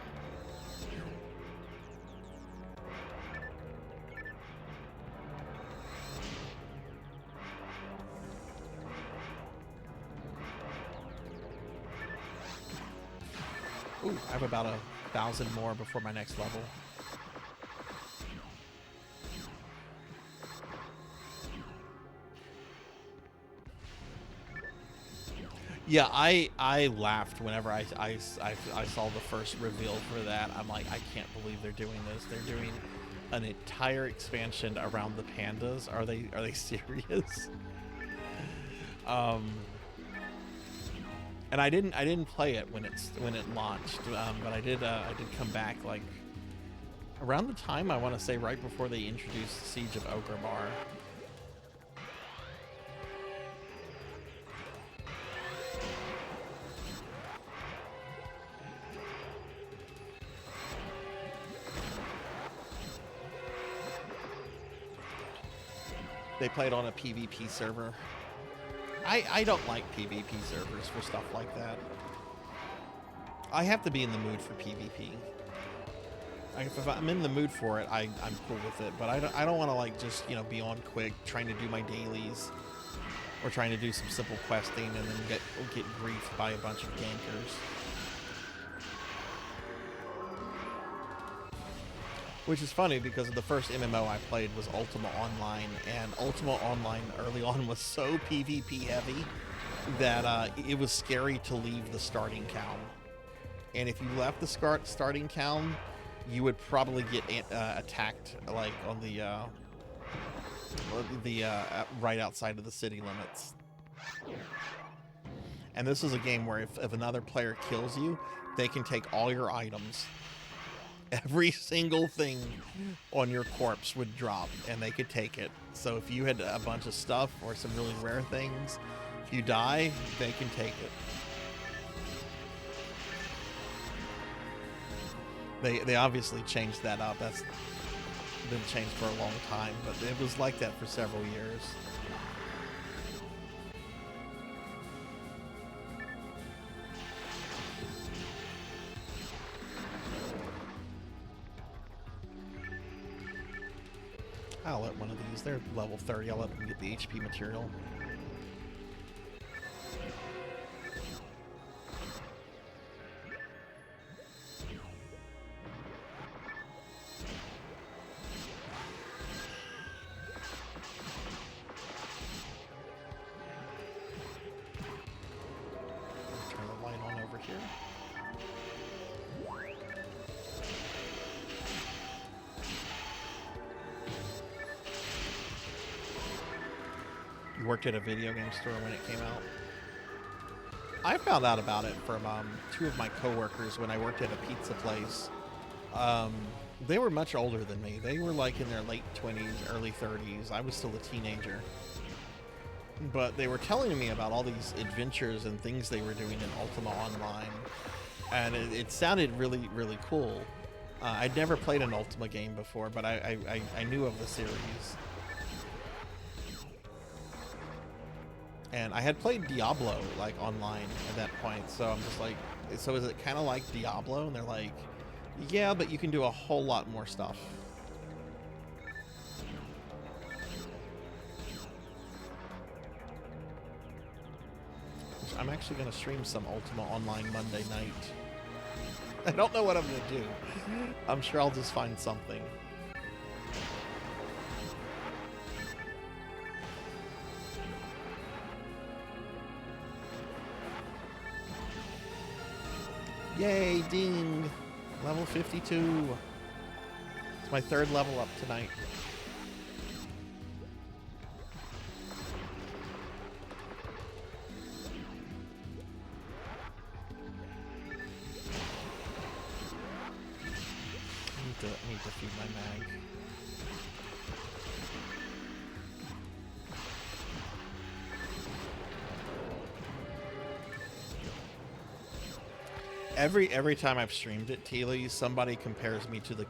Ooh, I have about 1,000 more before my next level. Yeah, I laughed whenever I saw the first reveal for that. I'm like, I can't believe they're doing this. They're doing an entire expansion around the pandas. Are they serious? And I didn't play it when it launched, but I did come back like around the time, I want to say right before they introduced Siege of Ogremar. They played on a PvP server. I don't like PvP servers for stuff like that. I have to be in the mood for PvP. If I'm in the mood for it, I'm cool with it. But I don't want to like just, you know, be on quick trying to do my dailies or trying to do some simple questing and then get griefed by a bunch of gankers. Which is funny because the first MMO I played was Ultima Online, and Ultima Online early on was so PvP heavy that it was scary to leave the starting town. And if you left the starting town, you would probably get attacked like on the right outside of the city limits. And this is a game where if another player kills you, they can take all your items. Every single thing on your corpse would drop, and they could take it. So if you had a bunch of stuff or some really rare things, if you die, they can take it. They obviously changed that up. That's been changed for a long time, but it was like that for several years. I'll let one of these, they're level 30, I'll let them get the HP material. Turn the light on over here. You worked at a video game store when it came out? I found out about it from two of my coworkers when I worked at a pizza place. They were much older than me. They were like in their late 20s, early 30s. I was still a teenager. But they were telling me about all these adventures and things they were doing in Ultima Online. And it sounded really, really cool. I'd never played an Ultima game before, but I knew of the series. And I had played Diablo, like, online at that point, so I'm just like, so is it kind of like Diablo? And they're like, yeah, but you can do a whole lot more stuff. I'm actually going to stream some Ultima Online Monday night. I don't know what I'm going to do. I'm sure I'll just find something. Yay, ding! Level 52. It's my third level up tonight. I need to feed my mag. Every time I've streamed it, Teely, somebody compares me to the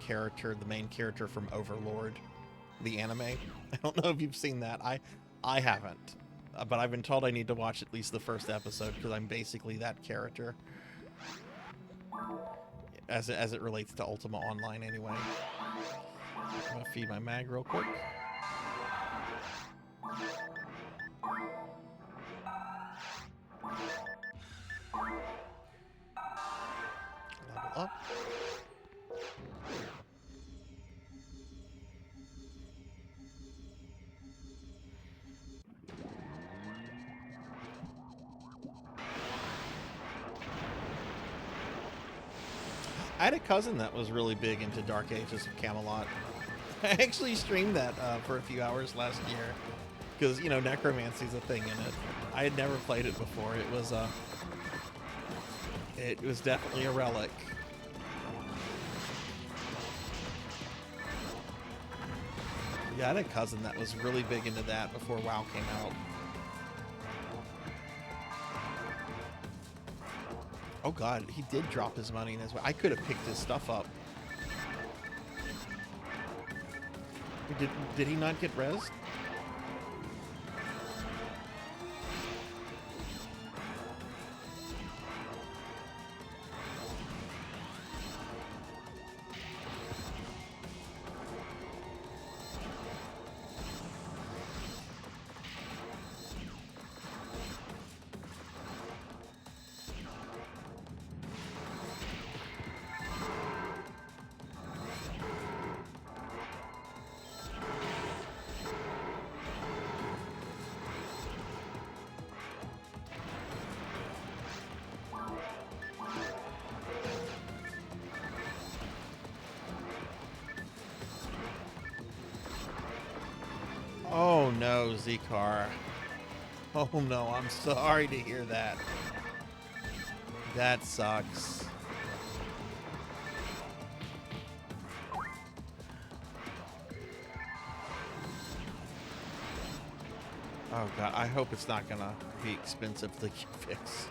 main character from Overlord, the anime. I don't know if you've seen that. I haven't, but I've been told I need to watch at least the first episode because I'm basically that character, as it relates to Ultima Online anyway. I'm gonna feed my mag real quick. up. I had a cousin that was really big into Dark Ages of Camelot. I actually streamed that for a few hours last year because, you know, necromancy's a thing in it. I had never played it before. It was definitely a relic. Yeah, I had a cousin that was really big into that before WoW came out. Oh god, he did drop his money in his way. I could have picked his stuff up. Did he not get rezzed? Oh no, Zcar. Oh no, I'm sorry to hear that. That sucks. Oh god, I hope it's not gonna be expensive to fix.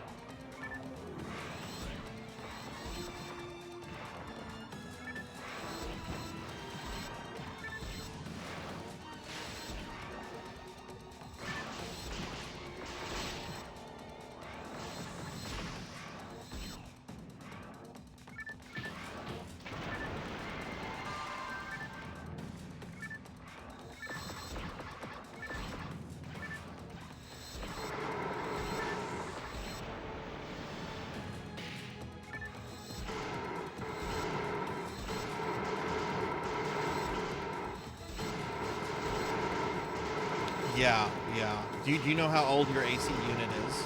Yeah, yeah. Do you know how old your AC unit is?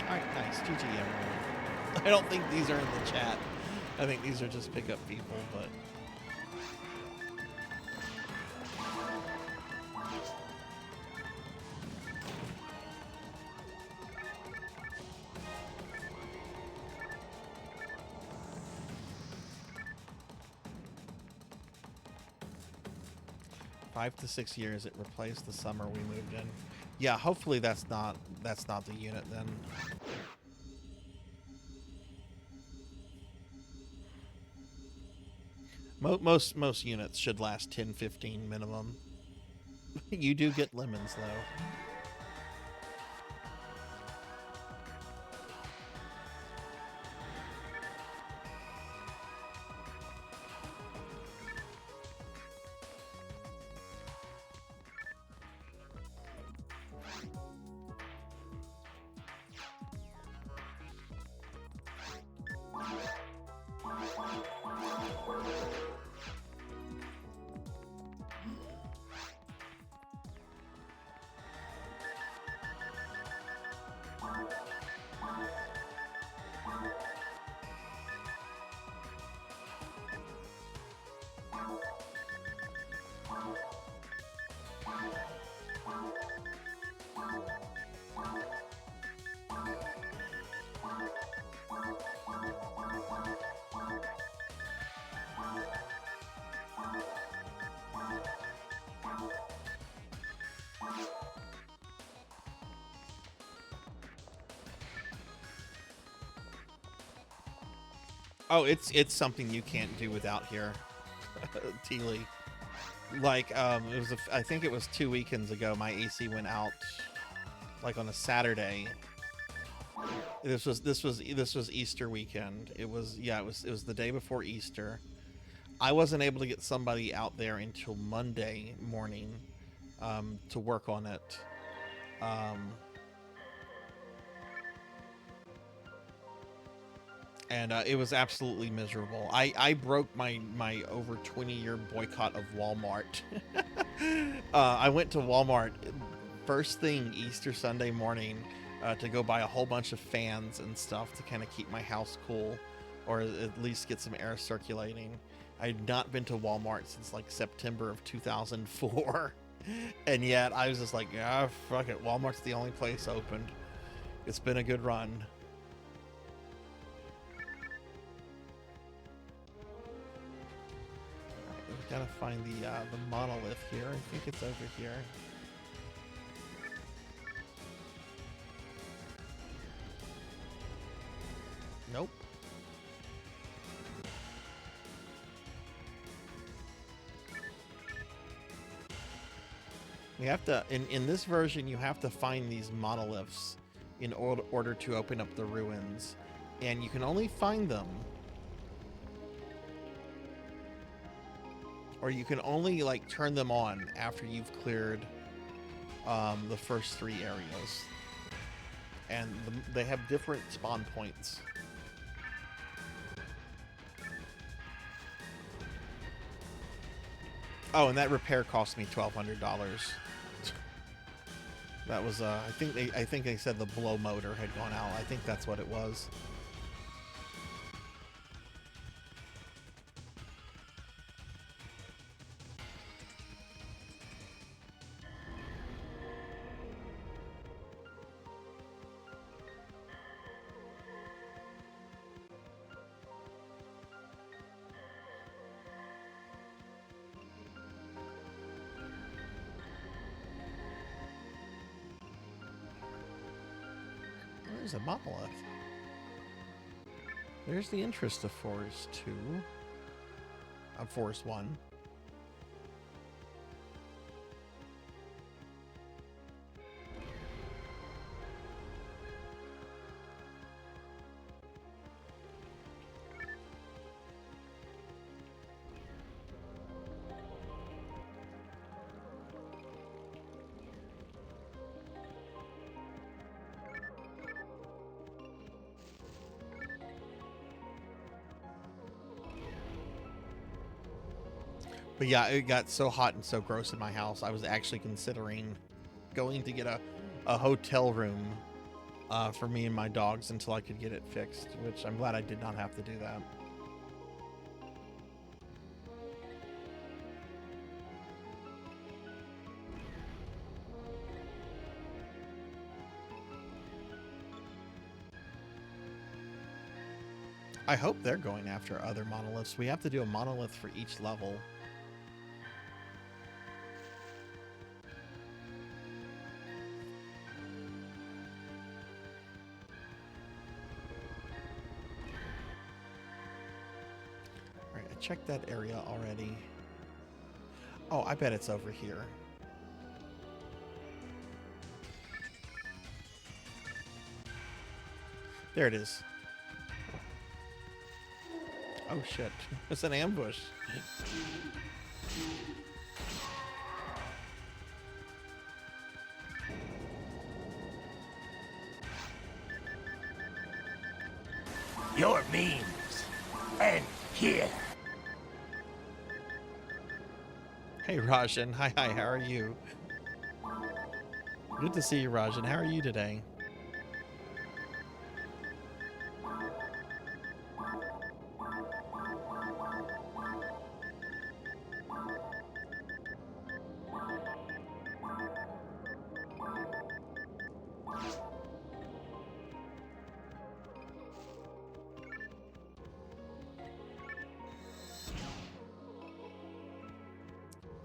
Alright, nice. GG, everyone. I don't think these are in the chat. I think these are just pickup people, but... 5 to 6 years, it replaced the summer we moved in. Yeah, hopefully that's not the unit then. Most units should last 10-15 minimum. You do get lemons though. Oh, it's something you can't do without here, Teely. Like, it was I think it was 2 weekends ago. My AC went out, like on a Saturday, This was Easter weekend. It was the day before Easter. I wasn't able to get somebody out there until Monday morning to work on it. And it was absolutely miserable. I broke my over 20-year boycott of Walmart. I went to Walmart first thing Easter Sunday morning to go buy a whole bunch of fans and stuff to kind of keep my house cool, or at least get some air circulating. I'd not been to Walmart since like September of 2004. And yet I was just like, yeah, fuck it. Walmart's the only place opened. It's been a good run. Gotta find the monolith here. I think it's over here. Nope. You have to, in this version, you have to find these monoliths in order to open up the ruins. And you can only find them, or you can only like turn them on after you've cleared the first 3 areas. And they have different spawn points. Oh, and that repair cost me $1,200. That was I think they said the blow motor had gone out. I think that's what it was. There's a monolith. There's the interest of Forest 2. Of Forest 1. But yeah, it got so hot and so gross in my house, I was actually considering going to get a hotel room for me and my dogs until I could get it fixed, which I'm glad I did not have to do that. I hope they're going after other monoliths. We have to do a monolith for each level. Check that area already. Oh, I bet it's over here. There it is. Oh shit, it's an ambush. Your means end here. Hey Rajan, hi, how are you? Good to see you, Rajan. How are you today?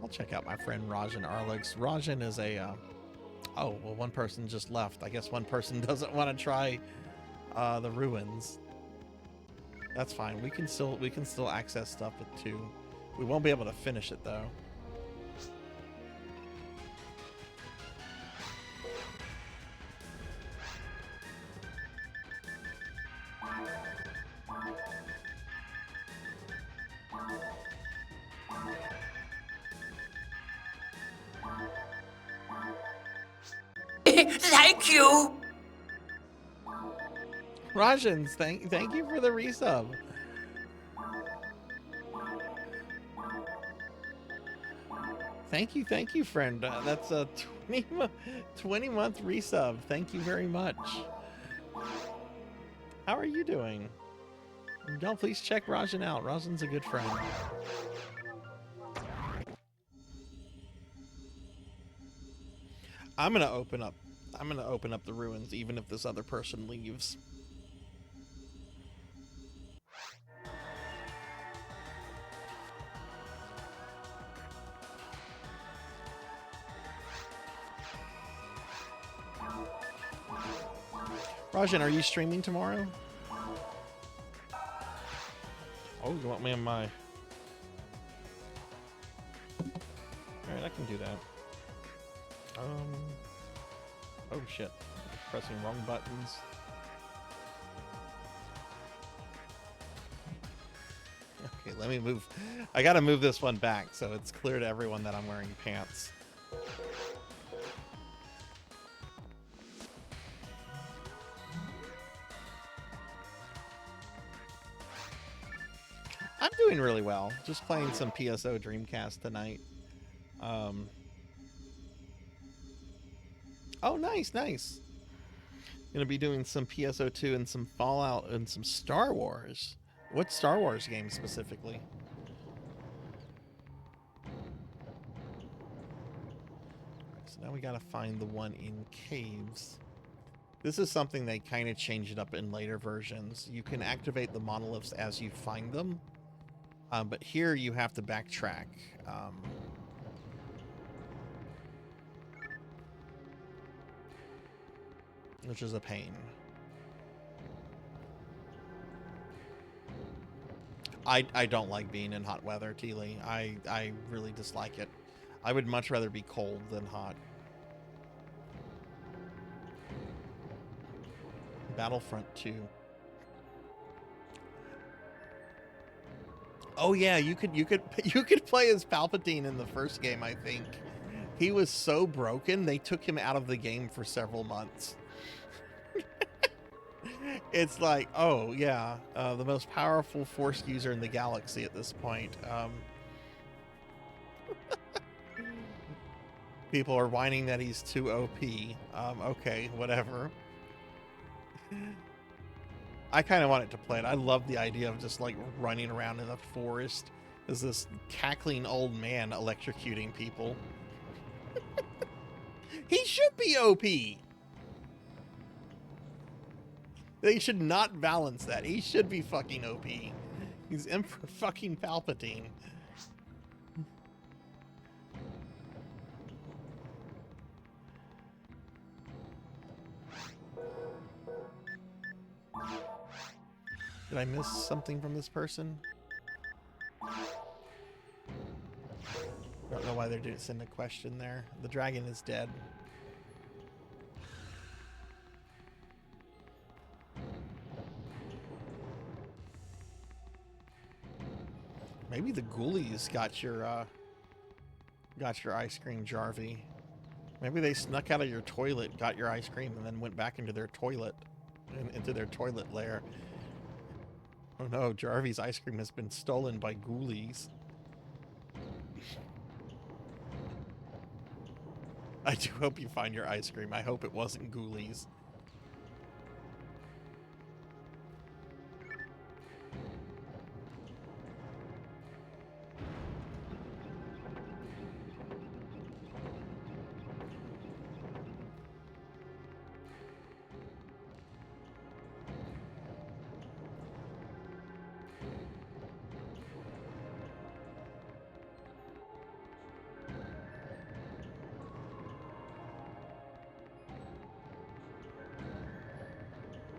I'll check out my friend Rajan Arlix. Rajan is a, oh, well, one person just left. I guess one person doesn't want to try the ruins. That's fine. We can still access stuff with 2. We won't be able to finish it though. say thank you. Rajans, thank you for the resub. Thank you, friend. That's a 20-month resub. Thank you very much. How are you doing? Y'all please check Rajan out. Rajan's a good friend. I'm gonna open up the ruins even if this other person leaves. Rajan, are you streaming tomorrow? Oh, you want me on my... Alright, I can do that. Oh shit. I'm pressing wrong buttons. Okay, let me move. I gotta move this one back so it's clear to everyone that I'm wearing pants. I'm doing really well. Just playing some PSO Dreamcast tonight. Oh, nice. Gonna be doing some PSO2 and some Fallout and some Star Wars. What Star Wars game specifically? So now we gotta find the one in caves. This is something they kind of changed up in later versions. You can activate the monoliths as you find them. But here you have to backtrack. Which is a pain. I don't like being in hot weather, Teely. I really dislike it. I would much rather be cold than hot. Battlefront 2. Oh yeah, you could play as Palpatine in the first game, I think. He was so broken, they took him out of the game for several months. It's like, oh yeah, the most powerful Force user in the galaxy at this point. People are whining that he's too OP. Okay, whatever. I kind of wanted to play it. I love the idea of just like running around in the forest as this cackling old man electrocuting people. He should be OP. They should not balance that. He should be fucking OP. He's Emperor fucking Palpatine. Did I miss something from this person? I don't know why they're doing send a question there. The dragon is dead. Maybe the ghoulies got your ice cream, Jarvie. Maybe they snuck out of your toilet, got your ice cream, and then went back into their toilet, into their toilet lair. Oh no, Jarvie's ice cream has been stolen by ghoulies. I do hope you find your ice cream. I hope it wasn't ghoulies.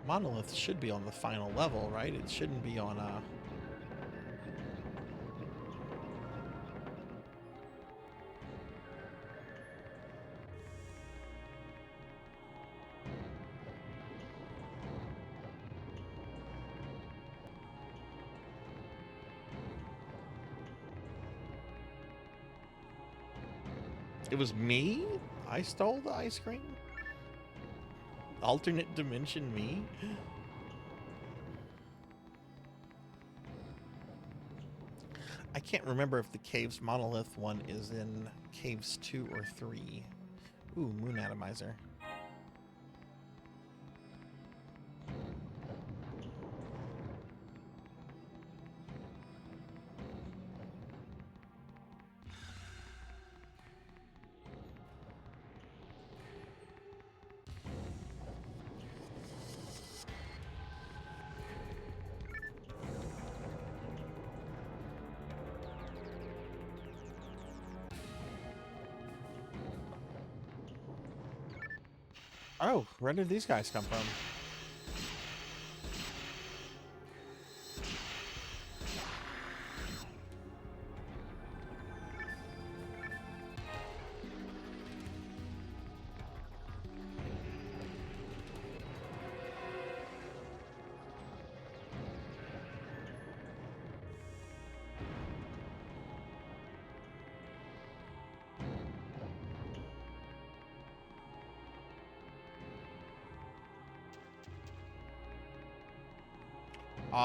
Monolith should be on the final level, right? It shouldn't be on It was me? I stole the ice cream? Alternate dimension me? I can't remember if the Caves Monolith one is in Caves 2 or 3. Ooh, Moon Atomizer. Oh, where did these guys come from?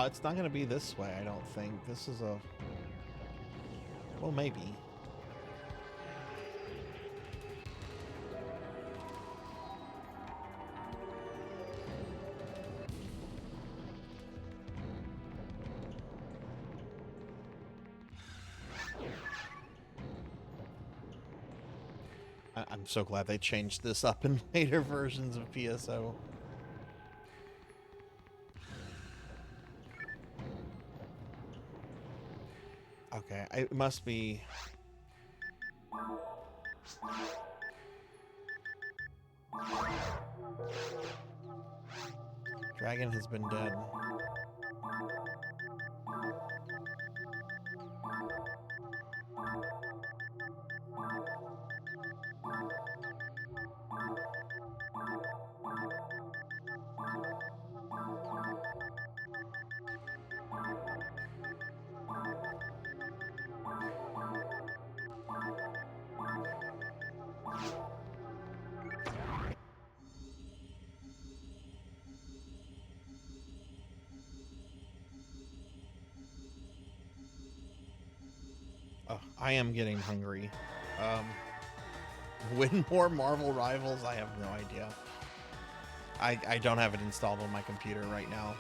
It's not going to be this way, I don't think. This is a... Well, maybe. I'm so glad they changed this up in later versions of PSO. Okay, it must be... Dragon has been dead. Oh, I am getting hungry. When more Marvel Rivals? I have no idea. I don't have it installed on my computer right now.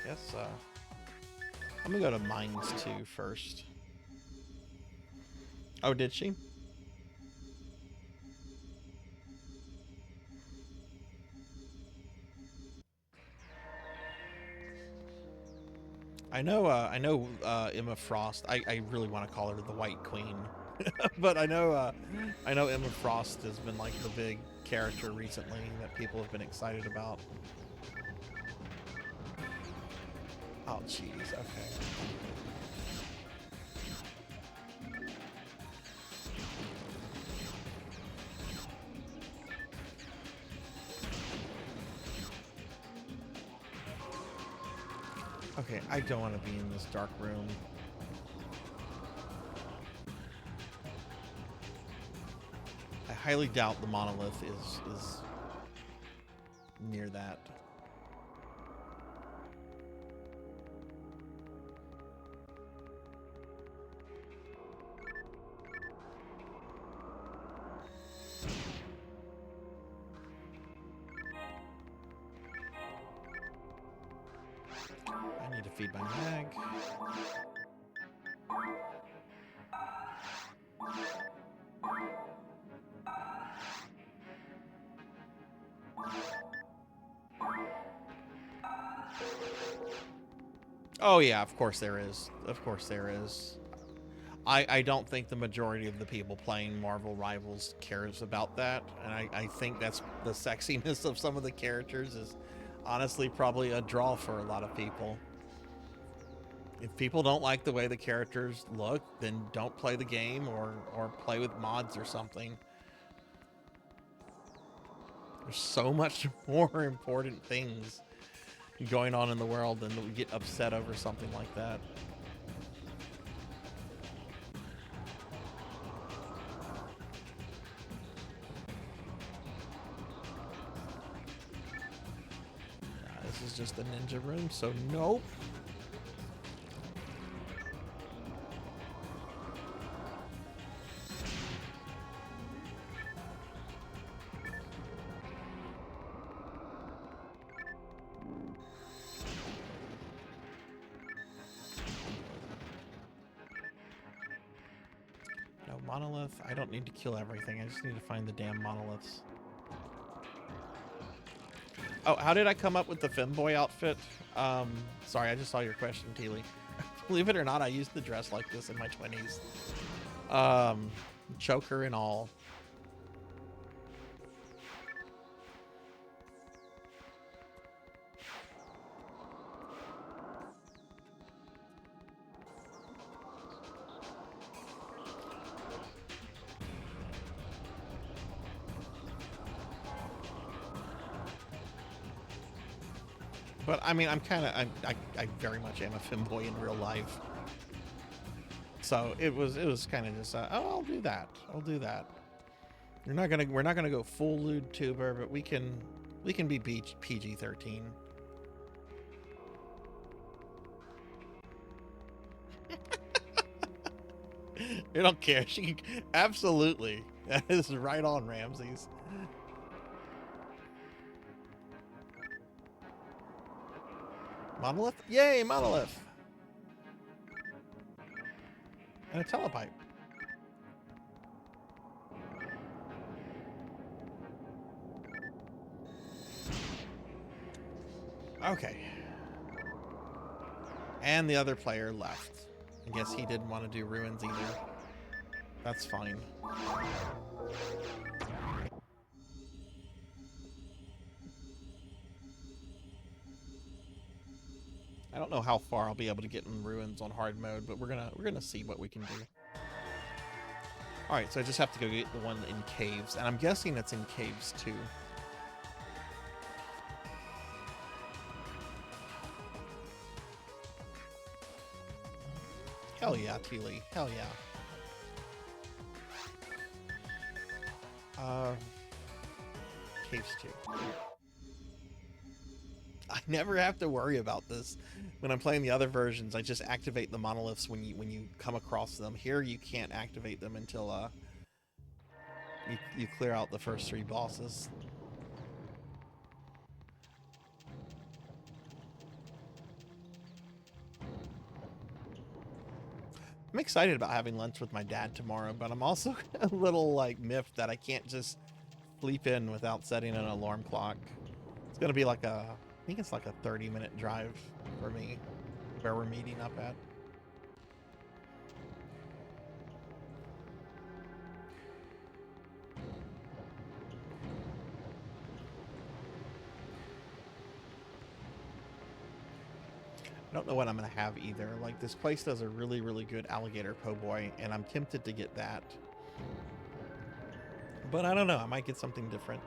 Guess, I'm gonna go to Mines 2 first. Oh, did she? I know Emma Frost. I really want to call her the White Queen, but I know Emma Frost has been like the big character recently that people have been excited about. Oh, jeez. Okay. Okay, I don't want to be in this dark room. I highly doubt the monolith is near that. I need to feed my mag. Oh yeah, of course there is. Of course there is. I don't think the majority of the people playing Marvel Rivals cares about that, and I think that's the sexiness of some of the characters is honestly probably a draw for a lot of people. If people don't like the way the characters look, then don't play the game or play with mods or something. There's so much more important things going on in the world than we get upset over something like that. this is just a ninja room, so nope. No monolith. I don't need to kill everything. I just need to find the damn monoliths. Oh, how did I come up with the femboy outfit? Sorry, I just saw your question, Teely. Believe it or not, I used to dress like this in my 20s. Choker and all. But I mean, I very much am a femboy in real life. So it was kind of just, oh, I'll do that. I'll do that. We're not gonna go full lewd tuber, but we can be PG-13. You don't care. She can, absolutely. That is right on, Ramses. Monolith? Yay, monolith! And a telepipe. Okay. And the other player left. I guess he didn't want to do ruins either. That's fine. I don't know how far I'll be able to get in ruins on hard mode, but we're gonna see what we can do. All right, so I just have to go get the one in caves, and I'm guessing it's in caves too. Hell yeah, Teely. Hell yeah. Caves too. I never have to worry about this when I'm playing the other versions. I just activate the monoliths when you come across them. Here you can't activate them until you clear out the first 3 bosses. I'm excited about having lunch with my dad tomorrow, but I'm also a little like miffed that I can't just sleep in without setting an alarm clock. It's gonna be like I think it's like a 30-minute drive for me where we're meeting up at. I don't know what I'm gonna have either. Like, this place does a really, really good alligator po' boy, and I'm tempted to get that. But I don't know, I might get something different.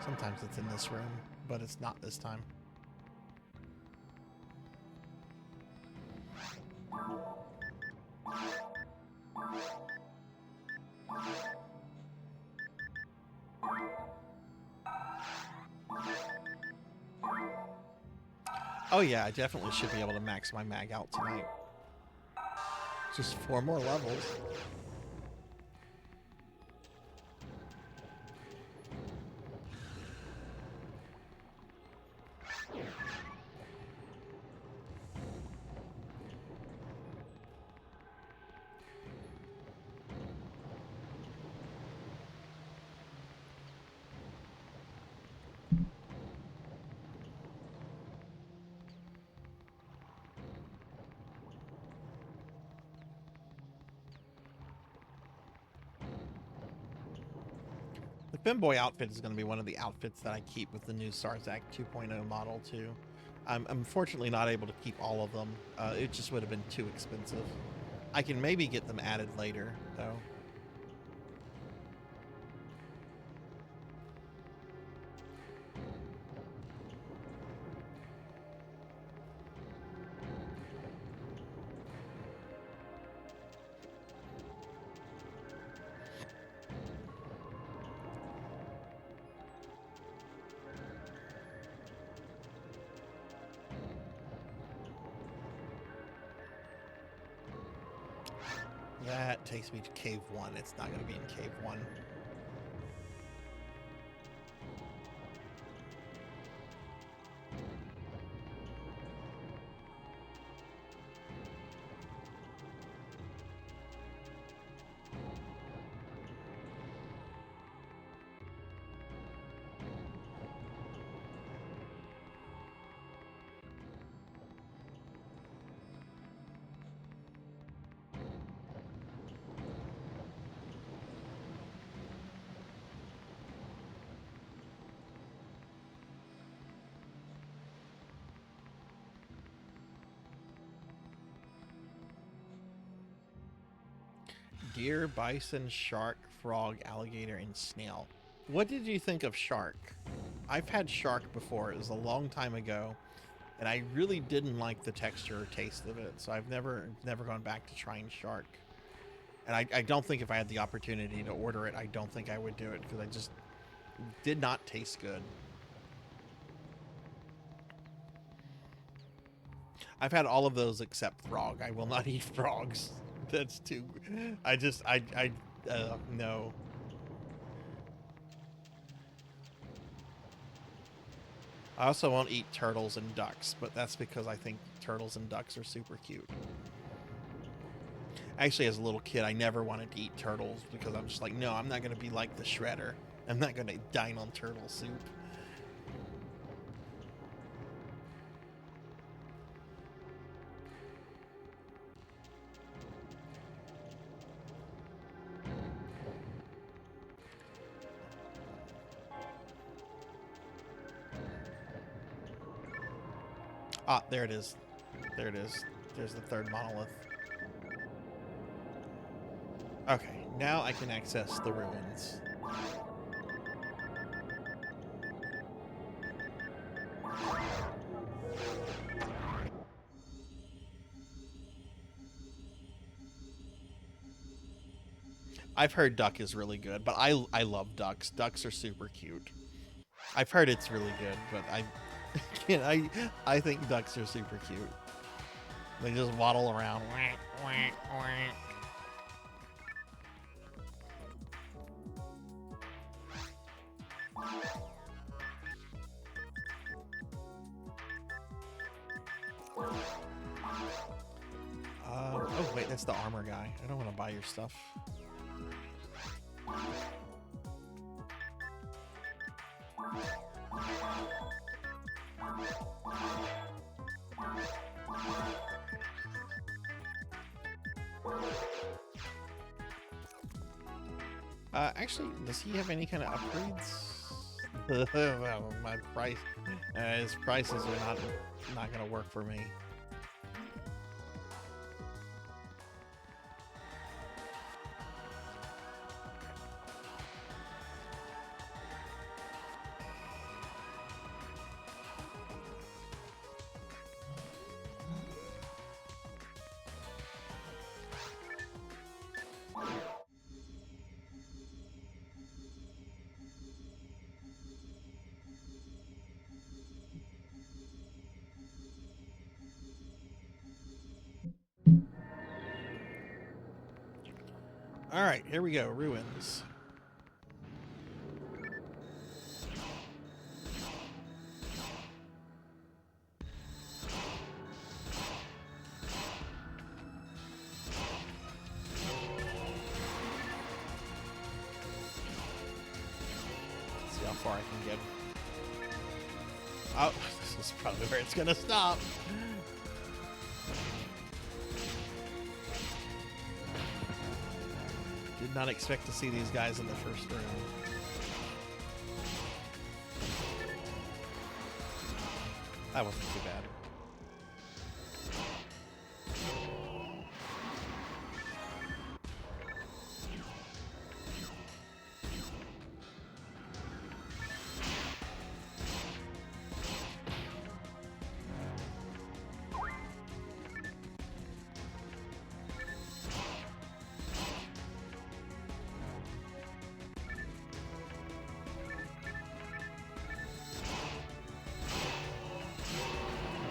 Sometimes it's in this room, but it's not this time. Oh yeah, I definitely should be able to max my mag out tonight. Just 4 more levels. Femboy outfit is going to be one of the outfits that I keep with the new Sarzac 2.0 model too. I'm unfortunately not able to keep all of them. It just would have been too expensive. I can maybe get them added later though. That takes me to Cave 1. It's not going to be in Cave 1. Deer, bison, shark, frog, alligator, and snail. What did you think of shark? I've had shark before. It was a long time ago, and I really didn't like the texture or taste of it, so I've never gone back to trying shark. And I don't think if I had the opportunity to order it, I don't think I would do it, because I just did not taste good. I've had all of those except frog. I will not eat frogs. That's too... no. I also won't eat turtles and ducks, but that's because I think turtles and ducks are super cute. Actually, as a little kid, I never wanted to eat turtles because I'm just like, no, I'm not going to be like the Shredder. I'm not going to dine on turtle soup. Ah, there it is. There it is. There's the third monolith. Okay, now I can access the ruins. I've heard duck is really good, but I love ducks. Ducks are super cute. I've heard it's really good, but I think ducks are super cute. They just waddle around. Whack, whack, whack. Oh wait, that's the armor guy. I don't want to buy your stuff. Actually, does he have any kind of upgrades? Well, my price, his prices are not gonna work for me. All right, here we go. Ruins. Let's see how far I can get. Oh, this is probably where it's gonna stop. Did not expect to see these guys in the first room. That wasn't too bad.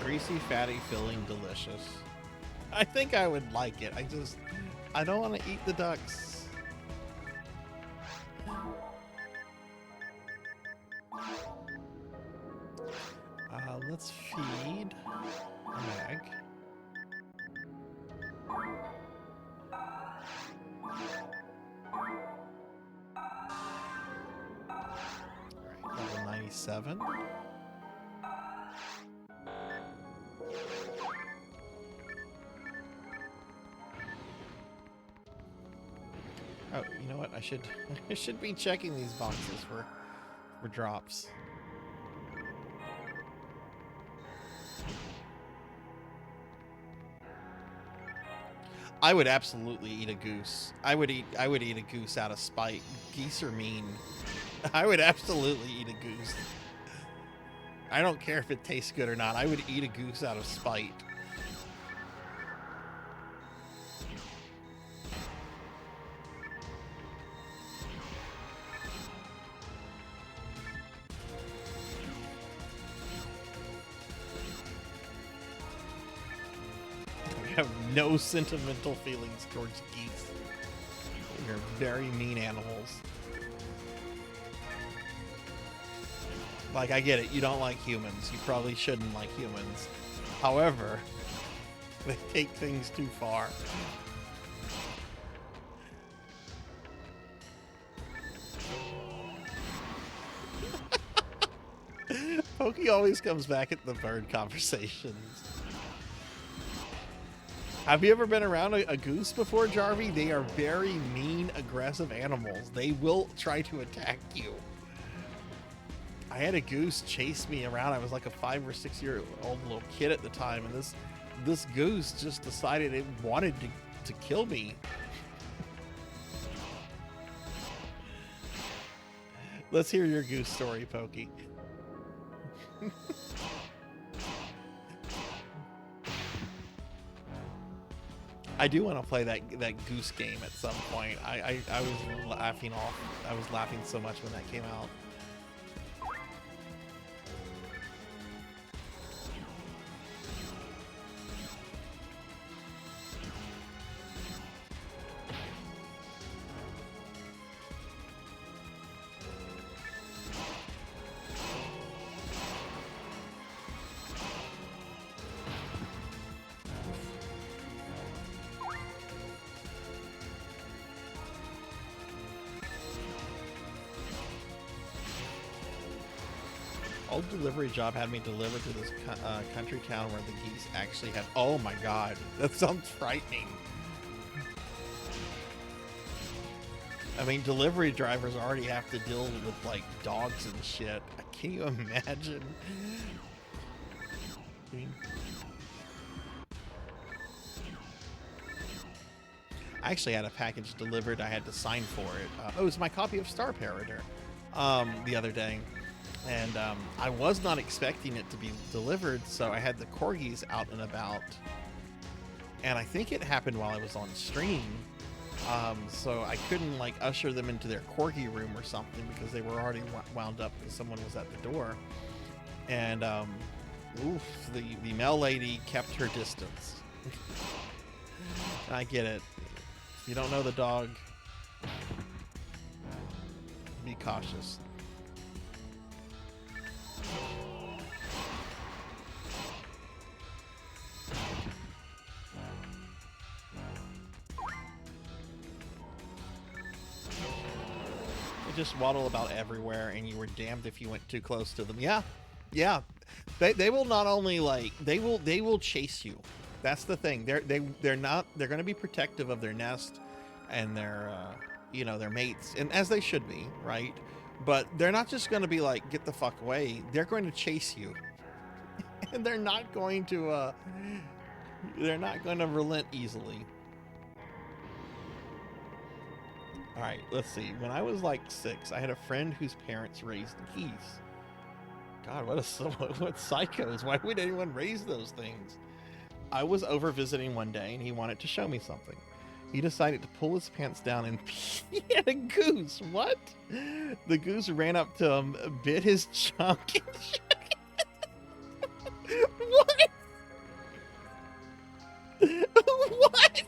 Greasy, fatty, filling, delicious. I think I would like it. I don't want to eat the ducks. Let's feed an egg. All right, level 97. Oh, you know what? I should be checking these boxes for drops. I would absolutely eat a goose. I would eat a goose out of spite. Geese are mean. I would absolutely eat a goose. I don't care if it tastes good or not. I would eat a goose out of spite. Have no sentimental feelings towards geese. They're very mean animals. Like, I get it, you don't like humans. You probably shouldn't like humans. However, they take things too far. Pokey always comes back at the bird conversations. Have you ever been around a goose before, Jarvie? They are very mean, aggressive animals. They will try to attack you. I had a goose chase me around. I was like a 5 or 6 year old little kid at the time, and this goose just decided it wanted to kill me. Let's hear your goose story, Pokey. I do want to play that goose game at some point. I was laughing so much when that came out. Old delivery job had me delivered to this country town where the geese actually had... Oh my god, that sounds frightening. I mean, delivery drivers already have to deal with, like, dogs and shit. Can you imagine? I actually had a package delivered. I had to sign for it. It was my copy of Star Parader the other day. And I was not expecting it to be delivered, so I had the corgis out and about. And I think it happened while I was on stream. So I couldn't, like, usher them into their corgi room or something because they were already wound up because someone was at the door. And, the mail lady kept her distance. I get it. If you don't know the dog, be cautious. Just waddle about everywhere, and you were damned if you went too close to them. Yeah. They will not only, like, they will chase you. That's the thing. They're going to be protective of their nest and their their mates, and as they should be, right? But they're not just going to be like, get the fuck away. They're going to chase you. And they're not going to relent easily. All right, let's see. When I was like 6, I had a friend whose parents raised geese. God, what psychos. Why would anyone raise those things? I was over visiting one day and he wanted to show me something. He decided to pull his pants down and pee at a goose. What? The goose ran up to him, bit his chunk, and what? What?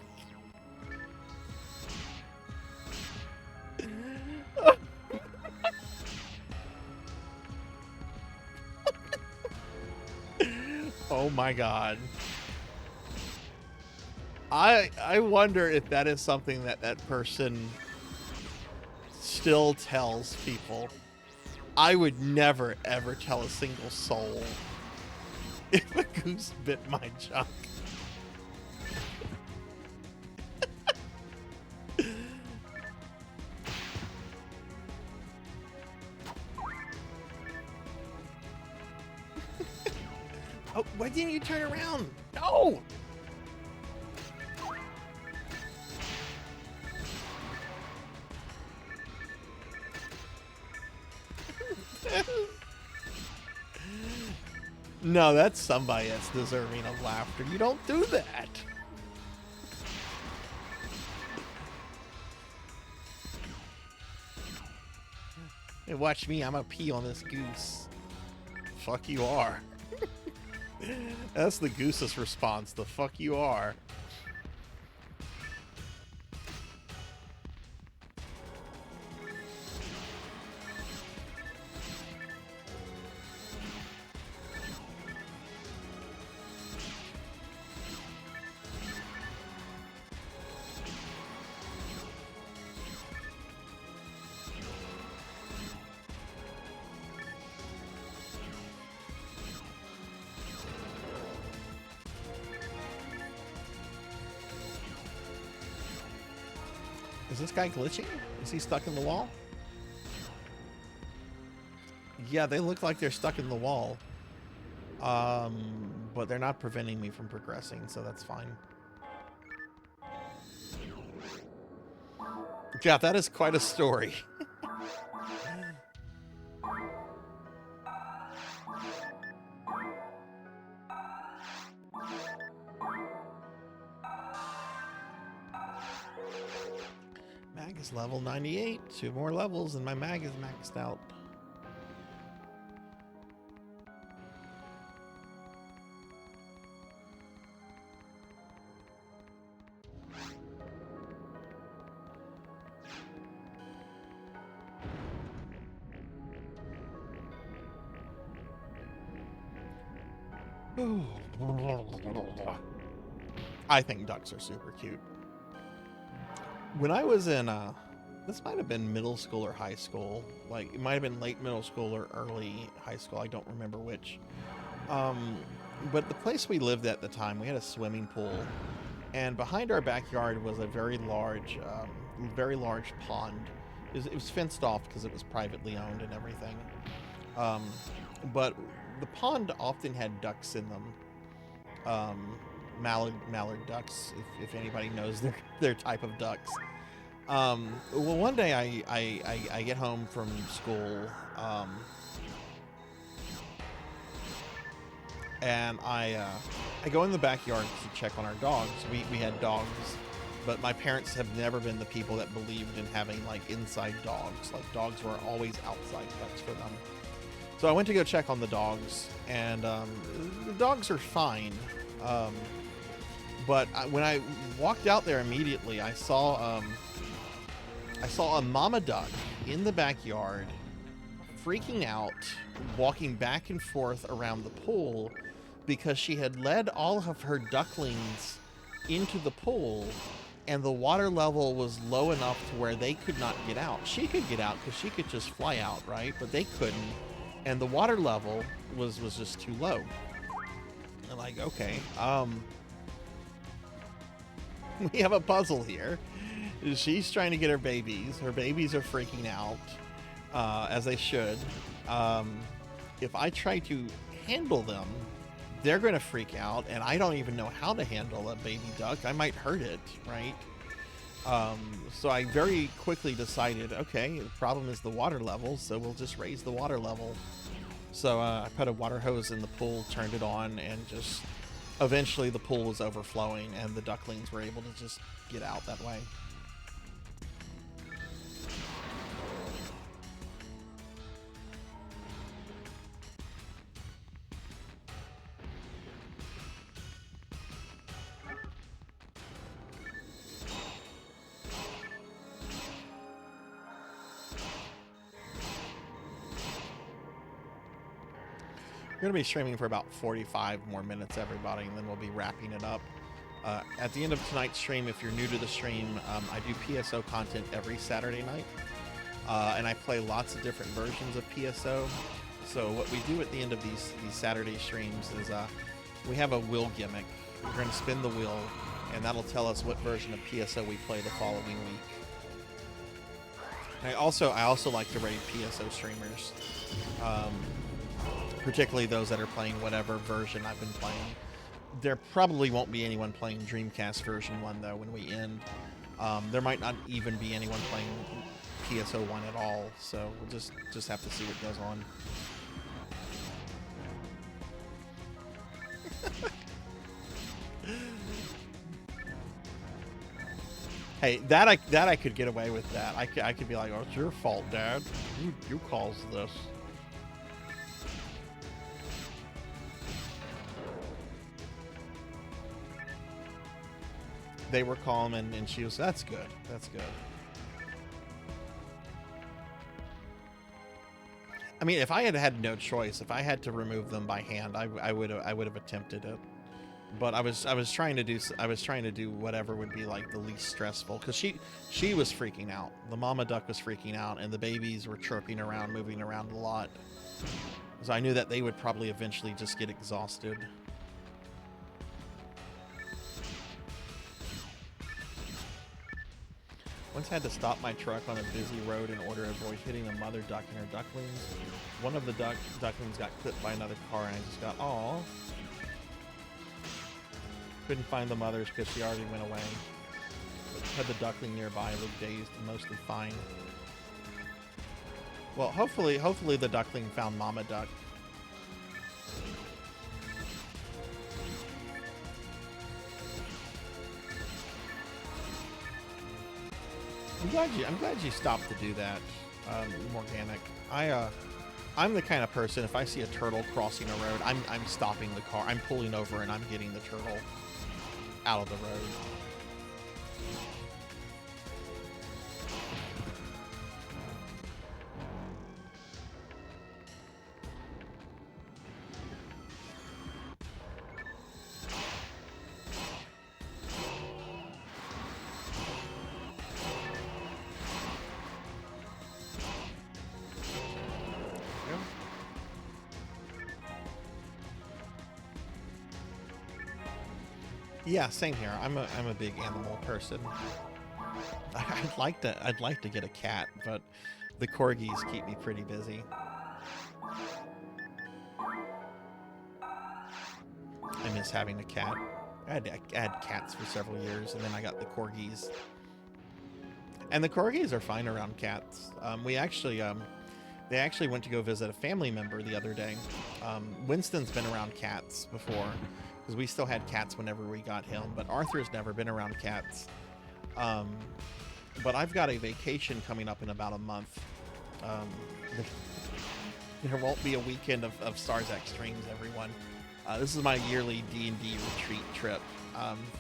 Oh my God. I wonder if that is something that person still tells people. I would never ever tell a single soul if a goose bit my junk. Oh, why didn't you turn around? No! No, that's somebody that's deserving of laughter. You don't do that. Hey, watch me. I'm gonna pee on this goose. Fuck you are. That's the goose's response. The fuck you are. Is this guy glitching? Is he stuck in the wall? Yeah, they look like they're stuck in the wall. But they're not preventing me from progressing, so that's fine. Yeah, that is quite a story. Mag is level 98. 2 more levels and my mag is maxed out. I think ducks are super cute. When I was in, this might have been middle school or high school. Like, it might have been late middle school or early high school. I don't remember which. But the place we lived at the time, we had a swimming pool. And behind our backyard was a very large pond. It was fenced off because it was privately owned and everything. But the pond often had ducks in them. Mallard ducks, if anybody knows their type of ducks. Well, one day I get home from school, and I go in the backyard to check on our dogs. We had dogs, but my parents have never been the people that believed in having like inside dogs. Like, dogs were always outside pets for them. So I went to go check on the dogs, and the dogs are fine. But when I walked out there immediately, I saw a mama duck in the backyard, freaking out, walking back and forth around the pool because she had led all of her ducklings into the pool, and the water level was low enough to where they could not get out. She could get out because she could just fly out, right? But they couldn't, and the water level was just too low. I'm like, okay, we have a puzzle here. She's trying to get her babies. Her babies are freaking out, as they should. If I try to handle them, they're going to freak out, and I don't even know how to handle a baby duck. I might hurt it, right? So I very quickly decided, okay, the problem is the water level, so we'll just raise the water level. So I put a water hose in the pool, turned it on, and just eventually the pool was overflowing, and the ducklings were able to just get out that way. We're going to be streaming for about 45 more minutes, everybody, and then we'll be wrapping it up. At the end of tonight's stream, if you're new to the stream, I do PSO content every Saturday night, and I play lots of different versions of PSO. So what we do at the end of these Saturday streams is we have a wheel gimmick. We're going to spin the wheel, and that'll tell us what version of PSO we play the following week. I also like to raid PSO streamers. Particularly those that are playing whatever version I've been playing. There probably won't be anyone playing Dreamcast version 1 though when we end. There might not even be anyone playing PSO 1 at all, so we'll just have to see what goes on. Hey, that I could get away with that. I could be like, oh, it's your fault, Dad. You caused this. They were calm, and she was, that's good. That's good. I mean, if I had had no choice, if I had to remove them by hand, I would have attempted it. But I was trying to do whatever would be like the least stressful, because she was freaking out. The mama duck was freaking out, and the babies were chirping around, moving around a lot. So I knew that they would probably eventually just get exhausted. Once had to stop my truck on a busy road in order to avoid hitting a mother duck and her ducklings. One of the ducklings got clipped by another car, and I just got, aw. Couldn't find the mothers because she already went away. Had the duckling nearby, looked dazed and mostly fine. Well, hopefully the duckling found mama duck. I'm glad you stopped to do that, Morganic. I'm the kind of person, if I see a turtle crossing a road, I'm stopping the car. I'm pulling over and I'm getting the turtle out of the road. Yeah, same here. I'm a big animal person. I'd like to get a cat, but the corgis keep me pretty busy. I miss having a cat. I had cats for several years, and then I got the corgis. And the corgis are fine around cats. They actually went to go visit a family member the other day. Winston's been around cats before, because we still had cats whenever we got him, but Arthur's never been around cats. But I've got a vacation coming up in about a month. There won't be a weekend of Sarzac streams, everyone. This is my yearly D&D retreat trip.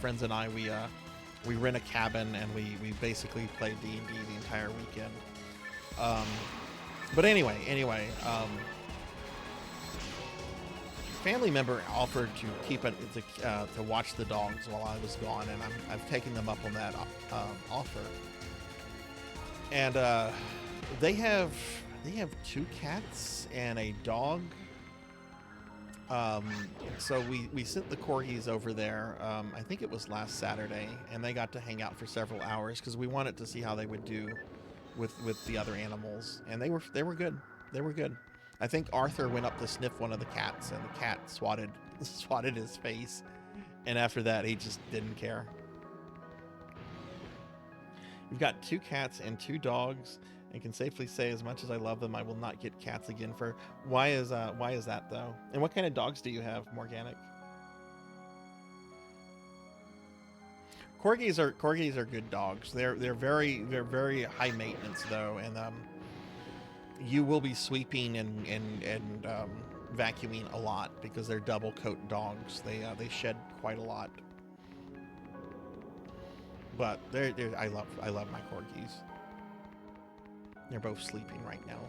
Friends and I, we rent a cabin, and we basically play D&D the entire weekend. But anyway, family member offered to to watch the dogs while I was gone, and I've taken them up on that offer. And they have 2 cats and a dog. So we sent the corgis over there. I think it was last Saturday, and they got to hang out for several hours because we wanted to see how they would do with the other animals, and they were good. They were good. I think Arthur went up to sniff one of the cats, and the cat swatted swatted his face. And after that, he just didn't care. We've got 2 cats and 2 dogs, and can safely say, as much as I love them, I will not get cats again. For why is that though? And what kind of dogs do you have, Morganic? Corgis are good dogs. They're very high maintenance though, and you will be sweeping and vacuuming a lot because they're double coat dogs. They shed quite a lot. But I love my corgis. They're both sleeping right now.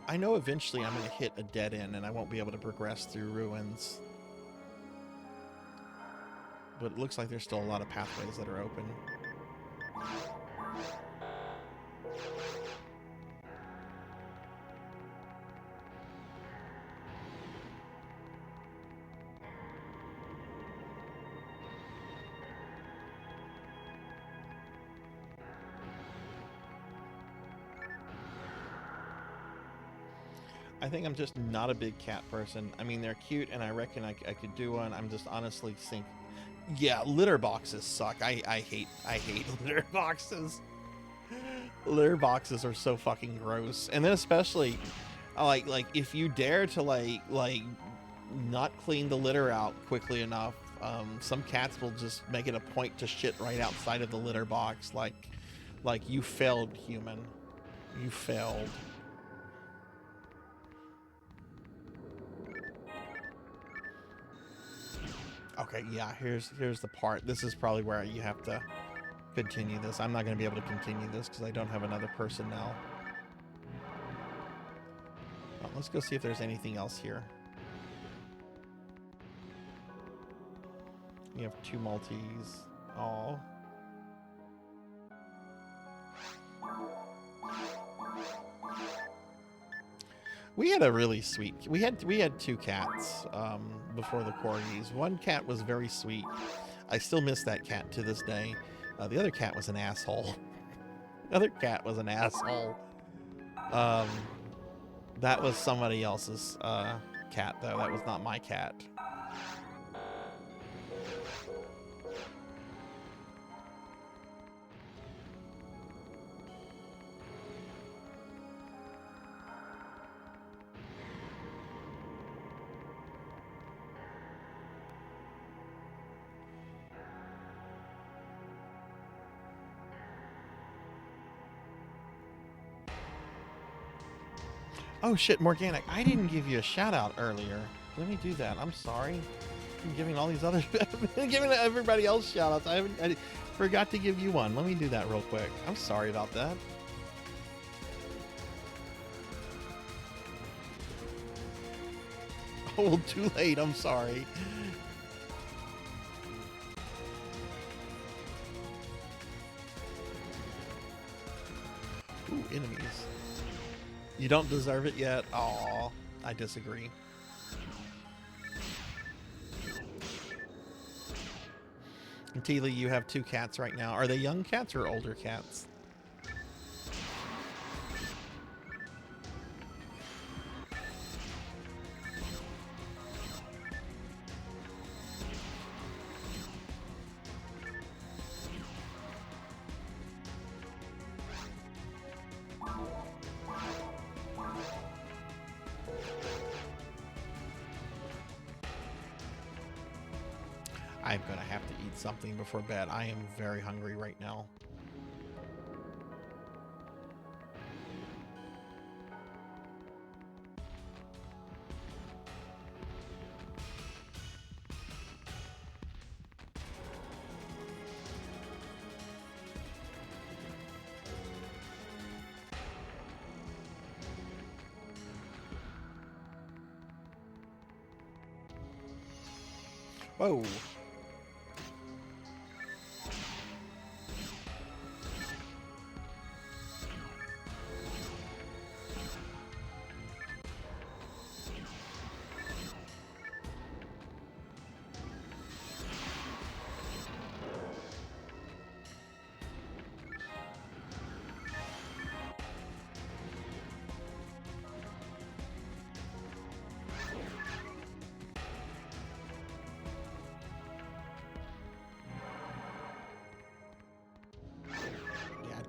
I know eventually I'm gonna hit a dead end and I won't be able to progress through ruins. But it looks like there's still a lot of pathways that are open. I think I'm just not a big cat person. I mean, they're cute, and I reckon I could do one. I'm just honestly think, yeah, litter boxes suck. I hate litter boxes. Litter boxes are so fucking gross. And then especially, like if you dare to like not clean the litter out quickly enough, some cats will just make it a point to shit right outside of the litter box. Like you failed, human. You failed. Okay, yeah, here's the part. This is probably where you have to continue this. I'm not going to be able to continue this because I don't have another person now. Well, let's go see if there's anything else here. We have 2 Maltese. Oh. We had a really sweet. We had 2 cats before the corgis. One cat was very sweet. I still miss that cat to this day. The other cat was an asshole. The other cat was an asshole. That was somebody else's cat though. That was not my cat. Oh shit, Morganic, I didn't give you a shout out earlier. Let me do that. I'm sorry. I'm giving all these other I'm giving everybody else shout outs. I forgot to give you one. Let me do that real quick. I'm sorry about that. Oh, well, too late. I'm sorry. Ooh, enemies. You don't deserve it yet? Aw, I disagree. And Teely, you have 2 cats right now. Are they young cats or older cats? I'm gonna have to eat something before bed. I am very hungry right now. Whoa.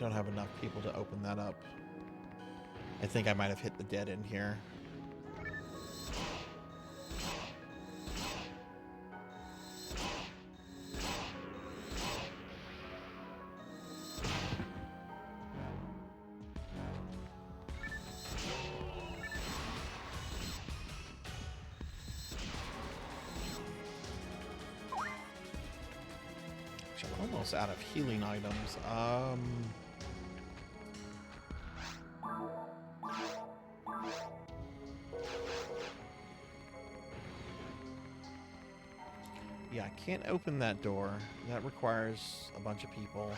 Don't have enough people to open that up. I think I might have hit the dead end here. I'm almost out of healing items. Yeah, I can't open that door. That requires a bunch of people.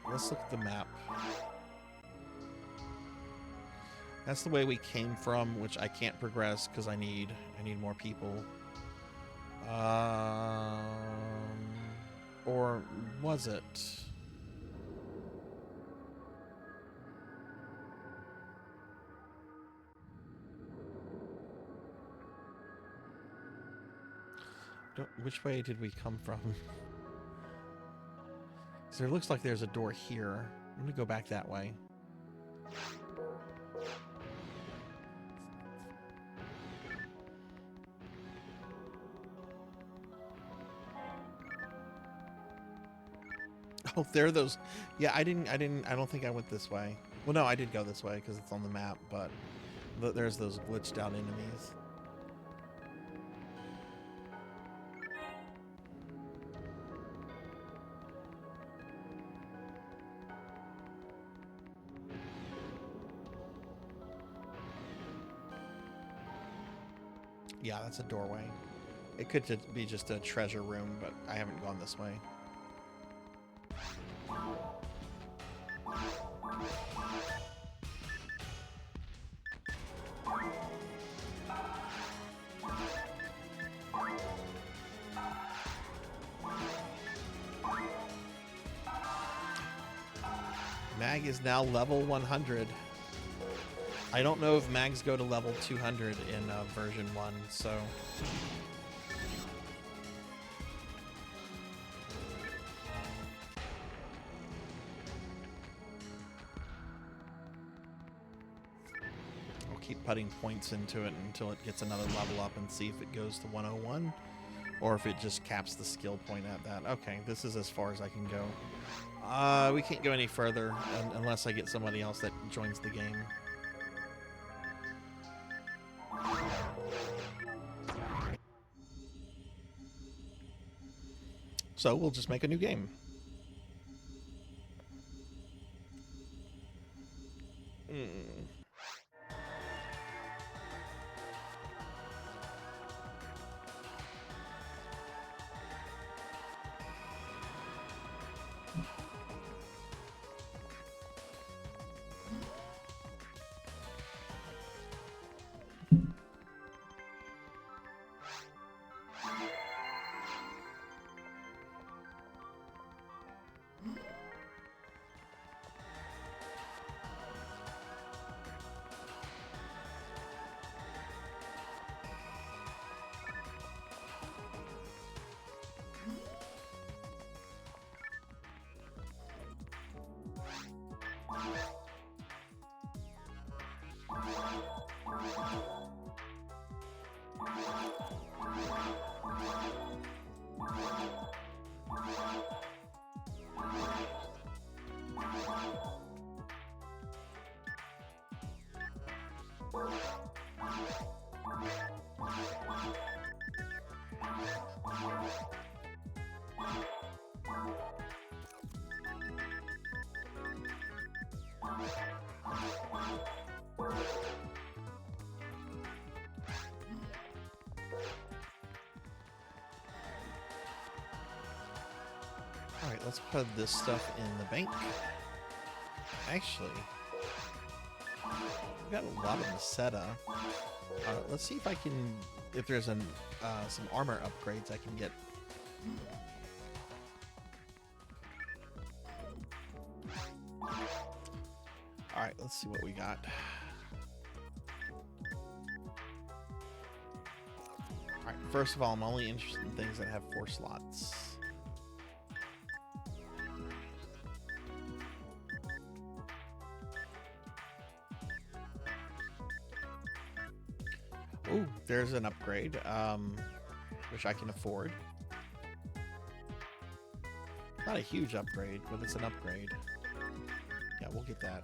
Let's look at the map. That's the way we came from, which I can't progress because I need more people. Or was it? Which way did we come from? So it looks like there's a door here. I'm gonna go back that way. Oh, there are those. Yeah, I don't think I went this way. Well, no, I did go this way because it's on the map, but there's those glitched out enemies. Yeah, that's a doorway. It could be just a treasure room, but I haven't gone this way. Mag is now level 100. I don't know if mags go to level 200 in version 1, so... I'll keep putting points into it until it gets another level up and see if it goes to 101, or if it just caps the skill point at that. Okay, this is as far as I can go. We can't go any further unless I get somebody else that joins the game. So we'll just make a new game. Alright, let's put this stuff in the bank. Actually, we've got a lot of Meseta. Let's see if I can, if there's some armor upgrades I can get. Alright, let's see what we got. Alright, first of all, I'm only interested in things that have 4 slots. there's an upgrade, which I can afford. Not a huge upgrade, but it's an upgrade. Yeah, we'll get that.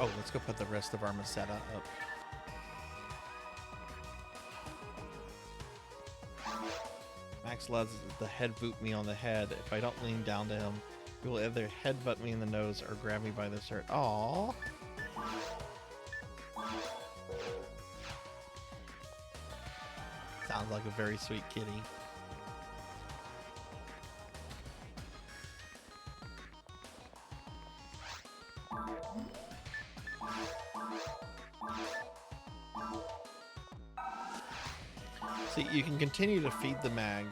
Oh, let's go put the rest of our Meseta up. Max lets the head boot me on the head. If I don't lean down to him, he will either headbutt me in the nose or grab me by the shirt. Aww. Sounds like a very sweet kitty. See, you can continue to feed the mag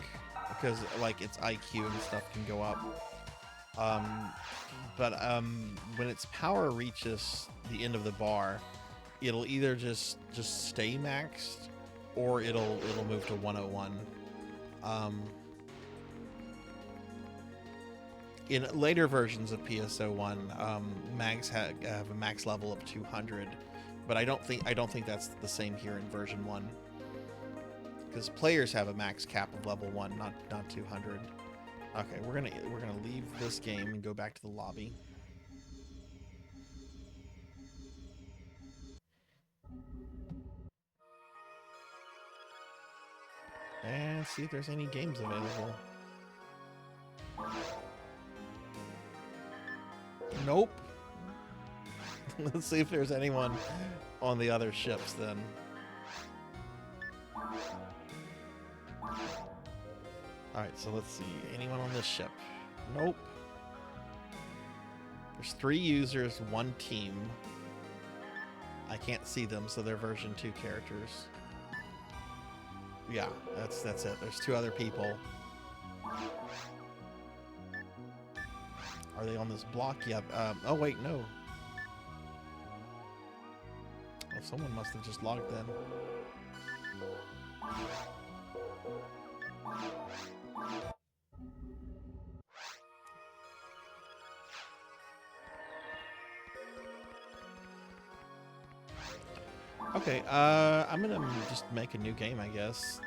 because, like, its IQ and stuff can go up. But when its power reaches the end of the bar, it'll either just stay maxed, or it'll move to 101. In later versions of PSO1, mags have a max level of 200, but I don't think that's the same here in version 1. Because players have a max cap of level 1, not 200. Okay, we're gonna leave this game and go back to the lobby. And see if there's any games available. Nope. Let's see if there's anyone on the other ships then. Alright, so let's see. Anyone on this ship? Nope. There's 3 users, 1 team. I can't see them, so they're version 2 characters. Yeah, that's it. There's 2 other people. Are they on this block? Yeah. Oh, wait, no. Oh, someone must have just logged in. Okay, I'm gonna just make a new game, I guess.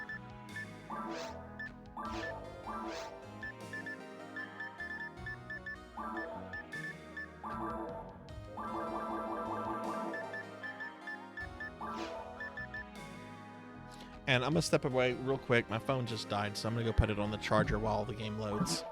And I'm gonna step away real quick. My phone just died, so I'm gonna go put it on the charger while the game loads.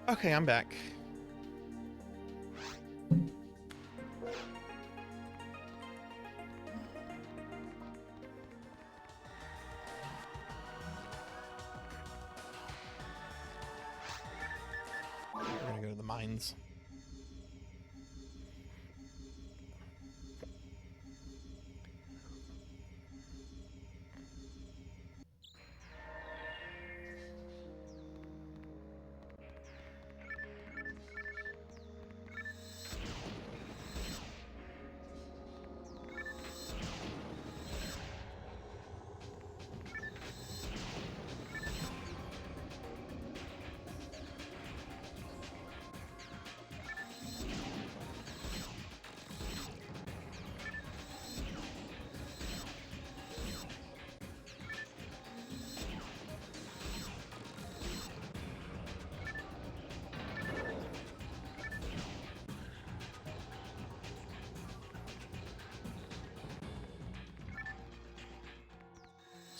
Okay, I'm back. We're gonna go to the mines.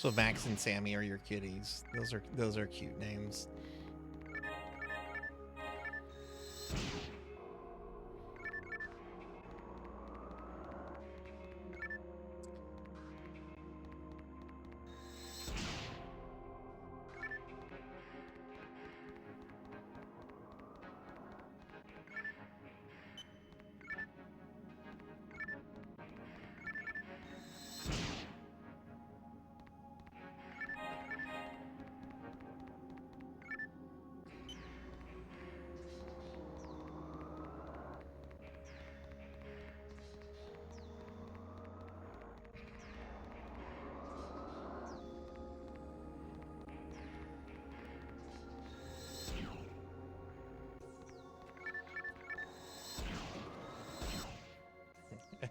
So Max and Sammy are your kitties. Those are cute names.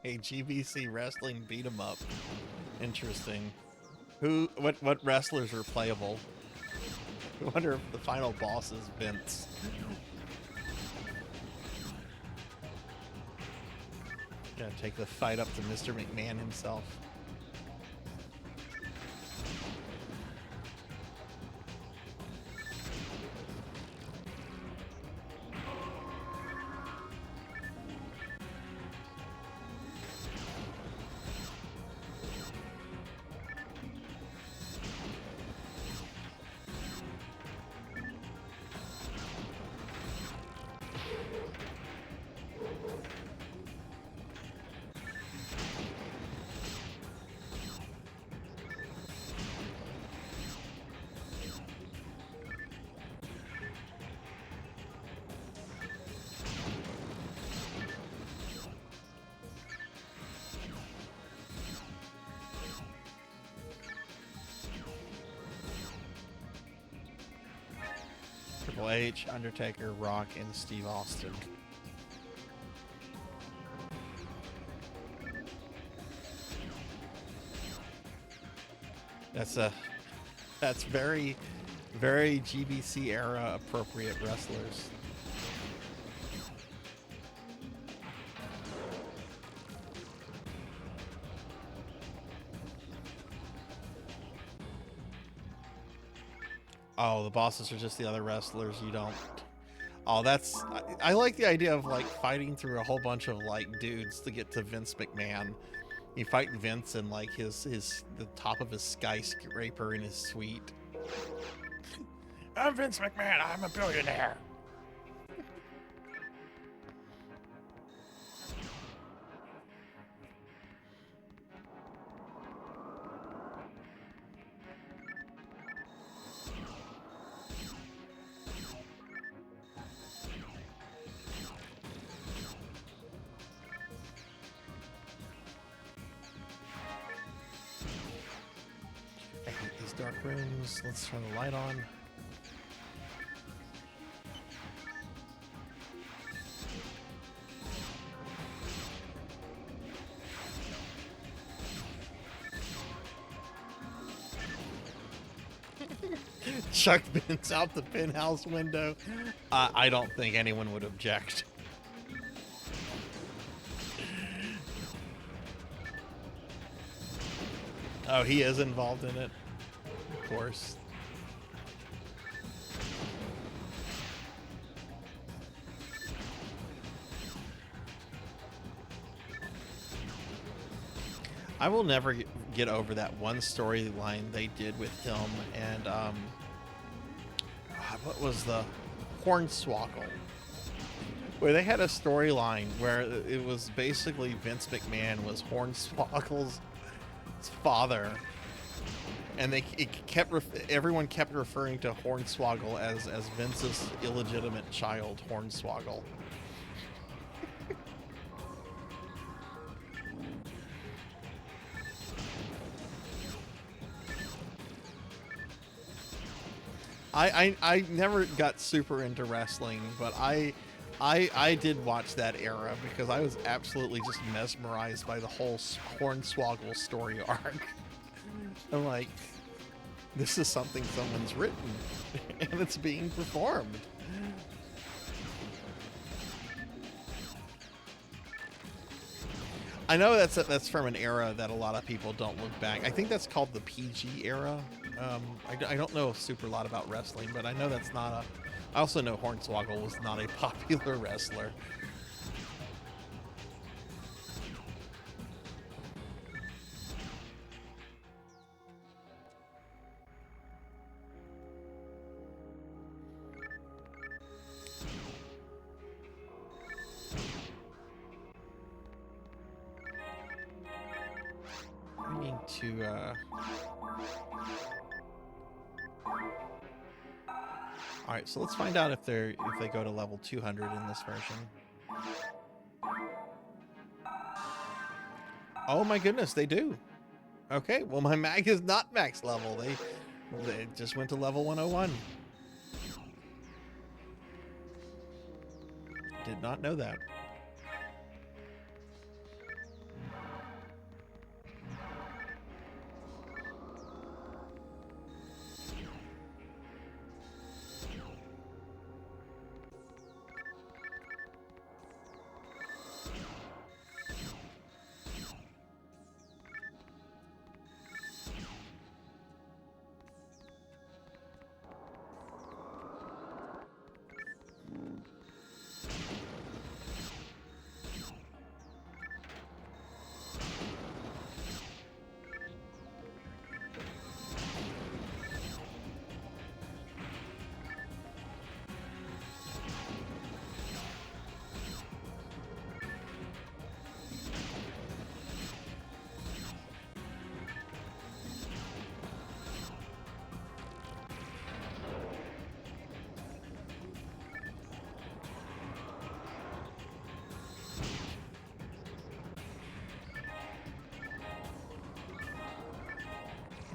Hey, GBC Wrestling beat 'em up. Interesting. What wrestlers are playable? I wonder if the final boss is Vince. Gotta take the fight up to Mr. McMahon himself. Triple H, Undertaker, Rock, and Steve Austin. That's very, very GBC era appropriate wrestlers. Oh, the bosses are just the other wrestlers you don't. Oh, that's... I like the idea of, like, fighting through a whole bunch of, like, dudes to get to Vince McMahon. You fight Vince in, like, the top of his skyscraper in his suite. I'm Vince McMahon. I'm a billionaire. Dark rooms. Let's turn the light on. Chuck Vince out the penthouse window. I don't think anyone would object. Oh, he is involved in it. Of course. I will never get over that one storyline they did with him and what was the Hornswoggle, where they had a storyline where it was basically Vince McMahon was Hornswoggle's father. And everyone kept referring to Hornswoggle as Vince's illegitimate child, Hornswoggle. I never got super into wrestling, but I did watch that era because I was absolutely just mesmerized by the whole Hornswoggle story arc. I'm like, this is something someone's written, and it's being performed. I know that's from an era that a lot of people don't look back. I think that's called the PG era. I don't know super lot about wrestling, but I know that's not a. I also know Hornswoggle was not a popular wrestler. We need to. All right, so let's find out if they go to level 200 in this version. Oh my goodness, they do. Okay, well my mag is not max level. They just went to level 101. Did not know that.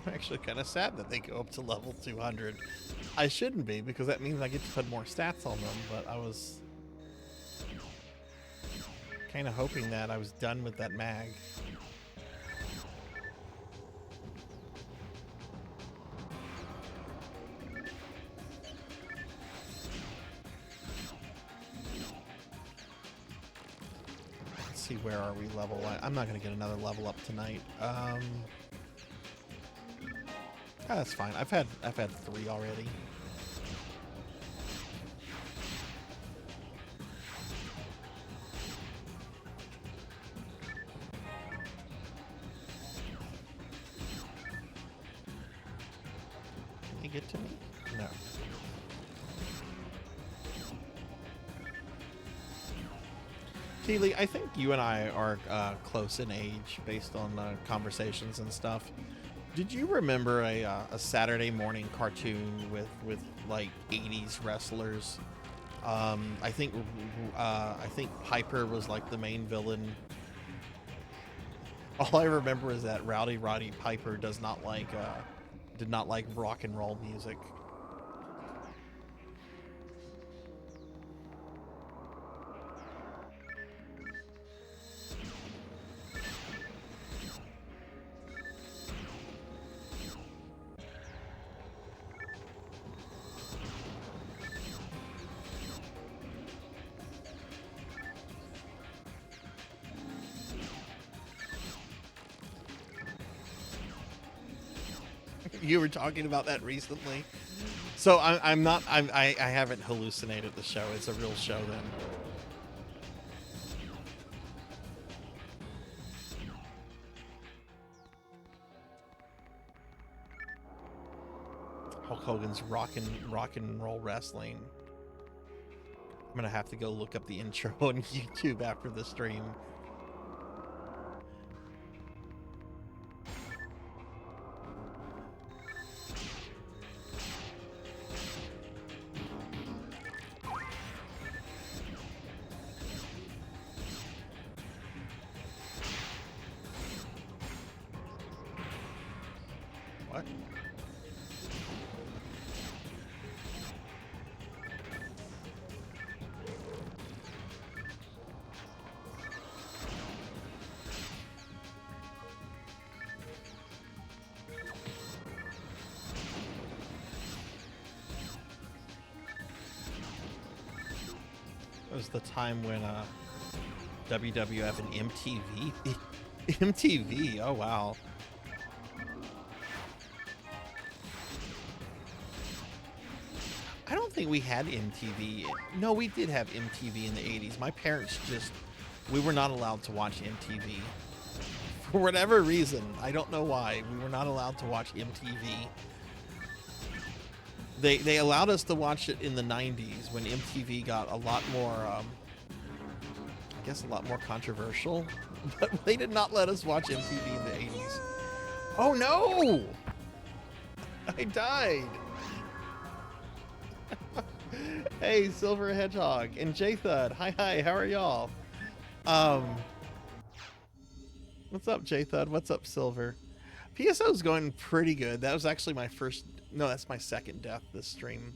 I'm actually kind of sad that they go up to level 200. I shouldn't be, because that means I get to put more stats on them, but I was kind of hoping that I was done with that mag. Let's see, where are we level? I'm not going to get another level up tonight. That's fine. I've had 3 already. Can you get to me? No. Keely, I think you and I are close in age based on conversations and stuff. Did you remember a Saturday morning cartoon with like 80s wrestlers? I think Piper was like the main villain. All I remember is that Rowdy Roddy Piper did not like rock and roll music. You were talking about that recently, so I haven't hallucinated the show. It's a real show then. Hulk Hogan's rock and roll wrestling. I'm gonna have to go look up the intro on YouTube after the stream. What? It was the time when WWF and MTV. MTV. Oh wow. I don't think we had MTV. No, we did have MTV in the 80s. My parents we were not allowed to watch MTV. For whatever reason, I don't know why, we were not allowed to watch MTV. They allowed us to watch it in the 90s when MTV got a lot more, I guess a lot more controversial. But they did not let us watch MTV in the 80s. Oh no! I died. Hey, Silver Hedgehog and J-Thud. Hi, how are y'all? What's up, J-Thud? What's up, Silver? PSO's going pretty good. That was actually my first... No, that's my second death this stream.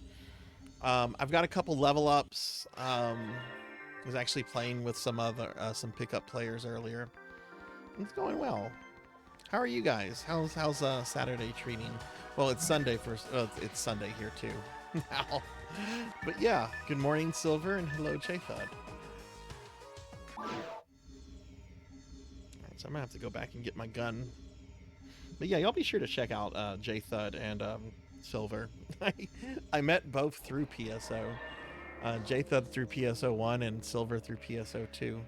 I've got a couple level ups. I was actually playing with some pickup players earlier. It's going well. How are you guys? How's Saturday treating? Well, it's Sunday first. It's Sunday here too. Now. But yeah, good morning, Silver, and hello, J-Thud. Alright, so I'm gonna have to go back and get my gun. But yeah, y'all be sure to check out J-Thud and Silver. I met both through PSO. J-Thud through PSO1 and Silver through PSO2.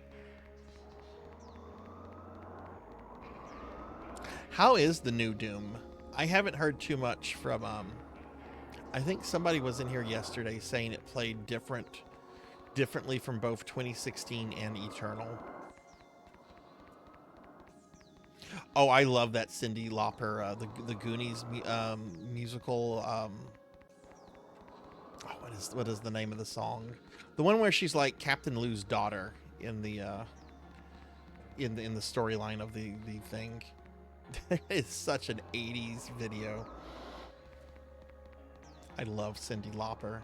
How is the new Doom? I haven't heard too much from... I think somebody was in here yesterday saying it played differently from both 2016 and Eternal. Oh, I love that Cyndi Lauper, the Goonies musical. What is the name of the song? The one where she's like Captain Lou's daughter in the storyline of the thing. It's such an 80s video. I love Cyndi Lauper.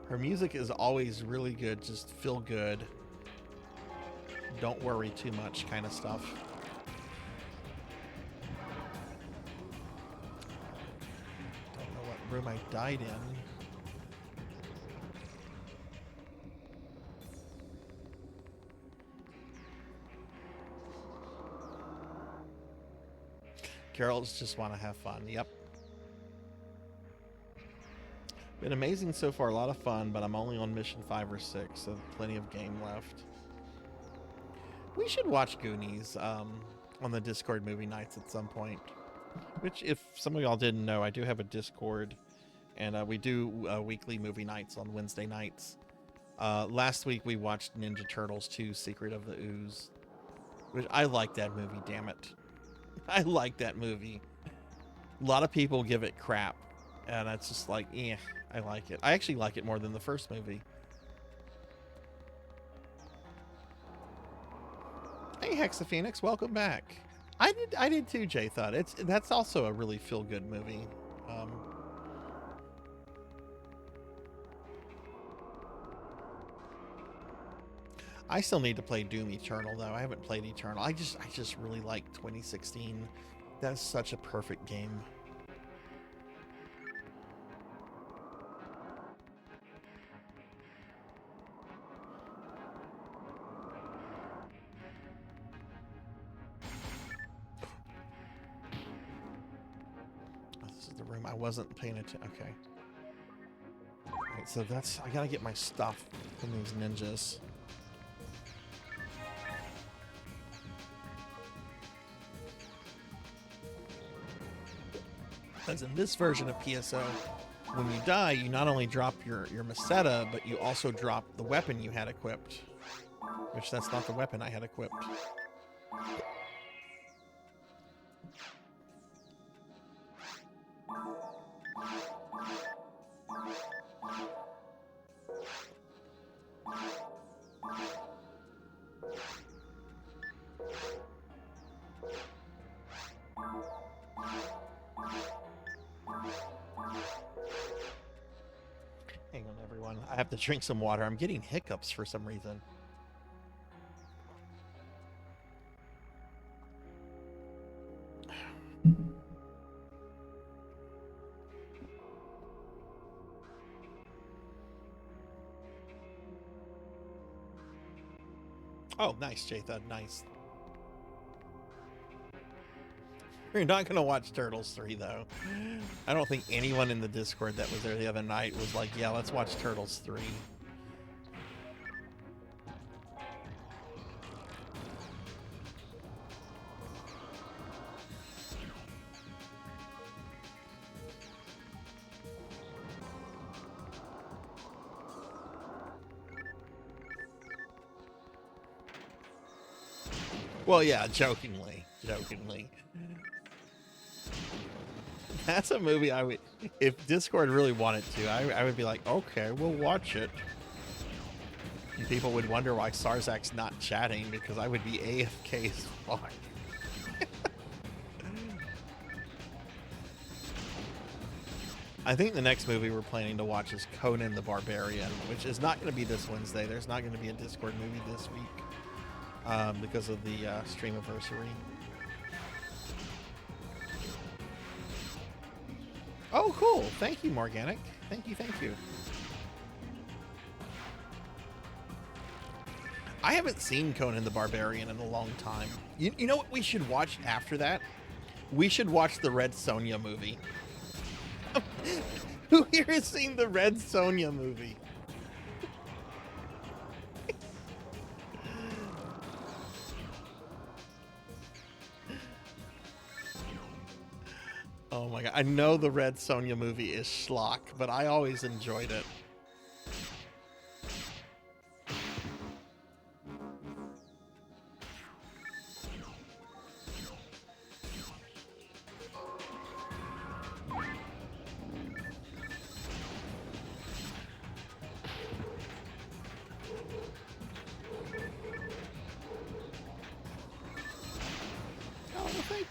Her music is always really good, just feel good. Don't worry too much kind of stuff. Don't know what room I died in. Girls just want to have fun. Yep. Been amazing so far. A lot of fun, but I'm only on mission 5 or 6, so plenty of game left. We should watch Goonies on the Discord movie nights at some point. Which, if some of y'all didn't know, I do have a Discord, and we do weekly movie nights on Wednesday nights. Last week we watched Ninja Turtles 2: Secret of the Ooze, which I like that movie. Damn it. I like that movie. A lot of people give it crap, and it's just like, I like it. I actually like it more than the first movie. Hey, Hexaphoenix, welcome back. I did too, J-Thud. That's also a really feel-good movie. I still need to play Doom Eternal, though. I haven't played Eternal. I just really like 2016. That's such a perfect game. Oh, this is the room I wasn't paying attention. Okay. Alright, so I gotta get my stuff from these ninjas. Because in this version of PSO, when you die, you not only drop your Meseta, but you also drop the weapon you had equipped. Which, that's not the weapon I had equipped. Hang on, everyone. I have to drink some water. I'm getting hiccups for some reason. Oh, nice, Jathan. Nice. You're not going to watch Turtles 3, though. I don't think anyone in the Discord that was there the other night was like, yeah, let's watch Turtles 3. Well, yeah, jokingly. That's a movie I would, if Discord really wanted to, I would be like, okay, we'll watch it. And people would wonder why Sarzac's not chatting, because I would be AFK as fuck. I think the next movie we're planning to watch is Conan the Barbarian, which is not going to be this Wednesday. There's not going to be a Discord movie this week because of the streamiversary. Oh, cool. Thank you, Morganic. Thank you. I haven't seen Conan the Barbarian in a long time. You know what we should watch after that? We should watch the Red Sonja movie. Who here has seen the Red Sonja movie? Oh my god, I know the Red Sonja movie is schlock, but I always enjoyed it.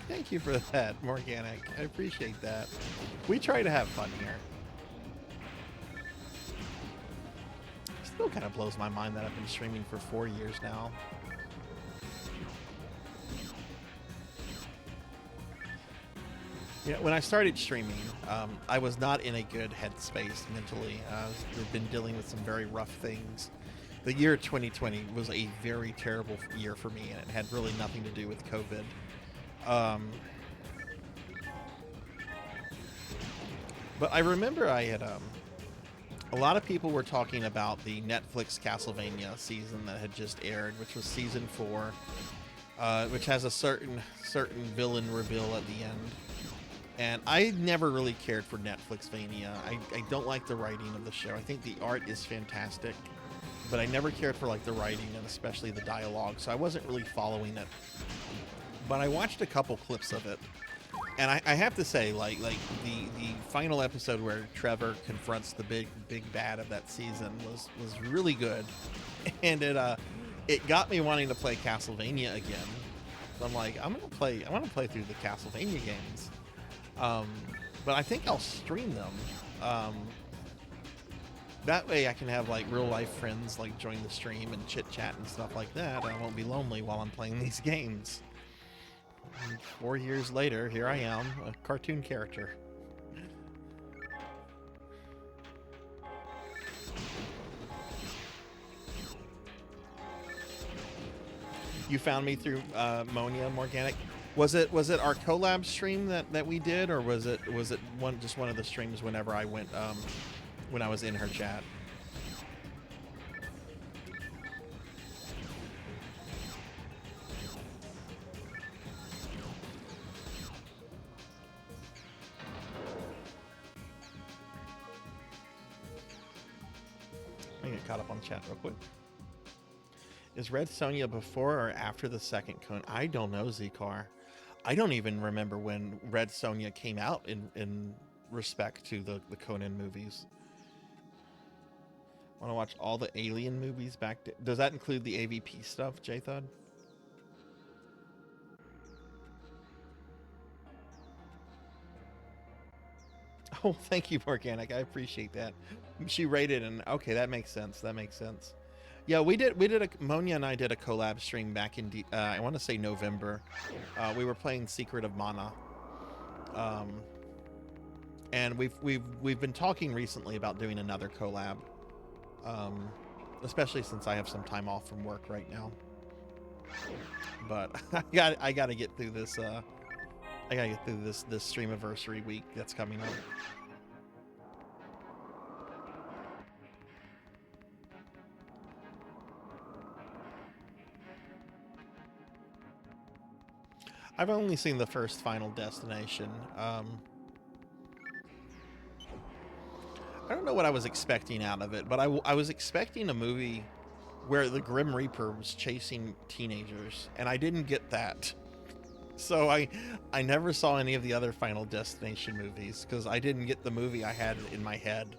Thank you for that, Morganic. I appreciate that. We try to have fun here. Still kind of blows my mind that I've been streaming for 4 years now. Yeah, when I started streaming, I was not in a good headspace mentally. I've been dealing with some very rough things. The year 2020 was a very terrible year for me, and it had really nothing to do with COVID. But I remember I had a lot of people were talking about the Netflix Castlevania season that had just aired, which was season 4, which has a certain villain reveal at the end. And I never really cared for Netflixvania. I don't like the writing of the show. I think the art is fantastic, but I never cared for like the writing and especially the dialogue, so I wasn't really following it. But I watched a couple clips of it, and I have to say, like the final episode where Trevor confronts the big bad of that season was really good, and it got me wanting to play Castlevania again. So I'm like, I want to play through the Castlevania games, but I think I'll stream them. That way I can have like real life friends like join the stream and chit chat and stuff like that. I won't be lonely while I'm playing these games. And 4 years later, here I am, a cartoon character. You found me through Monia Morganic. Was it our collab stream that we did, or was it just one of the streams whenever I went when I was in her chat? Let me get caught up on chat real quick. Is Red Sonja before or after the second Conan? I don't know, Zcar. I don't even remember when Red Sonja came out in respect to the Conan movies. Want to watch all the Alien movies back to... Does that include the AVP stuff, J-Thud? Oh, thank you, Organic. I appreciate that. She rated, and okay, that makes sense. That makes sense. Yeah, we did Monia and I did a collab stream back in I want to say November. We were playing Secret of Mana, and we've been talking recently about doing another collab, especially since I have some time off from work right now. But I gotta get through this. I gotta get through this streamiversary week that's coming up. I've only seen the first Final Destination. I don't know what I was expecting out of it, but I was expecting a movie where the Grim Reaper was chasing teenagers, and I didn't get that. So I never saw any of the other Final Destination movies because I didn't get the movie I had in my head.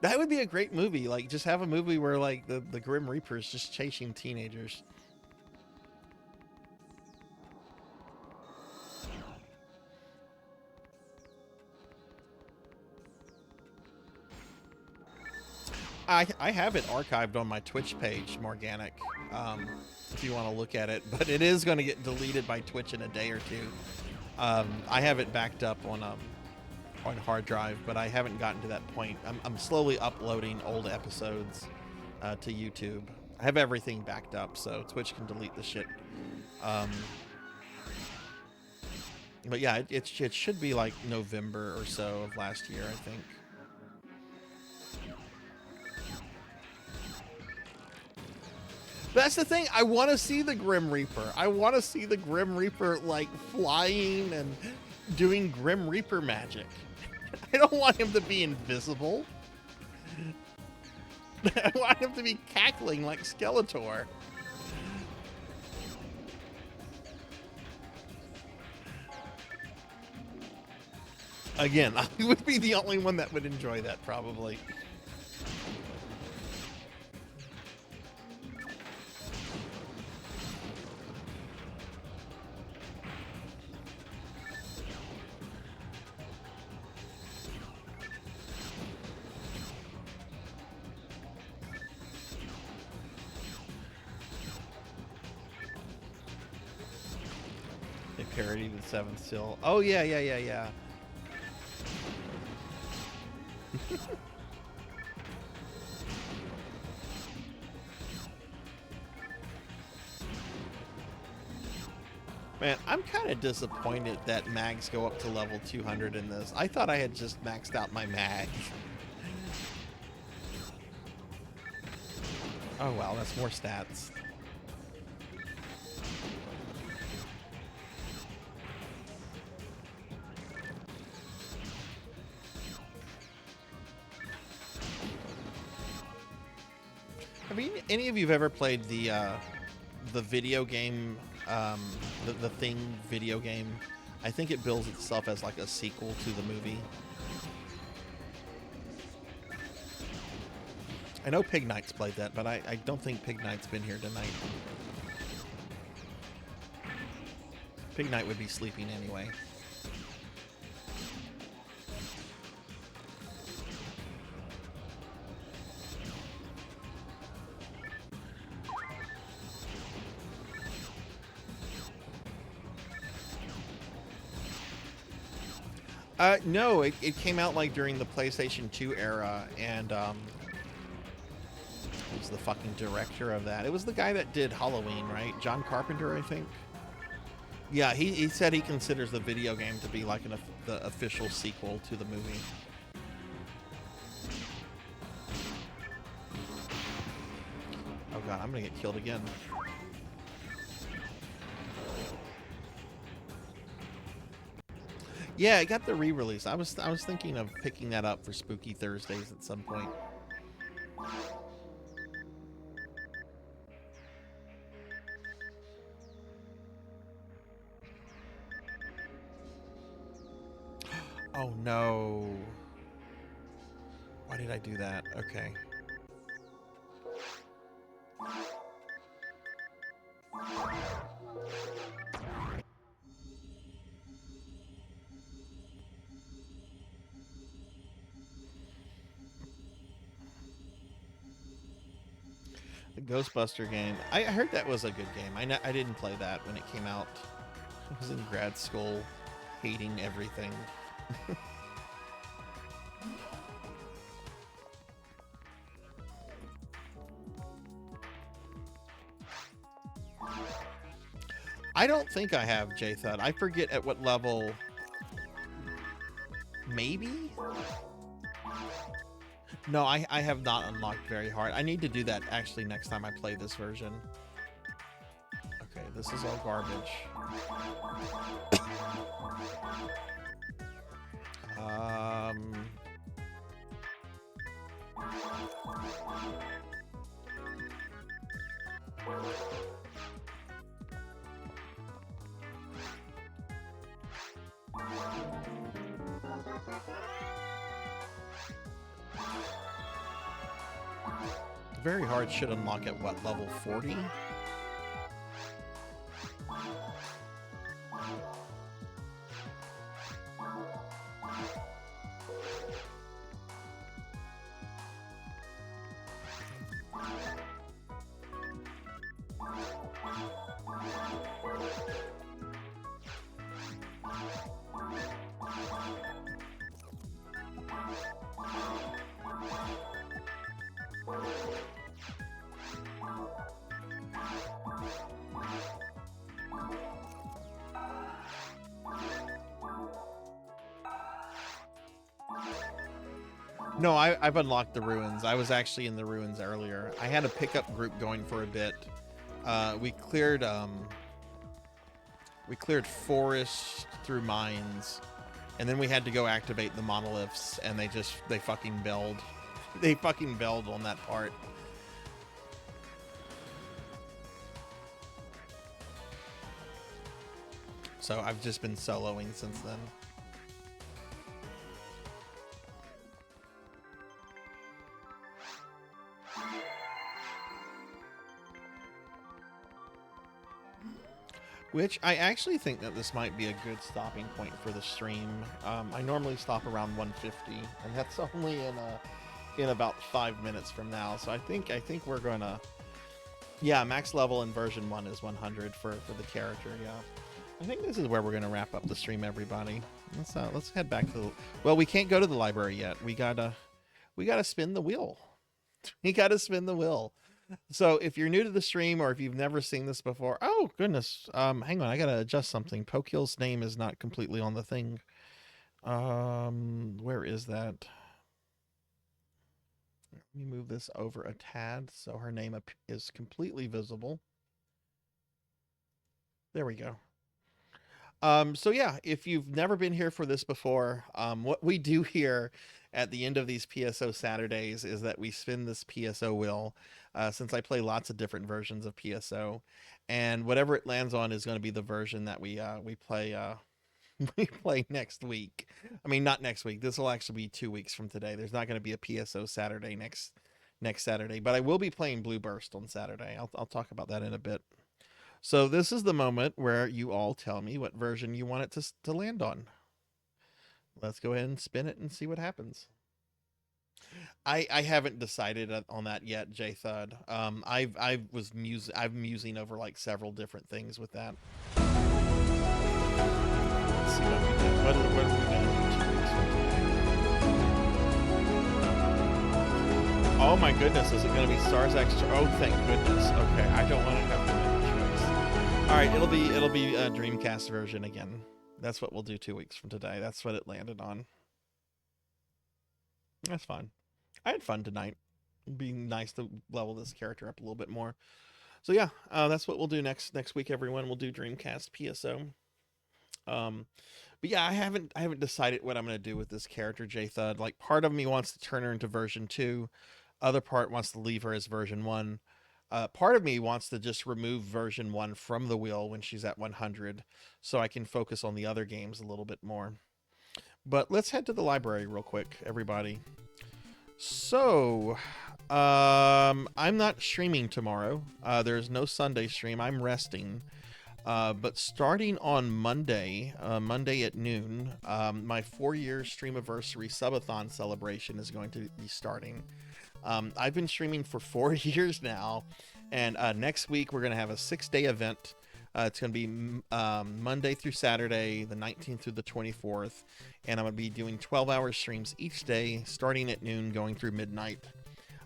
That would be a great movie. Like, just have a movie where like the Grim Reaper is just chasing teenagers. I have it archived on my Twitch page, Morganic, if you want to look at it, but it is going to get deleted by Twitch in a day or two. I have it backed up on hard drive, but I haven't gotten to that point. I'm slowly uploading old episodes to YouTube. I have everything backed up, so Twitch can delete the shit. But yeah, it should be like November or so of last year, I think. That's the thing. I want to see the Grim Reaper. I want to see the Grim Reaper, like, flying and doing Grim Reaper magic. I don't want him to be invisible. I want him to be cackling like Skeletor. Again, I would be the only one that would enjoy that, probably. Parody the Seventh Seal. Oh yeah. Man, I'm kind of disappointed that mags go up to level 200 in this. I thought I had just maxed out my mag. Oh wow, that's more stats. Have any of you ever played the video game, the Thing video game? I think it bills itself as like a sequel to the movie. I know Pig Knight's played that, but I don't think Pig Knight's been here tonight. Pig Knight would be sleeping anyway. No, it came out like during the PlayStation 2 era, and who's the fucking director of that? It was the guy that did Halloween, right? John Carpenter, I think. Yeah, he said he considers the video game to be like the official sequel to the movie. Oh god, I'm gonna get killed again. Yeah, it got the re-release. I was thinking of picking that up for Spooky Thursdays at some point. Oh no. Why did I do that? Okay. The Ghostbuster game. I heard that was a good game. I didn't play that when it came out. I was in grad school hating everything. I don't think I have, J-Thud. I forget at what level. Maybe? No, I have not unlocked very hard. I need to do that actually next time I play this version. Okay, this is all garbage. Very hard should unlock at what, level 40? No, I've unlocked the ruins. I was actually in the ruins earlier. I had a pickup group going for a bit. We cleared forest through mines, and then we had to go activate the monoliths, and they fucking bailed. They fucking bailed on that part. So I've just been soloing since then. Which I actually think that this might be a good stopping point for the stream. I normally stop around 150, and that's only in about 5 minutes from now. So I think we're gonna, yeah, max level in version 1 is 100 for the character. Yeah, I think this is where we're gonna wrap up the stream, everybody. Let's head back to the, well, we can't go to the library yet. We gotta spin the wheel. We gotta spin the wheel. So if you're new to the stream, or if you've never seen this before, oh goodness, hang on, I gotta adjust something. Pokill's name is not completely on the thing. Where is that? Let me move this over a tad so her name is completely visible. There we go. So yeah, if you've never been here for this before, what we do here at the end of these PSO Saturdays is that we spin this PSO wheel, since I play lots of different versions of PSO, and whatever it lands on is going to be the version that we play we play next week. I mean, not next week. This will actually be 2 weeks from today. There's not going to be a PSO Saturday next Saturday, but I will be playing Blue Burst on Saturday. I'll talk about that in a bit. So this is the moment where you all tell me what version you want it to land on. Let's go ahead and spin it and see what happens. I haven't decided on that yet, J-Thud. I'm musing over like several different things with that. Let's see what we get. What are we gonna do 2 weeks from today? Oh my goodness, is it gonna be Sarzac? Oh, thank goodness. Okay, I don't want to have to make a choice. All right, it'll be a Dreamcast version again. That's what we'll do 2 weeks from today. That's what it landed on. That's fine. I had fun tonight. It'd be nice to level this character up a little bit more. So yeah, that's what we'll do next week, everyone. We'll do Dreamcast PSO. But yeah, I haven't decided what I'm gonna do with this character, J-Thud. Like, part of me wants to turn her into version 2. Other part wants to leave her as version 1. Part of me wants to just remove version 1 from the wheel when she's at 100, so I can focus on the other games a little bit more. But let's head to the library real quick, everybody. So, I'm not streaming tomorrow. There's no Sunday stream. I'm resting. But starting on Monday at noon, my 4-year Streamiversary subathon celebration is going to be starting. I've been streaming for 4 years now, and next week we're going to have a 6-day event. It's going to be Monday through Saturday, the 19th through the 24th, and I'm going to be doing 12-hour streams each day, starting at noon, going through midnight.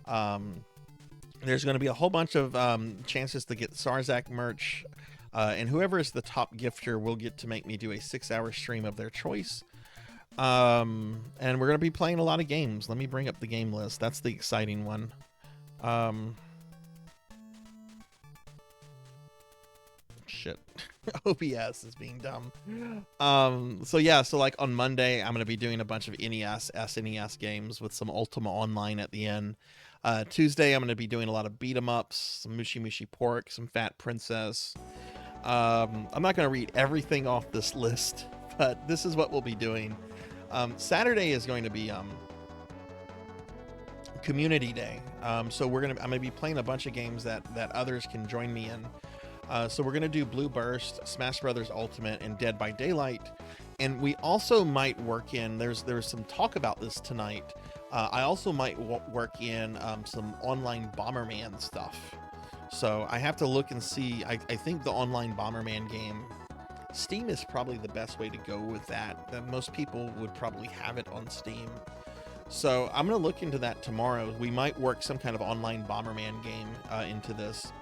There's going to be a whole bunch of chances to get Sarzac merch. And whoever is the top gifter will get to make me do a 6-hour stream of their choice. And we're going to be playing a lot of games. Let me bring up the game list. That's the exciting one. Shit. OBS is being dumb. So yeah, so like on Monday, I'm going to be doing a bunch of NES, SNES games with some Ultima Online at the end. Tuesday, I'm going to be doing a lot of beat 'em ups, some Mushi Mushi Pork, some Fat Princess. I'm not going to read everything off this list, but this is what we'll be doing. Saturday is going to be Community Day. So I'm going to be playing a bunch of games that others can join me in. So we're going to do Blue Burst, Smash Brothers Ultimate, and Dead by Daylight. And we also might work in, there's some talk about this tonight. I also might work in some online Bomberman stuff. So I have to look and see. I think the online Bomberman game, Steam is probably the best way to go with that. Most people would probably have it on Steam. So I'm going to look into that tomorrow. We might work some kind of online Bomberman game into this.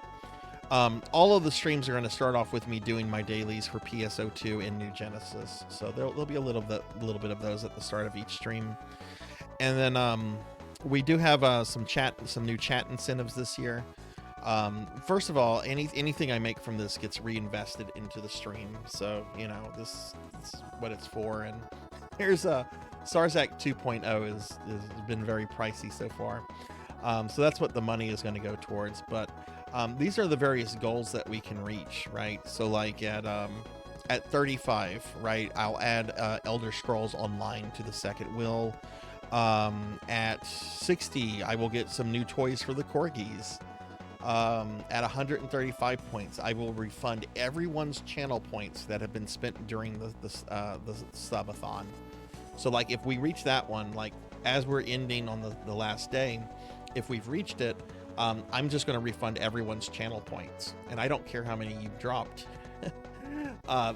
All of the streams are going to start off with me doing my dailies for PSO2 and New Genesis. So there'll be a little bit of those at the start of each stream. And then we do have some new chat incentives this year. First of all, anything I make from this gets reinvested into the stream. So, you know, this is what it's for. And here's Sarzac 2.0 has been very pricey so far. So that's what the money is going to go towards. But these are the various goals that we can reach, right? So like at 35, right, I'll add Elder Scrolls Online to the second will. At 60, I will get some new toys for the corgis. At 135 points, I will refund everyone's channel points that have been spent during the subathon. So like if we reach that one, like as we're ending on the last day, if we've reached it, I'm just going to refund everyone's channel points, and I don't care how many you've dropped.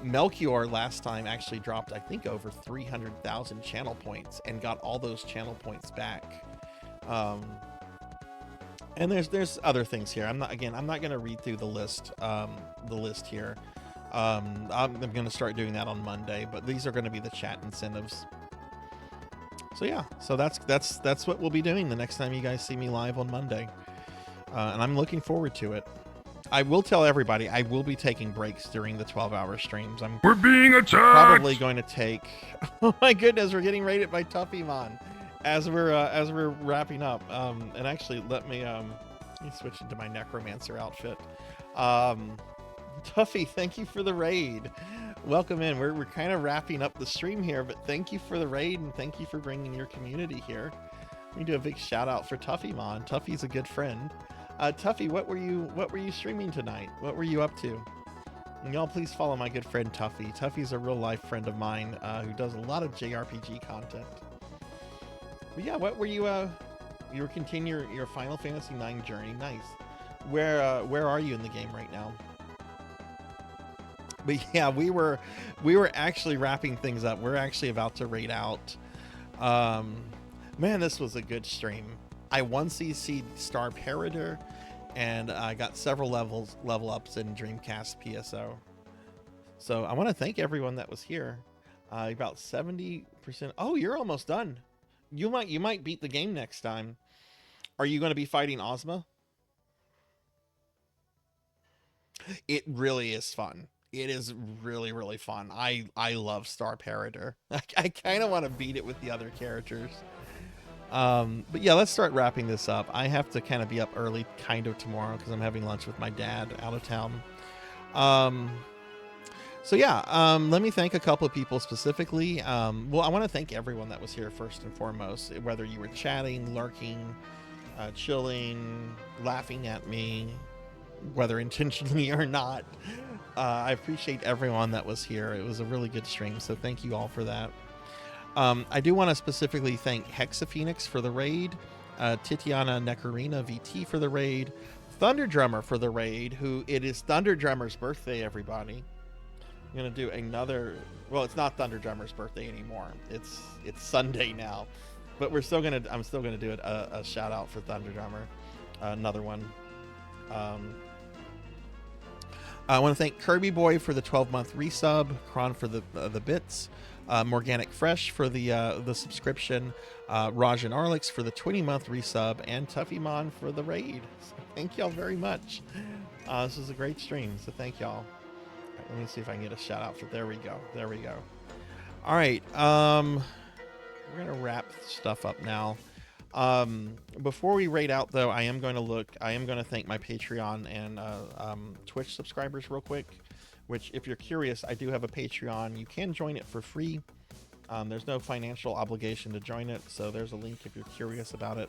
Melchior last time actually dropped, I think, over 300,000 channel points and got all those channel points back. And there's other things here. I'm not going to read through the list here. I'm going to start doing that on Monday, but these are going to be the chat incentives. So yeah, so that's what we'll be doing the next time you guys see me live on Monday. And I'm looking forward to it. I will tell everybody I will be taking breaks during the 12-hour streams. We're being attacked! Probably going to take. Oh my goodness, we're getting raided by Tuffymon as we're wrapping up. And actually, let me switch into my Necromancer outfit. Tuffy, thank you for the raid. Welcome in. We're kind of wrapping up the stream here, but thank you for the raid and thank you for bringing your community here. Let me do a big shout out for Tuffymon. Tuffy's a good friend. Tuffy, what were you streaming tonight? What were you up to? And y'all please follow my good friend Tuffy. Tuffy's a real life friend of mine who does a lot of JRPG content. But yeah, what were you were continuing your Final Fantasy IX journey? Nice. Where are you in the game right now? But yeah, we were actually wrapping things up. We're actually about to raid out. Man, this was a good stream. I 1CC'd Star Parader, and I got several level ups in Dreamcast PSO. So I want to thank everyone that was here. About 70%. Oh, you're almost done. You might beat the game next time. Are you going to be fighting Ozma? It really is fun. It is really, really fun. I love Star Parader. I kind of want to beat it with the other characters. But yeah, let's start wrapping this up. I have to kind of be up early kind of tomorrow because I'm having lunch with my dad out of town. So yeah, let me thank a couple of people specifically. Well, I want to thank everyone that was here first and foremost, whether you were chatting, lurking, chilling, laughing at me, whether intentionally or not. I appreciate everyone that was here. It was a really good stream, so thank you all for that. I do want to specifically thank Hexaphoenix for the raid, Titiana Nekarina VT for the raid, Thunder Drummer for the raid, who it is Thunder Drummer's birthday, everybody. I'm going to do another, well, it's not Thunder Drummer's birthday anymore. It's Sunday now, but I'm still going to do a shout out for Thunder Drummer. Another one. I want to thank Kirby Boy for the 12-month resub, Kron for the bits, Morganic Fresh for the subscription, Raj and Arlix for the 20-month resub, and Tuffymon for the raid. So thank y'all very much. This was a great stream, so thank y'all. All right, let me see if I can get a shout out for. There we go. There we go. All right, we're gonna wrap stuff up now. Before we raid out though, I am going to thank my Patreon and Twitch subscribers real quick, which if you're curious, I do have a Patreon. You can join it for free. There's no financial obligation to join it, so there's a link if you're curious about it.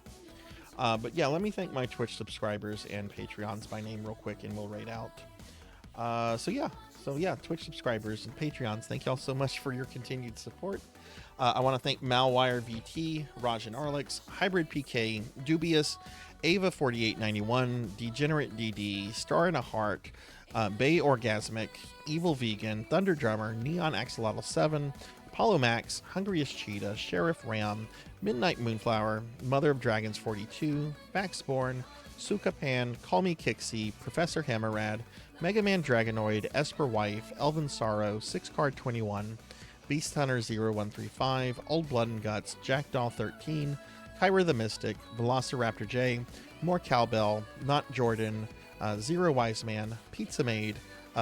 But yeah, let me thank my Twitch subscribers and Patreons by name real quick, and we'll raid out. So yeah, Twitch subscribers and Patreons, thank y'all so much for your continued support. I want to thank Malwire VT, Raj and Arlix, Hybrid PK, Dubious, Ava4891, Degenerate DD, Star in a Heart, Bay Orgasmic, Evil Vegan, Thunder Drummer, Neon Axolotl 7, Apollo Max, Hungriest Cheetah, Sheriff Ram, Midnight Moonflower, Mother of Dragons 42, Backsborn, Sukapan, Call Me Kixie, Professor Hammerad, Mega Man Dragonoid, Esper Wife, Elven Sorrow, 6 Card 21, Beast Hunter 0135, Old Blood and Guts, Jackdaw 13, Kyra the Mystic, Velociraptor J, More Cowbell, Not Jordan, Zero Wise Man, Pizza Maid,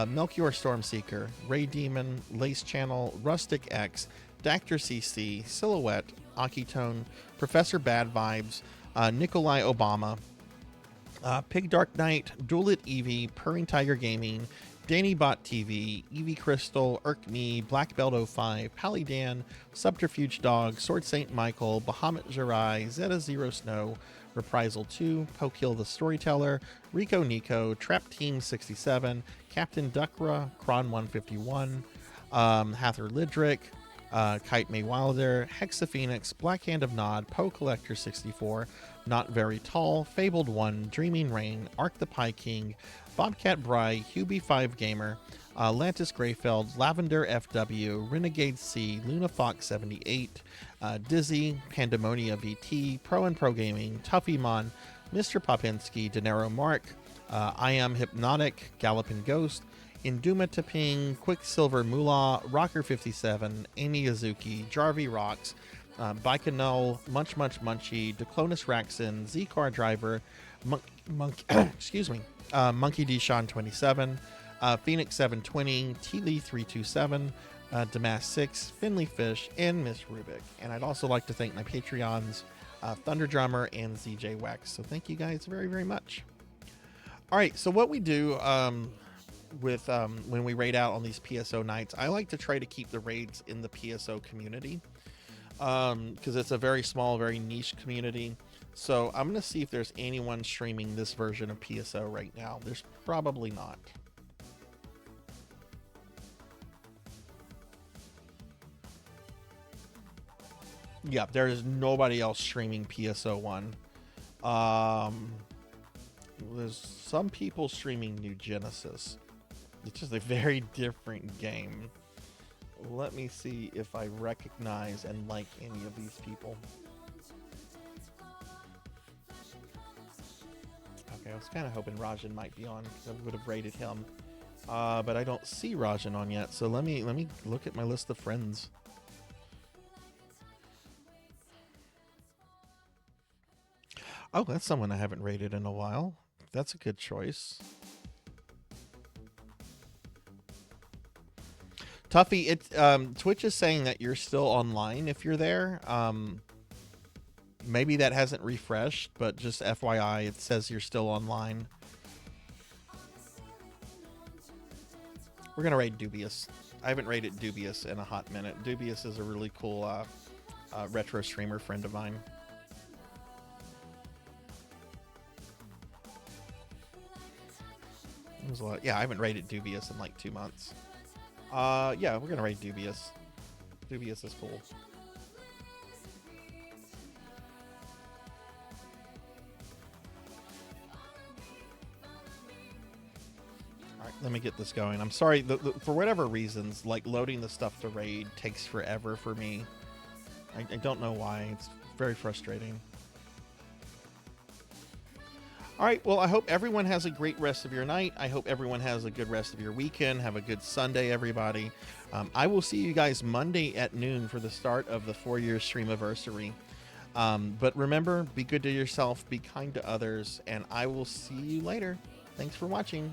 Melchior Stormseeker, Ray Demon, Lace Channel, Rustic X, Dactor CC, Silhouette, Akitone, Professor Bad Vibes, Nikolai Obama, Pig Dark Knight, Duelit Eevee, Purring Tiger Gaming, Danny Bot TV, Eevee Crystal, Irk Me, Black Belt 05, Palidan, Subterfuge Dog, Sword Saint Michael, Bahamut Jirai, Zeta Zero Snow, Reprisal 2, Pokill the Storyteller, Rico Nico, Trap Team 67, Captain Duckra, Kron 151, Hather Lidrick, Kite May Wilder, Hexa Phoenix, Black Hand of Nod, Poe Collector 64, Not Very Tall, Fabled 1, Dreaming Rain, Ark the Pie King, Bobcat Bry, Hubie 5 Gamer, Lantis Greyfeld, Lavender FW, Renegade C, Luna Fox 78, Dizzy, Pandemonia VT, Pro and Pro Gaming, Tuffymon, Mr. Popinski, Dinero Mark, I Am Hypnotic, Galloping Ghost, Induma Taping, Quicksilver Moolah, Rocker 57, Amy Azuki, Jarvie Rocks, Bicanol, Munch Munchy, Declonus Raxon, Z-Car Driver, excuse me, Monkey D. Sean 27, Phoenix 720, T-Lee 327, Damas 6, Finley Fish, and Miss Rubik. And I'd also like to thank my Patreons, Thunder Drummer and ZJ Wax. So thank you guys very, very much. All right, so what we do with when we raid out on these PSO nights, I like to try to keep the raids in the PSO community because it's a very small, very niche community. So I'm going to see if there's anyone streaming this version of PSO right now. There's probably not. Yeah, there is nobody else streaming PSO1. There's some people streaming New Genesis. It's just a very different game. Let me see if I recognize and like any of these people. Okay, I was kind of hoping Rajan might be on because I would have rated him. But I don't see Rajan on yet, so let me look at my list of friends. Oh, that's someone I haven't rated in a while. That's a good choice. Tuffy, Twitch is saying that you're still online if you're there. Maybe that hasn't refreshed, but just FYI, it says you're still online. We're going to raid Dubious. I haven't raided Dubious in a hot minute. Dubious is a really cool retro streamer friend of mine. Yeah, I haven't raided Dubious in like 2 months. Yeah, we're gonna raid Dubious. Dubious is cool. Alright, let me get this going. I'm sorry, for whatever reasons, like loading the stuff to raid takes forever for me. I don't know why. It's very frustrating. All right. Well, I hope everyone has a great rest of your night. I hope everyone has a good rest of your weekend. Have a good Sunday, everybody. I will see you guys Monday at noon for the start of the 4-year streamiversary. But remember, be good to yourself, be kind to others, and I will see you later. Thanks for watching.